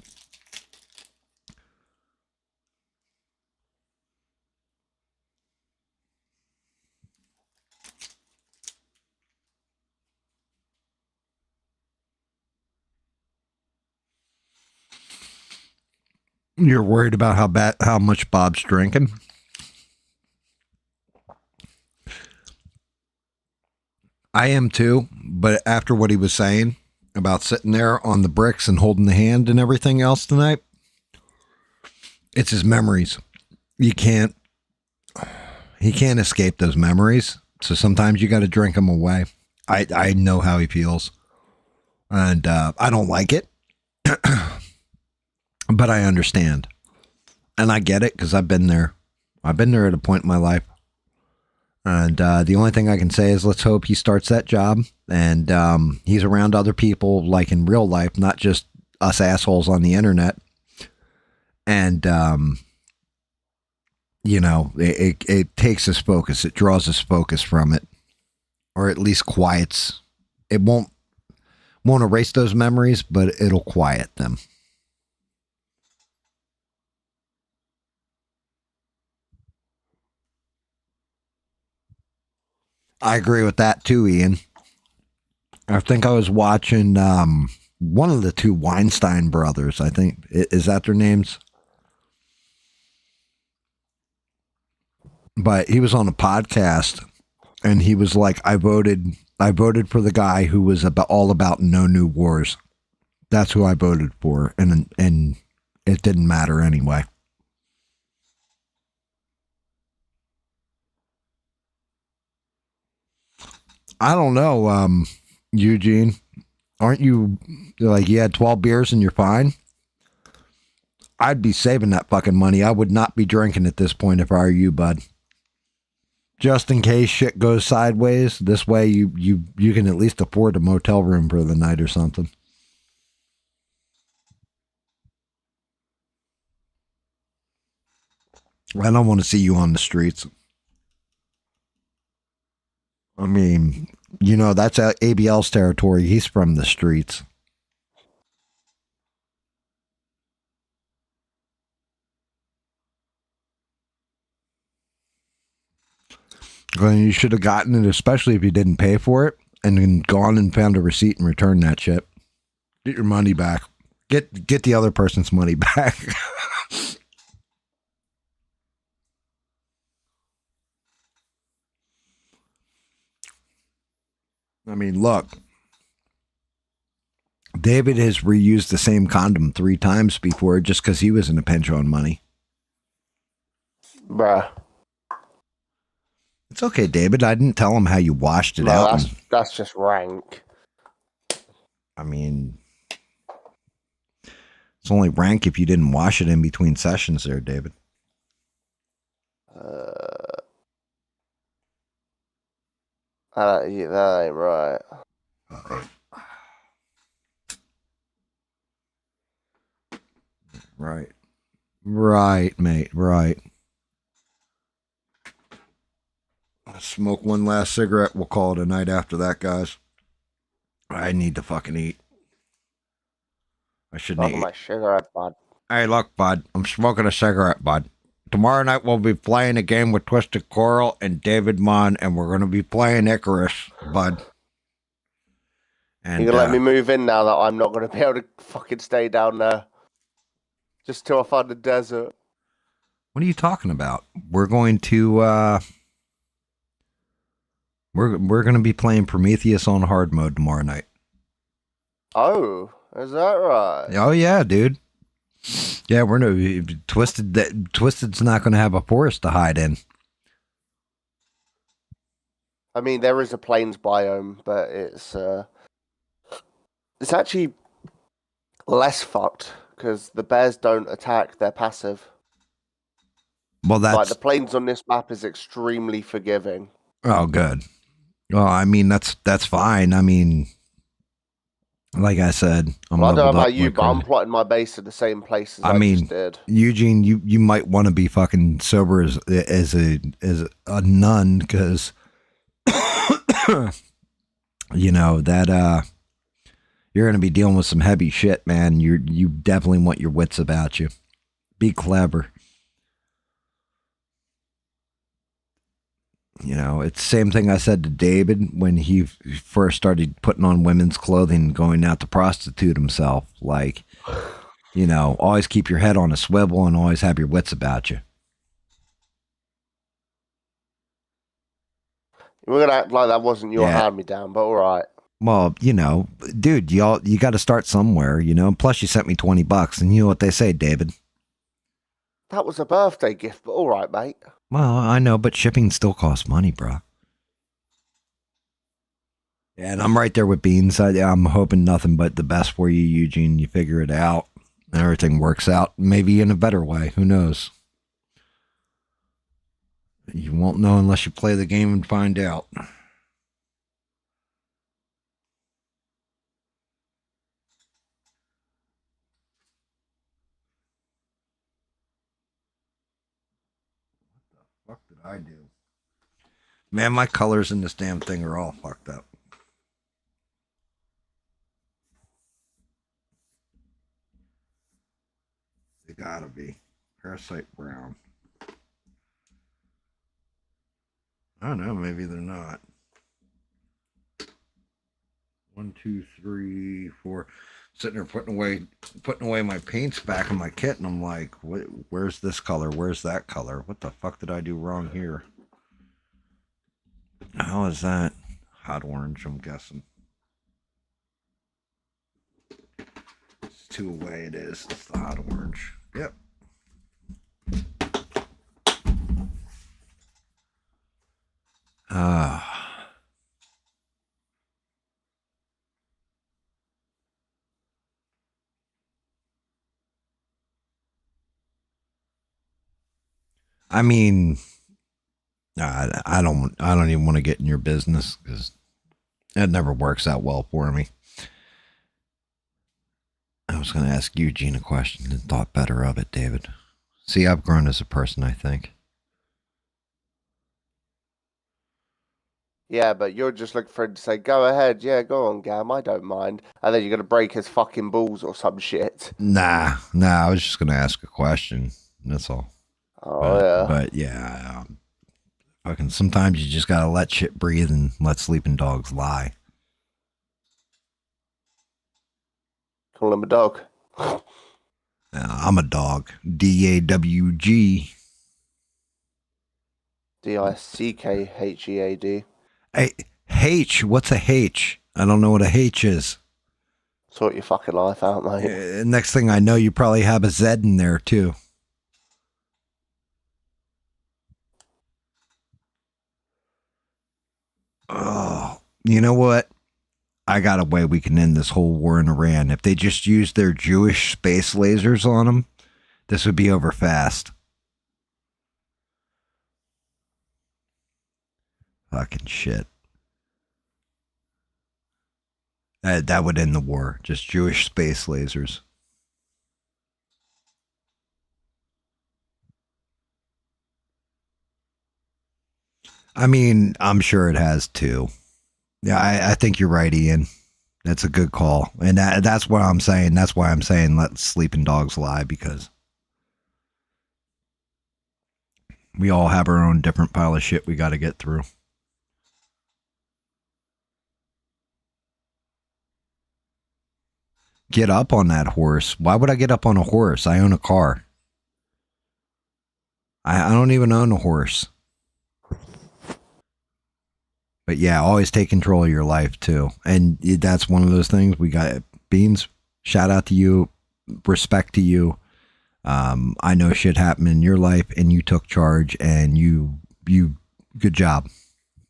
You're worried about how much Bob's drinking? I am too, but after what he was saying about sitting there on the bricks and holding the hand and everything else tonight, it's his memories. He can't escape those memories. So sometimes you got to drink them away. I know how he feels, and I don't like it, but I understand, and I get it because I've been there. I've been there at a point in my life. And the only thing I can say is let's hope he starts that job and he's around other people like in real life, not just us assholes on the internet. And, you know, it takes his focus. It draws his focus from it, or at least quiets. It won't erase those memories, but it'll quiet them. I agree with that too, Ian. I think I was watching one of the two Weinstein brothers. I think, is that their names? But he was on a podcast and he was like, I voted for the guy who was all about no new wars. That's who I voted for. And it didn't matter anyway. I don't know, Eugene. Aren't you like you had 12 beers and you're fine? I'd be saving that fucking money. I would not be drinking at this point if I were you, bud. Just in case shit goes sideways. This way you can at least afford a motel room for the night or something. I don't want to see you on the streets. I mean, you know, that's ABL's territory. He's from the streets. Well, you should have gotten it, especially if you didn't pay for it, and then gone and found a receipt and returned that shit. Get your money back. Get the other person's money back. I mean, look. David has reused the same condom 3 times before just because he was in a pinch on money. Bruh. It's okay, David. I didn't tell him how you washed it out. That's just rank. I mean, it's only rank if you didn't wash it in between sessions there, David. That ain't right. Right, mate. Right. Let's smoke one last cigarette. We'll call it a night after that, guys. I need to fucking eat. I shouldn't eat. My cigarette, bud. Hey, look, bud. I'm smoking a cigarette, bud. Tomorrow night we'll be playing a game with Twisted Coral and David Munn, and we're going to be playing Icarus, bud. And you can let me move in now that I'm not going to be able to fucking stay down there. Just till I find the desert. What are you talking about? We're going to We're gonna be playing Prometheus on hard mode tomorrow night. Oh, is that right? Oh yeah, dude. Yeah, we're no Twisted. Twisted's not gonna have a forest to hide in. I mean, there is a plains biome, but it's actually less fucked because the bears don't attack; they're passive. Well, that's like the plains on this map is extremely forgiving. Oh, good. Well, I mean that's fine. I mean, like I said, I don't know about you, but I'm plotting my base in the same place as I just did. Eugene, you might want to be fucking sober as a nun because you know that you're gonna be dealing with some heavy shit, man. You definitely want your wits about you. Be clever. You know, it's the same thing I said to David when he first started putting on women's clothing and going out to prostitute himself. Like, you know, always keep your head on a swivel and always have your wits about you. We're going to act like that wasn't your hand-me-down, but all right. Well, you know, dude, you got to start somewhere, you know. Plus, you sent me $20, and you know what they say, David. That was a birthday gift, but all right, mate. Well, I know, but shipping still costs money, bro. Yeah, and I'm right there with Beans. I'm hoping nothing but the best for you, Eugene. You figure it out. Everything works out, maybe in a better way. Who knows? You won't know unless you play the game and find out. What the fuck did I do? Man, my colors in this damn thing are all fucked up. They gotta be. Parasite brown. I don't know, maybe they're not. 1, 2, 3, 4. Sitting there putting away my paints back in my kit, and I'm like, where's this color? Where's that color? What the fuck did I do wrong here? How is that? Hot orange, I'm guessing. It's 2 away, it is. It's the hot orange. Yep. I mean, I don't even want to get in your business because that never works out well for me. I was going to ask Eugene a question and thought better of it, David. See, I've grown as a person, I think. Yeah, but you're just looking for him to say, go ahead, yeah, go on, Gam, I don't mind. And then you're going to break his fucking balls or some shit. Nah, I was just going to ask a question. That's all. Oh, But yeah, fucking sometimes you just got to let shit breathe and let sleeping dogs lie. Call him a dog. I'm a dog. DAWG. DICKHEAD. Hey, H. What's a H? I don't know what a H is. Sort your fucking life out, mate. Next thing I know, you probably have a Z in there too. Oh, you know what? I got a way we can end this whole war in Iran. If they just used their Jewish space lasers on them, this would be over fast. Fucking shit. That would end the war. Just Jewish space lasers. I mean, I'm sure it has too. Yeah, I think you're right, Ian. That's a good call. And that's what I'm saying. That's why I'm saying let sleeping dogs lie, because we all have our own different pile of shit we got to get through. Get up on that horse. Why would I get up on a horse? I own a car. I don't even own a horse. But yeah, always take control of your life too. And that's one of those things we got. Beans, shout out to you. Respect to you. I know shit happened in your life and you took charge and you good job.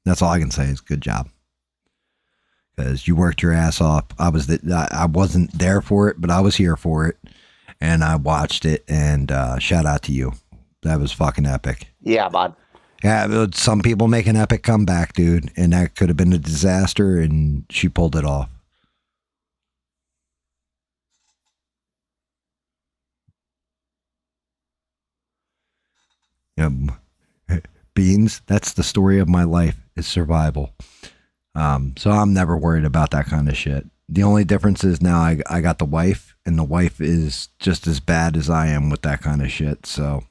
That's all I can say is good job. Because you worked your ass off. I wasn't there for it, but I was here for it. And I watched it and shout out to you. That was fucking epic. Yeah, bud. Yeah, some people make an epic comeback, dude, and that could have been a disaster, and she pulled it off. Beans, that's the story of my life, is survival. So I'm never worried about that kind of shit. The only difference is now I got the wife, and the wife is just as bad as I am with that kind of shit. So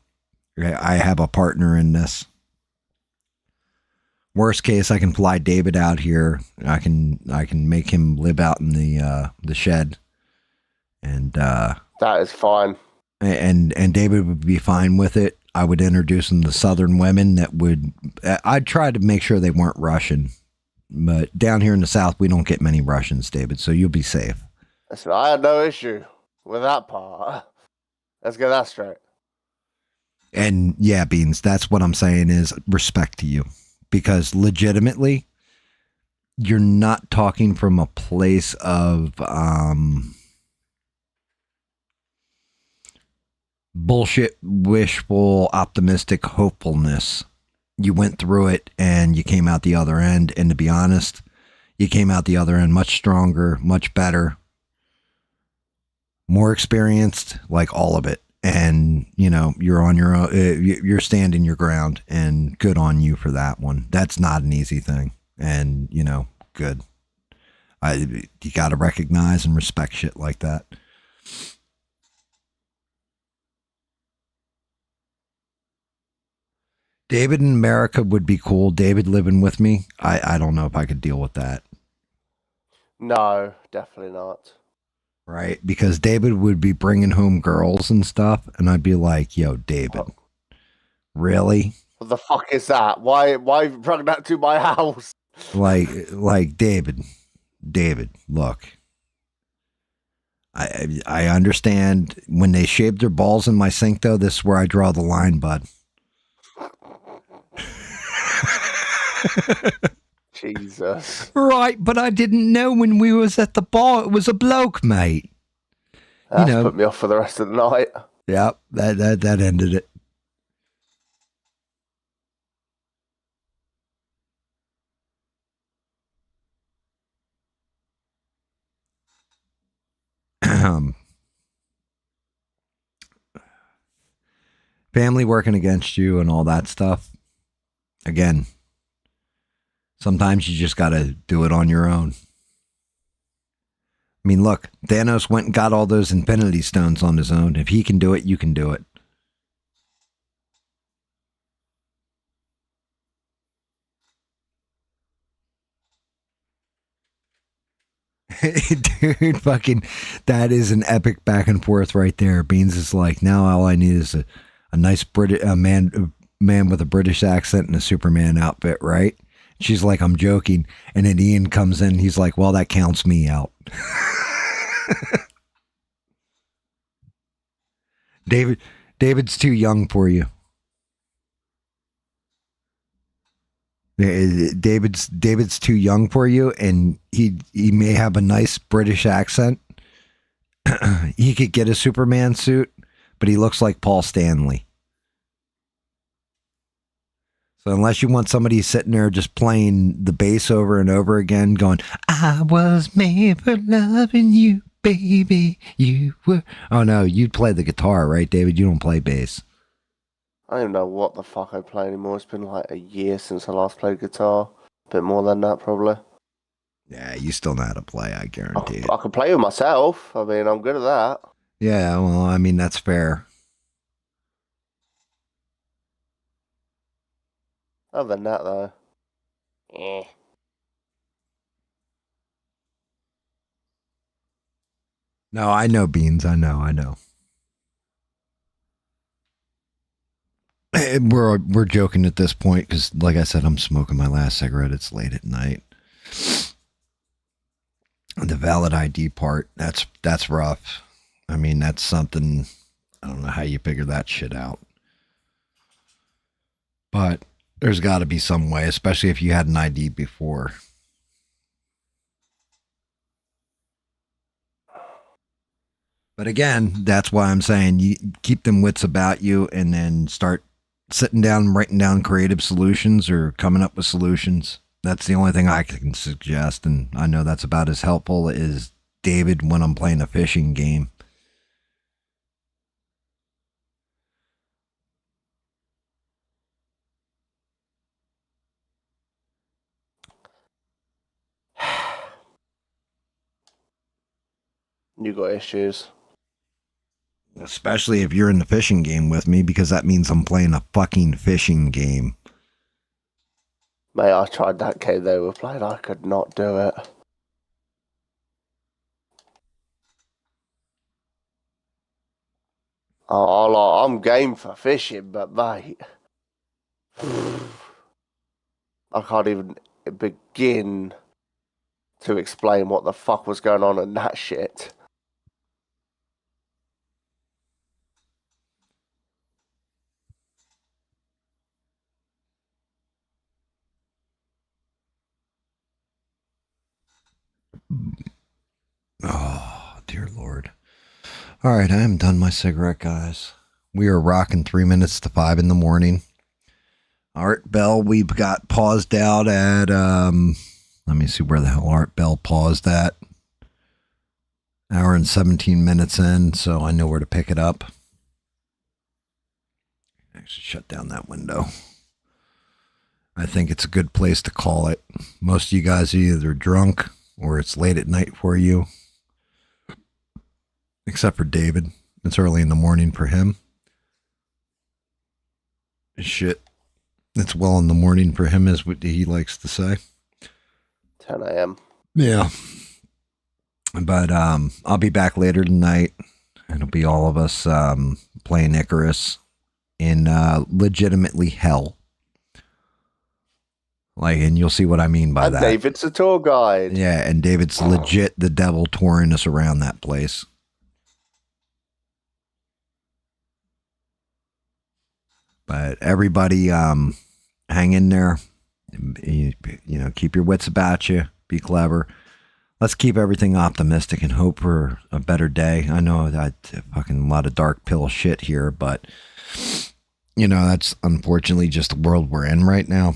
I have a partner in this. Worst case, I can fly David out here. I can make him live out in the shed, and that is fine. And David would be fine with it. I would introduce him to Southern women that would. I'd try to make sure they weren't Russian, but down here in the South, we don't get many Russians, David. So you'll be safe. Listen, I had no issue with that part. Let's get that straight. And yeah, Beans, that's what I'm saying is respect to you. Because legitimately, you're not talking from a place of bullshit, wishful, optimistic hopefulness. You went through it and you came out the other end. And to be honest, you came out the other end much stronger, much better, more experienced, like all of it. And, you know, you're on your own, you're standing your ground, and good on you for that one. That's not an easy thing. And, you know, good. You got to recognize and respect shit like that. David in America would be cool. David living with me. I don't know if I could deal with that. No, definitely not. Right, because David would be bringing home girls and stuff, and I'd be like, "Yo, David, really? What the fuck is that? Why have you brought that to my house?" Like David, look, I understand when they shaved their balls in my sink, though. This is where I draw the line, bud. Jesus. Right, but I didn't know when we was at the bar it was a bloke, mate. That's put me off for the rest of the night. Yep, that ended it. Family working against you and all that stuff. Again, sometimes you just got to do it on your own. I mean, look, Thanos went and got all those Infinity Stones on his own. If he can do it, you can do it. Dude, fucking, that is an epic back and forth right there. Beans is like, now all I need is a nice man with a British accent and a Superman outfit, right? She's like, I'm joking. And then Ian comes in. He's like, well, that counts me out. David's too young for you. David's too young for you, and he may have a nice British accent. He could get a Superman suit, but he looks like Paul Stanley. So unless you want somebody sitting there just playing the bass over and over again, going, I was made for loving you, baby, you were. Oh no, you'd play the guitar, right, David? You don't play bass. I don't even know what the fuck I play anymore. It's been like a year since I last played guitar. A bit more than that, probably. Yeah, you still know how to play, I guarantee it. I can play with myself. I mean, I'm good at that. Yeah, well, I mean, that's fair. Other than that, though. Eh. No, I know, Beans. I know. We're joking at this point because, like I said, I'm smoking my last cigarette. It's late at night. The valid ID part, that's rough. I mean, that's something, I don't know how you figure that shit out. But there's got to be some way, especially if you had an ID before. But again, that's why I'm saying you keep them wits about you and then start sitting down and writing down creative solutions or coming up with solutions. That's the only thing I can suggest, and I know that's about as helpful as David when I'm playing a fishing game. You got issues. Especially if you're in the fishing game with me, because that means I'm playing a fucking fishing game. Mate, I tried that game they were playing. I could not do it. I'm game for fishing, but mate, I can't even begin to explain what the fuck was going on in that shit. Oh, dear Lord. All right, I am done my cigarette, guys. We are rocking 3 minutes to 5 in the morning. Art Bell, we've got paused out at, let me see where the hell Art Bell paused at. Hour and 17 minutes in, so I know where to pick it up. Actually, shut down that window. I think it's a good place to call it. Most of you guys are either drunk or it's late at night for you. Except for David. It's early in the morning for him. Shit. It's well in the morning for him, is what he likes to say. 10 a.m. Yeah. But I'll be back later tonight. It'll be all of us playing Icarus in legitimately hell. Like, and you'll see what I mean by that. David's a tour guide. Yeah, and David's legit the devil touring us around that place. But everybody, hang in there. You know, keep your wits about you. Be clever. Let's keep everything optimistic and hope for a better day. I know that fucking a lot of dark pill shit here, but you know, that's unfortunately just the world we're in right now.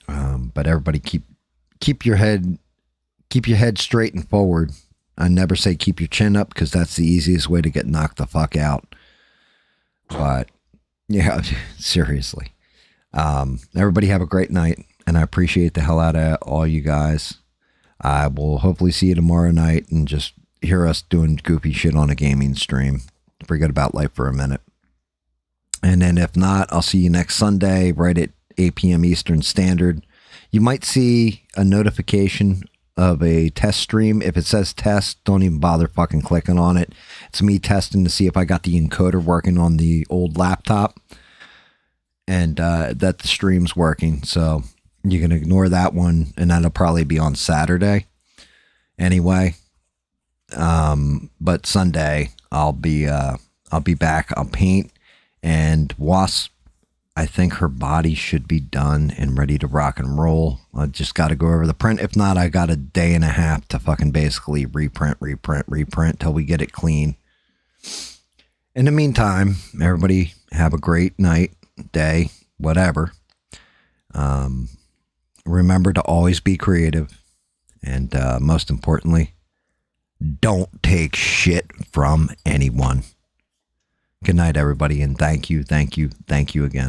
But everybody keep your head straight and forward. I never say keep your chin up because that's the easiest way to get knocked the fuck out. But yeah, seriously. Everybody have a great night, and I appreciate the hell out of all you guys. I will hopefully see you tomorrow night and just hear us doing goofy shit on a gaming stream. Forget about life for a minute. And then if not, I'll see you next Sunday right at 8 p.m. Eastern Standard. You might see a notification of a test stream. If it says test, don't even bother fucking clicking on it. It's me testing to see if I got the encoder working on the old laptop and that the stream's working. So you can ignore that one, and that'll probably be on Saturday anyway. But Sunday I'll be back. I'll paint, and Wasp, I think her body should be done and ready to rock and roll. I just got to go over the print. If not, I got a day and a half to fucking basically reprint till we get it clean. In the meantime, everybody have a great night, day, whatever. Remember to always be creative. And most importantly, don't take shit from anyone. Good night, everybody, and thank you again.